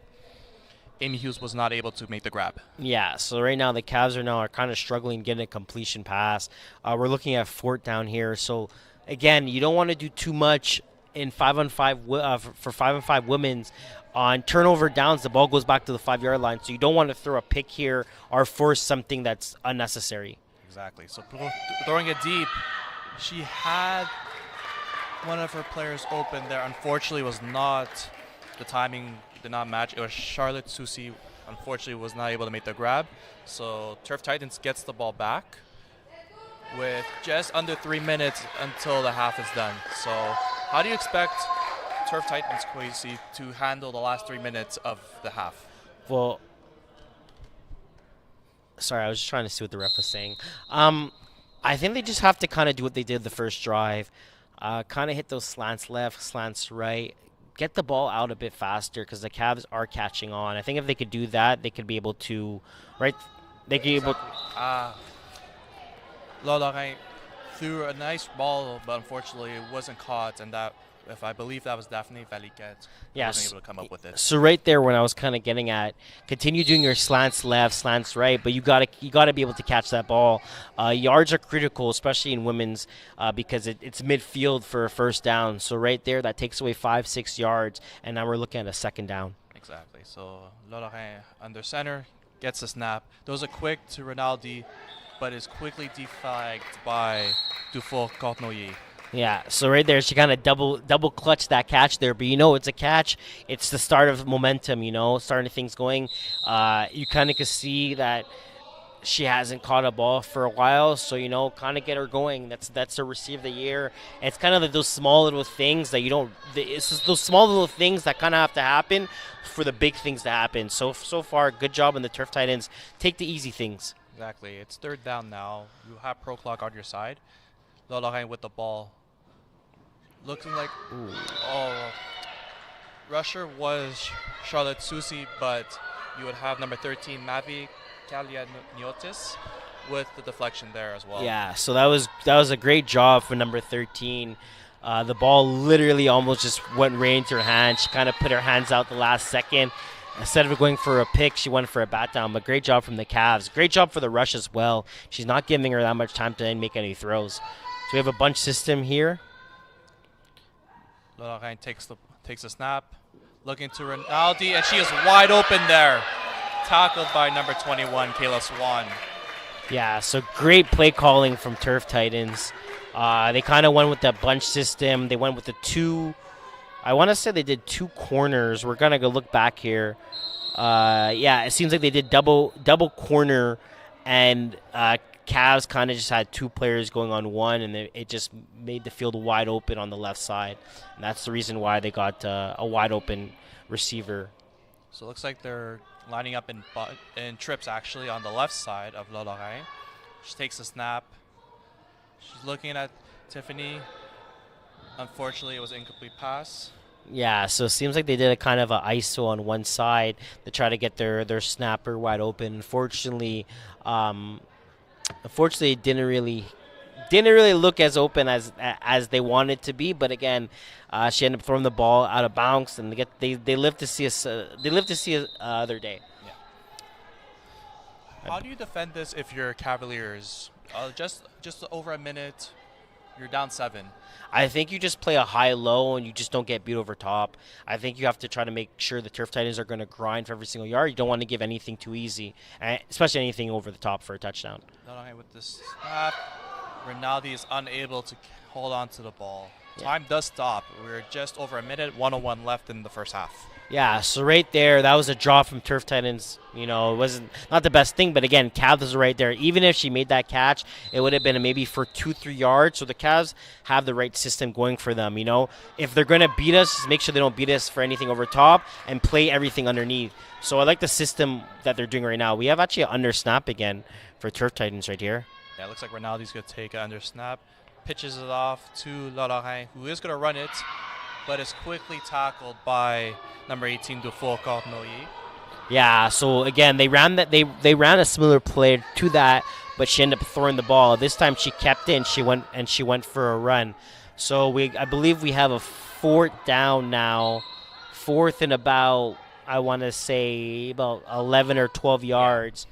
Amy Hughes was not able to make the grab. Yeah, so right now the Cavs are kind of struggling getting a completion pass. We're looking at fourth down here. So again, you don't want to do too much in 5-on-5 for 5-on-5 women's. On turnover downs, the ball goes back to the 5-yard line, so you don't want to throw a pick here or force something that's unnecessary. Exactly. So throwing it deep, she had one of her players open there. Unfortunately, the timing did not match. It was Charlotte Soucy, unfortunately, was not able to make the grab. So Turf Titans gets the ball back with just under 3 minutes until the half is done. So how do you expect Turf Titans, Kwesi, to handle the last 3 minutes of the half? Well, sorry, I was just trying to see what the ref was saying. I think they just have to kind of do what they did the first drive. Kind of hit those slants left, slants right. Get the ball out a bit faster, because the Cavs are catching on. I think if they could do that, they could be able to, right? They could be able. Lorrain threw a nice ball, but unfortunately it wasn't caught, and I believe that was Daphne Valiquette. Yes. Wasn't able to come up with it. So right there, when I was kind of getting at, continue doing your slants left, slants right, but you gotta be able to catch that ball. Yards are critical, especially in women's, because it's midfield for a first down. So right there, that takes away 5-6 yards, and now we're looking at a second down. Exactly. So Lorrain under center gets a snap. Throws it quick to Rinaldi, but is quickly deflagged by Dufour Cornoyer. Yeah, so right there, she kind of double clutched that catch there. But it's a catch. It's the start of momentum. Starting things going. You kind of can see that she hasn't caught a ball for a while, so kind of get her going. That's a receiver of the year. And it's kind of like those small little things that you don't. It's just those small little things that kind of have to happen for the big things to happen. So far, good job on the Turf Titans. Take the easy things. Exactly. It's third down now. You have Pro Clock on your side. Lorraine with the ball. Looking like, rusher was Charlotte Susi, but you would have number 13, Mavi Kalianiotis, with the deflection there as well. Yeah, so that was a great job for number 13. The ball literally almost just went right into her hand. She kind of put her hands out the last second. Instead of going for a pick, she went for a bat down. But great job from the Cavs. Great job for the rush as well. She's not giving her that much time to make any throws. So we have a bunch system here. Lorraine takes the snap, looking to Rinaldi, and she is wide open there. Tackled by number 21, Kayla Swan. Yeah, so great play calling from Turf Titans. They kind of went with the bunch system. They went with the two. I want to say they did two corners. We're going to go look back here. Yeah, it seems like they did double corner, and Cavs kind of just had two players going on one, and it just made the field wide open on the left side. And that's the reason why they got a wide open receiver. So it looks like they're lining up in trips, actually, on the left side of Lorraine. She takes a snap. She's looking at Tiffany. Unfortunately, it was an incomplete pass. Yeah, so it seems like they did a kind of an ISO on one side to try to get their snapper wide open. Unfortunately, it didn't really look as open as they wanted to be. But again, she ended up throwing the ball out of bounds, and they live to see us. They live to see other day. Yeah. How do you defend this if you're Cavaliers? Just over a minute, you're down 7. I think you just play a high-low and you just don't get beat over top. I think you have to try to make sure the Turf Titans are going to grind for every single yard. You don't want to give anything too easy, especially anything over the top for a touchdown. Not with this snap, Rinaldi is unable to hold on to the ball. Yeah. Time does stop. We're just over a minute, 1:01 left in the first half. Yeah, so right there, that was a draw from Turf Titans. It wasn't not the best thing, but again, Cavs is right there. Even if she made that catch, it would have been maybe for 2-3 yards. So the Cavs have the right system going for them. If they're going to beat us, just make sure they don't beat us for anything over top and play everything underneath. So I like the system that they're doing right now. We have actually an under snap again for Turf Titans right here. Yeah, it looks like Rinaldi's going to take an under snap, pitches it off to Lorraine, who is going to run it, but is quickly tackled by number 18, Dufour Cornoyer. Yeah, so again, they ran a similar play to that, but she ended up throwing the ball. This time she kept it and she went for a run. So I believe we have a fourth down now, fourth and about, I want to say about 11 or 12 yards.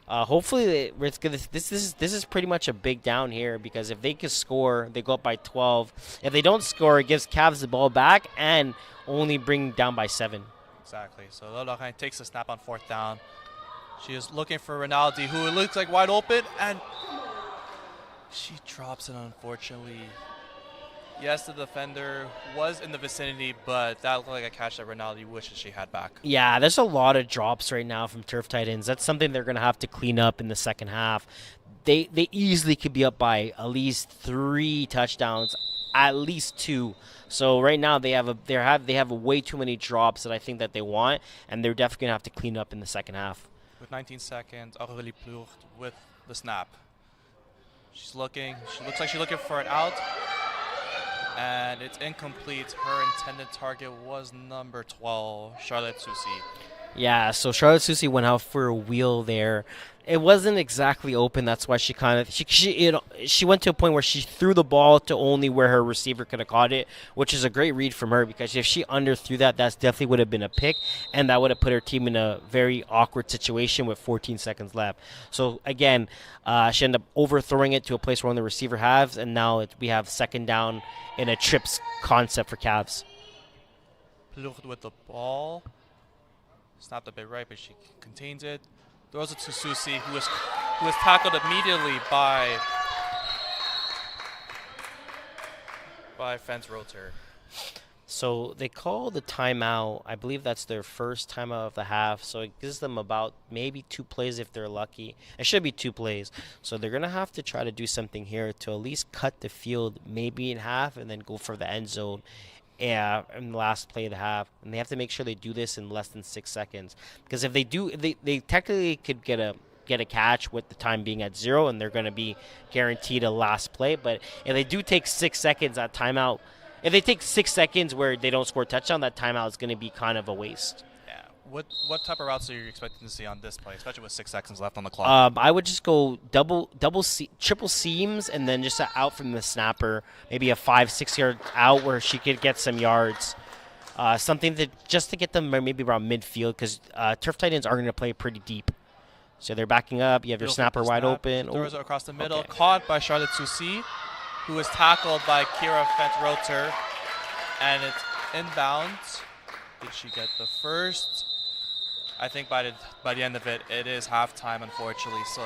Hopefully, this is pretty much a big down here, because if they can score, they go up by 12. If they don't score, it gives Cavs the ball back and only bring down by 7. Exactly. So Lorraine takes the snap on fourth down. She is looking for Rinaldi, who looks like wide open, and she drops it, unfortunately. Yes, the defender was in the vicinity, but that looked like a catch that Rinaldi wishes she had back. Yeah, there's a lot of drops right now from Turf Titans. That's something they're going to have to clean up in the second half. They easily could be up by at least 3 touchdowns, at least 2. So right now they have way too many drops that I think that they want, and they're definitely going to have to clean up in the second half. With 19 seconds, Aurélie Plourde with the snap. She's looking. She looks like she's looking for an out. And it's incomplete. Her intended target was number 12, Charlotte Susi. Yeah, so Charlotte Susi went out for a wheel there. It wasn't exactly open. That's why she went to a point where she threw the ball to only where her receiver could have caught it, which is a great read from her, because if she underthrew that definitely would have been a pick, and that would have put her team in a very awkward situation with 14 seconds left. So again, she ended up overthrowing it to a place where only the receiver has, and now we have second down in a trips concept for Cavs. Plourde with the ball. Snapped a bit right, but she contains it. Throws it to Susi, who was tackled immediately by by Fence Rotor. So they call the timeout. I believe that's their first timeout of the half. So it gives them about maybe 2 plays if they're lucky. It should be 2 plays. So they're going to have to try to do something here to at least cut the field maybe in half and then go for the end zone in the last play of the half. And they have to make sure they do this in less than 6 seconds. Because if they do, they technically could get a catch with the time being at 0, and they're going to be guaranteed a last play. But if they do take 6 seconds, that timeout, if they take 6 seconds where they don't score a touchdown, that timeout is going to be kind of a waste. Yeah. What type of routes are you expecting to see on this play, especially with 6 seconds left on the clock? I would just go triple seams, and then just out from the snapper, maybe a 5-6 yard out where she could get some yards. Something just to get them maybe around midfield, because Turf Titans are going to play pretty deep. So they're backing up. You have your snapper wide open. Throws it across the middle, okay. Caught by Charlotte Soucy, who is tackled by Kira Fent-Roter, and it's inbounds. Did she get the first? I think by the end of it, it is halftime, unfortunately. So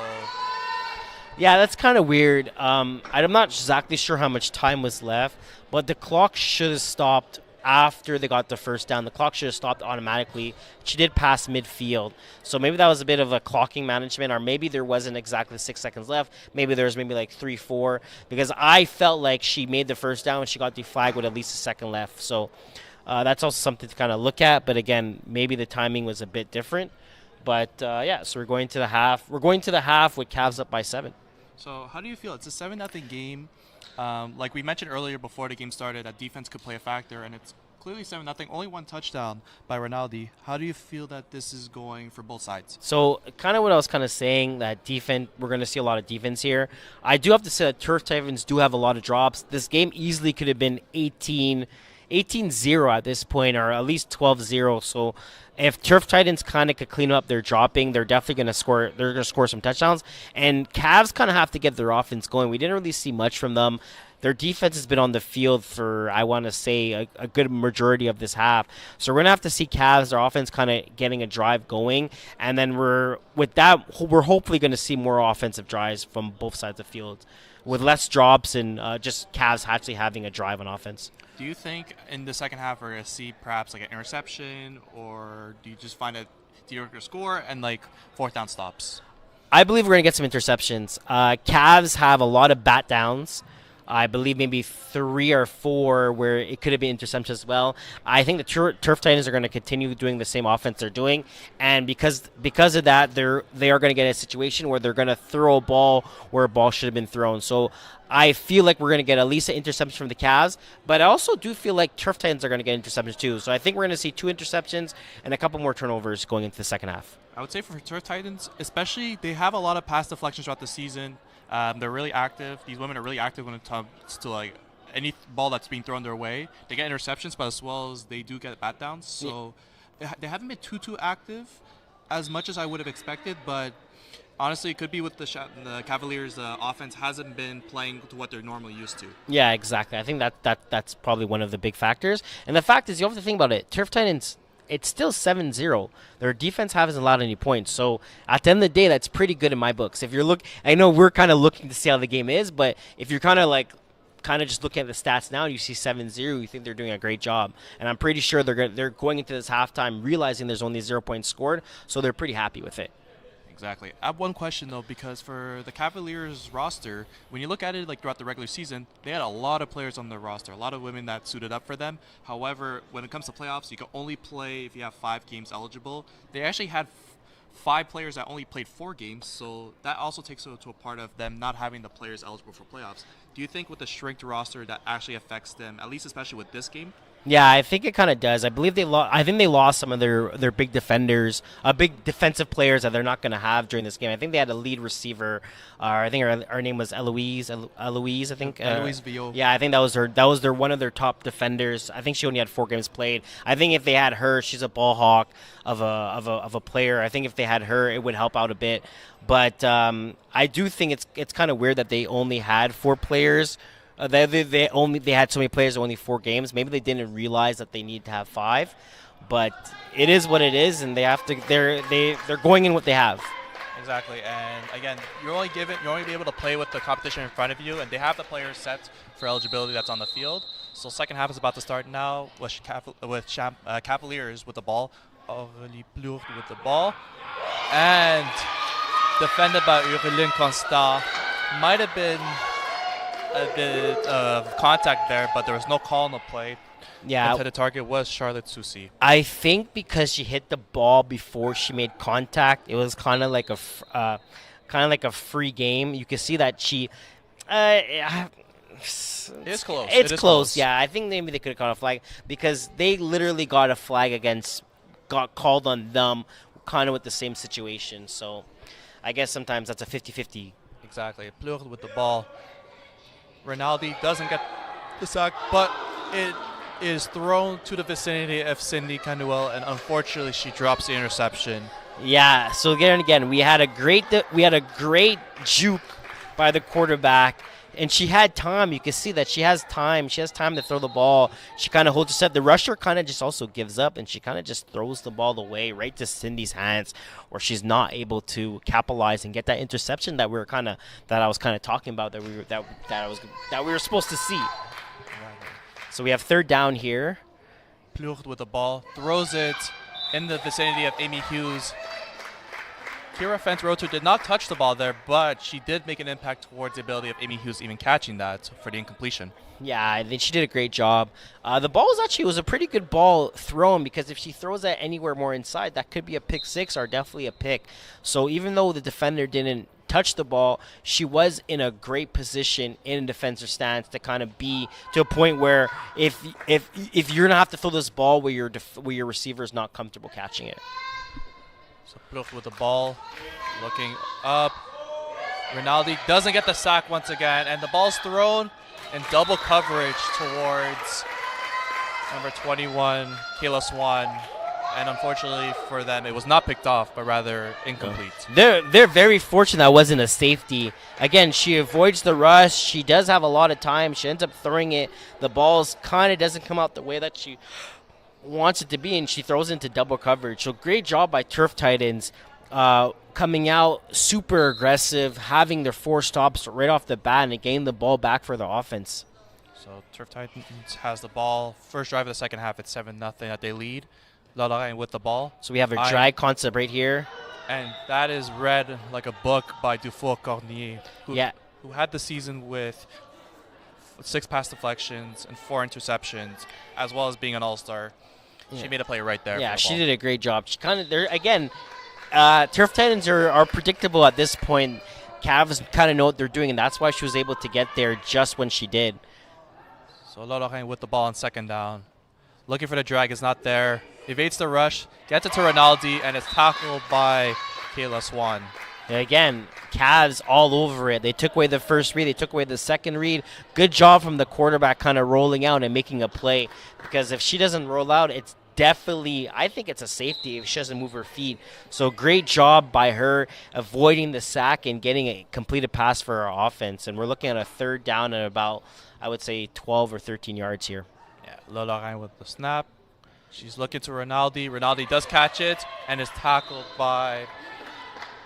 yeah, that's kind of weird. I'm not exactly sure how much time was left, but the clock should have stopped after they got the first down. The clock should have stopped automatically. She did pass midfield. So maybe that was a bit of a clocking management, or maybe there wasn't exactly 6 seconds left. Maybe there was maybe like 3-4, because I felt like she made the first down and she got the flag with at least a second left. So that's also something to kind of look at. But again, maybe the timing was a bit different. But yeah, so we're going to the half. We're going to the half with Cavs up by 7. So how do you feel? It's a 7-0 game. Like we mentioned earlier before the game started, that defense could play a factor, and it's clearly 7-0. Only 1 touchdown by Ronaldi. How do you feel that this is going for both sides? So kind of what I was kind of saying, that defense, we're going to see a lot of defense here. I do have to say that Turf Titans do have a lot of drops. This game easily could have been 18-0 at this point, or at least 12-0. So if Turf Titans kind of could clean up their dropping, they're definitely going to score. They're going to score some touchdowns. And Cavs kind of have to get their offense going. We didn't really see much from them. Their defense has been on the field for, I want to say, a good majority of this half. So we're going to have to see Cavs, their offense, kind of getting a drive going. And then we're hopefully going to see more offensive drives from both sides of the field, with less drops and just Cavs actually having a drive on offense. Do you think in the second half we're going to see perhaps like an interception, or do you just find a mediocre score and like 4th down stops? I believe we're going to get some interceptions. Cavs have a lot of bat downs. I believe maybe 3 or 4 where it could have been interceptions as well. I think the Turf Titans are going to continue doing the same offense they're doing, and because of that, they are going to get a situation where they're going to throw a ball where a ball should have been thrown. So I feel like we're going to get at least an interception from the Cavs, but I also do feel like Turf Titans are going to get interceptions too. So I think we're going to see 2 interceptions and a couple more turnovers going into the second half. I would say for Turf Titans, especially, they have a lot of pass deflections throughout the season. They're really active. These women are really active when it comes to like any ball that's being thrown their way. They get interceptions, but as well as they do get bat downs. So they haven't been too active as much as I would have expected. But honestly, it could be with the Cavaliers' offense hasn't been playing to what they're normally used to. Yeah, exactly. I think that's probably one of the big factors. And the fact is, you have to think about it. Turf Titans, it's still 7-0. Their defense hasn't allowed any points. So at the end of the day, that's pretty good in my books. If you're I know we're kind of looking to see how the game is, but if you're kind of just looking at the stats now, and you see 7-0, you think they're doing a great job. And I'm pretty sure they're going into this halftime realizing there's only 0 points scored, so they're pretty happy with it. Exactly. I have one question, though, because for the Cavaliers roster, when you look at it like throughout the regular season, they had a lot of players on their roster, a lot of women that suited up for them. However, when it comes to playoffs, you can only play if you have 5 games eligible. They actually had 5 players that only played 4 games, so that also takes to a part of them not having the players eligible for playoffs. Do you think with the shrinked roster that actually affects them, at least especially with this game? Yeah, I think it kind of does. I believe they lost some of their big defenders, big defensive players that they're not going to have during this game. I think they had a lead receiver. I think her name was Eloise. I think. Eloise Vio. Yeah, I think that was their one of their top defenders. I think she only had 4 games played. I think if they had her, she's a ball hawk of a player. I think if they had her, it would help out a bit. But I do think it's kind of weird that they only had 4 players. They had so many players, only 4 games. Maybe they didn't realize that they need to have 5, but it is what it is, and they have to. They're going in what they have. Exactly, and again, you're only be able to play with the competition in front of you, and they have the players set for eligibility that's on the field. So second half is about to start now with Cavaliers with the ball. Aurélie Plourde with the ball. And defended by Urelin Constant. Might have been a bit of contact there, but there was no call on the play. Yeah. The target was Charlotte Soucy. I think because she hit the ball before she made contact, it was kind of like a free game. You can see that she. It's close. It's close. Yeah, I think maybe they could have caught a flag because they literally got a flag got called on them, kind of with the same situation. So, I guess sometimes that's a 50-50. Exactly. Plourde with the ball. Rinaldi doesn't get the sack, but it is thrown to the vicinity of Cindy Canuel, and unfortunately, she drops the interception. Yeah. So again, we had a great juke by the quarterback, and she had time. You can see that she has time. She has time to throw the ball. She kind of holds her set. The rusher kind of just also gives up, and she kind of just throws the ball away right to Cindy's hands, where she's not able to capitalize and get that interception that I was kind of talking about that we were supposed to see. So we have third down here. Plourde with the ball, throws it in the vicinity of Amy Hughes. Kira Fentz-Roter did not touch the ball there, but she did make an impact towards the ability of Amy Hughes even catching that for the incompletion. Yeah, I think she did a great job. The ball was a pretty good ball thrown, because if she throws that anywhere more inside, that could be a pick six or definitely a pick. So even though the defender didn't touch the ball, she was in a great position in a defensive stance to kind of be to a point where if you're gonna have to throw this ball where your receiver is not comfortable catching it. So Plourde with the ball, looking up. Rinaldi doesn't get the sack once again, and the ball's thrown in double coverage towards number 21, Kayla Swan. And unfortunately for them, it was not picked off, but rather incomplete. They're very fortunate that wasn't a safety. Again, she avoids the rush. She does have a lot of time. She ends up throwing it. The ball kind of doesn't come out the way that she wants it to be, and she throws into double coverage. So great job by Turf Titans, coming out super aggressive, having their 4 stops right off the bat, and getting the ball back for the offense. So Turf Titans has the ball. First drive of the second half, it's 7-0 that they lead. Lorraine with the ball. So we have a drag concept right here. And that is read like a book by Dufour Cornier, who had the season with 6 pass deflections and 4 interceptions, as well as being an all-star. She made a play right there. Yeah, she did a great job. She kind of Turf Titans are predictable at this point. Cavs kind of know what they're doing, and that's why she was able to get there just when she did. So Lorraine with the ball on second down. Looking for the drag, is not there. Evades the rush, gets it to Rinaldi, and is tackled by Kayla Swan. And again, Cavs all over it. They took away the first read. They took away the second read. Good job from the quarterback kind of rolling out and making a play. Because if she doesn't roll out, it's definitely, I think it's a safety if she doesn't move her feet. So great job by her avoiding the sack and getting a completed pass for our offense. And we're looking at a third down at about, I would say, 12 or 13 yards here. Yeah, Lorraine with the snap. She's looking to Rinaldi. Rinaldi does catch it and is tackled by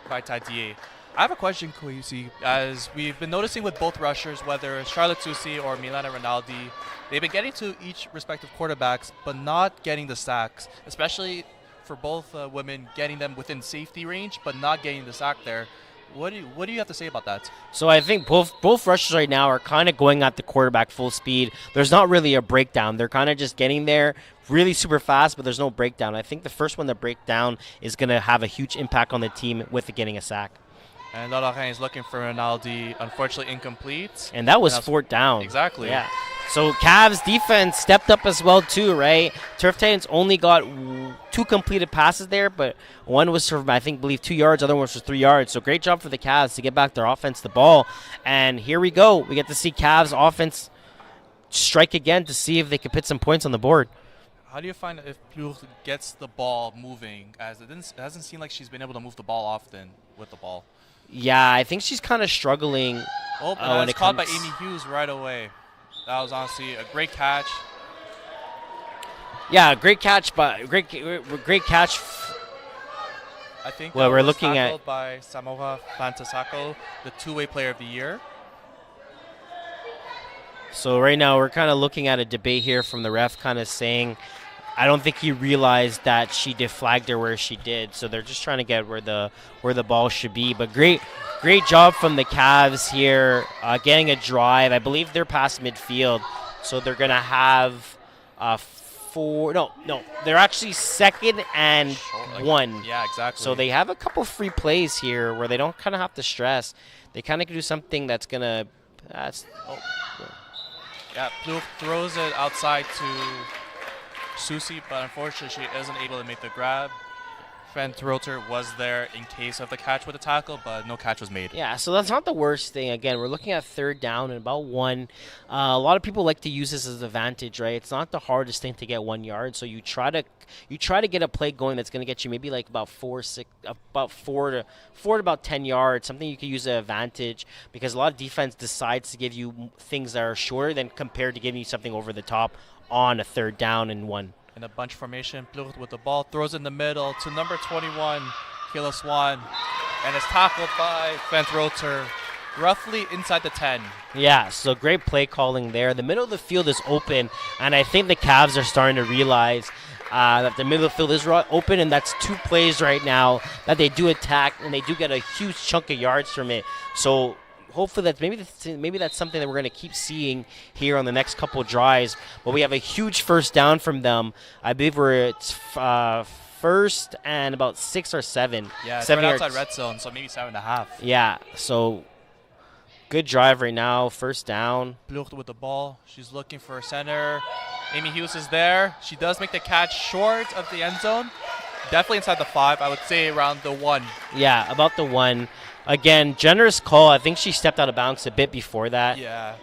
Tadier. I have a question, Kwesi. As we've been noticing with both rushers, whether it's Charlotte Soucy or Milena Rinaldi, they've been getting to each respective quarterbacks, but not getting the sacks, especially for both women, getting them within safety range, but not getting the sack there. What do you have to say about that? So I think both rushers right now are kind of going at the quarterback full speed. There's not really a breakdown. They're kind of just getting there really super fast, but there's no breakdown. I think the first one to break down is going to have a huge impact on the team with getting a sack. And Lorraine is looking for Rinaldi, unfortunately incomplete. And that was fourth down. Exactly. Yeah. So Cavs defense stepped up as well too, right? Turf Titans only got 2 completed passes there, but one was for, I believe 2 yards, other one was for 3 yards. So great job for the Cavs to get back their offense the ball. And here we go. We get to see Cavs offense strike again to see if they can put some points on the board. How do you find if Plourde gets the ball moving, as it hasn't seemed like she's been able to move the ball often with the ball? Yeah, I think she's kind of struggling. Oh, and it's caught by Amy Hughes right away. That was honestly a great catch. Yeah, great catch, but great catch. I think well, that we're was looking tackled at by Samora Fantasako, the 2-way player of the year. So right now we're kind of looking at a debate here from the ref kind of saying, I don't think he realized that she deflagged her where she did. So they're just trying to get where the ball should be. But great job from the Cavs here, getting a drive. I believe they're past midfield. So they're going to have they're actually 2nd and 1. Yeah, exactly. So they have a couple free plays here where they don't kind of have to stress. They kind of can do something that's going to Yeah, Blue throws it outside to Susie, but unfortunately she isn't able to make the grab. Vulturez was there in case of the catch with the tackle, but no catch was made. Yeah, so that's not the worst thing. Again, we're looking at 3rd down and about 1. A lot of people like to use this as an advantage, right? It's not the hardest thing to get 1 yard, so you try to get a play going that's going to get you maybe like about 4 to about 10 yards, something you can use as an advantage, because a lot of defense decides to give you things that are shorter than compared to giving you something over the top on a 3rd down and 1. In a bunch formation, Blue with the ball, throws in the middle to number 21, Kayla Swan, and is tackled by Vulturez roughly inside the 10. Yeah, so great play calling there. The middle of the field is open, and I think the Cavs are starting to realize that the middle of the field is open, and that's 2 plays right now that they do attack, and they do get a huge chunk of yards from it. So hopefully maybe that's something that we're going to keep seeing here on the next couple drives. But we have a huge 1st down from them. I believe it's 1st and about 6 or 7. Yeah, it's 7 right yards. outside red zone, so maybe 7.5. Yeah, so good drive right now, 1st down. Blue with the ball. She's looking for a center. Amy Hughes is there. She does make the catch short of the end zone. Definitely inside the 5. I would say around the 1. Yeah, about the 1. Again, generous call. I think she stepped out of bounds a bit before that. Yeah.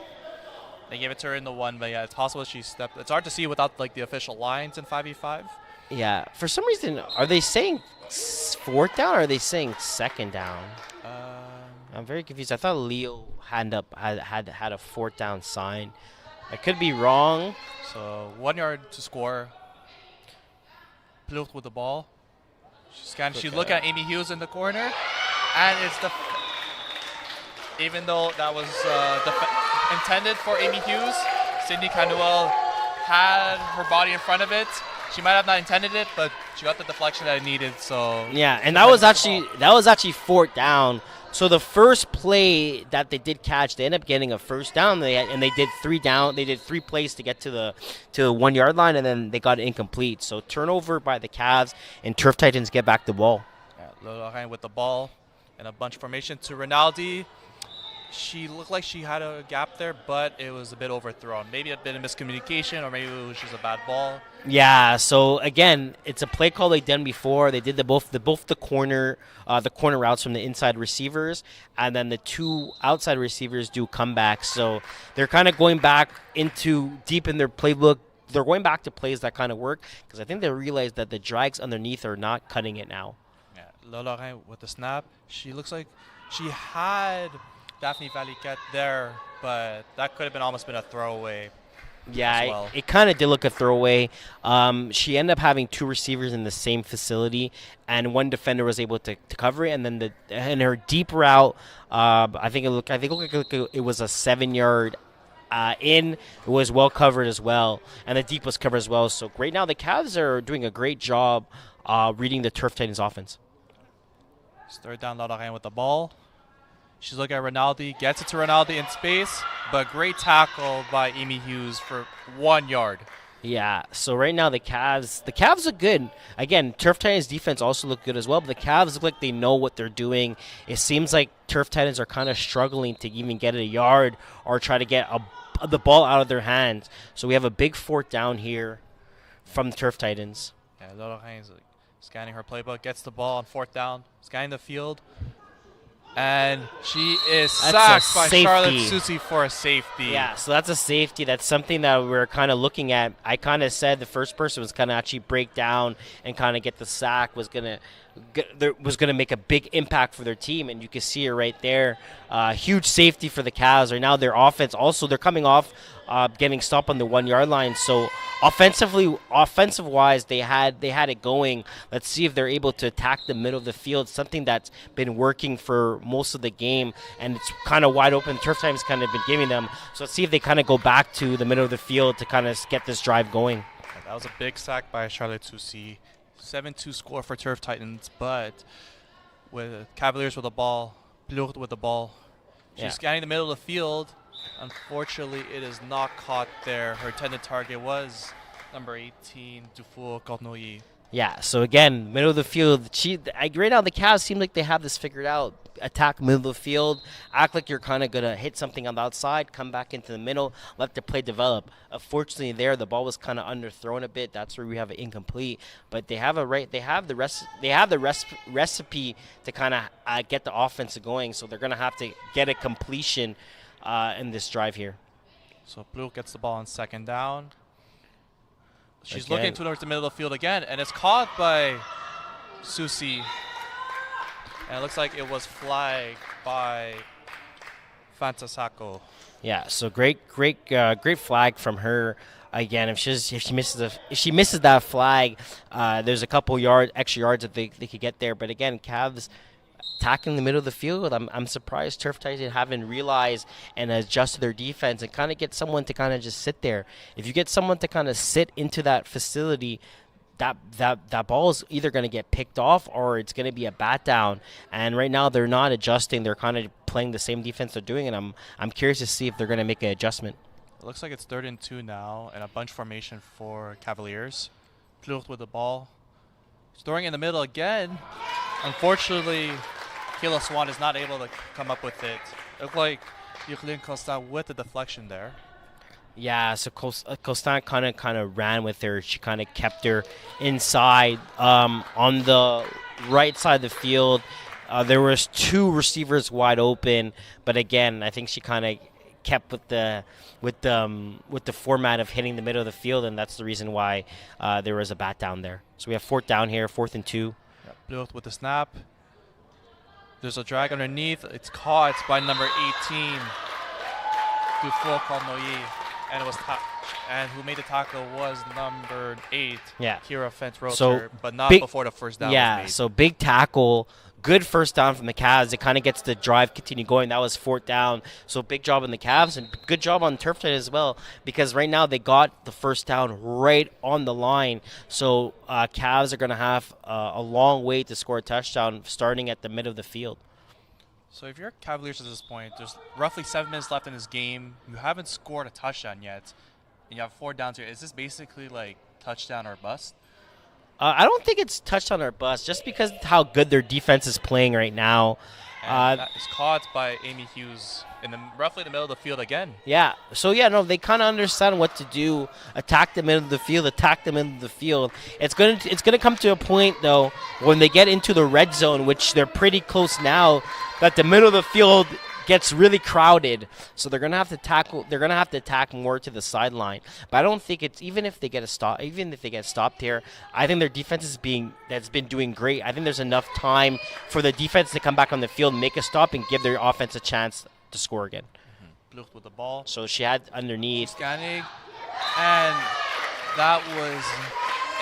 They gave it to her in the 1, but yeah, it's possible she stepped. It's hard to see without like the official lines in 5v5. Yeah. For some reason, are they saying 4th down or are they saying 2nd down? I'm very confused. I thought Leo had a 4th down sign. I could be wrong. So 1 yard to score. Blue with the ball. She's looking at Amy Hughes in the corner. And it's even though that was intended for Amy Hughes, Cindy Canuel had her body in front of it. She might have not intended it, but she got the deflection that it needed. So yeah, and that was actually 4th down. So the first play that they did catch, they ended up getting a 1st down. They did 3 down. They did 3 plays to get to the 1 yard line, and then they got it incomplete. So turnover by the Cavs, and Turf Titans get back the ball. Yeah, Lorraine with the ball. And a bunch formation to Rinaldi. She looked like she had a gap there, but it was a bit overthrown. Maybe a bit of miscommunication, or maybe it was just a bad ball. Yeah. So again, it's a play call they've done before. They did both the corner routes from the inside receivers, and then the 2 outside receivers do comebacks. So they're kind of going back into deep in their playbook. They're going back to plays that kind of work because I think they realize that the drags underneath are not cutting it now. Lorraine with the snap. She looks like she had Daphne Valiquette there, but that could have almost been a throwaway. Yeah, well. it kind of did look a throwaway. She ended up having 2 receivers in the same facility, and 1 defender was able to cover it. And then in her deep route, I think it looked like it was a 7-yard in. It was well covered as well, and the deep was covered as well. So right now the Cavs are doing a great job reading the Turf Titans offense. 3rd down, Lorraine with the ball. She's looking at Rinaldi, gets it to Rinaldi in space, but great tackle by Amy Hughes for 1 yard. Yeah, so right now the Cavs are good. Again, Turf Titans defense also look good as well, but the Cavs look like they know what they're doing. It seems like Turf Titans are kind of struggling to even get a yard or try to get the ball out of their hands. So we have a big 4th down here from the Turf Titans. Yeah, Lorraine's scanning her playbook, gets the ball on 4th down, scanning the field, and she is sacked by Charlotte Susie for a safety. Yeah, so that's a safety. That's something that we're kind of looking at. I kind of said the first person was going to actually break down and kind of get the sack, was going to make a big impact for their team, and you can see it right there. Huge safety for the Cavs. Right now their offense also, they're coming off getting stopped on the 1 yard line. So offensive wise, they had it going. Let's see if they're able to attack the middle of the field, something that's been working for most of the game, and it's kind of wide open. Turf Time's kind of been giving them. So let's see if they kind of go back to the middle of the field to kind of get this drive going. That was a big sack by Charlotte Soucy. 7-2 score for Turf Titans, but with Cavaliers with the ball, Plourde with the ball. She's scanning the middle of the field. Unfortunately, it is not caught there. Her intended target was number 18, Dufour Cornoyer. Yeah, so again, middle of the field. Right now, the Cavs seem like they have this figured out. Attack middle of the field, act like you're kind of going to hit something on the outside, come back into the middle, let the play develop. Unfortunately, there, the ball was kind of underthrown a bit. That's where we have it incomplete. But they have the recipe to kind of get the offense going, so they're going to have to get a completion in this drive here. So Plourde gets the ball on second down. She's Again. looking towards the middle of the field again, and it's caught by Soucy. And it looks like it was flagged by Fantasako. Yeah, so great flag from her. Again, if she misses that flag, there's a couple extra yards that they could get there. But again, Cavs attacking the middle of the field. I'm surprised Turf Titans haven't realized and adjusted their defense and kind of get someone to kind of just sit there. If you get someone to kind of sit into that facility, that ball is either going to get picked off or it's going to be a bat down. And right now they're not adjusting. They're kind of playing the same defense they're doing, and I'm curious to see if they're going to make an adjustment. It looks like it's 3rd and 2 now, and a bunch formation for Cavaliers. Plourde with the ball. He's throwing in the middle again. Unfortunately, Kayla Swan is not able to come up with it. It looked like Jurlene Constant with the deflection there. Yeah, so Constant kind of ran with her. She kind of kept her inside. On the right side of the field, there was 2 receivers wide open, but again, I think she kind of kept with the format of hitting the middle of the field, and that's the reason why there was a bat down there. So we have 4th down here, 4th and 2. Yeah, Plourde with the snap. There's a drag underneath. It's caught by number 18, Dufour Cornoyer, and it was and who made the tackle was number 8, Kira Fence-Roter, but not before the first down was made. So big tackle. Good first down from the Cavs. It kind of gets the drive continue going. That was 4th down. So big job on the Cavs and good job on Turf Titans as well, because right now they got the first down right on the line. So Cavs are going to have a long way to score a touchdown starting at the middle of the field. So if you're Cavaliers at this point, there's roughly 7 minutes left in this game. You haven't scored a touchdown yet, and you have 4 downs here. Is this basically like touchdown or bust? I don't think it's touchdown or bust, just because of how good their defense is playing right now. And that is caught by Amy Hughes in roughly the middle of the field again. Yeah. So, they kind of understand what to do. Attack the middle of the field, It's going to come to a point, though, when they get into the red zone, which they're pretty close now, that the middle of the field gets really crowded, so they're gonna have to tackle. They're gonna have to attack more to the sideline. But I don't think it's even if they get stopped here. I think their defense has been doing great. I think there's enough time for the defense to come back on the field, make a stop, and give their offense a chance to score again. Plourde with the ball. So she had underneath. Scanning, and that was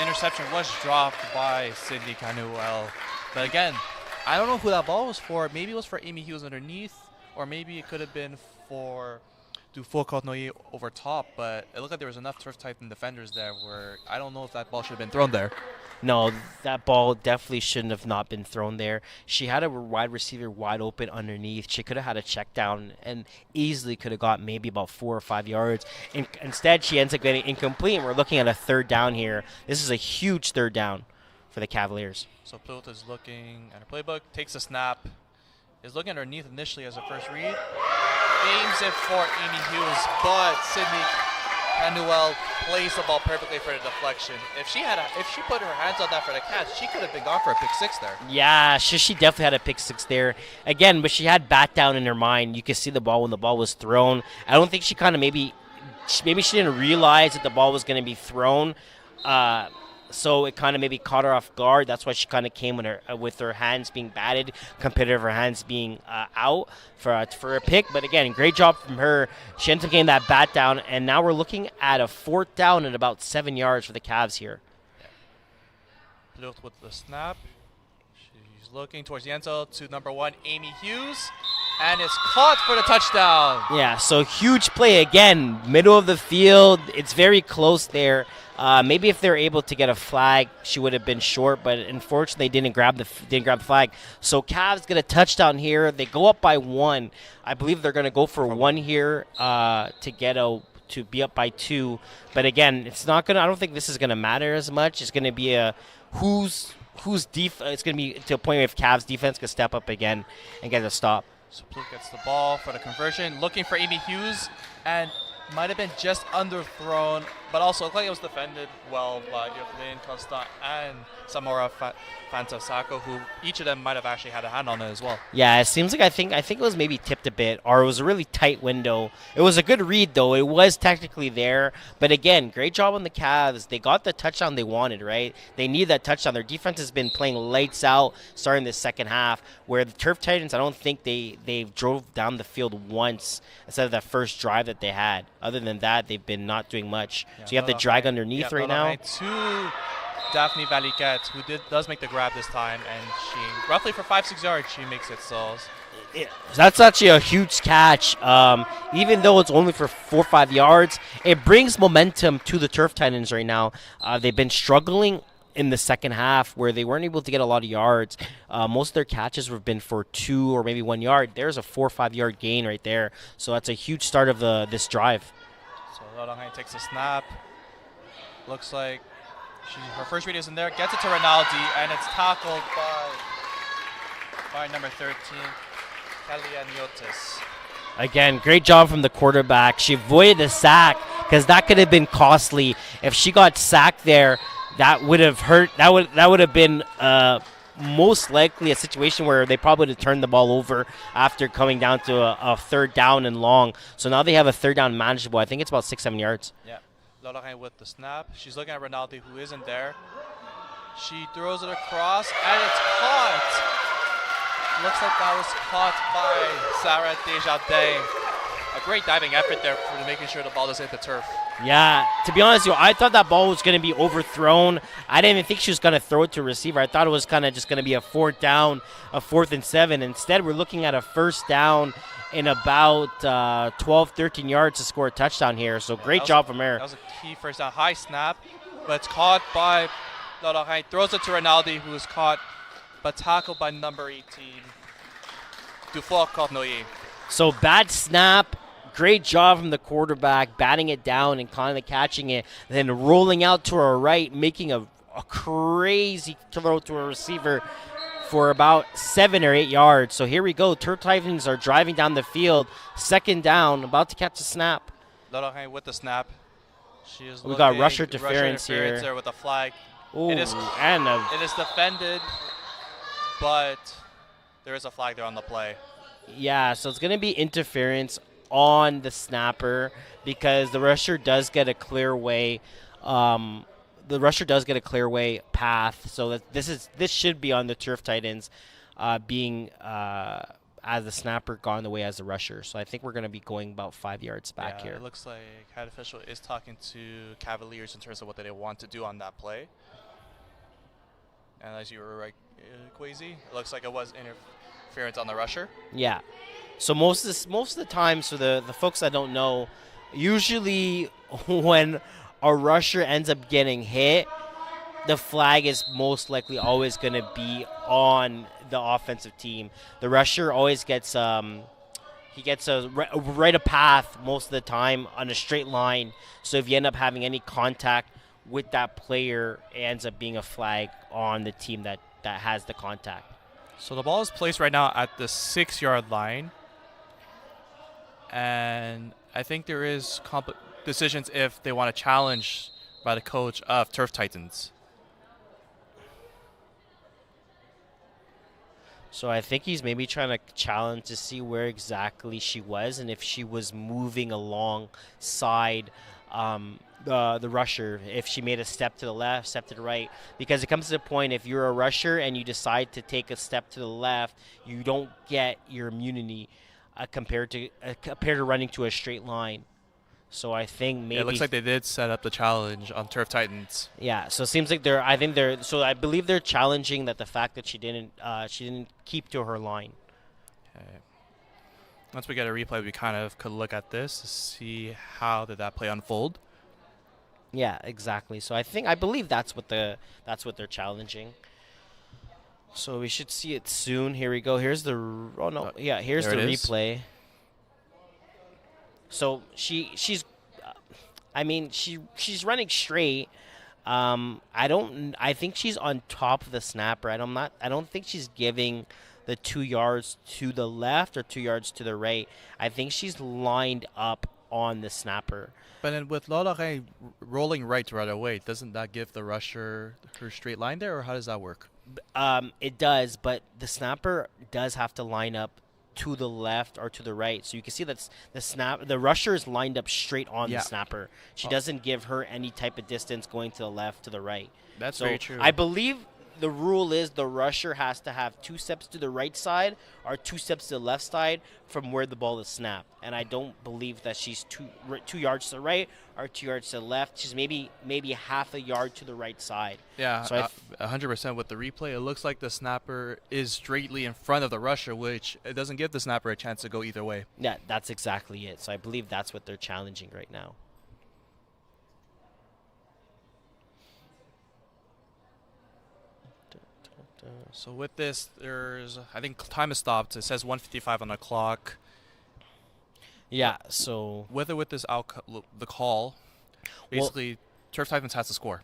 interception was dropped by Cindy Canuel. But again, I don't know who that ball was for. Maybe it was for Amy Hughes underneath, or maybe it could have been for Dufour Cornoyer over top, but it looked like there was enough Turf Titan defenders there where I don't know if that ball should have been thrown there. No, that ball definitely shouldn't have not been thrown there. She had a wide receiver wide open underneath. She could have had a check down and easily could have got maybe about 4 or 5 yards. Instead, she ends up getting incomplete, and we're looking at a 3rd down here. This is a huge 3rd down for the Cavaliers. So Plourde is looking at her playbook, takes a snap, is looking underneath initially as a first read, aims it for Amy Hughes, but Sydney Canuel plays the ball perfectly for the deflection. If she put her hands on that for the catch, she could have been gone for a pick 6 there. Yeah, she definitely had a pick 6 there. Again, but she had bat down in her mind. You could see the ball when the ball was thrown. I don't think she kind of maybe she didn't realize that the ball was going to be thrown. So it kind of maybe caught her off guard. That's why she kind of came with her hands being batted compared to her hands being out for a pick. But again, great job from her. She ends up getting that bat down, and now we're looking at a 4th down at about 7 yards for the Cavs here. Lucht with the snap. She's looking towards the end zone to number 1, Amy Hughes, and it's caught for the touchdown. Yeah, so huge play again, middle of the field. It's very close there. Maybe if they're able to get a flag, she would have been short, but unfortunately didn't grab the flag. So Cavs get a touchdown here. They go up by 1. I believe they're going to go for 1 here to be up by 2. But again, it's not gonna. I don't think this is going to matter as much. It's going to be a it's going to be to a point where if Cavs defense can step up again and get a stop. So Pluk gets the ball for the conversion, looking for Amy Hughes, and might have been just underthrown, but also looked like it was defended well by Yoflin, Constant, and Samora Fantasako, who each of them might have actually had a hand on it as well. Yeah, it seems like I think it was maybe tipped a bit, or it was a really tight window. It was a good read, though. It was technically there. But again, great job on the Cavs. They got the touchdown they wanted, right? They need that touchdown. Their defense has been playing lights out starting the second half, where the Turf Titans, I don't think they drove down the field once instead of that first drive that they had. Other than that, they've been not doing much. Yeah, so you have the drag underneath right now. To Daphne Valiquette, who does make the grab this time, and she, roughly for 5-6 yards, she makes it. So that's actually a huge catch. Even though it's only for 4 or 5 yards, it brings momentum to the Turf Titans right now. They've been struggling in the second half where they weren't able to get a lot of yards. Most of their catches have been for 2 or maybe 1 yard. There's a 4 or 5 yard gain right there. So that's a huge start of this drive. So Lodonghai takes a snap. Looks like her first read isn't there. Gets it to Rinaldi, and it's tackled by number 13, Kalianiotis. Again, great job from the quarterback. She avoided the sack because that could have been costly. If she got sacked there, that would have hurt. That would have been most likely a situation where they probably would have turned the ball over after coming down to a 3rd down and long. So now they have a 3rd down manageable. I think it's about 6-7 yards. Yeah. Lorraine with the snap. She's looking at Rinaldi, who isn't there. She throws it across, and it's caught. Looks like that was caught by Sarah Desjardins. A great diving effort there for making sure the ball doesn't hit the turf. Yeah, to be honest with you, I thought that ball was going to be overthrown. I didn't even think she was going to throw it to a receiver. I thought it was kind of just going to be a 4th down, a 4th and 7. Instead, we're looking at a 1st down in about 12, 13 yards to score a touchdown here. So great job from her. That was a key 1st down. High snap, but it's caught by Lorraine. Throws it to Rinaldi, who is caught, but tackled by number 18, Dufour Cornoyer. So bad snap. Great job from the quarterback, batting it down and kind of catching it, then rolling out to her right, making a crazy throw to a receiver for about 7 or 8 yards. So here we go. Turf Titans are driving down the field. 2nd down, about to catch a snap. Lorraine with the snap. We got rush interference here. There with a flag. Ooh, it is defended, but there is a flag there on the play. Yeah, so it's going to be interference on the snapper because the rusher does get a clear way. The rusher does get a clear way path, so that this should be on the Turf Titans, being as the snapper gone the way as the rusher. So I think we're going to be going about 5 yards back here. It looks like head official is talking to Cavaliers in terms of what they want to do on that play. And as you were right, Kwesi, it looks like it was interference on the rusher. Yeah. So most of the time, so the folks that don't know, usually when a rusher ends up getting hit, the flag is most likely always going to be on the offensive team. The rusher always gets he gets a right a path most of the time on a straight line. So if you end up having any contact with that player, it ends up being a flag on the team that has the contact. So the ball is placed right now at the 6-yard line. And I think there is decisions if they want to challenge by the coach of Turf Titans. So I think he's maybe trying to challenge to see where exactly she was and if she was moving alongside the the rusher if she made a step to the left, step to the right, because it comes to the point if you're a rusher and you decide to take a step to the left, you don't get your immunity compared to running to a straight line. So I think maybe it looks like they did set up the challenge on Turf Titans. Yeah, so it seems like I believe they're challenging the fact that she didn't keep to her line. Okay. Once we get a replay, we kind of could look at this to see how did that play unfold. Yeah, exactly. So I believe that's what they're challenging. So we should see it soon. Here we go. Here's the here's the replay. So she's running straight. I think she's on top of the snapper. I don't think she's giving the 2 yards to the left or 2 yards to the right. I think she's lined up on the snapper. But then with Lorraine rolling right away, doesn't that give the rusher her straight line there, or how does that work? It does, but the snapper does have to line up to the left or to the right. So you can see that the rusher is lined up straight on the snapper. She doesn't give her any type of distance going to the left, to the right. That's very true. I believe the rule is the rusher has to have 2 steps to the right side or 2 steps to the left side from where the ball is snapped. And I don't believe that she's 2 yards to the right or 2 yards to the left. She's maybe half a yard to the right side. Yeah, so 100% with the replay. It looks like the snapper is straightly in front of the rusher, which it doesn't give the snapper a chance to go either way. Yeah, that's exactly it. So I believe that's what they're challenging right now. So with this, I think time is stopped. It says 1:55 on the clock. Yeah, so with this the call, basically Turf Titans has to score.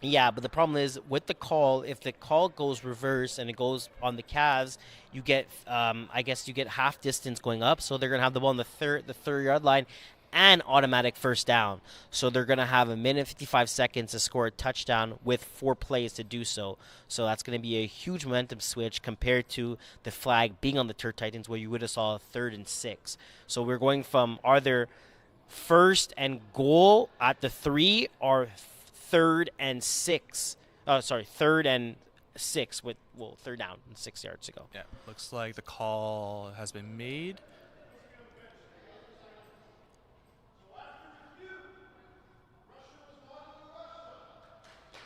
Yeah, but the problem is with the call, if the call goes reverse and it goes on the Cavs, you get you get half distance going up, so they're going to have the ball on the 30-yard line and automatic first down. So they're going to have 1:55 seconds to score a touchdown with 4 plays to do so. So that's going to be a huge momentum switch compared to the flag being on the Turf Titans where you would have saw a 3rd and 6. So we're going from either 1st and goal at the 3 or 3rd and 6. 3rd and 6 with 3rd down and 6 yards to go. Yeah, looks like the call has been made.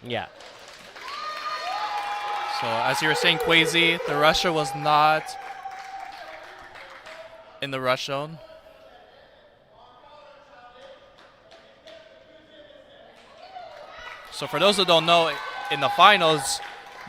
Yeah. So as you were saying, Kwesi, the rusher was not in the rush zone. So for those who don't know, in the finals,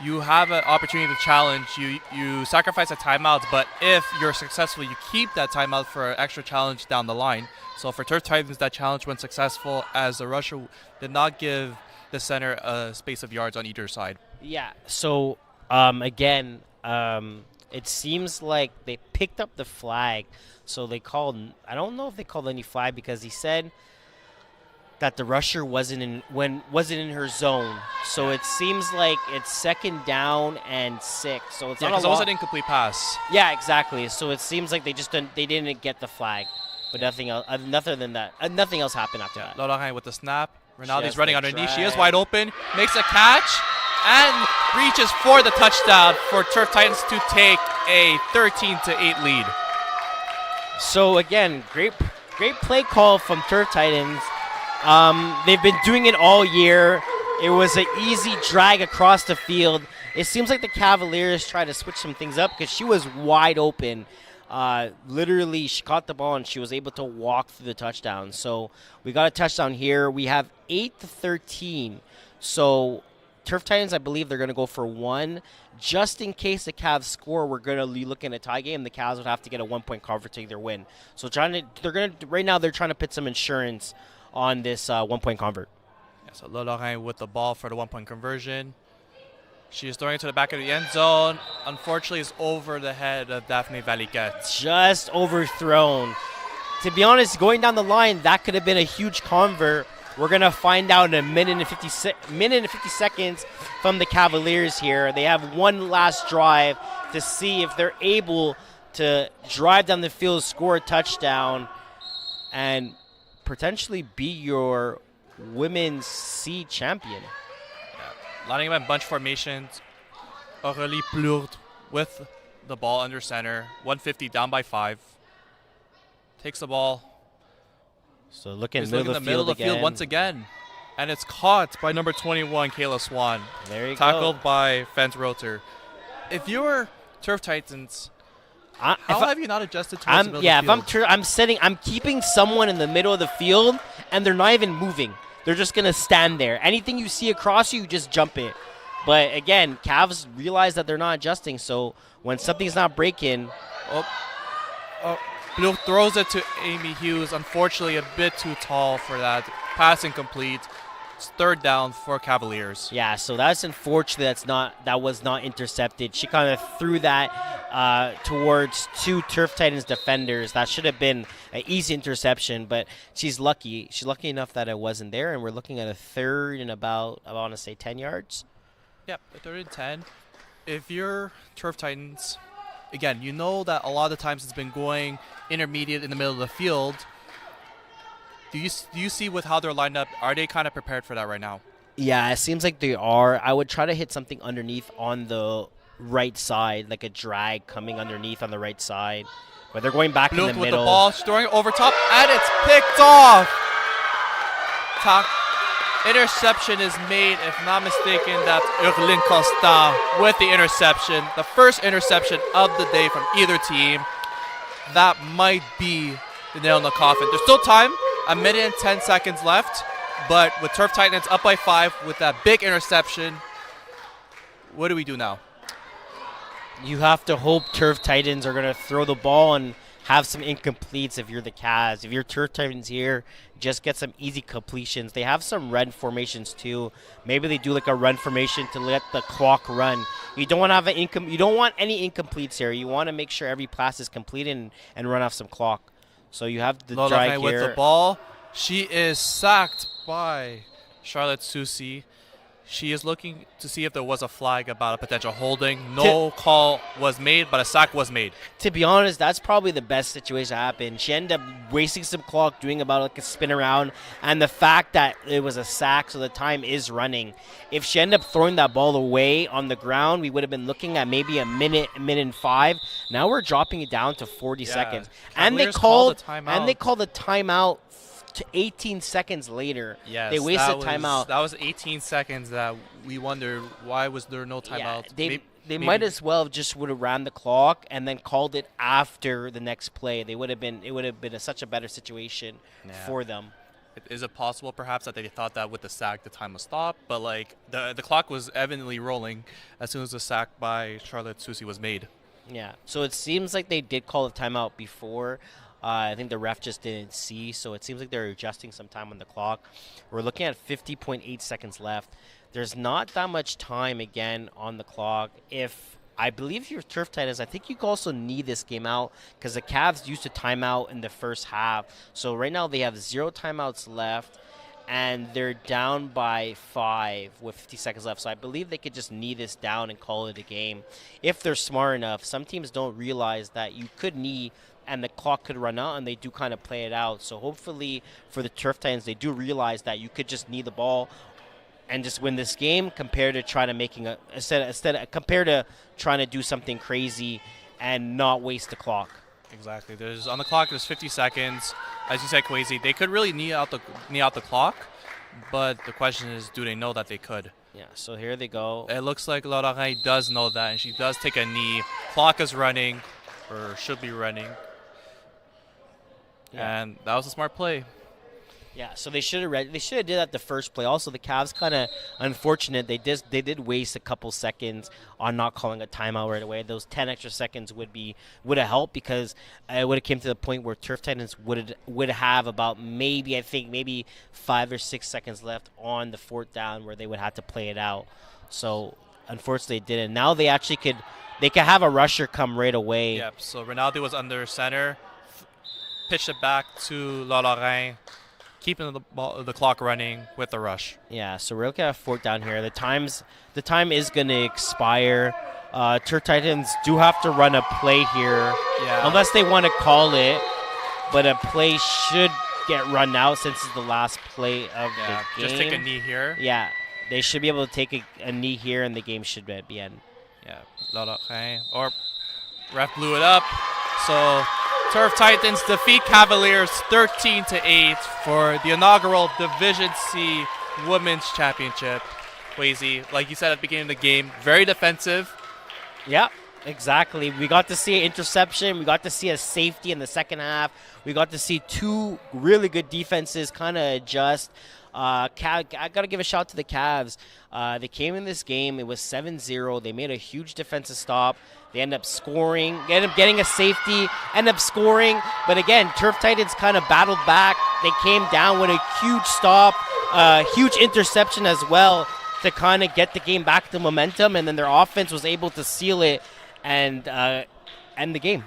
you have an opportunity to challenge. You sacrifice a timeout, but if you're successful, you keep that timeout for an extra challenge down the line. So for Turf Titans, that challenge went successful as the rusher did not give the center a space of yards on either side. Yeah, so again, it seems like they picked up the flag. So they called, I don't know if they called any flag because he said that the rusher wasn't in her zone. So it seems like it's 2nd down and 6. So it's not a lot. It was an incomplete pass. Yeah, exactly. So it seems like they didn't get the flag. But nothing else happened after that. Lorraine with the snap. Ronaldo's running underneath. She is wide open. Makes a catch and reaches for the touchdown for Turf Titans to take a 13-8 lead. So again, great play call from Turf Titans. They've been doing it all year. It was an easy drag across the field. It seems like the Cavaliers tried to switch some things up because she was wide open. Literally, she caught the ball and she was able to walk through the touchdown. So we got a touchdown here. We have 8-13. So Turf Titans, I believe they're going to go for 1. Just in case the Cavs score, we're going to be looking at a tie game. The Cavs would have to get a 1-point convert to either win. So right now they're trying to put some insurance on this 1-point convert. Yeah, so Lorraine with the ball for the 1-point conversion. She is throwing it to the back of the end zone. Unfortunately, it's over the head of Daphne Valiquette. Just overthrown. To be honest, going down the line, that could have been a huge convert. We're going to find out in a minute and 50 seconds from the Cavaliers here. They have one last drive to see if they're able to drive down the field, score a touchdown, and potentially be your women's C champion. Lining up in bunch formations. Aurélie Plourde with the ball under center. 150 down by 5. Takes the ball. So looking in He's the looking middle of the field once again. And it's caught by number 21, Kayla Swan. There you Tackled go. by Fence Roter. If you're Turf Titans, how have you not adjusted towards the middle of the field? I'm keeping someone in the middle of the field, and they're not even moving. They're just going to stand there. Anything you see across you just jump it. But again, Cavs realize that they're not adjusting, so when something's not breaking... Blue throws it to Amy Hughes. Unfortunately, a bit too tall for that. Pass incomplete. It's third down for Cavaliers. Yeah, so that's unfortunate. That was not intercepted. She kind of threw that towards 2 Turf Titans defenders. That should have been an easy interception, but she's lucky. She's lucky enough that it wasn't there, and we're looking at a third and about, I want to say, 10 yards. Yep, a third and 10. If you're Turf Titans, again, you know that a lot of the times it's been going intermediate in the middle of the field. Do you see with how they're lined up, are they kind of prepared for that right now? Yeah, it seems like they are. I would try to hit something underneath on the right side, like a drag coming underneath on the right side. But they're going back in the middle. With the ball, she's throwing it over top, and it's picked off. Interception is made, if not mistaken. That's Urlin Costa with the interception. The first interception of the day from either team. That might be the nail in the coffin. There's still time. 1 minute and 10 seconds left. But with Turf Titans up by 5 with that big interception, what do we do now? You have to hope Turf Titans are going to throw the ball and have some incompletes if you're the Cavs. If you're Turf Titans here, just get some easy completions. They have some run formations too. Maybe they do like a run formation to let the clock run. You don't want to have you don't want any incompletes here. You want to make sure every pass is completed and run off some clock. So you have the drag here. With the ball. She is sacked by Charlotte Soucy. She is looking to see if there was a flag about a potential holding. No call was made, but a sack was made. To be honest, that's probably the best situation to happen. She ended up wasting some clock, doing about like a spin around, and the fact that it was a sack, so the time is running. If she ended up throwing that ball away on the ground, we would have been looking at maybe a minute and 5. Now we're dropping it down to 40 seconds. And they called a timeout to 18 seconds later. Yes, they wasted timeout. That was 18 seconds that we wondered why was there no timeout. Yeah, they might as well have just would have ran the clock and then called it after the next play. It would have been such a better situation for them. Is it possible perhaps that they thought that with the sack the time was stopped, but like the clock was evidently rolling as soon as the sack by Charlotte Soucy was made? Yeah, so it seems like they did call a timeout before. I think the ref just didn't see, so it seems like they're adjusting some time on the clock. We're looking at 50.8 seconds left. There's not that much time again on the clock. I believe you're Turf Titans, I think you also need this game out because the Cavs used to timeout in the first half. So right now they have 0 timeouts left, and they're down by 5 with 50 seconds left. So I believe they could just knee this down and call it a game if they're smart enough. Some teams don't realize that you could knee and the clock could run out, and they do kind of play it out. So hopefully for the Turf Titans, they do realize that you could just knee the ball and just win this game compared to trying to compared to trying to do something crazy and not waste the clock. Exactly. On the clock, there's 50 seconds. As you said, Kwesi, they could really knee out the clock, but the question is, do they know that they could? Yeah, so here they go. It looks like Laurent does know that, and she does take a knee. Clock is running, or should be running. Yeah. And that was a smart play. Yeah, so they should have did that the first play. Also, the Cavs kind of unfortunate. They did waste a couple seconds on not calling a timeout right away. Those 10 extra seconds would have helped because it would have came to the point where Turf Titans would have about maybe 5 or 6 seconds left on the 4th down where they would have to play it out. So unfortunately, they didn't. Now they could have a rusher come right away. Yep. So Ronaldo was under center. Pitched it back to Laurent, keeping the clock running with the rush. Yeah, so we're looking at a 4th down here. The time is going to expire. Turf Titans do have to run a play here, unless they want to call it. But a play should get run out since it's the last play of the game. Just take a knee here. Yeah, they should be able to take a knee here, and the game should be end. Yeah, okay. Or ref blew it up. So Turf Titans defeat Cavaliers 13-8 for the inaugural Division C Women's Championship. Wazy, like you said at the beginning of the game, very defensive. Yeah, exactly. We got to see an interception. We got to see a safety in the second half. We got to see two really good defenses kind of adjust. I got to give a shout to the Cavs. They came in this game. It was 7-0. They made a huge defensive stop. They end up scoring, end up getting a safety, end up scoring. But again, Turf Titans kind of battled back. They came down with a huge stop, huge interception as well to kind of get the game back to momentum. And then their offense was able to seal it and end the game.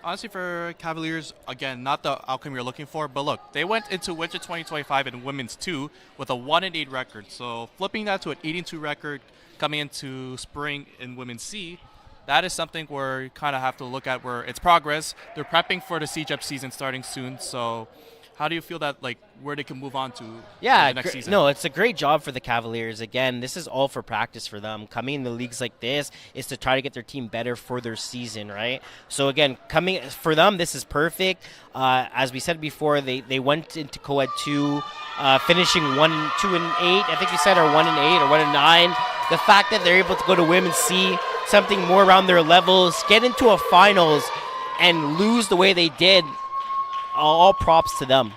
Honestly, for Cavaliers, again, not the outcome you're looking for, but look, they went into Winter 2025 in Women's 2 with a 1-8 record. So flipping that to an 8-2 record coming into spring in Women's C, that is something where you kind of have to look at where it's progress. They're prepping for the CJEP season starting soon. So how do you feel that, like, where they can move on to the next season? No, it's a great job for the Cavaliers. Again, this is all for practice for them. Coming in the leagues like this is to try to get their team better for their season, right? So again, coming for them, this is perfect. As we said before, they went into Co-Ed 2, finishing 1-2-8. I think you said or 1-8 or 1-9. The fact that they're able to go to Women's C, something more around their levels, get into a finals, and lose the way they did. All props to them.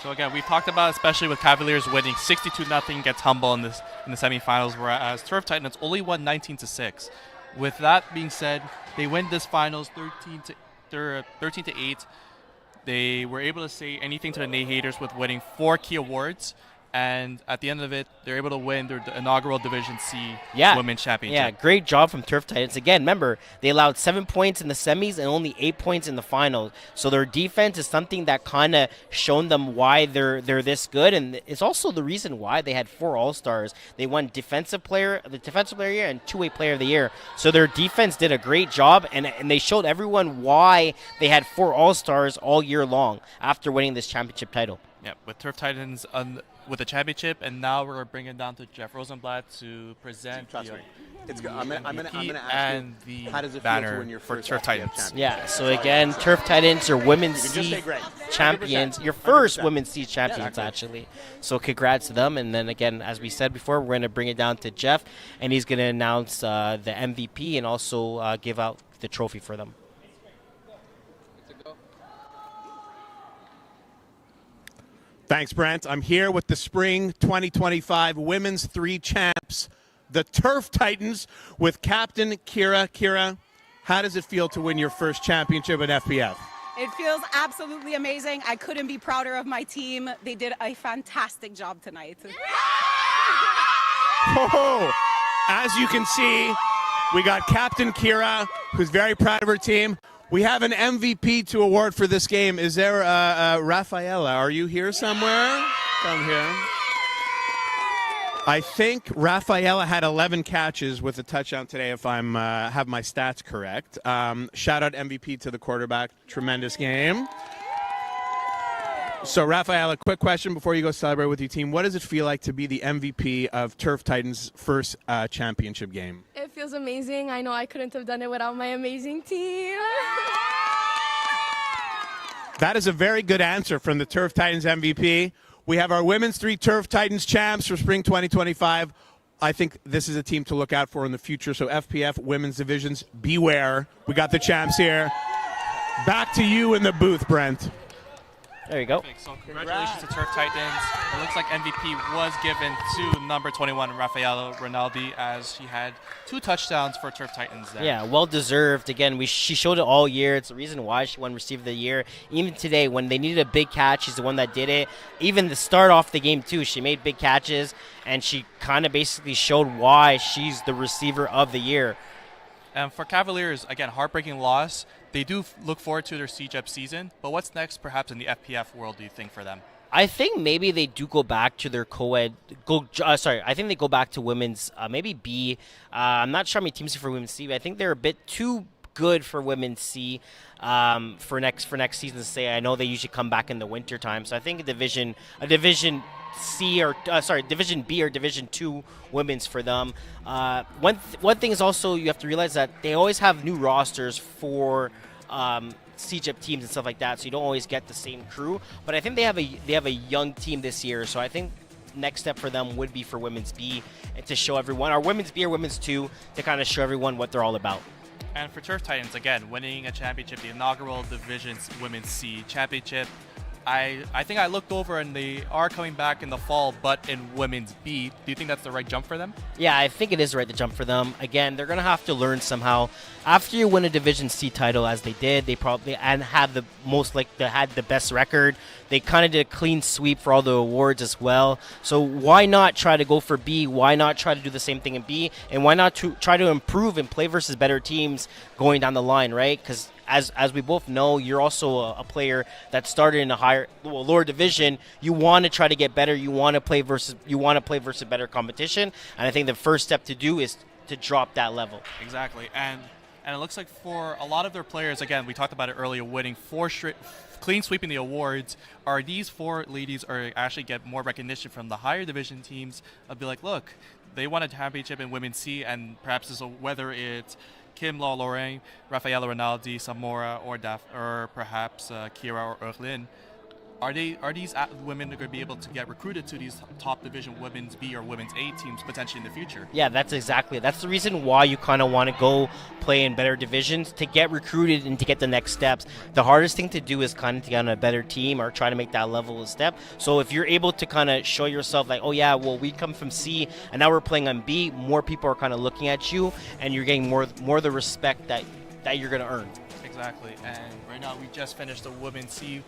So again, we've talked about, especially with Cavaliers winning 62-0 against Humboldt in the semifinals, whereas Turf Titans only won 19-6. With that being said, they win this finals 13-8. They were able to say anything to the Nay haters with winning 4 key awards. And at the end of it, they're able to win their inaugural Division C Women's Championship. Yeah, great job from Turf Titans. Again, remember, they allowed 7 points in the semis and only 8 points in the finals. So their defense is something that kind of shown them why they're this good. And it's also the reason why they had 4 All-Stars. They won the Defensive Player of the Year and 2-way Player of the Year. So their defense did a great job, and they showed everyone why they had 4 All-Stars all year long after winning this championship title. Yeah, with Turf Titans with the championship, and now we're bringing down to Jeff Rosenblatt to present Trust the me. It's good. I'm gonna ask and you, the how does it banner feel to win your for first Turf Titans. championship? Yeah, so again, Turf Titans are Women's C champions. 100%. Your first Women's C champions, actually. So congrats to them. And then again, as we said before, we're going to bring it down to Jeff, and he's going to announce the MVP and also give out the trophy for them. Thanks, Brent. I'm here with the Spring 2025 Women's 3 champs, the Turf Titans, with Captain Kira. Kira, how does it feel to win your first championship at FPF? It feels absolutely amazing. I couldn't be prouder of my team. They did a fantastic job tonight. Oh, as you can see, we got Captain Kira, who's very proud of her team. We have an MVP to award for this game. Is there Rafaela? Are you here somewhere? Come here. I think Rafaela had 11 catches with a touchdown today, if I'm have my stats correct. Shout out MVP to the quarterback. Tremendous game. So, Rafaela, quick question before you go celebrate with your team. What does it feel like to be the MVP of Turf Titans' first championship game? It feels amazing. I know I couldn't have done it without my amazing team. That is a very good answer from the Turf Titans MVP. We have our Women's 3 Turf Titans champs for Spring 2025. I think this is a team to look out for in the future. So FPF Women's Divisions, beware. We got the champs here. Back to you in the booth, Brent. There you go. So congratulations to Turf Titans. It looks like MVP was given to number 21, Rafaela Rinaldi, as she had 2 touchdowns for Turf Titans there. Yeah, well deserved. Again, she showed it all year. It's the reason why she won Receiver of the Year. Even today, when they needed a big catch, she's the one that did it. Even to start off the game, too, she made big catches, and she kind of basically showed why she's the Receiver of the Year. And for Cavaliers, again, heartbreaking loss. They do look forward to their CJEP season, but what's next perhaps in the FPF world, do you think, for them? I think maybe they do go back to their co-ed. I think they go back to women's, maybe B. I'm not sure how many teams are for women's C, but I think they're a bit too good for Women's C for next season to say. I know they usually come back in the winter time, so I think a Division C or Division B or Division 2 women's for them. One thing is also you have to realize that they always have new rosters for CJIP teams and stuff like that, so you don't always get the same crew. But I think they have a young team this year, so I think next step for them would be for Women's B and to show everyone, or Women's B or Women's 2, to kind of show everyone what they're all about. And for Turf Titans, again, winning a championship, the inaugural Division's Women's C championship. I think I looked over and they are coming back in the fall, but in Women's B. Do you think that's the right jump for them? Yeah, I think it is right to jump for them. Again, they're going to have to learn somehow. After you win a Division C title, as they did, they probably had the best record. They kind of did a clean sweep for all the awards as well. So why not try to go for B? Why not try to do the same thing in B? And why not try to improve and play versus better teams going down the line, right? Because as we both know, you're also a player that started in a lower division. You want to try to get better. You want to play versus better competition. And I think the first step to do is to drop that level. Exactly. And it looks like for a lot of their players, again, we talked about it earlier, winning 4 straight, clean sweeping the awards. Are these 4 ladies are actually get more recognition from the higher division teams? I'll be like, look, they won a championship in Women's C, and perhaps whether it's Kim Law Lorraine, Rafaela Rinaldi, Samora, or perhaps Kira or Erlin. Are these women going to be able to get recruited to these top division Women's B or Women's A teams potentially in the future? Yeah, that's the reason why you kind of want to go play in better divisions, to get recruited and to get the next steps. The hardest thing to do is kind of to get on a better team or try to make that level a step. So if you're able to kind of show yourself like, oh yeah, well, we come from C and now we're playing on B, more people are kind of looking at you and you're getting more the respect that you're going to earn. Exactly. And right now we just finished the Women's C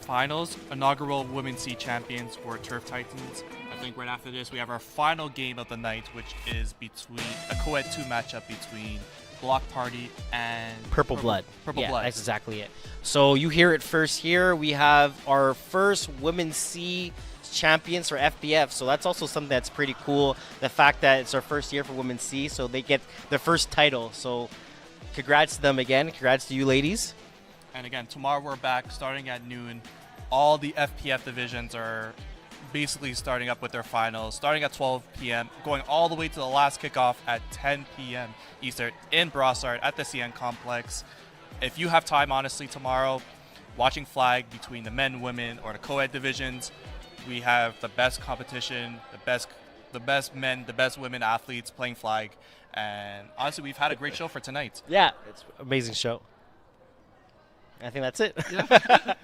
finals. Inaugural Women's C champions were Turf Titans. I think right after this we have our final game of the night, which is between a co-ed 2 matchup between Block Party and Purple Blood. Purple Blood. That's exactly it. So you hear it first here. We have our first Women's C champions for FBF, so that's also something that's pretty cool. The fact that it's our first year for Women's C, so they get their first title. So congrats to them again. Congrats to you ladies. And again, tomorrow we're back starting at noon. All the FPF divisions are basically starting up with their finals, starting at 12 p.m., going all the way to the last kickoff at 10 p.m. Eastern in Brossard at the CN Complexe. If you have time, honestly, tomorrow, watching flag between the men, women, or the co-ed divisions, we have the best competition, the best men, the best women athletes playing flag. And honestly, we've had a great show for tonight. Yeah, it's an amazing show. I think that's it. Yeah.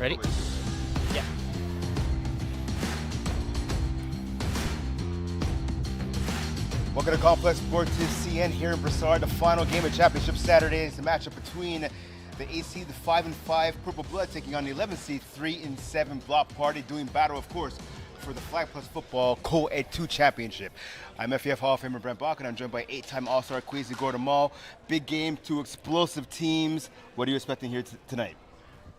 Ready? Yeah. Welcome to Complexe Sportif CN here in Brossard. The final game of championship Saturday is the matchup between the 8 seed, the 5-5 Purple Blood, taking on the 11 seed, 3-7 Block Party, doing battle, of course, for the Flag Plus Football Co-Ed 2 Championship. I'm FEF Hall of Famer Brent Bach, and I'm joined by 8-time All-Star Kwesi Gordon-Mall. Big game, two explosive teams. What are you expecting here tonight?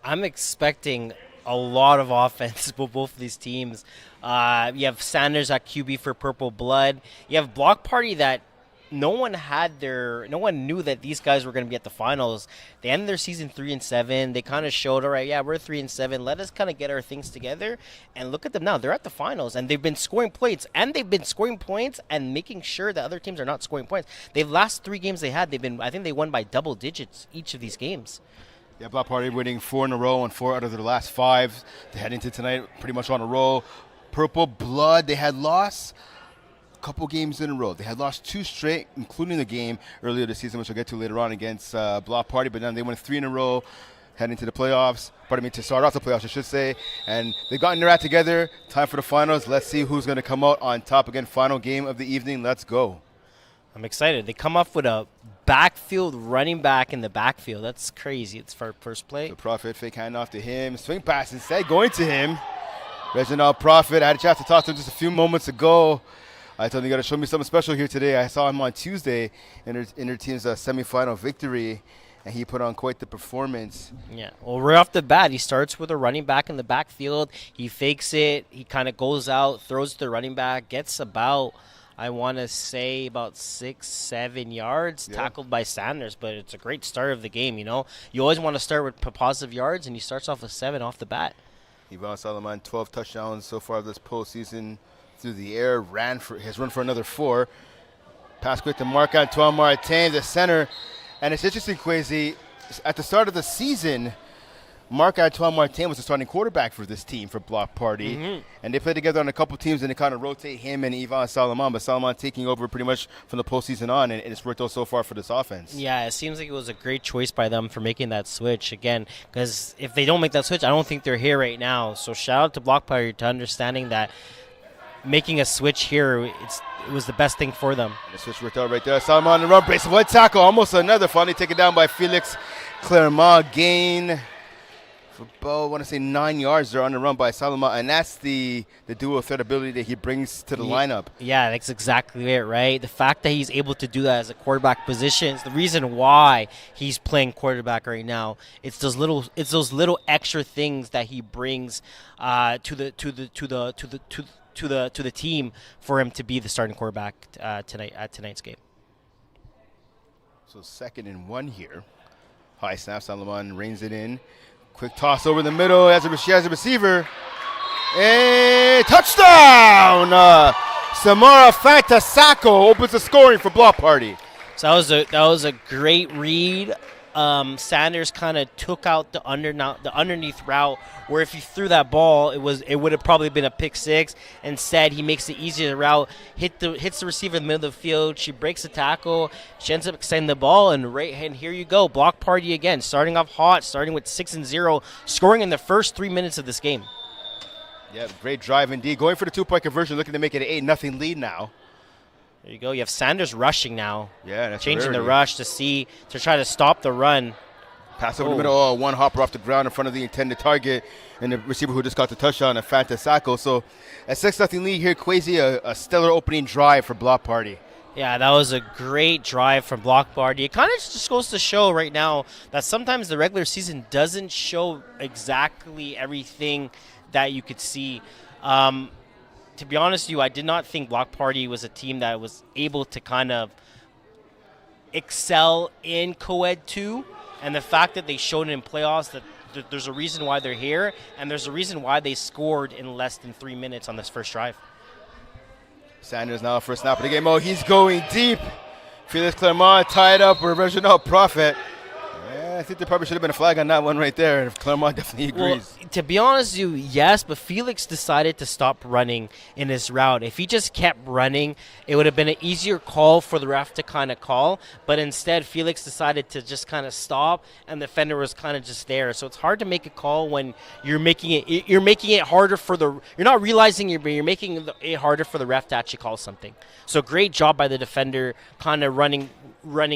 I'm expecting a lot of offense with both of these teams. You have Sanders at QB for Purple Blood. You have Block Party that no one knew that these guys were going to be at the finals. They ended their season 3-7. They kind of showed, all right, yeah, we're 3-7. Let us kind of get our things together. And look at them now. They're at the finals, and they've been scoring points. And they've been scoring points and making sure that other teams are not scoring points. They've last 3 games they had, I think they won by double digits each of these games. Yeah, Block Party winning 4 in a row and 4 out of their last 5. They head into tonight pretty much on a roll. Purple Blood, they had lost a couple games in a row. They had lost 2 straight, including the game earlier this season, which we'll get to later on against Block Party. But then they won 3 in a row, heading to the playoffs. To start off the playoffs, I should say. And they've gotten their act together. Time for the finals. Let's see who's going to come out on top. Again, final game of the evening. Let's go. I'm excited. They come off with a backfield running back in the backfield. That's crazy. It's for first play. The Prophet fake handoff to him. Swing pass instead going to him. Reginald Prophet. I had a chance to talk to him just a few moments ago. I told him, you got to show me something special here today. I saw him on Tuesday in their team's semifinal victory, and he put on quite the performance. Yeah. Well, right off the bat, he starts with a running back in the backfield. He fakes it. He kind of goes out, throws to the running back, gets about, I want to say, about 6-7 yards, tackled by Sanders. But it's a great start of the game, you know. You always want to start with positive yards, and he starts off with 7 off the bat. Ivan Salaman, 12 touchdowns so far this postseason through the air. Has run for another 4. Pass quick to Marc-Antoine Martin, the center. And it's interesting, Kwesi, at the start of the season, Marc-Antoine Martin was the starting quarterback for this team, for Block Party. Mm-hmm. And they play together on a couple teams, and they kind of rotate him and Ivan Salaman. But Salaman taking over pretty much from the postseason on, and it's worked out so far for this offense. Yeah, it seems like it was a great choice by them for making that switch. Again, because if they don't make that switch, I don't think they're here right now. So shout out to Block Party to understanding that making a switch here, it was the best thing for them. The switch worked out right there. Salaman on the run, brace, one tackle, almost another. Finally taken down by Felix Clermont. Gain for about, I want to say 9 yards there on the run by Salaman, and that's the dual threat ability that he brings to the lineup. Yeah, that's exactly it, right? The fact that he's able to do that as a quarterback position is the reason why he's playing quarterback right now. It's those little extra things that he brings to the team for him to be the starting quarterback tonight at tonight's game. So 2nd and 1 here. High snap, Salaman reins it in. Quick toss over the middle as a receiver. A touchdown! Samara Fantasako opens the scoring for Block Party. So that was a great read. Sanders kind of took out the underneath route, where if he threw that ball, it would have probably been a pick 6. Instead, he makes the easier route, hits the receiver in the middle of the field. She breaks the tackle. She ends up extending the ball, and here you go, Block Party again, starting off hot, starting with 6-0, scoring in the first 3 minutes of this game. Yeah, great drive indeed. Going for the 2-point conversion, looking to make it an 8-0 lead now. There you go. You have Sanders rushing now. Yeah, that's changing the rush to try to stop the run. Pass over the middle. One hopper off the ground in front of the intended target, and the receiver who just got the touchdown, Fantasako. So a 6-0 lead here. Kwesi, a stellar opening drive for Block Party. Yeah, that was a great drive from Block Party. It kind of just goes to show right now that sometimes the regular season doesn't show exactly everything that you could see. To be honest with you, I did not think Block Party was a team that was able to kind of excel in Co-Ed 2. And the fact that they showed it in playoffs, that there's a reason why they're here, and there's a reason why they scored in less than 3 minutes on this first drive. Sanders now for a snap of the game. Oh, he's going deep. Felix Clermont tied up with Reginald Prophet. I think there probably should have been a flag on that one right there. Clermont definitely agrees. Well, to be honest with you, yes, but Felix decided to stop running in his route. If he just kept running, it would have been an easier call for the ref to kind of call. But instead, Felix decided to just kind of stop, and the defender was kind of just there. So it's hard to make a call when you're making it harder for the. You're not realizing you're making it harder for the ref to actually call something. So great job by the defender, kind of running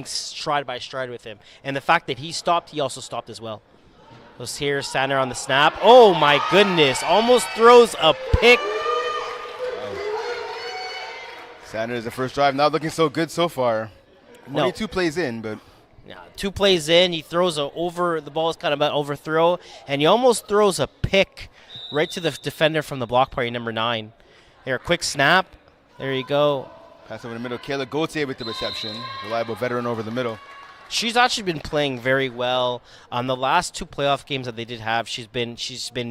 stride by stride with him. And the fact that he stopped, he also stopped as well. Let's hear Sander on the snap. Oh my goodness, almost throws a pick. Sanders, the first drive, not looking so good so far. No. Only 2 plays in, but. Yeah, 2 plays in, he throws the ball is kind of an overthrow, and he almost throws a pick right to the defender from the block party, number 9. Here, a quick snap. There you go. Pass over the middle. Kayla Gauthier with the reception. Reliable veteran over the middle. She's actually been playing very well. On the last 2 playoff games that they did have, she's been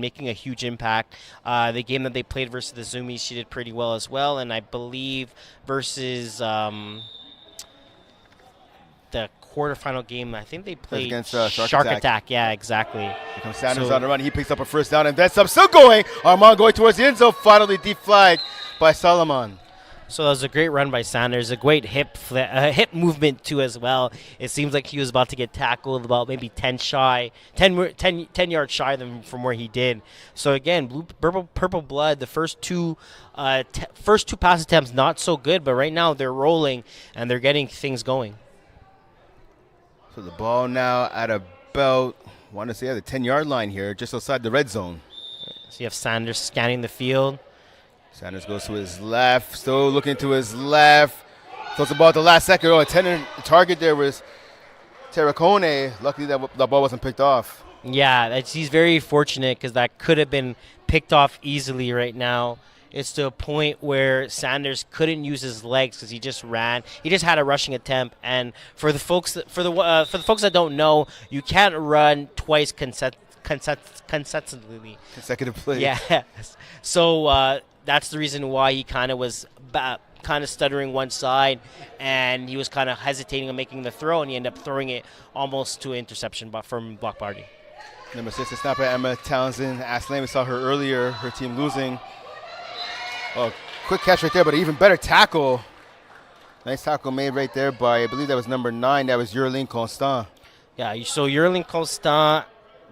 making a huge impact. The game that they played versus the Zoomies, she did pretty well as well. And I believe versus the quarterfinal game, I think they played against Shark Attack. Yeah, exactly. Here comes Sanders on the run. He picks up a first down, and that's up. Still going. Armand going towards the end zone. Finally deep flag by Solomon. So that was a great run by Sanders, a great hip movement too as well. It seems like he was about to get tackled about maybe 10 yards shy from where he did. So again, purple blood, the first two pass attempts not so good, but right now they're rolling and they're getting things going. So the ball now at about, I want to say, the 10-yard line here, just outside the red zone. So you have Sanders scanning the field. Sanders goes to his left, still looking to his left. Throws the ball at the last second. Oh, the target there was Terracone. Luckily that ball wasn't picked off. Yeah, he's very fortunate because that could have been picked off easily right now. It's to a point where Sanders couldn't use his legs because he just ran. He just had a rushing attempt. And for the folks that don't know, you can't run twice consecutively. Consecutive plays. Yeah. So that's the reason why he kind of was stuttering one side, and he was kind of hesitating on making the throw, and he ended up throwing it almost to an interception from block party. Number 6, the snapper, Emma Townsend. Aslan, we saw her earlier, her team losing. Oh, quick catch right there, but an even better tackle. Nice tackle made right there by, I believe that was number 9. That was Yurline Constant. Yeah, so Yurline Constant,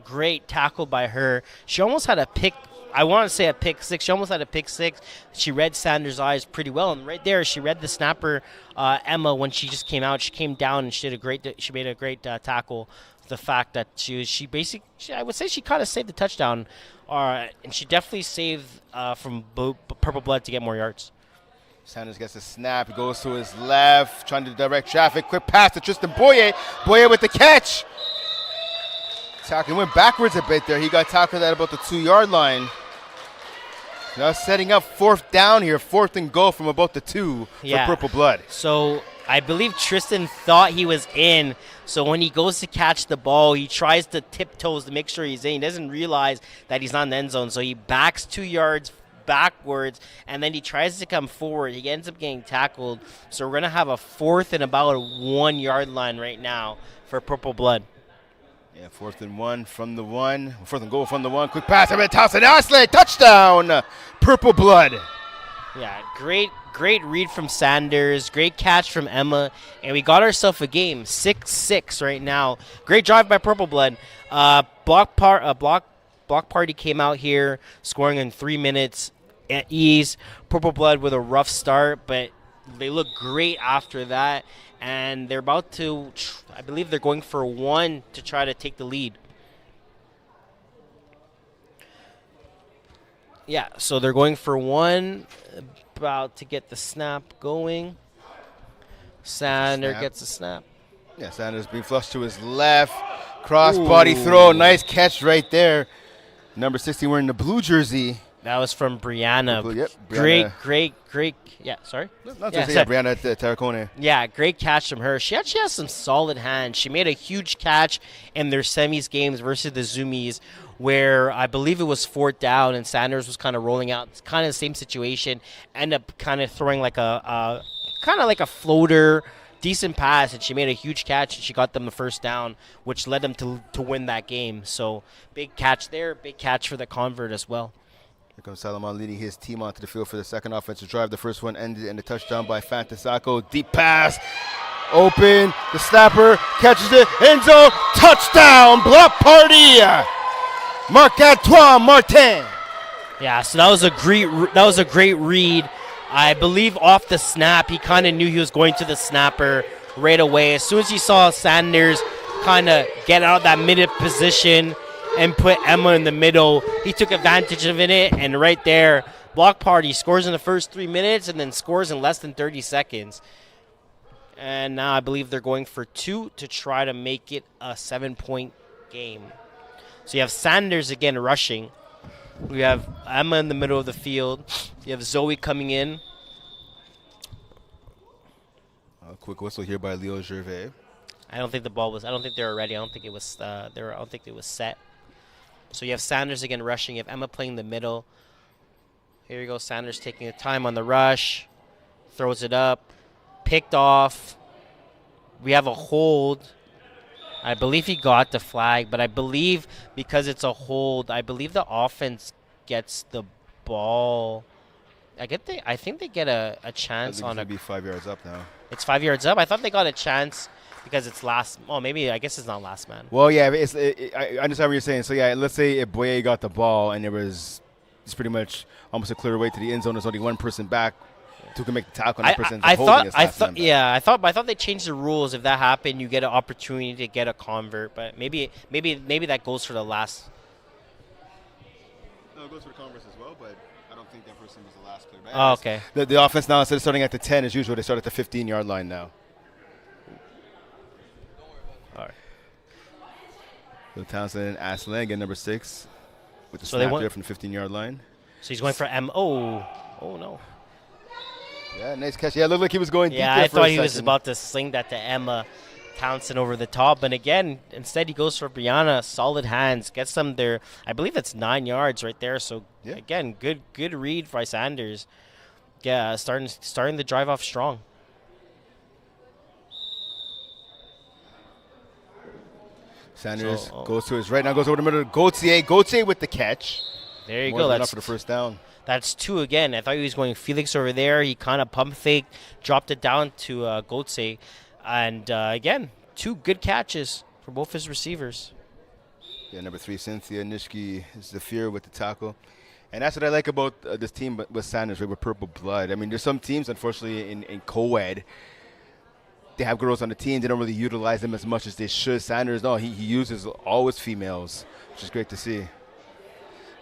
great tackle by her. She almost had a pick. I want to say a pick 6. She almost had a pick 6. She read Sanders' eyes pretty well, and right there she read the snapper Emma when she just came out. She came down and she made a great tackle. The fact that she basically, I would say she kind of saved the touchdown, and she definitely saved from Purple Blood to get more yards. Sanders gets a snap. He goes to his left, trying to direct traffic. Quick pass to Tristan Boyer. Boyer with the catch. Tackle went backwards a bit there. He got tackled at about the 2-yard line. Now setting up 4th down here, 4th and goal from about the 2 for Purple Blood. So I believe Tristan thought he was in. So when he goes to catch the ball, he tries to tiptoes to make sure he's in. He doesn't realize that he's not in the end zone. So he backs 2 yards backwards, and then he tries to come forward. He ends up getting tackled. So we're going to have a 4th and about a 1-yard line right now for Purple Blood. Yeah, 4th and 1 from the 1. 4th and goal from the 1. Quick pass. Townsend Aslan. Touchdown. Purple Blood. Yeah, great read from Sanders. Great catch from Emma. And we got ourselves a game. 6-6 right now. Great drive by Purple Blood. Block Party came out here, scoring in 3 minutes at ease. Purple Blood with a rough start, but they look great after that. And they're about to, I believe they're going for 1 to try to take the lead. Yeah, so they're going for 1, about to get the snap going. Sanders gets a snap. Yeah, Sanders being flushed to his left. Cross body throw. Nice catch right there. Number 60 wearing the blue jersey. That was from Brianna. Yep, Brianna. Great. Yeah, sorry? Brianna at Terracone. Yeah, great catch from her. She actually has some solid hands. She made a huge catch in their semis games versus the Zoomies where I believe it was 4th down and Sanders was kind of rolling out. It's kind of the same situation. Ended up kind of throwing like a floater, decent pass, and she made a huge catch and she got them the 1st down, which led them to win that game. So big catch there, big catch for the convert as well. Here comes Salomon leading his team onto the field for the second offensive drive. The first one ended in a touchdown by Fantasako. Deep pass, open, the snapper catches it, end zone, touchdown, block party. Marc-Antoine Martin. Yeah, so that was a great read. I believe off the snap, he kind of knew he was going to the snapper right away. As soon as he saw Sanders kind of get out of that mid position and put Emma in the middle, he took advantage of it, and right there, block party scores in the first 3 minutes and then scores in less than 30 seconds. And now I believe they're going for 2 to try to make it a 7-point game. So you have Sanders again rushing. We have Emma in the middle of the field. You have Zoe coming in. A quick whistle here by Leo Gervais. I don't think the ball was. I don't think they were ready. I don't think it was. I don't think it was set. So you have Sanders again rushing. You have Emma playing in the middle. Here you go. Sanders taking the time on the rush. Throws it up. Picked off. We have a hold. I believe he got the flag, but I believe because it's a hold, I believe the offense gets the ball. I think they get a chance on it. Be 5 yards up now. It's 5 yards up. I thought they got a chance because it's last. Oh, maybe I guess it's not last man. Well, yeah, I understand what you're saying. So yeah, let's say if Boye got the ball and it's pretty much almost a clear way to the end zone. There's only one person back who can make the tackle. And I thought they changed the rules. If that happened, you get an opportunity to get a convert. But maybe that goes for the last. No, it goes for the converse as well, but I don't think that person was the last player. Oh, okay. The offense now, instead of starting at the 10 as usual, they start at the 15-yard line now. All right. So Townsend and Aslan again, number 6, with the snap there from the 15-yard line. So he's going for M. Oh no. Yeah, nice catch. Yeah, it looked like he was going deep there I for a thought he second. was about to sling that to Emma Townsend over the top. But again, instead he goes for Brianna. Solid hands. Gets them there. I believe that's 9 yards right there. So, again, good read by Sanders. Yeah, starting the drive off strong. Sanders goes to his right. Now goes over the middle. Gauthier with the catch. There you More go. than That's enough for the first down. That's 2 again. I thought he was going Felix over there. He kind of pump faked, dropped it down to Gauthier. And again, 2 good catches for both his receivers. Yeah, number 3, Cynthia Nishki is the fear with the tackle. And that's what I like about this team with Sanders, with Purple Blood. I mean, there's some teams, unfortunately, in co-ed, they have girls on the team. They don't really utilize them as much as they should. Sanders, no, he uses all his females, which is great to see.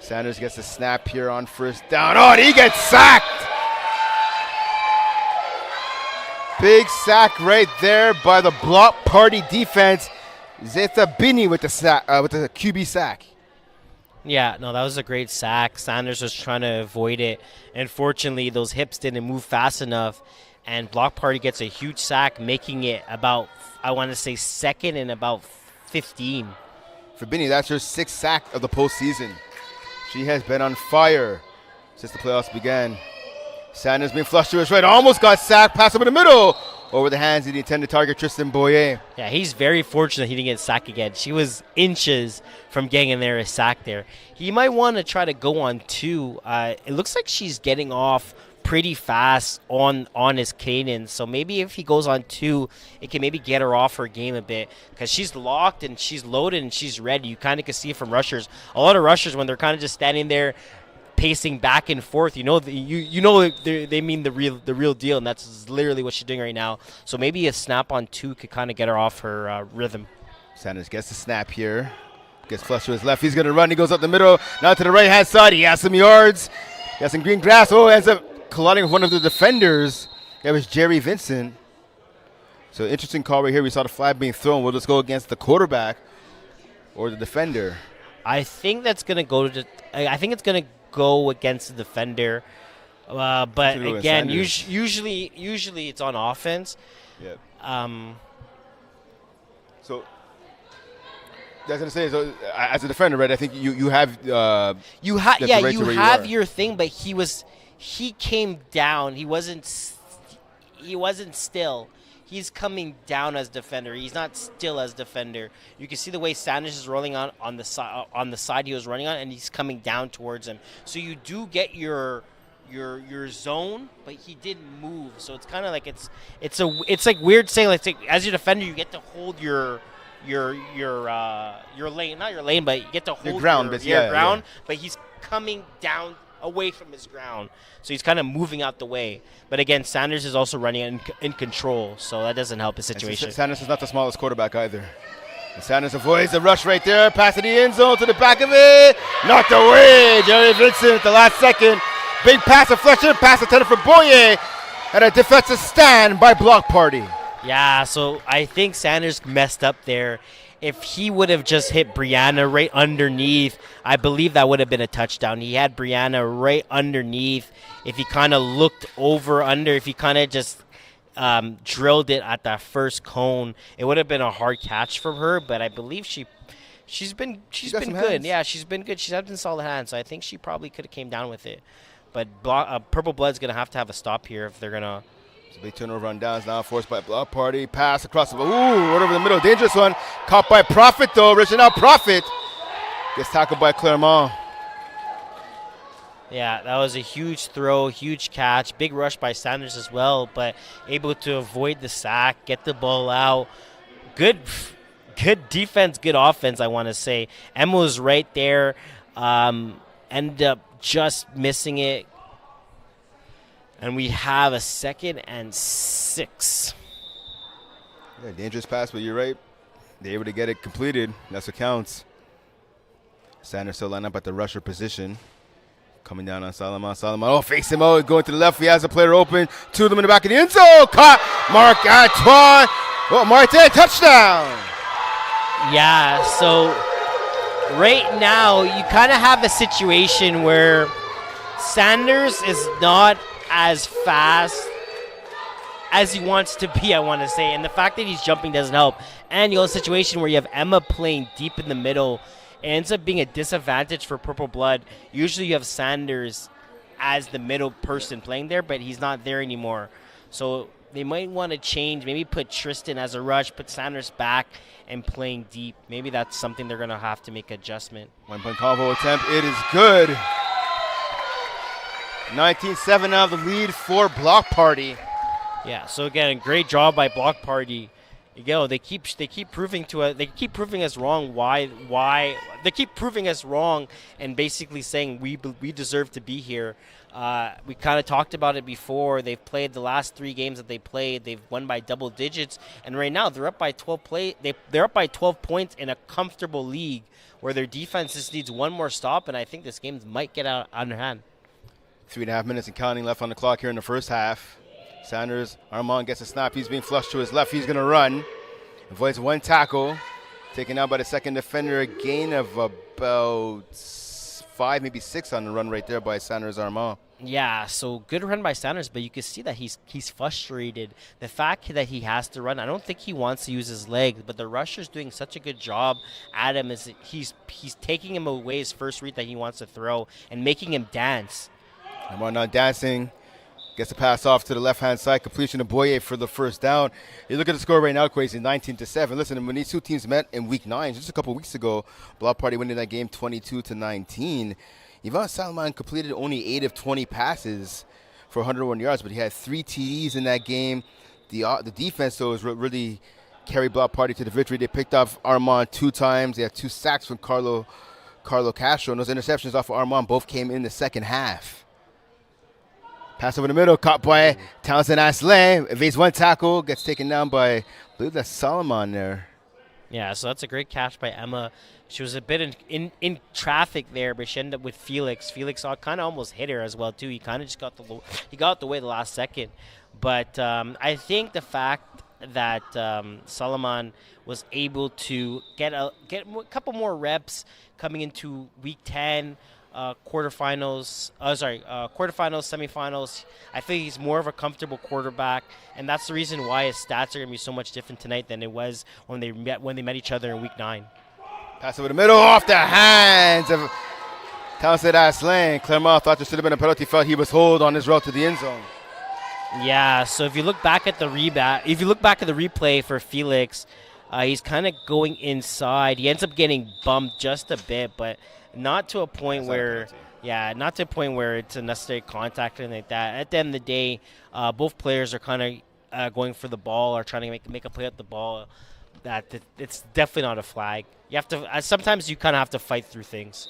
Sanders gets the snap here on first down. Oh, and he gets sacked. Big sack right there by the block party defense. Zeta Bini with the QB sack. Yeah, no, that was a great sack. Sanders was trying to avoid it. Unfortunately, those hips didn't move fast enough, and block party gets a huge sack, making it about, I want to say, second and about 15. For Bini, that's her 6th sack of the postseason. She has been on fire since the playoffs began. Sanders being flushed to his right. Almost got sacked. Pass over the middle. Over the hands of the intended target, Tristan Boyer. Yeah, he's very fortunate he didn't get sacked again. She was inches from getting in there a sack there. He might want to try to go on 2. It looks like she's getting off pretty fast on his cadence. So maybe if he goes on 2, it can maybe get her off her game a bit, because she's locked and she's loaded and she's ready. You kind of can see it from rushers. A lot of rushers, when they're kind of just standing there pacing back and forth, you know they mean the real deal, and that's literally what she's doing right now. So maybe a snap on 2 could kind of get her off her rhythm. Sanders gets the snap here. Gets flushed to his left. He's going to run. He goes up the middle. Now to the right-hand side. He has some yards. He has some green grass. Oh, ends up colliding with one of the defenders. That was Jerry Vincent. So interesting call right here. We saw the flag being thrown. Will this go against the quarterback or the defender? I think that's going to go to I think it's going to go against the defender. But again, usually it's on offense. Yeah. I was gonna say, so, as a defender, right? I think you have You have the yeah, right you to where have are. your thing, but he came down. He wasn't still. He's coming down as defender. He's not still as defender. You can see the way Sanders is rolling on the side he was running on, and he's coming down towards him. So you do get your zone, but he didn't move. So it's kind of like it's like weird saying like as your defender you get to hold your lane, not your lane, but you get to hold your ground, ground. But he's coming down away from his ground, so he's kind of moving out the way. But again, Sanders is also running in control, so that doesn't help the situation. Sanders is not the smallest quarterback either. And Sanders avoids the rush right there, pass to the end zone to the back of it, knocked away. Jerry Vincent at the last second, big pass to Fletcher, pass intended for Boyer, and a defensive stand by Block Party. Yeah, so I think Sanders messed up there. If he would have just hit Brianna right underneath, I believe that would have been a touchdown. He had Brianna right underneath. If he kind of looked over under, if he kind of just drilled it at that first cone, it would have been a hard catch from her. But I believe she's been good. Hands. Yeah, she's been good. She's had some solid hands. So I think she probably could have came down with it. But Purple Blood's gonna have a stop here if they're gonna. It's a big turnover on downs now, forced by Block Party. Pass across the right over the middle. Dangerous one. Caught by Prophet, though. Reaching out Prophet. Gets tackled by Claremont. Yeah, that was a huge throw, huge catch. Big rush by Sanders as well, but able to avoid the sack, get the ball out. Good defense, good offense, I want to say. Emma was right there. Ended up just missing it. And we have a 2nd and 6. Yeah, dangerous pass, but you're right. They're able to get it completed. That's what counts. Sanders still lined up at the rusher position. Coming down on Solomon. Oh, face him out. Going to the left. He has a player open. 2 of them in the back of the end zone. Caught. Mark Antoine. Oh, Marty, touchdown. Yeah, so right now you kind of have a situation where Sanders is not as fast as he wants to be, I want to say. And the fact that he's jumping doesn't help. And you have a situation where you have Emma playing deep in the middle. It ends up being a disadvantage for Purple Blood. Usually you have Sanders as the middle person playing there, but he's not there anymore. So they might want to change, maybe put Tristan as a rush, put Sanders back and playing deep. Maybe that's something they're going to have to make adjustment. 1-point combo attempt. It is good. 19-7 out of the lead for Block Party. Yeah, so again, great job by Block Party. They keep proving us wrong. Why they keep proving us wrong and basically saying we deserve to be here. We kind of talked about it before. They've played the last 3 games that they played. They've won by double digits, and right now they're up by 12 They're up by 12 points in a comfortable league where their defense just needs one more stop, and I think this game might get out of hand. 3.5 minutes and counting left on the clock here in the first half. Sanders, Armand gets a snap. He's being flushed to his left. He's going to run. Avoids 1 tackle. Taken out by the second defender. A gain of about 5, maybe 6 on the run right there by Sanders Armand. Yeah, so good run by Sanders, but you can see that he's frustrated. The fact that he has to run, I don't think he wants to use his legs, but the rusher's doing such a good job at him. He's taking him away his first read that he wants to throw and making him dance. Armand not dancing. Gets the pass off to the left-hand side. Completion of Boyer for the first down. You look at the score right now, Quasi, 19-7. Listen, when these 2 teams met in Week 9, just a couple weeks ago, Block Party winning that game 22-19. Yvonne Salman completed only 8 of 20 passes for 101 yards, but he had 3 TDs in that game. The defense, though, has really carried Block Party to the victory. They picked off Armand 2 times. They had 2 sacks from Carlo Castro, and those interceptions off of Armand both came in the second half. Pass over the middle, caught by Townsend Aslan. Evades 1 tackle, gets taken down by, I believe that's Solomon there. Yeah, so that's a great catch by Emma. She was a bit in traffic there, but she ended up with Felix. Felix kind of almost hit her as well too. He kind of just got the way the last second. But I think the fact that Solomon was able to get a couple more reps coming into Week 10. Quarterfinals, semifinals. I think he's more of a comfortable quarterback, and that's the reason why his stats are going to be so much different tonight than it was when they met each other in Week 9. Pass over the middle, off the hands of Townsend Aslan. Clermont thought there should have been a penalty. Felt he was hold on his route to the end zone. Yeah, so if you look back at the replay for Felix, he's kind of going inside. He ends up getting bumped just a bit, but not to a point where, not to a point where it's a necessary contact or anything like that. At the end of the day, both players are kind of going for the ball or trying to make a play at the ball. It's definitely not a flag. You have to. Sometimes you kind of have to fight through things.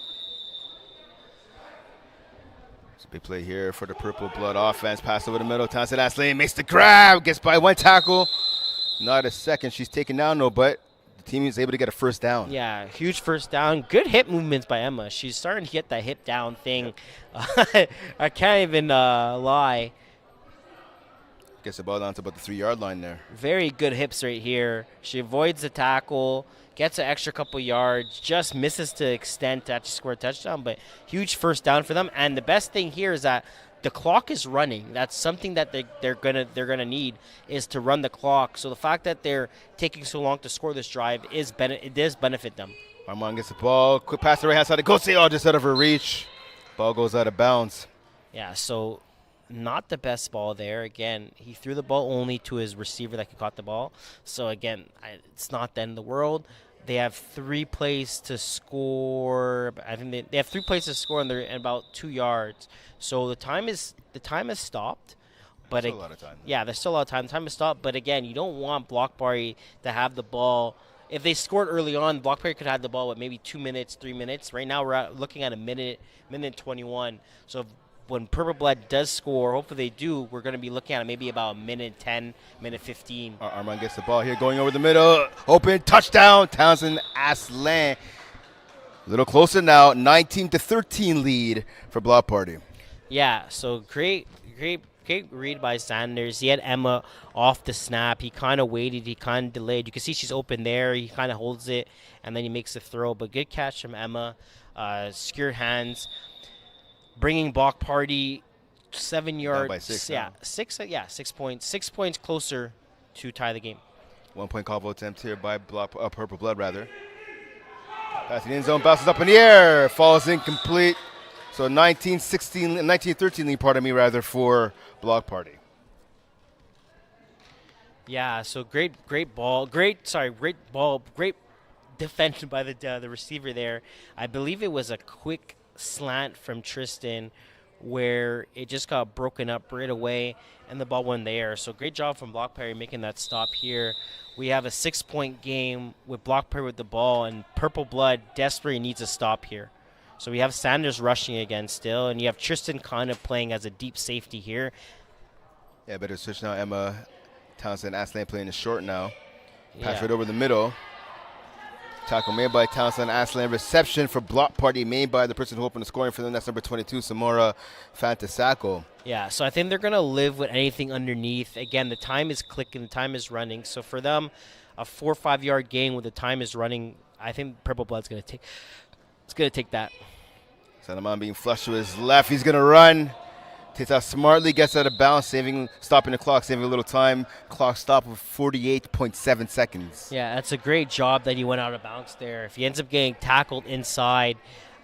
Big play here for the Purple Blood offense. Pass over the middle. Townsend Aslan makes the grab. Gets by one tackle. Not a second. She's taken down, though, but the team is able to get a first down. Yeah, huge first down. Good hip movements by Emma. She's starting to get that hip down thing. I can't even lie. Gets the ball down to about the 3-yard line there. Very good hips right here. She avoids the tackle. Gets an extra couple yards, just misses to extent to actually score a touchdown, but huge first down for them. And the best thing here is that the clock is running. That's something that they're gonna need, is to run the clock. So the fact that they're taking so long to score this drive it does benefit them. Armand gets the ball. Quick pass to the right hand side. It goes just out of her reach. Ball goes out of bounds. Yeah, so not the best ball there. Again, he threw the ball only to his receiver that caught the ball. So again, it's not the end of the world. They have 3 plays to score. I think they have 3 plays to score, and they're at about 2 yards. So the time has stopped. But still a lot of time. Yeah, there's still a lot of time. The time has stopped. But again, you don't want Block Party to have the ball. If they scored early on, Block Party could have the ball with maybe 2 minutes, 3 minutes. Right now, we're looking at a minute 21. So when Purple Blood does score, hopefully they do, we're going to be looking at maybe about a minute 10, minute 15. Armand gets the ball here, going over the middle. Open, touchdown, Townsend Aslan. A little closer now, 19-13 lead for Block Party. Yeah, so great read by Sanders. He had Emma off the snap. He kind of waited. He kind of delayed. You can see she's open there. He kind of holds it, and then he makes the throw. But good catch from Emma. Secured hands. Bringing Block Party 7 yards. By 6 6 points. 6 points closer to tie the game. 1 point combo attempt here by Purple Blood, rather. Passing end zone, bounces up in the air, falls incomplete. So 19-13 lead, for Block Party. Yeah, so great ball. Great defense by the receiver there. I believe it was a quick slant from Tristan where it just got broken up right away and the ball went there. So great job from Block Party making that stop here. We have a 6-point game with Block Party with the ball, and Purple Blood desperately needs a stop here. So we have Sanders rushing again still, and you have Tristan kind of playing as a deep safety here. Yeah, better switch now. Emma Townsend Aslan playing the short now. Pass Yeah. right over the middle. Tackle made by Townsend Aslan. Reception for Block Party made by the person who opened the scoring for them. That's number 22, Samora Fantasako. Yeah, so I think they're going to live with anything underneath. Again, the time is clicking, the time is running. So for them, a 4 or 5 yard gain with the time is running, I think Purple Blood's going to take that. Salaman being flushed to his left. He's going to run. Takes out smartly, gets out of bounds, stopping the clock, saving a little time. Clock stop with 48.7 seconds. Yeah, that's a great job that he went out of bounds there. If he ends up getting tackled inside,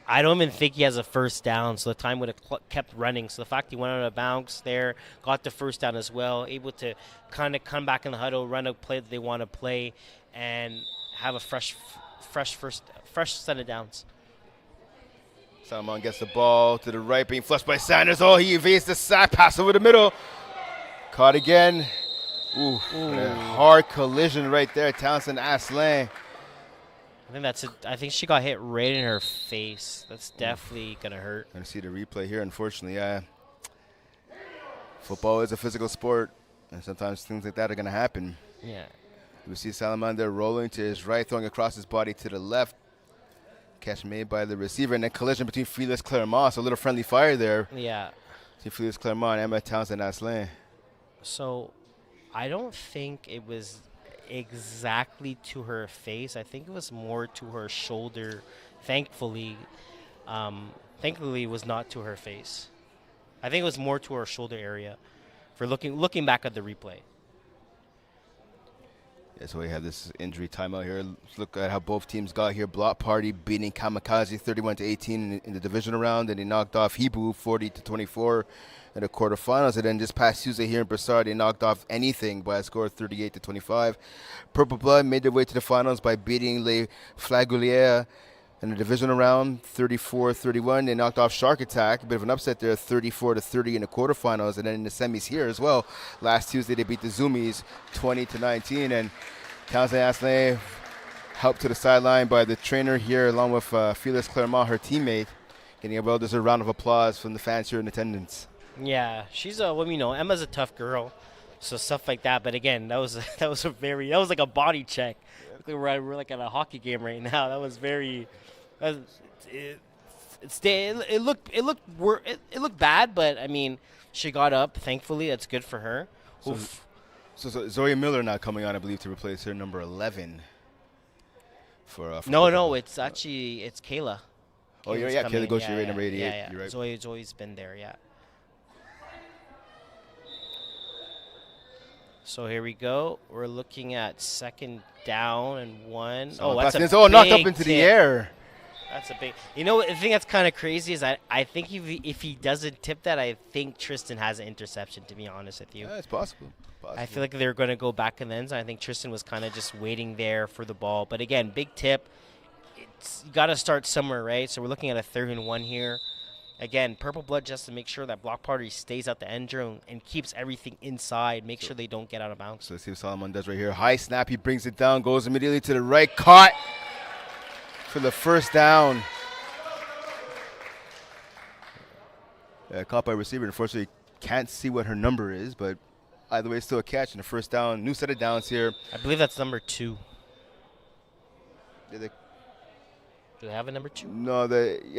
I don't even think he has a first down, so the time would have kept running. So the fact he went out of bounds there, got the first down as well, able to kind of come back in the huddle, run a play that they want to play, and have a fresh set of downs. Salman gets the ball to the right, being flushed by Sanders. Oh, he evades the sack, pass over the middle. Caught again. Ooh. A hard collision right there. Townsend Aslan. I think she got hit right in her face. That's definitely going to hurt. Going to see the replay here, unfortunately. Yeah. Football is a physical sport, and sometimes things like that are going to happen. Yeah. We see Salamander rolling to his right, throwing across his body to the left. Catch made by the receiver, and then collision between Felix Clermont. So a little friendly fire there. Yeah. Between Felix Clermont and Emma Townsend Aslan. So I don't think it was exactly to her face. I think it was more to her shoulder. Thankfully, it was not to her face. I think it was more to her shoulder area for looking back at the replay. Yeah, so we have this injury timeout here. Let's look at how both teams got here. Block Party beating Kamikaze 31-18 in the divisional round, and they knocked off Hebrew 40-24 in the quarterfinals. And then this past Tuesday here in Brassard, they knocked off Anything by a score of 38-25. Purple Blood made their way to the finals by beating Les Flagolières in the divisional round 34-31. They knocked off Shark Attack, a bit of an upset there, 34-30 in the quarterfinals. And then in the semis here as well, last Tuesday they beat the Zoomies 20-19. And Townsend Asselin helped to the sideline by the trainer here, along with Felix Clermont, her teammate, getting a well-deserved round of applause from the fans here in attendance. Yeah, she's Emma's a tough girl, so stuff like that. But again, that was like a body check. We're like at a hockey game right now. That was very. It looked bad, but I mean, she got up. Thankfully, that's good for her. So Zoe Miller not coming on, I believe, to replace her number 11. For no, it's Kayla. Oh, yeah, Kayla Gaucher, number 88. Yeah. You're right. Zoe's been there, yeah. So here we go. We're looking at second down and 1. That's a knocked up into tip. the air. That's a big. You know, the thing that's kind of crazy is I think if he doesn't tip that, I think Tristan has an interception. To be honest with you, yeah, it's possible. I feel like they're going to go back in the end zone. I think Tristan was kind of just waiting there for the ball. But again, big tip. You got to start somewhere, right? So we're looking at a 3rd and 1 here. Again, Purple Blood just to make sure that Block Party stays out the end zone and keeps everything inside. Make sure they don't get out of bounds. So let's see what Solomon does right here. High snap. He brings it down. Goes immediately to the right. Caught for the first down. Caught by receiver. Unfortunately, can't see what her number is, but either way, still a catch and a first down. New set of downs here. I believe that's number 2. Yeah, do they have a number 2? No,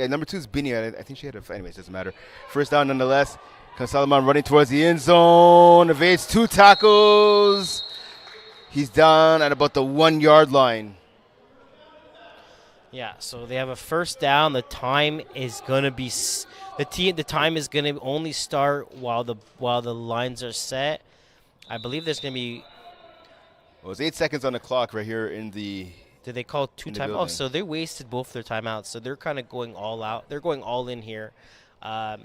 number 2 is Bini. I think she had anyways, doesn't matter. First down nonetheless. Salomon running towards the end zone. Evades 2 tackles. He's down at about the 1-yard line. Yeah, so they have a first down. The time is going to be the time is going to only start while the lines are set. I believe there's going to be. Well, it's 8 seconds on the clock right here in the. Did they call 2 timeouts? Oh, so they wasted both their timeouts. So they're kind of going all out. They're going all in here. I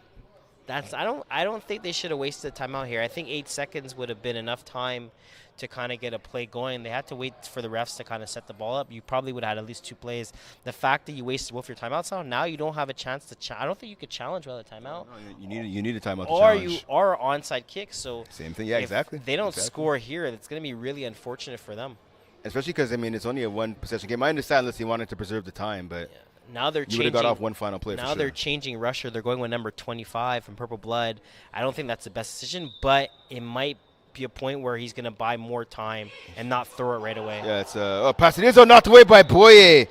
don't think they should have wasted a timeout here. I think 8 seconds would have been enough time to kind of get a play going. They had to wait for the refs to kind of set the ball up. You probably would have had at least 2 plays. The fact that you wasted both your timeouts now you don't have a chance to I don't think you could challenge without a timeout. No, you need a timeout to challenge. Or onside kick. So same thing. Yeah, exactly. If they don't score here, it's going to be really unfortunate for them. Especially because, I mean, it's only a 1-possession game. I understand unless he wanted to preserve the time, but now they're you would have got off one final play. Now they're changing rusher. They're going with number 25 from Purple Blood. I don't think that's the best decision, but it might be a point where he's going to buy more time and not throw it right away. Yeah, it's pass it in, so knocked away by Boye.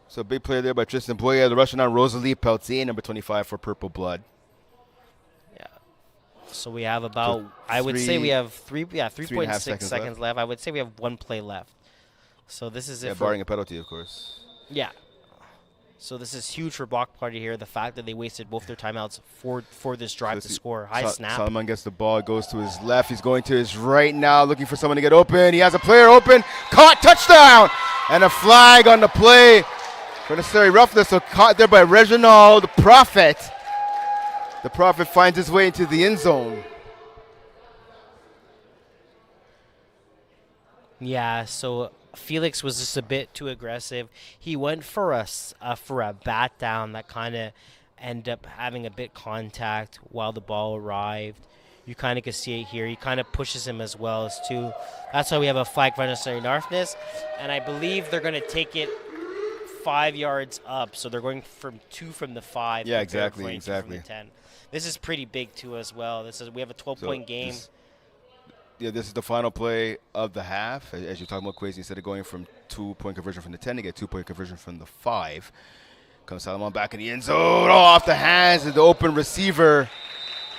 So big play there by Tristan Boye. The rushing on Rosalie Peltier, number 25 for Purple Blood. So we have about, I would say we have 3.6 seconds left. I would say we have 1 play left. So this is it. Barring a penalty, of course. Yeah. So this is huge for Block Party here. The fact that they wasted both their timeouts for this drive to score. High snap. Solomon gets the ball, goes to his left. He's going to his right now, looking for someone to get open. He has a player open. Caught, touchdown! And a flag on the play for necessary roughness. So caught there by Reginald, the Prophet. The Prophet finds his way into the end zone. Yeah, so Felix was just a bit too aggressive. He went for a bat down that kind of ended up having a bit contact while the ball arrived. You kind of could see it here. He kind of pushes him as well as two. That's why we have a flag for unnecessary roughness. And I believe they're going to take it 5 yards up. So they're going from 2 from the 5. Yeah, exactly. From the 10. This is pretty big too as well. We have a 12-point game. This is the final play of the half. As you're talking about, Quasi, instead of going from 2-point conversion from the 10, they get 2-point conversion from the 5. Comes Salomon back in the end zone. Off the hands of the open receiver.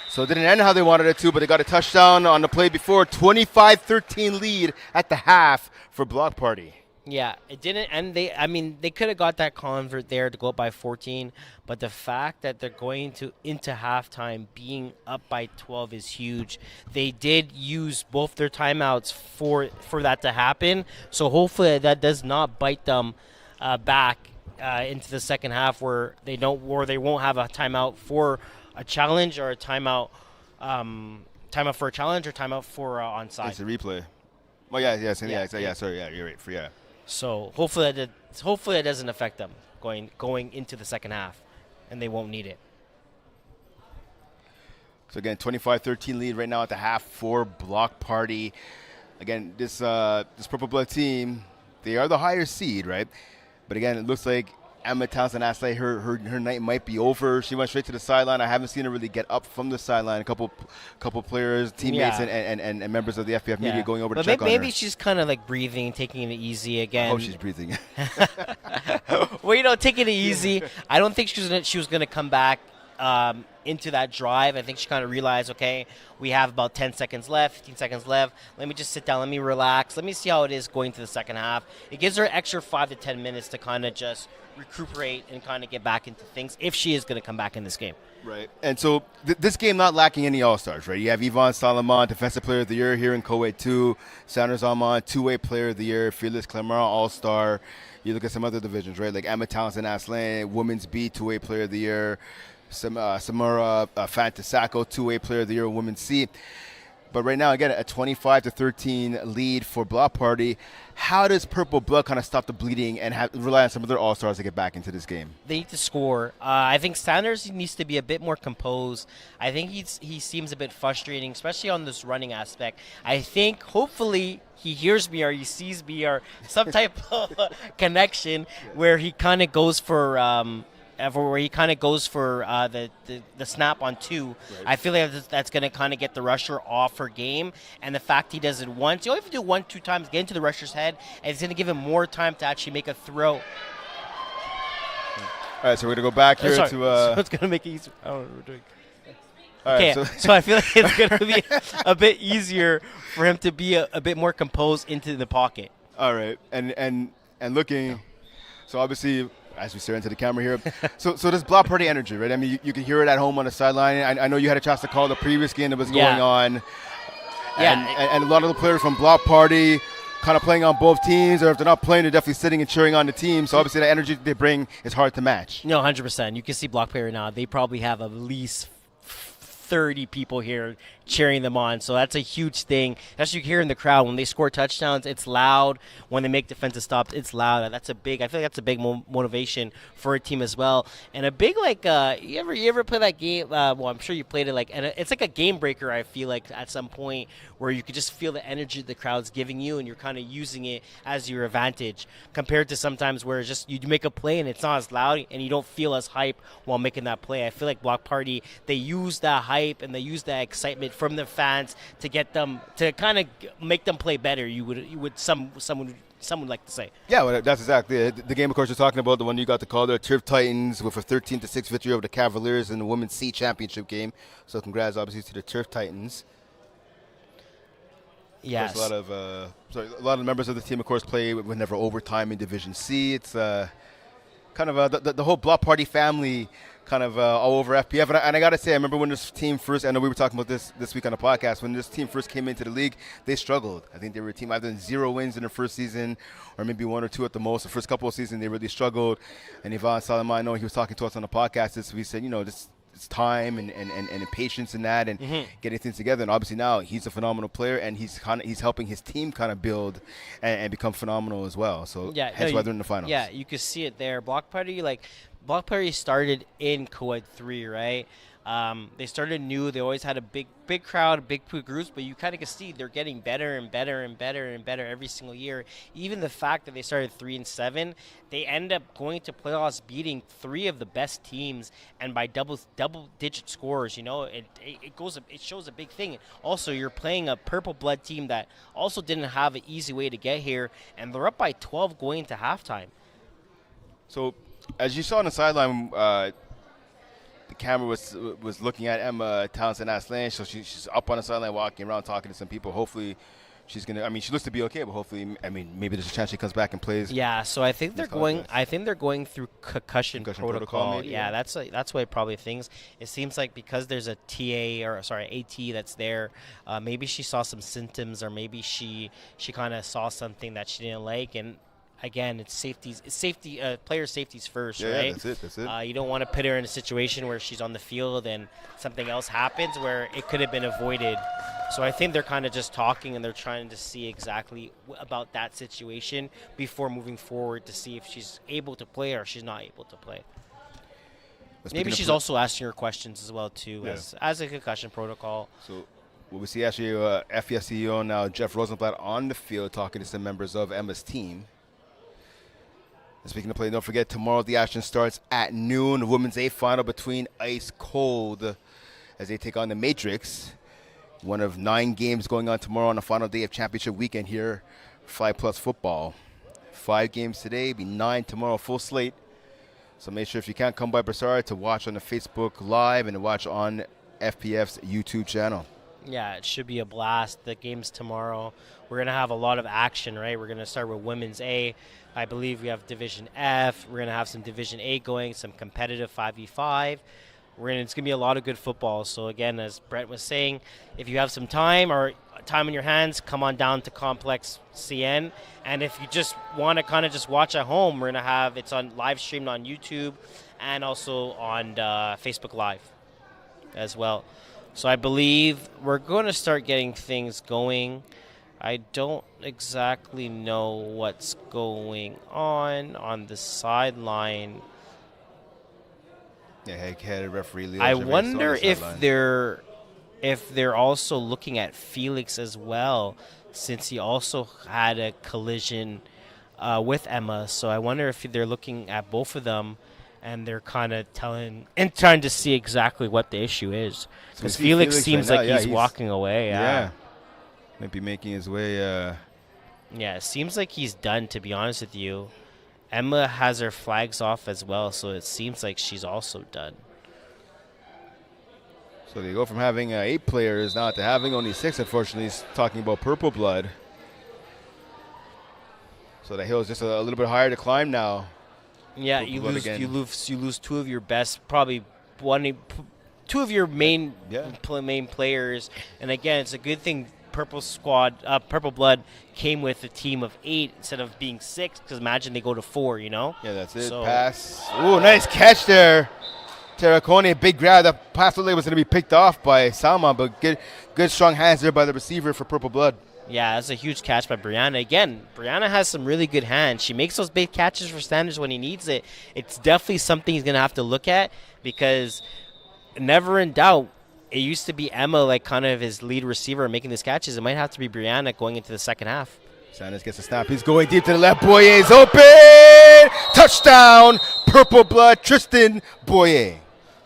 So it didn't end how they wanted it to, but they got a touchdown on the play before. 25-13 lead at the half for Block Party. Yeah, it didn't, and they could have got that convert there to go up by 14, but the fact that they're going into halftime being up by 12 is huge. They did use both their timeouts for that to happen, so hopefully that does not bite them back into the second half where they won't have a timeout for a challenge or a timeout for a challenge or timeout for onside. It's a replay. Well, yeah, sorry, you're right. Yeah. So hopefully that doesn't affect them going into the second half, and they won't need it. So again, 25-13 lead right now at the half for Block Party. Again, this Purple Blood team, they are the higher seed, right? But again, it looks like Emma Townsend Aslay, her night might be over. She went straight to the sideline. I haven't seen her really get up from the sideline. A couple players, teammates, and members of the FPF media going over to check on her. Maybe she's kind of like breathing, taking it easy again. Oh, she's breathing. Well, taking it easy. I don't think she was gonna come back into that drive. I think she kind of realized, okay, we have about 10 seconds left, 15 seconds left. Let me just sit down. Let me relax. Let me see how it is going to the second half. It gives her an extra 5 to 10 minutes to kind of just recuperate and kind of get back into things if she is going to come back in this game. Right. And so this game not lacking any all-stars, right? You have Yvonne Salomon, Defensive Player of the Year here in Koweït 2. Sanders Almond, two-way Player of the Year. Fearless Clement, all-star. You look at some other divisions, right? Like Emma Townsend Aslane, Women's B, two-way Player of the Year. Samara Fantasako, two-way Player of the Year, Women's C. But right now, again, a 25-13 lead for Block Party. How does Purple Blood kind of stop the bleeding and rely on some of their all-stars to get back into this game? They need to score. I think Sanders needs to be a bit more composed. I think he seems a bit frustrating, especially on this running aspect. I think, hopefully, he hears me or he sees me or some type of connection where he kind of goes for the snap on two. Right. I feel like that's going to kind of get the rusher off her game. And the fact he does it once, you only have to do 1-2 times, get into the rusher's head, and it's going to give him more time to actually make a throw. All right, so we're going to go back here to... So it's going to make it easier. I don't know what we're doing. Okay, so I feel like it's going to be a bit easier for him to be a bit more composed into the pocket. All right, and looking, so obviously... As we stare into the camera here. So there's Block Party energy, right? I mean, you can hear it at home on the sideline. I know you had a chance to call the previous game that was going on. And a lot of the players from Block Party kind of playing on both teams, or if they're not playing, they're definitely sitting and cheering on the team. So obviously the energy that they bring is hard to match. No, 100%. You can see Block Party now. They probably have at least 30 people here cheering them on, so that's a huge thing. As you hear in the crowd, when they score touchdowns, it's loud. When they make defensive stops, it's loud. I feel like that's a big motivation for a team as well. And a big, like, you ever play that game? Well, I'm sure you played it, and it's like a game breaker, I feel like, at some point, where you could just feel the energy the crowd's giving you, and you're kind of using it as your advantage, compared to sometimes where it's just you make a play and it's not as loud and you don't feel as hype while making that play. I feel like Block Party, they use that hype and they use that excitement from the fans to get them to kind of make them play better. Someone would like to say. Yeah, well, that's exactly it. The game, of course, you're talking about, the one you got to call there, Turf Titans with a 13-6 victory over the Cavaliers in the Women's C Championship game. So congrats, obviously, to the Turf Titans. Yes. A lot of members of the team, of course, play whenever overtime in Division C. It's kind of the whole Block Party family kind of all over FPF. And I got to say, I remember when this team first, I know we were talking about this week on the podcast, when this team first came into the league, they struggled. I think they were a team either 0 wins in their first season or maybe 1 or 2 at the most. The first couple of seasons, they really struggled. And Yvonne Salomon, I know he was talking to us on the podcast this week, said, it's time and patience in that and getting things together. And obviously now he's a phenomenal player, and he's helping his team kind of build and become phenomenal as well. So hence why they're in the finals. Yeah, you could see it there. Block Party started in Koweït 3, right? They started new. They always had a big crowd, big groups, but you kind of can see they're getting better and better and better and better every single year. Even the fact that they started 3-7, they end up going to playoffs, beating 3 of the best teams, and by double-digit scores. It shows a big thing. Also, you're playing a Purple Blood team that also didn't have an easy way to get here, and they're up by 12 going into halftime. So, as you saw on the sideline, the camera was looking at Emma Townsend Aslane, so she's up on the sideline walking around talking to some people. Hopefully she's gonna. I mean, she looks to be okay, but hopefully, I mean, maybe there's a chance she comes back and plays. Yeah, so I think they're This going. contest. I think they're going through concussion protocol. maybe, Yeah, yeah. that's what it probably thinks. It seems like because there's a AT that's there. Maybe she saw some symptoms, or maybe she kind of saw something that she didn't like. And again, it's safety. Player safety's first, Yeah, right? that's it. You don't want to put her in a situation where she's on the field and something else happens where it could have been avoided. So I think they're kind of just talking and they're trying to see exactly about that situation before moving forward to see if she's able to play or she's not able to play. Maybe she's also asking her questions as well too, Yeah. as a concussion protocol. So what we see actually, FES CEO now Jeff Rosenblatt on the field talking to some members of Emma's team. And speaking of play, don't forget tomorrow the action starts at noon. The Women's A final between Ice Cold as they take on the Matrix. One of 9 games going on tomorrow on the final day of championship weekend here, Fly Plus football. 5 games today, be 9 tomorrow, full slate. So make sure if you can't come by Brassard to watch on the Facebook Live and to watch on FPF's YouTube channel. Yeah, it should be a blast. The game's tomorrow. We're going to have a lot of action, right? We're going to start with Women's A. I believe we have Division F. We're going to have some Division A going, some competitive 5v5. It's going to be a lot of good football. So, again, as Brett was saying, if you have some time or time on your hands, come on down to Complexe CN. And if you just want to kind of just watch at home, we're going to have it's on live streamed on YouTube and also on Facebook Live as well. So I believe we're going to start getting things going. I don't exactly know what's going on the sideline. Yeah, head referee Leo I Gervais wonder on the if sideline. they're also looking at Felix as well, since he also had a collision with Emma. So I wonder if they're looking at both of them, and they're kind of trying to see exactly what the issue is. Because So Felix seems right now, like yeah, he's walking away. Yeah. Might be making his way. Yeah, it seems like he's done, to be honest with you. Emma has her flags off as well, so it seems like she's also done. So they go from having 8 players now to having only 6, unfortunately. He's talking about Purple Blood. So the hill is just a little bit higher to climb now. Yeah, Purple you Blood lose again. you lose 2 of your best, probably 2 of your main main players. And again, it's a good thing Purple Blood came with a team of 8 instead of being 6, because imagine they go to 4, you know? Yeah, that's it. So- Pass. Ooh, nice catch there. Terracone, big grab. That pass was going to be picked off by Salma, but good strong hands there by the receiver for Purple Blood. Yeah, that's a huge catch by Brianna. Again, Brianna has some really good hands. She makes those big catches for Sanders when he needs it. It's definitely something he's going to have to look at, because never in doubt, it used to be Emma, like kind of his lead receiver making these catches. It might have to be Brianna going into the second half. Sanders gets a snap. He's going deep to the left. Boyer is open. Touchdown. Purple Blood. Tristan Boyer.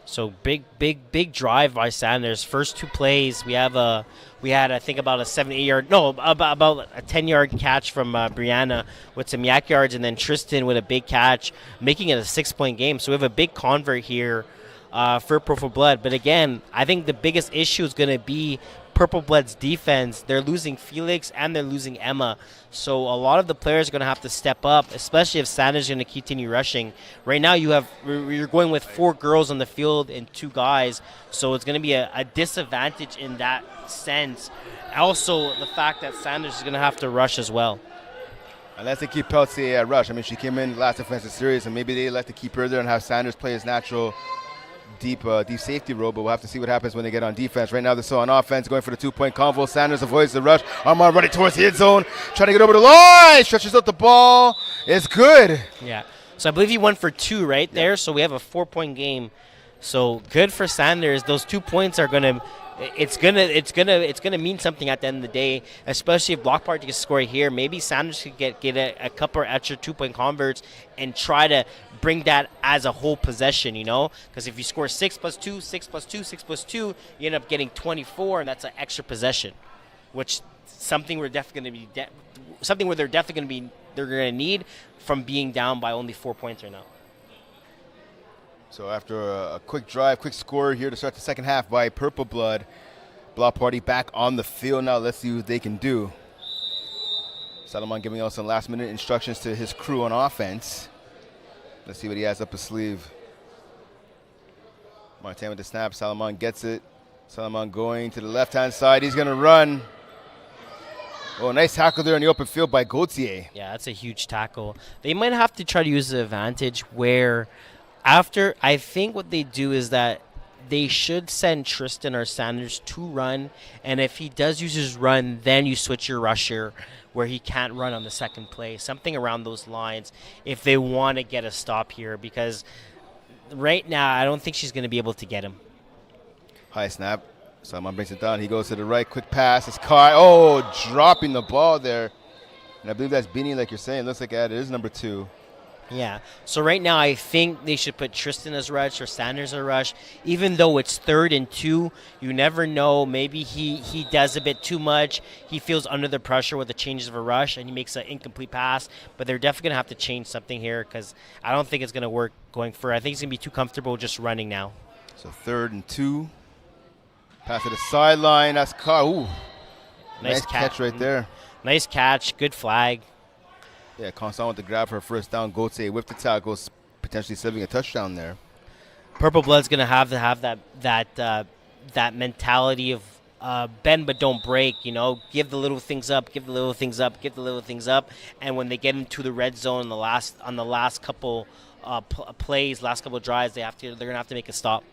So big drive by Sanders. First 2 plays, we had I think about a 7-8 yard, no, about a 10-yard catch from Brianna with some yak yards, and then Tristan with a big catch, making it a 6-point game. So we have a big convert here for Purple Blood. But again, I think the biggest issue is going to be Purple Blood's defense. They're losing Felix and they're losing Emma. So a lot of the players are going to have to step up, especially if Sanders is going to continue rushing. Right now you're going with 4 girls on the field and 2 guys. So it's going to be a disadvantage in that sense. Also, the fact that Sanders is going to have to rush as well. Unless they keep Peltier at rush. I mean, she came in last defensive series, and maybe they like to keep her there and have Sanders play his natural deep safety role, but we'll have to see what happens when they get on defense. Right now they're still on offense, going for the 2-point convo. Sanders avoids the rush. Armand running towards the end zone, trying to get over the line, stretches out the ball. It's good. Yeah. So I believe he went for 2 right there, so we have a 4-point game. So good for Sanders. Those 2 points are gonna mean something at the end of the day, especially if Block Party can score here. Maybe Sanders could get a couple extra 2-point converts and try to bring that as a whole possession, you know? Because if you score 6 plus 2, 6 plus 2, 6 plus 2, you end up getting 24, and that's an extra possession, which something they're definitely going to need from being down by only 4 points right now. So after a quick drive, quick score here to start the second half by Purple Blood, Block Party back on the field now. Let's see what they can do. Salomon giving out some last-minute instructions to his crew on offense. Let's see what he has up his sleeve. Martin with the snap. Salomon gets it. Salomon going to the left-hand side. He's going to run. Oh, nice tackle there in the open field by Gauthier. Yeah, that's a huge tackle. They might have to try to use the advantage where after, I think what they do is that they should send Tristan or Sanders to run, and if he does use his run, then you switch your rusher where he can't run on the second play. Something around those lines if they want to get a stop here, because right now I don't think she's going to be able to get him. High snap. Salomon brings it down. He goes to the right. Quick pass. It's Kai. Oh, dropping the ball there. And I believe that's Beanie, like you're saying. Looks like it is number 2. Yeah. So right now I think they should put Tristan as rush or Sanders as rush. Even though it's 3rd and 2, you never know. Maybe he does a bit too much. He feels under the pressure with the changes of a rush, and he makes an incomplete pass. But they're definitely going to have to change something here because I don't think it's going to work going for. I think he's going to be too comfortable just running now. So 3rd and 2. Pass to the sideline. That's Kai. Ooh. Nice catch right there. Nice catch. Good flag. Yeah, Constant with the grab for a first down. Gauthier with the tackle, potentially saving a touchdown there. Purple Blood's going to have that mentality of bend but don't break. You know, give the little things up, give the little things up, give the little things up, and when they get into the red zone on the last couple plays, last couple drives, they're going to have to make a stop.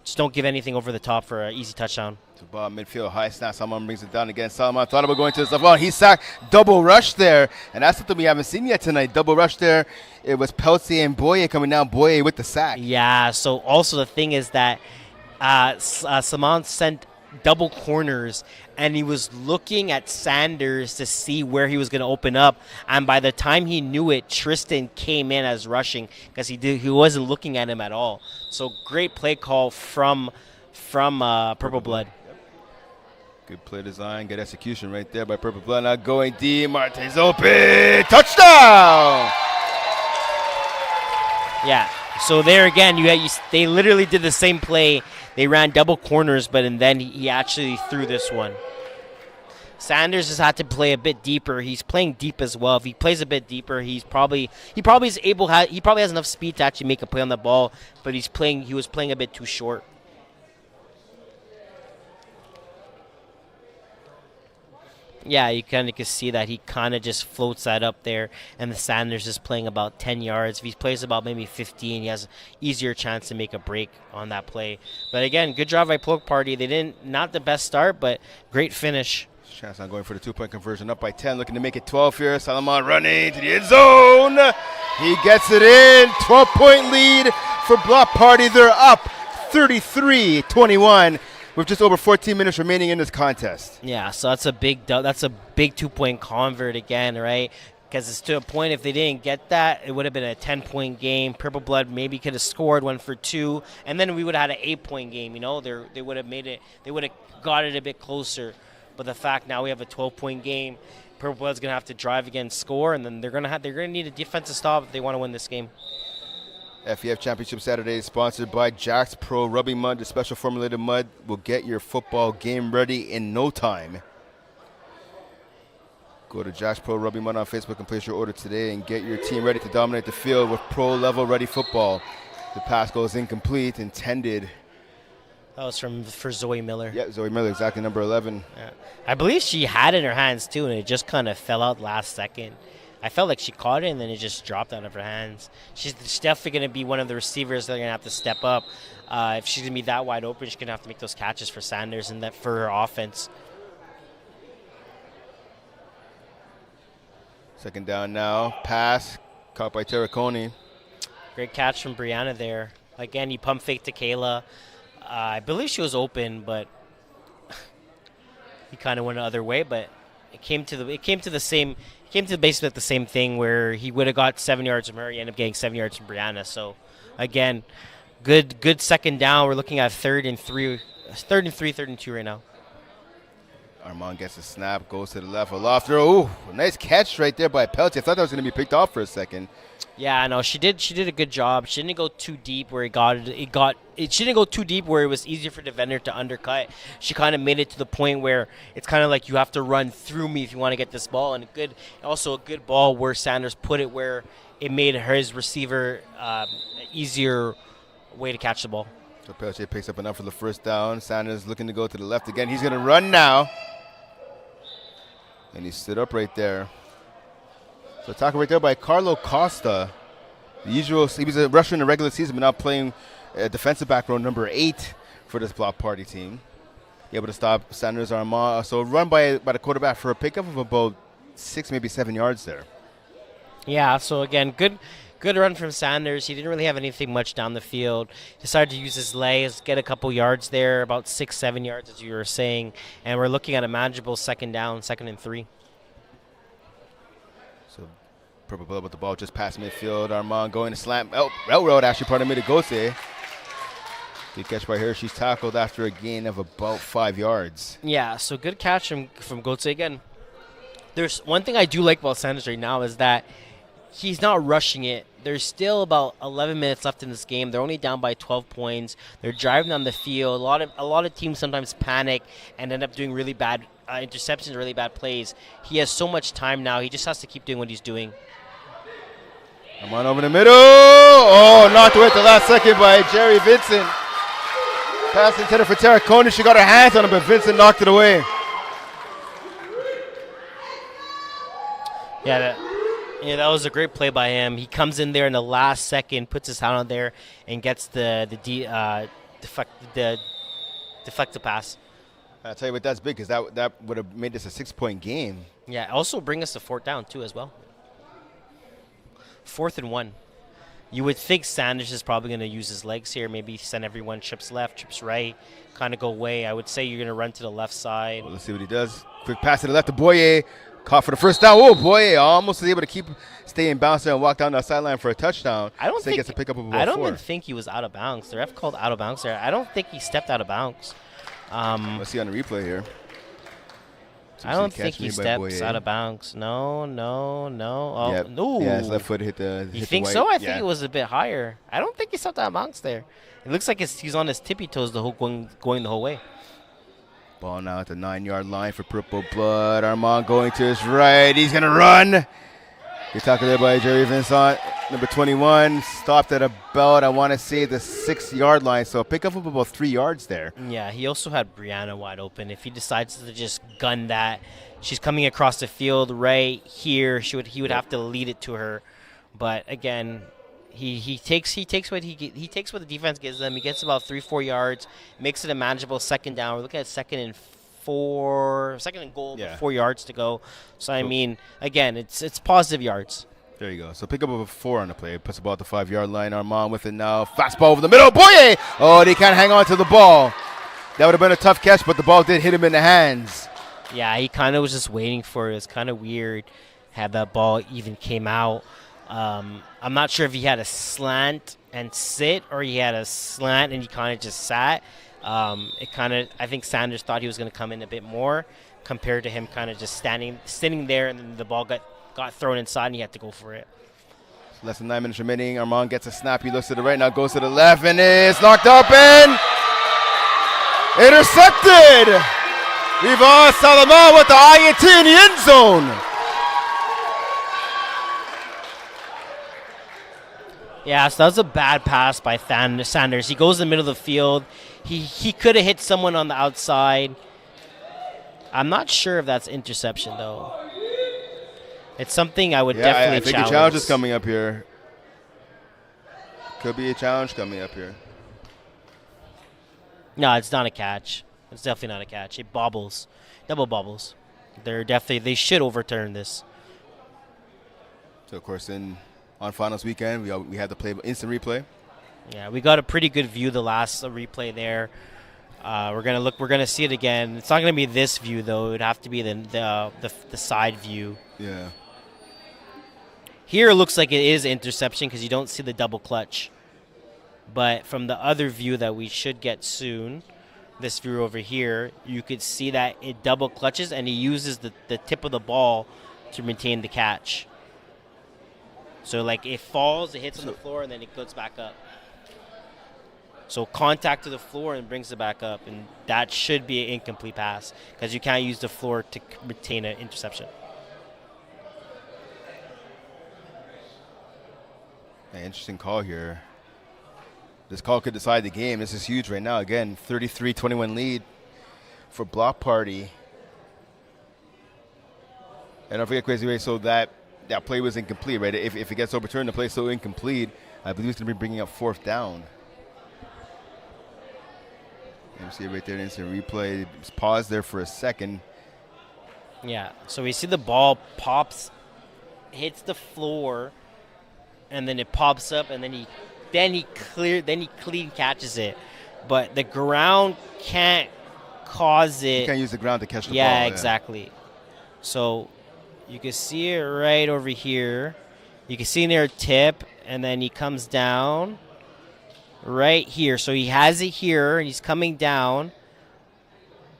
Just don't give anything over the top for an easy touchdown. To ball midfield, high snap. Salomon brings it down again. Salomon thought about going to the stuff. Oh, he sacked. Double rush there. And that's something we haven't seen yet tonight. Double rush there. It was Peltier and Boyer coming down. Boyer with the sack. Yeah, so also the thing is that Salomon sent double corners, and he was looking at Sanders to see where he was going to open up. And by the time he knew it, Tristan came in as rushing because he wasn't looking at him at all. So great play call from Purple Blood. Good play design, good execution right there by Purple Blood. Now going deep, Martin's open, touchdown! Yeah, so there again, they literally did the same play. They ran double corners, but then he actually threw this one. Sanders has had to play a bit deeper. He's playing deep as well. If he plays a bit deeper, he probably has enough speed to actually make a play on the ball, but he was playing a bit too short. Yeah, you kind of can see that he kind of just floats that up there, and the Sanders is playing about 10 yards. If he plays about maybe 15, he has an easier chance to make a break on that play. But again, good job by Polk Party. They not the best start, but great finish. Chance on going for the 2-point conversion, up by 10, looking to make it 12 here. Salomon running to the end zone. He gets it in. 12-point lead for Block Party. They're up 33-21. with just over 14 minutes remaining in this contest. Yeah, so that's a big 2-point convert again, right? Because it's to a point, if they didn't get that, it would have been a 10-point game. Purple Blood maybe could have scored one for 2, and then we would have had an 8-point game. You know, they would have made it. They would have got it a bit closer. But the fact now we have a 12-point game, Purple Blood's gonna have to drive again, score, and then they're gonna need a defensive stop if they want to win this game. FEF Championship Saturday is sponsored by Jack's Pro Rubbing Mud. The special formulated mud will get your football game ready in no time. Go to Jack's Pro Rubbing Mud on Facebook and place your order today and get your team ready to dominate the field with pro-level ready football. The pass goes incomplete, intended. That was for Zoe Miller. Yeah, Zoe Miller, exactly number 11. Yeah. I believe she had it in her hands too, and it just kind of fell out last second. I felt like she caught it, and then it just dropped out of her hands. She's definitely going to be one of the receivers that are going to have to step up. If she's going to be that wide open, she's going to have to make those catches for Sanders and that for her offense. Second down now. Pass. Caught by Terraconi. Great catch from Brianna there. Again, he pump faked to Kayla. I believe she was open, but he kind of went the other way. But it came to basically the same thing where he would have got 7 yards from her. He ended up getting 7 yards from Brianna. So again, good second down. We're looking at third and 2 right now. Armand gets a snap, goes to the left, a loft throw. Ooh, nice catch right there by Pelletier. I thought that was going to be picked off for a second. Yeah, no, she did a good job. She didn't go too deep where she didn't go too deep where it was easier for the defender to undercut. She kind of made it to the point where it's kind of like you have to run through me if you want to get this ball, and also a good ball where Sanders put it where it made his receiver easier way to catch the ball. So Pelletier picks up enough for the first down. Sanders looking to go to the left again. He's going to run now. And he stood up right there. So tackle right there by Carlo Costa. The usual, he was a rusher in the regular season, but now playing defensive back row number 8 for this block party team. Able to stop Sanders Armand. So run by the quarterback for a pickup of about 6, maybe 7 yards there. Yeah, so again, good run from Sanders. He didn't really have anything much down the field. Decided to use his legs, get a couple yards there, about 6-7 yards as you were saying. And we're looking at a manageable second down, 2nd and 3. So Purple Blood with the ball just past midfield. Armand going to slam. Railroad actually, pardon me, to Gose. Good catch by her. She's tackled after a gain of about 5 yards. Yeah, so good catch from Gose again. There's one thing I do like about Sanders right now is that he's not rushing it. There's still about 11 minutes left in this game. They're only down by 12 points. They're driving on the field. A lot of teams sometimes panic and end up doing really bad interceptions, really bad plays. He has so much time now. He just has to keep doing what he's doing. Come on over the middle. Oh, knocked away at the last second by Jerry Vincent. Pass intended for Tara Coney. She got her hands on him, but Vincent knocked it away. Yeah, that was a great play by him. He comes in there in the last second, puts his hand on there, and gets the deflected pass. I'll tell you what, that's big because that would have made this a 6-point game. Yeah, also bring us to 4th down too as well. 4th and 1. You would think Sanders is probably going to use his legs here, maybe send everyone trips left, trips right, kind of go away. I would say you're going to run to the left side. Well, let's see what he does. Quick pass to the left to Boyer. Caught for the first down. Oh, Boyer almost was able to stay in bounds there and walk down that sideline for a touchdown. I don't so he gets a pick up of about I don't 4. even think he was out of bounds. The ref called out of bounds there. I don't think he stepped out of bounds. Let's see on the replay here. I don't think he steps out of bounds. No. Oh, yep. No. Yeah, his left foot hit the. You think so? I think it was a bit higher. I don't think he stepped out of bounds there. It looks like he's on his tippy toes going the whole way. Ball now at the 9-yard line for Purple Blood. Armand going to his right. He's going to run. Good tackle there by Jerry Vincent. Number 21 stopped at about, I want to say, the 6-yard line. So pick up about 3 yards there. Yeah, he also had Brianna wide open. If he decides to just gun that, she's coming across the field right here. He would have to lead it to her. But again, he takes what the defense gives them. He gets about 3-4 yards, makes it a manageable second down. We're looking at second and goal, 4 yards to go. So I mean, again, it's positive yards. There you go. So pick up a 4 on the play. Puts the ball at the 5-yard line. Armand with it now. Fastball over the middle. Boyer! Oh, they can't hang on to the ball. That would have been a tough catch, but the ball did hit him in the hands. Yeah, he kind of was just waiting for it. It was kind of weird how that ball even came out. I'm not sure if he had a slant and sit or he had a slant and he kind of just sat. I think Sanders thought he was going to come in a bit more compared to him kind of just sitting there, and then the ball got thrown inside and he had to go for it. Less than 9 minutes remaining. Armand gets a snap. He looks to the right, now goes to the left, and it's knocked up and intercepted. Yvonne Salama with the INT in the end zone. Yeah, so that was a bad pass by Sanders. He goes in the middle of the field. He could have hit someone on the outside. I'm not sure if that's interception, though. It's something I would definitely challenge. I think a challenge is coming up here. Could be a challenge coming up here. No, it's not a catch. It's definitely not a catch. It bobbles. Double bobbles. They should overturn this. So, of course, on finals weekend, we had to play instant replay. Yeah, we got a pretty good view the last replay there. We're gonna see it again. It's not gonna be this view though. It would have to be the side view. Yeah. Here it looks like it is interception because you don't see the double clutch. But from the other view that we should get soon, this view over here, you could see that it double clutches and he uses the tip of the ball to maintain the catch. So like it falls, it hits on the floor, and then it goes back up. So contact to the floor and brings it back up, and that should be an incomplete pass because you can't use the floor to retain an interception. An interesting call here. This call could decide the game. This is huge right now. Again, 33-21 lead for Block Party. And don't forget, Crazy Ray, so that play was incomplete, right? If it gets overturned, the play's still incomplete. I believe it's going to be bringing up 4th down. You see it right there, instant replay. Just pause there for a second. Yeah, so we see the ball pops, hits the floor, and then it pops up, and then he clean catches it. But the ground can't cause it. You can't use the ground to catch the ball. Yeah, exactly. So you can see it right over here. You can see near tip, and then he comes down right here. So he has it here, and he's coming down.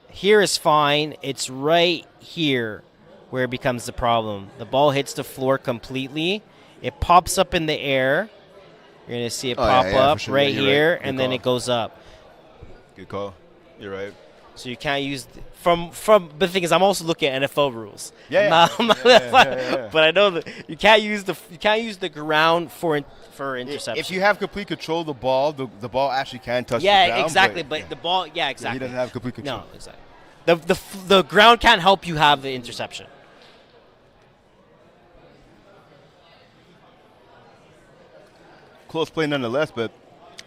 Here is fine. It's right here where it becomes the problem. The ball hits the floor completely. It pops up in the air. You're going to see it pop up sure. Right here, right. And then it goes up. Good call. You're right. So you can't use from. But the thing is, I'm also looking at NFL rules. Yeah. But I know that you can't use the ground for interception. If you have complete control of the ball, the ball actually can touch the ground. Yeah, exactly. But the ball, exactly. He doesn't have complete control. No, exactly. The ground can't help you have the interception. Close play nonetheless, but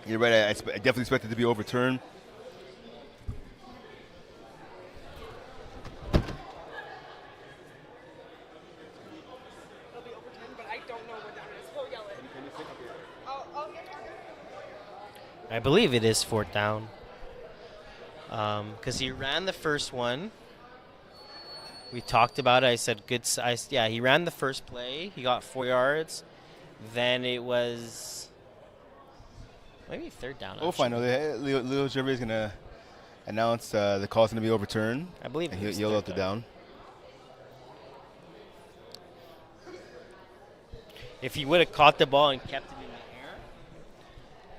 you're right. I definitely expect it to be overturned. I believe it is 4th down. Because he ran the first one. We talked about it. I said good size. Yeah, he ran the first play. He got 4 yards. Then it was maybe 3rd down. We'll find out. Leo Gervais is going to announce the call's going to be overturned. I believe he'll yell out the down. If he would have caught the ball and kept it in the air,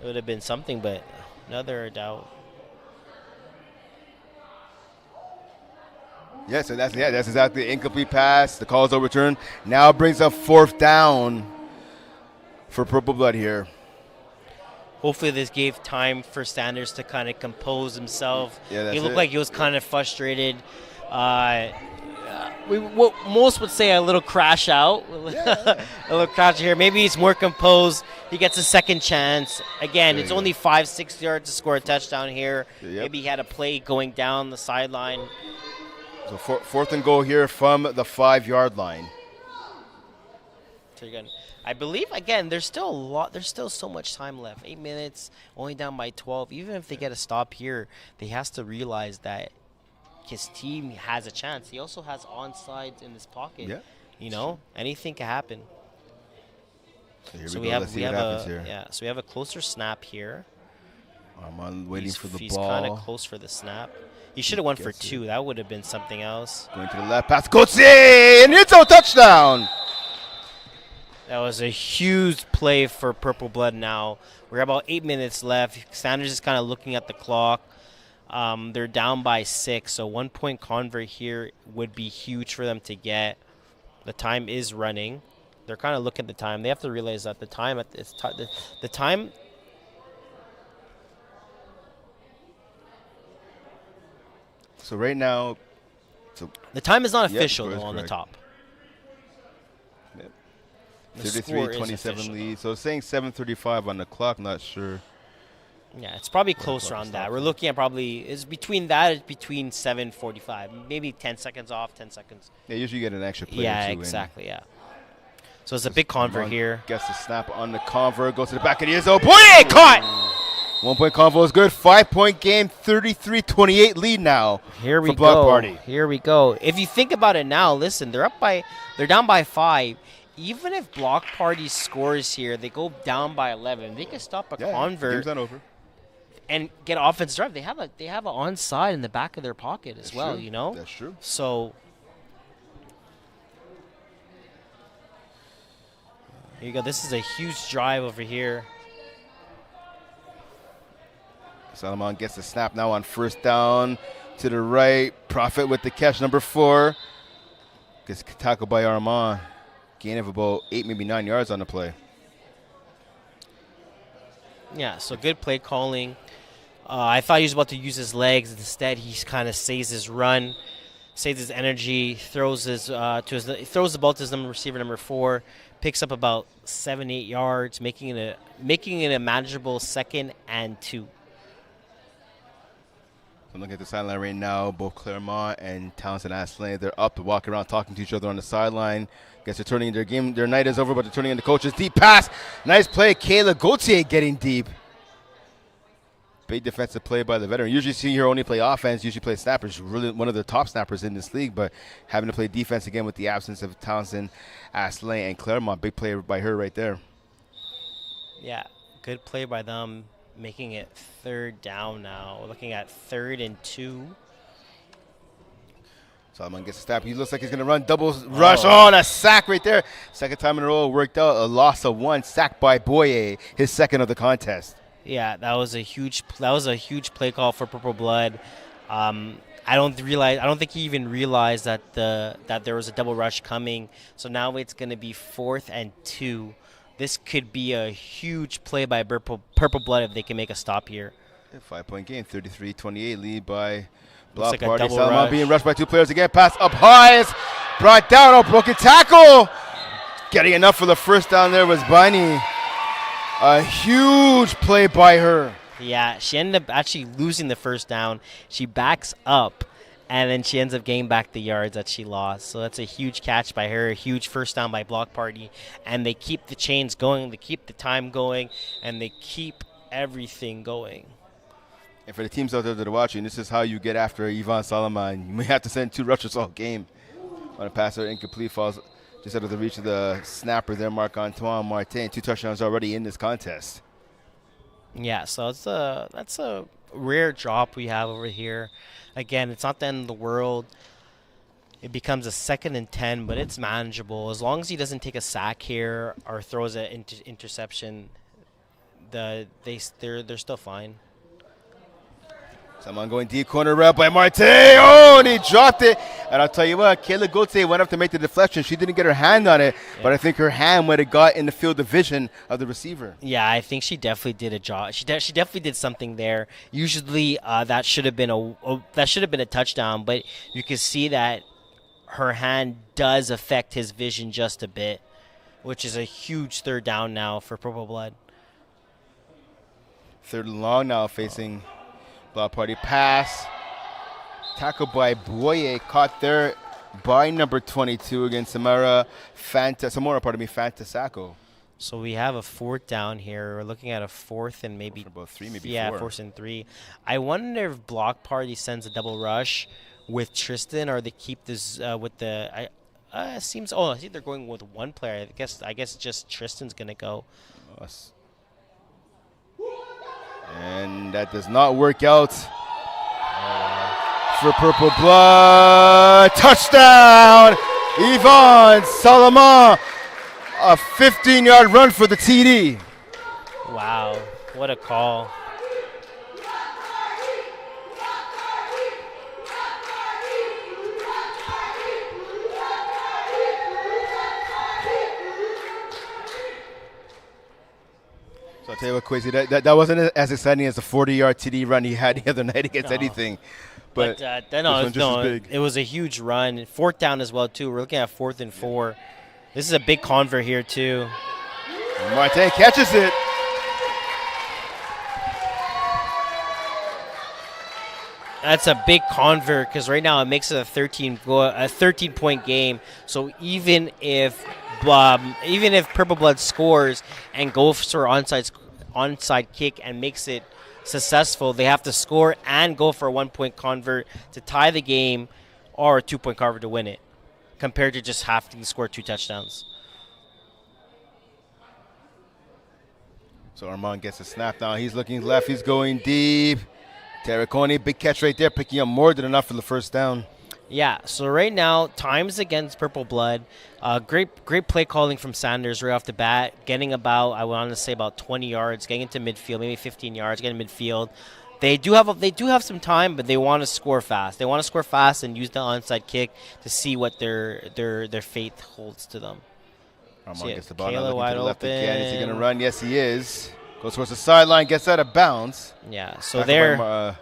it would have been something, but another doubt. Yeah, so that's exactly the incomplete pass. The call is overturned. Now it brings up 4th down for Purple Blood here. Hopefully this gave time for Sanders to kind of compose himself. Yeah, that's he looked like he was kind of frustrated. What most would say a little crash out. A little crash here. Maybe he's more composed. He gets a second chance. Again, it's only 5-6 yards to score a touchdown here. Yep. Maybe he had a play going down the sideline. So 4th and goal here from the 5-yard line. So you're gonna, I believe, again, there's still so much time left. 8 minutes, only down by 12. Even if they get a stop here, they has to realize that his team has a chance. He also has onside in his pocket. Yeah. You know, anything can happen. So we have a closer snap here. I'm waiting for the ball. He's kind of close for the snap. He should have went for 2. That would have been something else. Going to the left pass. Coetzee! And it's a touchdown! That was a huge play for Purple Blood now. We're about 8 minutes left. Sanders is kind of looking at the clock. They're down by 6, so 1-point convert here would be huge for them to get. The time is running. They're kind of looking at the time. They have to realize that the time at this the time. So right now, the time is not official though on the top. Yep. 33-27 lead. So it's saying 7:35 on the clock. Not sure. Yeah, it's probably closer on that. We're looking at it's between 7:45, maybe 10 seconds off, 10 seconds. Yeah, usually you get an extra play. Yeah, exactly. Yeah. So it's a big convert here. Gets the snap on the convert, goes to the back of the end zone. Boy, caught! 1-point convo is good. 5-point game, 33-28 lead now. Here we for Block go. Party. Here we go. If you think about it now, listen, they're down by 5. Even if Block Party scores here, they go down by 11. They can stop a convert. Game's not over. and get offensive drive. They have an onside in the back of their pocket as well. True. You know. That's true. So here you go. This is a huge drive over here. Salomon gets the snap now on first down to the right. Prophet with the catch, number 4. Gets tackled by Armand. Gain of about 8, maybe 9 yards on the play. Yeah, so good play calling. I thought he was about to use his legs. Instead, he kind of saves his run, saves his energy, throws the ball to his receiver number 4, picks up about 7-8 yards, making it a manageable 2nd and 2. I'm looking at the sideline right now. Both Claremont and Townsend Asselin, they're up to walk around talking to each other on the sideline. Guess they're turning their game. Their night is over, but they're turning into coaches. Deep pass. Nice play. Kayla Gauthier getting deep. Big defensive play by the veteran. Usually see her only play offense, usually play snappers. Really one of the top snappers in this league, but having to play defense again with the absence of Townsend, Asselin, and Claremont. Big play by her right there. Yeah, good play by them, making it 3rd down now. We're looking at 3rd and 2. Solomon gets a snap. He looks like he's going to run double rush. Oh, and a sack right there. Second time in a row worked out. A loss of 1. Sacked by Boye, his 2nd of the contest. Yeah, that was a huge play call for Purple Blood. I don't think he even realized that there was a double rush coming. So now it's going to be 4th and 2. This could be a huge play by Purple Blood if they can make a stop here. 5-point game, 33-28 lead by Looks Block like a Party. double Salomon rush. being rushed by 2 players again. Pass up high. It's brought down. Oh, broken tackle. Getting enough for the first down there was Bunny. A huge play by her. Yeah, she ended up actually losing the first down. She backs up, and then she ends up getting back the yards that she lost. So that's a huge catch by her, a huge first down by Block Party. And they keep the chains going, they keep the time going, and they keep everything going. And for the teams out there that are watching, this is how you get after Yvonne Solomon. You may have to send 2 rushers all game. On a passer, incomplete, falls just out of the reach of the snapper there, Marc-Antoine Martin. 2 touchdowns already in this contest. Yeah, so that's a rare drop we have over here. Again, it's not the end of the world. It becomes a 2nd and 10, but it's manageable. As long as he doesn't take a sack here or throws an interception, they're still fine. Someone going deep corner route by Martin. Oh, and he dropped it. And I'll tell you what, Kayla Gauthier went up to make the deflection. She didn't get her hand on it, but I think her hand would have got in the field of vision of the receiver. Yeah, I think she definitely did a job. She definitely did something there. Usually, that should have been a touchdown, but you can see that her hand does affect his vision just a bit, which is a huge 3rd down now for Purple Blood. 3rd and long now facing Block Party. Pass. Tackled by Boye. Caught there by number 22 against Samora Fantasako. So we have a 4th down here. We're looking at a 4th and maybe about 3, maybe 4. Yeah, 4th and 3. I wonder if Block Party sends a double rush with Tristan, or they keep this with the. I think they're going with 1 player. I guess just Tristan's gonna go. And that does not work out for Purple Blood. Touchdown, Yvonne Solomon. A 15-yard run for the TD. Wow, what a call. So I'll tell you what, Kwesi, that wasn't as exciting as the 40-yard TD run he had the other night against anything. But this one just as big. It was a huge run. 4th down as well, too. We're looking at 4th and 4. This is a big convert here, too. And Martin catches it. That's a big convert because right now it makes it a 13-point game. So even if Purple Blood scores and goes for onside kick and makes it successful, they have to score and go for a 1-point convert to tie the game, or a 2-point convert to win it, compared to just having to score 2 touchdowns. So Armand gets a snap now. He's looking left. He's going deep. Terraconi, big catch right there, picking up more than enough for the first down. Yeah, so right now, times against Purple Blood. Great play calling from Sanders right off the bat, getting about, I want to say about 20 yards, getting into midfield, maybe 15 yards, getting midfield. They do have some time, but they want to score fast. They want to score fast and use the onside kick to see what their fate holds to them. Armand gets the ball Kayla now, looking wide to the left again. Is he open. going to run? Yes, he is. Goes towards the sideline, gets out of bounds. Yeah, so Back up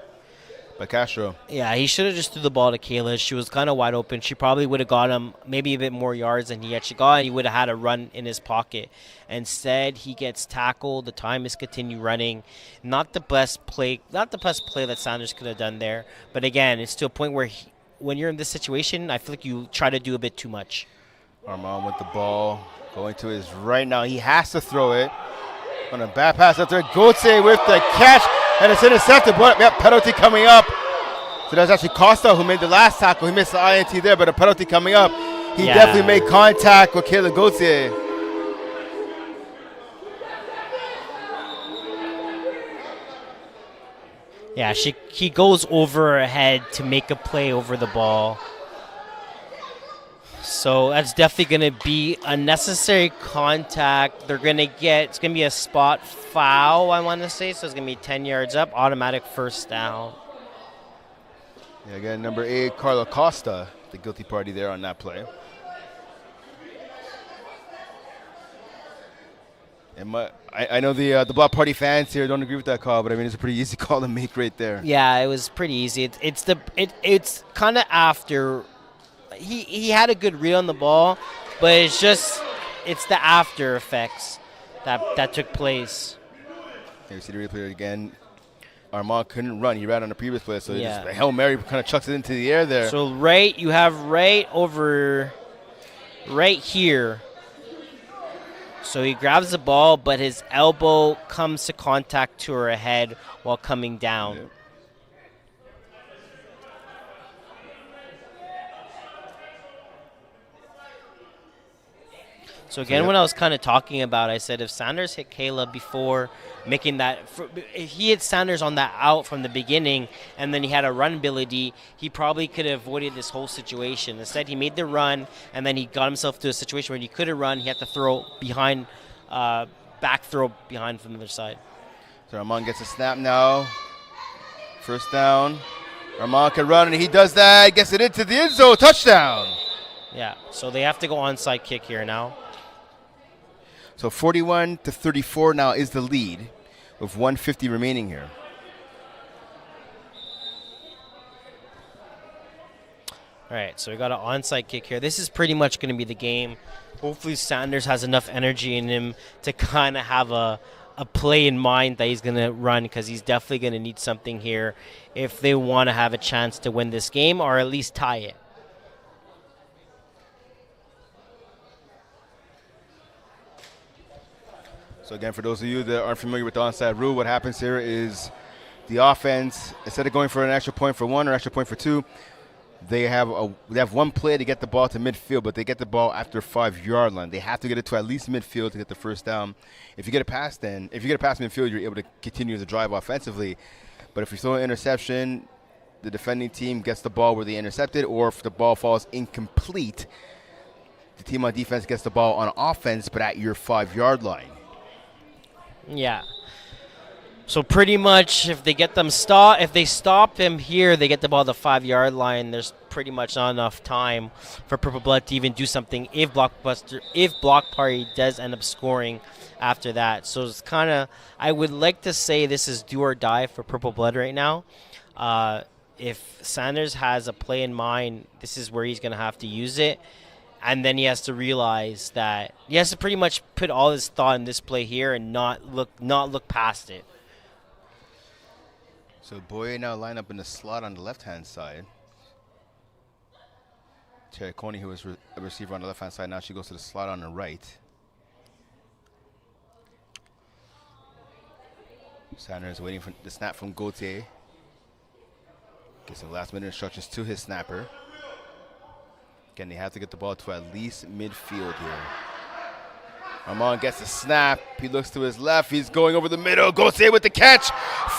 by Castro. Yeah, he should have just threw the ball to Kayla. She was kind of wide open. She probably would have got him maybe a bit more yards than he actually got, and he would have had a run in his pocket. Instead, he gets tackled. The time is continue running. Not the best play that Sanders could have done there. But again, it's to a point where when you're in this situation, I feel like you try to do a bit too much. Armand with the ball, going to his right now. He has to throw it. On a bad pass up there. Gauthier with the catch, and it's intercepted. But yep, penalty coming up. So that's actually Costa who made the last tackle. He missed the INT there, but a penalty coming up. He definitely made contact with Caleb Gauthier. Yeah, he goes over her head to make a play over the ball. So that's definitely going to be unnecessary contact. It's going to be a spot foul, I want to say. So it's going to be 10 yards up, automatic first down. Yeah, again, number 8, Carlo Costa, the guilty party there on that play. And I know the Block Party fans here don't agree with that call, but I mean, it's a pretty easy call to make right there. Yeah, it was pretty easy. It's kind of after. He had a good read on the ball, but it's the after effects that took place. Here you see the replay again. Armand couldn't run. He ran on the previous play, so just the Hail Mary kind of chucks it into the air there. So you have right here. So he grabs the ball, but his elbow comes to contact to her head while coming down. Yeah. So again, when I was kind of talking about, I said if Sanders hit Kayla before making that, if he hit Sanders on that out from the beginning and then he had a run ability, he probably could have avoided this whole situation. Instead, he made the run and then he got himself to a situation where he couldn't run. He had to throw behind, back throw behind from the other side. So Armand gets a snap now. First down. Armand can run, and he does that. Gets it into the end zone. Touchdown. Yeah, so they have to go onside kick here now. So 41-34 now is the lead with 1:50 remaining here. All right, so we got an onside kick here. This is pretty much going to be the game. Hopefully Sanders has enough energy in him to kind of have a play in mind that he's going to run, because he's definitely going to need something here if they want to have a chance to win this game or at least tie it. So again, for those of you that aren't familiar with the onside rule, what happens here is the offense, instead of going for an extra point for 1 or extra point for 2, they have one play to get the ball to midfield, but they get the ball after 5-yard line. They have to get it to at least midfield to get the first down. If you get it past midfield, you're able to continue the drive offensively. But if you throw an interception, the defending team gets the ball where they intercepted, or if the ball falls incomplete, the team on defense gets the ball on offense, but at your 5-yard line. Yeah. So pretty much, if they stop him here, they get the ball at the 5-yard line. There's pretty much not enough time for Purple Blood to even do something if Block Party does end up scoring after that. So it's kind of, I would like to say this is do or die for Purple Blood right now. If Sanders has a play in mind, this is where he's going to have to use it. And then he has to realize that he has to pretty much put all his thought in this play here and not look past it. So Boye now line up in the slot on the left-hand side. Terraconi, who was a receiver on the left-hand side, now she goes to the slot on the right. Sanders waiting for the snap from Gauthier. Gets some last-minute instructions to his snapper. Again, they have to get the ball to at least midfield here. Armand gets the snap. He looks to his left. He's going over the middle. Gauthier with the catch.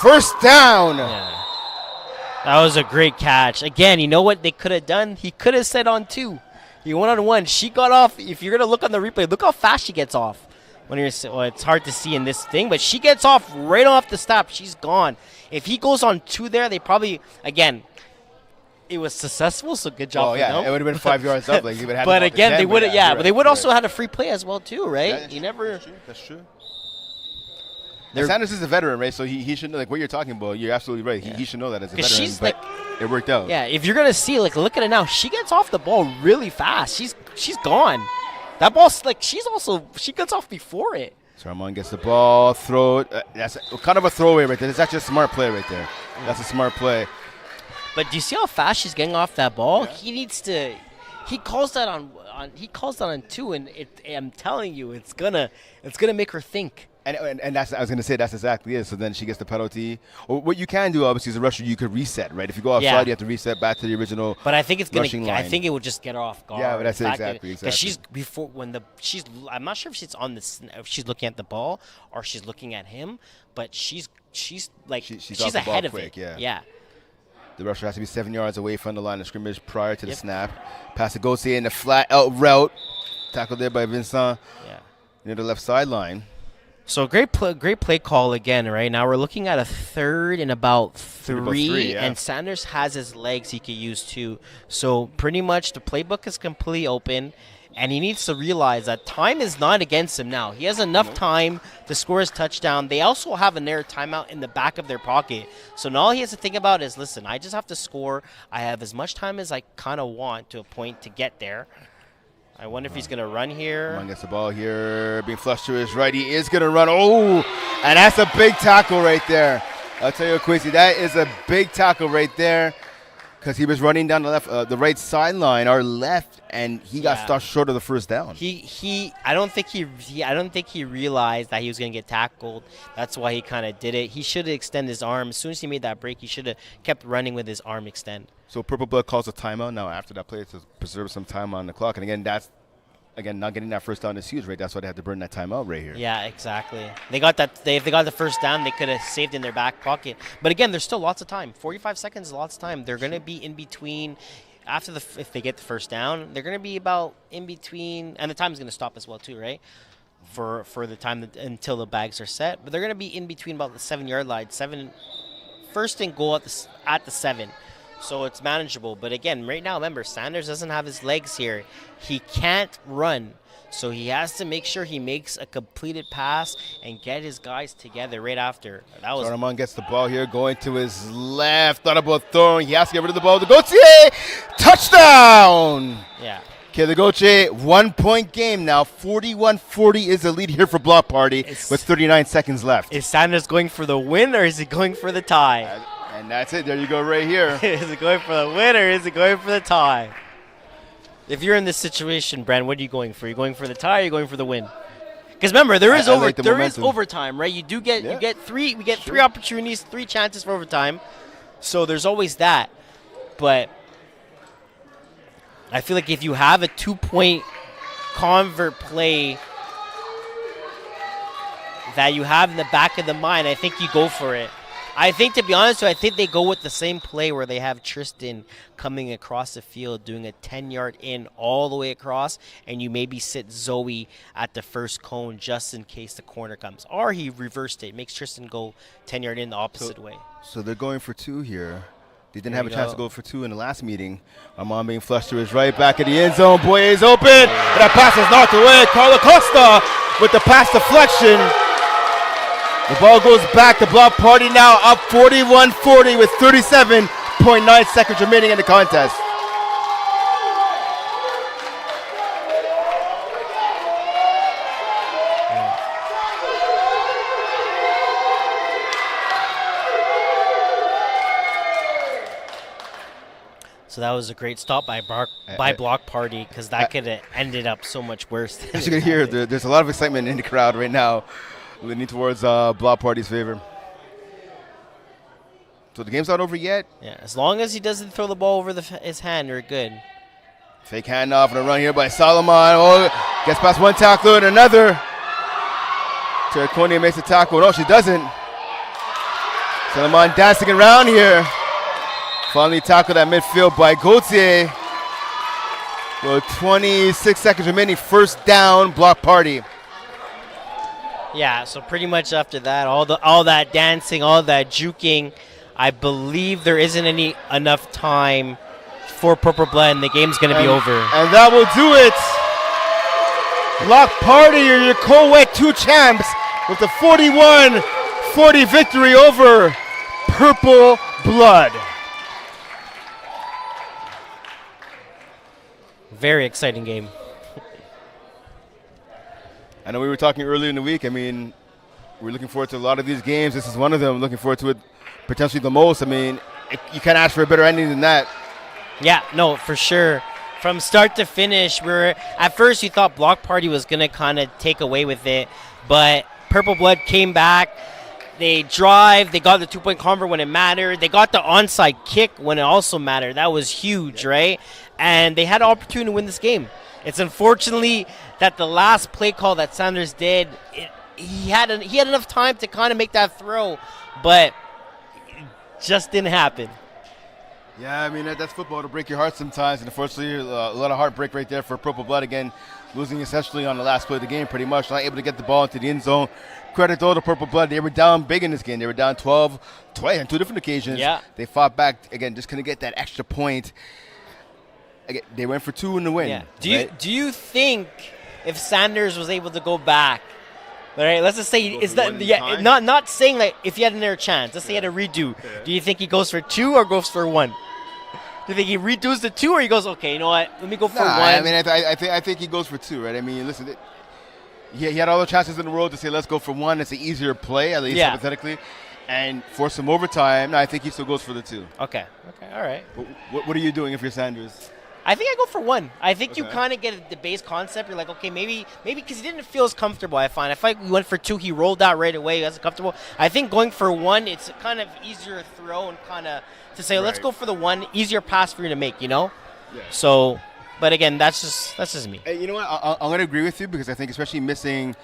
First down. Yeah. That was a great catch. Again, you know what they could have done? He could have said on 2. He went on 1. She got off. If you're going to look on the replay, look how fast she gets off. Well, it's hard to see in this thing, but she gets off right off the snap. She's gone. If he goes on 2 there, they probably, again, it was successful, so good job. Oh, yeah. them. It would have been 5 yards up. Like, he would have but again, they would have, but they would right. also had a free play as well, too, right? Yeah, That's true. They're- Sanders is a veteran, right? So he should know, like, what you're talking about. You're absolutely right. He should know that as a 'Cause veteran. she's, but it worked out. Yeah, if you're gonna see, like, look at it now. She gets off the ball really fast. She's gone. That ball's like she gets off before it. So Armand gets the ball, throw it. That's kind of a throwaway right there. That's actually a smart play right there. That's a smart play. But do you see how fast she's getting off that ball? Yeah. He needs to. He calls that on 2, and I'm telling you, it's gonna make her think. And that's, I was going to say, that's exactly it. So then she gets the penalty. Or what you can do, obviously, as a rusher, you could reset, right? If you go offside, you have to reset back to the original. But I think it's rushing line. I think it would just get her off guard. Yeah, but that's it, exactly. Because she's I'm not sure if she's if she's looking at the ball or she's looking at him, but she's ahead of quick, it. Yeah. The rusher has to be 7 yards away from the line of scrimmage prior to the snap. Pass to Gauthier in the flat out route. Tackled there by Vincent near the left sideline. So great play call again, right? Now we're looking at a 3rd and about 3, and Sanders has his legs he could use too. So pretty much the playbook is completely open, and he needs to realize that time is not against him now. He has enough time to score his touchdown. They also have an air timeout in the back of their pocket. So now all he has to think about is, listen, I just have to score. I have as much time as I kind of want to a point to get there. I wonder if he's going to run here. Armand gets the ball here, being flushed to his right. He is going to run. Oh, and that's a big tackle right there. I'll tell you, Quincy, that is a big tackle right there because he was running down the right sideline, our left, and he got stopped short of the first down. I don't think he realized that he was going to get tackled. That's why he kind of did it. He should have extended his arm. As soon as he made that break, he should have kept running with his arm extend. So Purple Blood calls a timeout now after that play to preserve some time on the clock. And again, not getting that first down is huge, right? That's why they had to burn that timeout right here. Yeah, exactly. They got that. If they got the first down, they could have saved in their back pocket. But again, there's still lots of time. 45 seconds is lots of time. They're going to be in between. If they get the first down, they're going to be about in between, and the time is going to stop as well too, right? For the time until the bags are set. But they're going to be in between about the 7-yard line. 1st and goal at the 7. So it's manageable. But again, right now, remember, Sanders doesn't have his legs here. He can't run. So he has to make sure he makes a completed pass and get his guys together right after. So Armand gets the ball here, going to his left. Thought about throwing. He has to get rid of the ball. The Gauthier! Touchdown! Yeah. Okay, the Gauthier, 1-point game now. 41-40 is the lead here for Block Party with 39 seconds left. Is Sanders going for the win or is he going for the tie? And that's it. There you go right here. Is it going for the win or is it going for the tie? If you're in this situation, Brent, what are you going for? Are you going for the tie or are you going for the win? Because remember, there is overtime, right? You get three opportunities, 3 chances for overtime. So there's always that. But I feel like if you have a 2-point convert play that you have in the back of the mind, I think you go for it. I think, to be honest, I think they go with the same play where they have Tristan coming across the field, doing a 10-yard in all the way across, and you maybe sit Zoe at the first cone just in case the corner comes. Or he reversed it, makes Tristan go 10-yard in the opposite way. So they're going for 2 here. They didn't have a chance to go for 2 in the last meeting. Armand being flushed to his right, back at the end zone. Boy is open. And that pass is knocked away. Carlo Costa with the pass deflection. The ball goes back. The Block Party now up 41-40 with 37.9 seconds remaining in the contest. So that was a great stop by Block Party because that could have ended up so much worse. As you can hear, there's a lot of excitement in the crowd right now, leaning towards Block Party's favor. So the game's not over yet. Yeah, as long as he doesn't throw the ball over his hand, we're good. Fake handoff and a run here by Solomon. Oh, gets past one tackler and another. Terraconia makes a tackle. No, she doesn't. Solomon dancing around here. Finally tackled at midfield by Gauthier. Well, 26 seconds remaining. First down, block party. Yeah, so pretty much after that, all that dancing, all that juking, I believe there isn't enough time for Purple Blood, and the game's going to be over. And that will do it. Block Party are your co-ed 2 champs with a 41-40 victory over Purple Blood. Very exciting game. I know we were talking earlier in the week. I mean, we're looking forward to a lot of these games. This is one of them. Looking forward to it potentially the most. I mean, you can't ask for a better ending than that. Yeah, no, for sure. From start to finish, at first you thought Block Party was going to kind of take away with it, but Purple Blood came back. They drive. They got the 2-point convert when it mattered. They got the onside kick when it also mattered. That was huge, right? And they had an opportunity to win this game. It's unfortunately that the last play call that Sanders did, he had enough time to kind of make that throw, but it just didn't happen. Yeah, I mean, that's football to break your heart sometimes, and unfortunately, a lot of heartbreak right there for Purple Blood. Again, losing essentially on the last play of the game pretty much, not able to get the ball into the end zone. Credit though to Purple Blood. They were down big in this game. They were down 12 twice on 2 different occasions. Yeah. They fought back, again, just couldn't get that extra point. Again, they went for 2 in the win. Yeah. Do you think if Sanders was able to go back, all right, let's just say it's not saying like if he had another chance. Let's say he had a redo. Yeah. Do you think he goes for 2 or goes for 1? Do you think he redoes the 2 or he goes, okay, you know what? Let me go for 1. I mean, I think he goes for 2, right? I mean, listen, he had all the chances in the world to say let's go for 1. It's an easier play, at least hypothetically, and force some overtime. No, I think he still goes for the 2. Okay, all right. What are you doing if you're Sanders? I think I go for 1. I think you kind of get the base concept. You're like, okay, maybe because he didn't feel as comfortable, I find. I feel like we went for 2, he rolled out right away. He wasn't comfortable. I think going for 1, it's kind of easier throw and kind of to say, let's go for the 1, easier pass for you to make, you know? Yeah. So, but again, that's just me. Hey, you know what? I'm going to agree with you because I think especially missing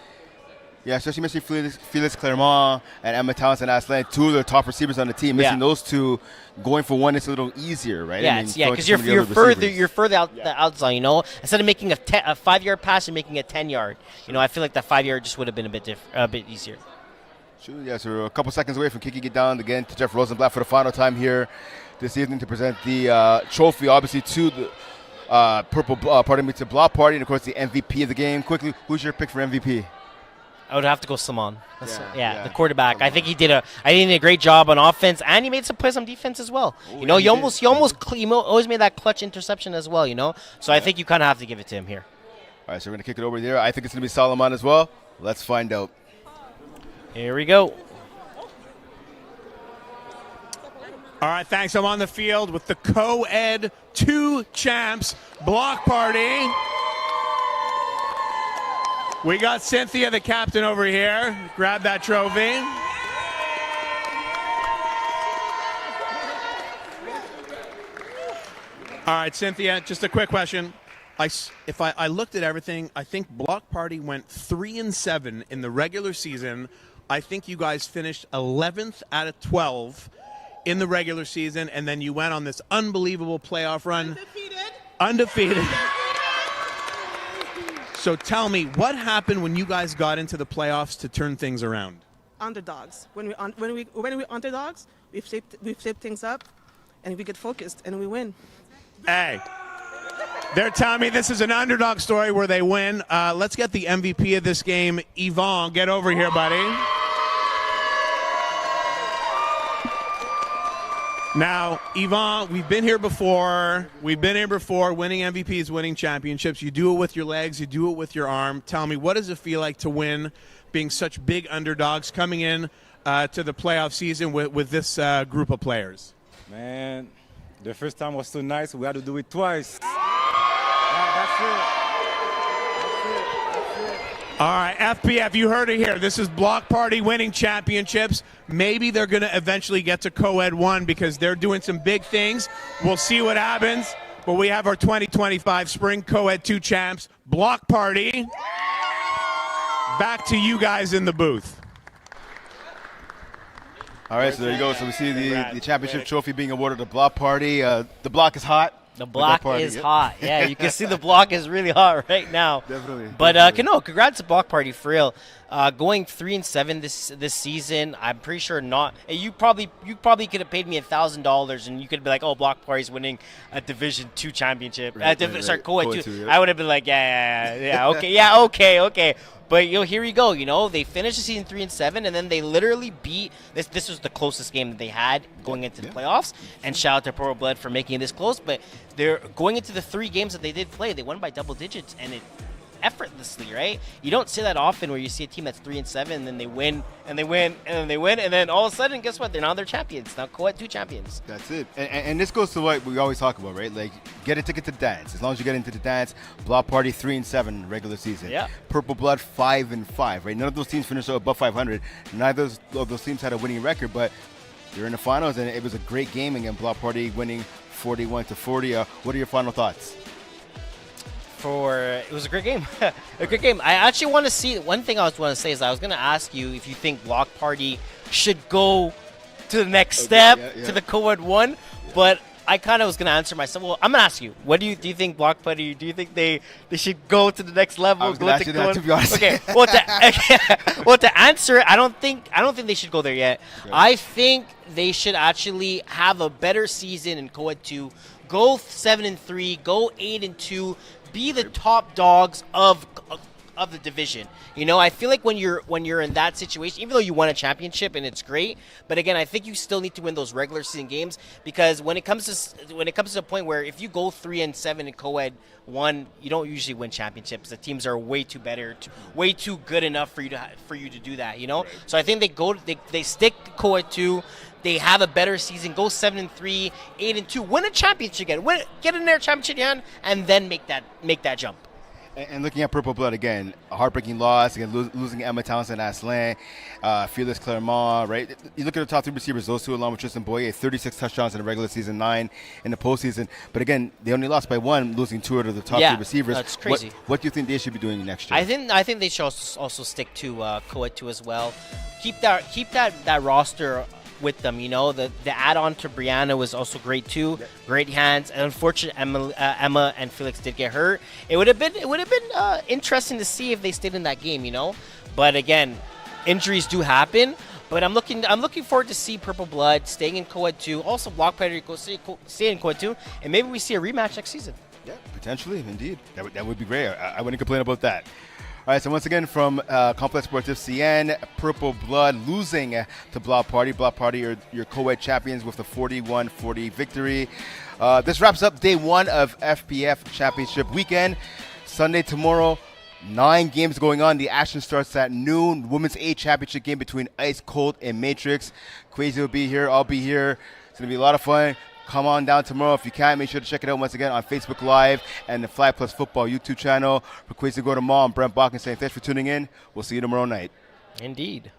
Felix Clermont and Emma Townsend Aslan, 2 of the top receivers on the team. Missing those 2, going for 1 is a little easier, right? Yeah, because you're further out the outside, you know. Instead of making a 5-yard pass, you're making a 10-yard. You know, I feel like that 5-yard just would have been a bit easier. Sure. Yeah, so we're a couple seconds away from kicking it down again to Jeff Rosenblatt for the final time here this evening to present the trophy, obviously to the to Block Party, and of course the MVP of the game. Quickly, who's your pick for MVP? I would have to go Simon. The quarterback. I think he did a great job on offense, and he made some plays on defense as well. Ooh, you know, he always made that clutch interception as well. You know, so I think you kind of have to give it to him here. All right, so we're gonna kick it over there. I think it's gonna be Solomon as well. Let's find out. Here we go. All right, thanks. I'm on the field with the co-ed 2 champs, Block Party. We got Cynthia, the captain, over here. Grab that trophy. All right, Cynthia, just a quick question. If I looked at everything, I think Block Party went 3-7 in the regular season. I think you guys finished 11th out of 12 in the regular season, and then you went on this unbelievable playoff run. Undefeated. So tell me, what happened when you guys got into the playoffs to turn things around? Underdogs. When we're underdogs, we flip things up, and we get focused, and we win. Hey, they're telling me this is an underdog story where they win. Let's get the MVP of this game, Yvonne. Get over here, buddy. Now, Yvonne, we've been here before. Winning MVPs, winning championships. You do it with your legs. You do it with your arm. Tell me, what does it feel like to win, being such big underdogs, coming in to the playoff season with this group of players? Man, the first time was so nice. We had to do it twice. That's it. All right, FPF, you heard it here. This is Block Party winning championships. Maybe they're going to eventually get to Co-Ed 1 because they're doing some big things. We'll see what happens. But we have our 2025 Spring Co-Ed 2 champs, Block Party. back to you guys in the booth. All right, so there you go. So we see the championship trophy being awarded to Block Party. The block is hot. The block is hot. Yeah, you can see the block is really hot right now. Definitely. But no, congrats to Block Party for real. Going 3-7 this season, I'm pretty sure not. You probably could have paid me $1,000 and you could be like, oh, Block Party's winning a Division 2 championship. Sorry, Co-Ed 2. Yeah. I would have been like, yeah, okay. But here you go. They finished the season 3-7, and then they literally beat this. This was the closest game that they had going into the playoffs. And shout out to Purple Blood for making it this close. But they're going into the 3 games that they did play. They won by double digits, and it effortlessly, right? You don't see that often where you see a team that's 3-7, and then they win, and they win, and then they win, and then all of a sudden, guess what? They're champions. Now Co-Ed 2 champions. That's it. And this goes to what we always talk about, right? Like, get a ticket to the dance. As long as you get into the dance, Block Party 3-7 regular season. Yeah. Purple Blood 5-5, right? None of those teams finished above 500. Neither of those teams had a winning record, but they're in the finals, and it was a great game again. Block Party winning 41-40. What are your final thoughts? It was a great game. A great game. I actually want to see, one thing I want to say is I was going to ask you if you think Block Party should go to the next step, to the Co-Ed 1, but I kind of was going to answer myself. Well, I'm going to ask you, what do you think Block Party, do you think they should go to the next level? I was going to ask you that, to be honest. Okay, well, to answer it, I don't think they should go there yet. Sure. I think they should actually have a better season in Co-Ed 2, go 7-3, go 8-2, be the top dogs of the division. I feel like when you're in that situation, even though you won a championship and it's great, but again, I think you still need to win those regular season games, because when it comes to a point where if you go 3-7 in Co-Ed 1, you don't usually win championships. The teams are way too good enough for you to do that. Right. So I think they stick to Co-Ed 2. They have a better season, go 7-3, 8-2, win a championship again, get in their championship again, and then make that jump. And looking at Purple Blood again, a heartbreaking loss, again, losing Emma Townsend, Asselin, Fearless Clermont, right? You look at the top 3 receivers, those two along with Tristan Boyer, 36 touchdowns in the regular season, 9 in the postseason. But again, they only lost by 1, losing 2 out of the top 3 receivers. That's crazy. What do you think they should be doing next year? I think they should also stick to Co-Ed 2 as well. Keep that roster with them. The add-on to Brianna was also great too. Yep. Great hands. And unfortunately, Emma and Felix did get hurt. It would have been interesting to see if they stayed in that game. But again, injuries do happen. But I'm looking forward to see Purple Blood staying in Co-Ed 2. Also, Block Party stay in Co-Ed 2, and maybe we see a rematch next season. Yeah, potentially, indeed. That would be great. I wouldn't complain about that. All right, so once again from Complexe Sportif CN, Purple Blood losing to Block Party. Block Party are your Co-Ed champions with a 41-40 victory. This wraps up day 1 of FPF Championship weekend. Sunday tomorrow, 9 games going on. The action starts at noon. Women's A Championship game between Ice Cold and Matrix. Quasi will be here. I'll be here. It's going to be a lot of fun. Come on down tomorrow. If you can, make sure to check it out once again on Facebook Live and the Flag Plus Football YouTube channel. For Quasi Guatemala, I'm Brent Balkin saying thanks for tuning in. We'll see you tomorrow night. Indeed.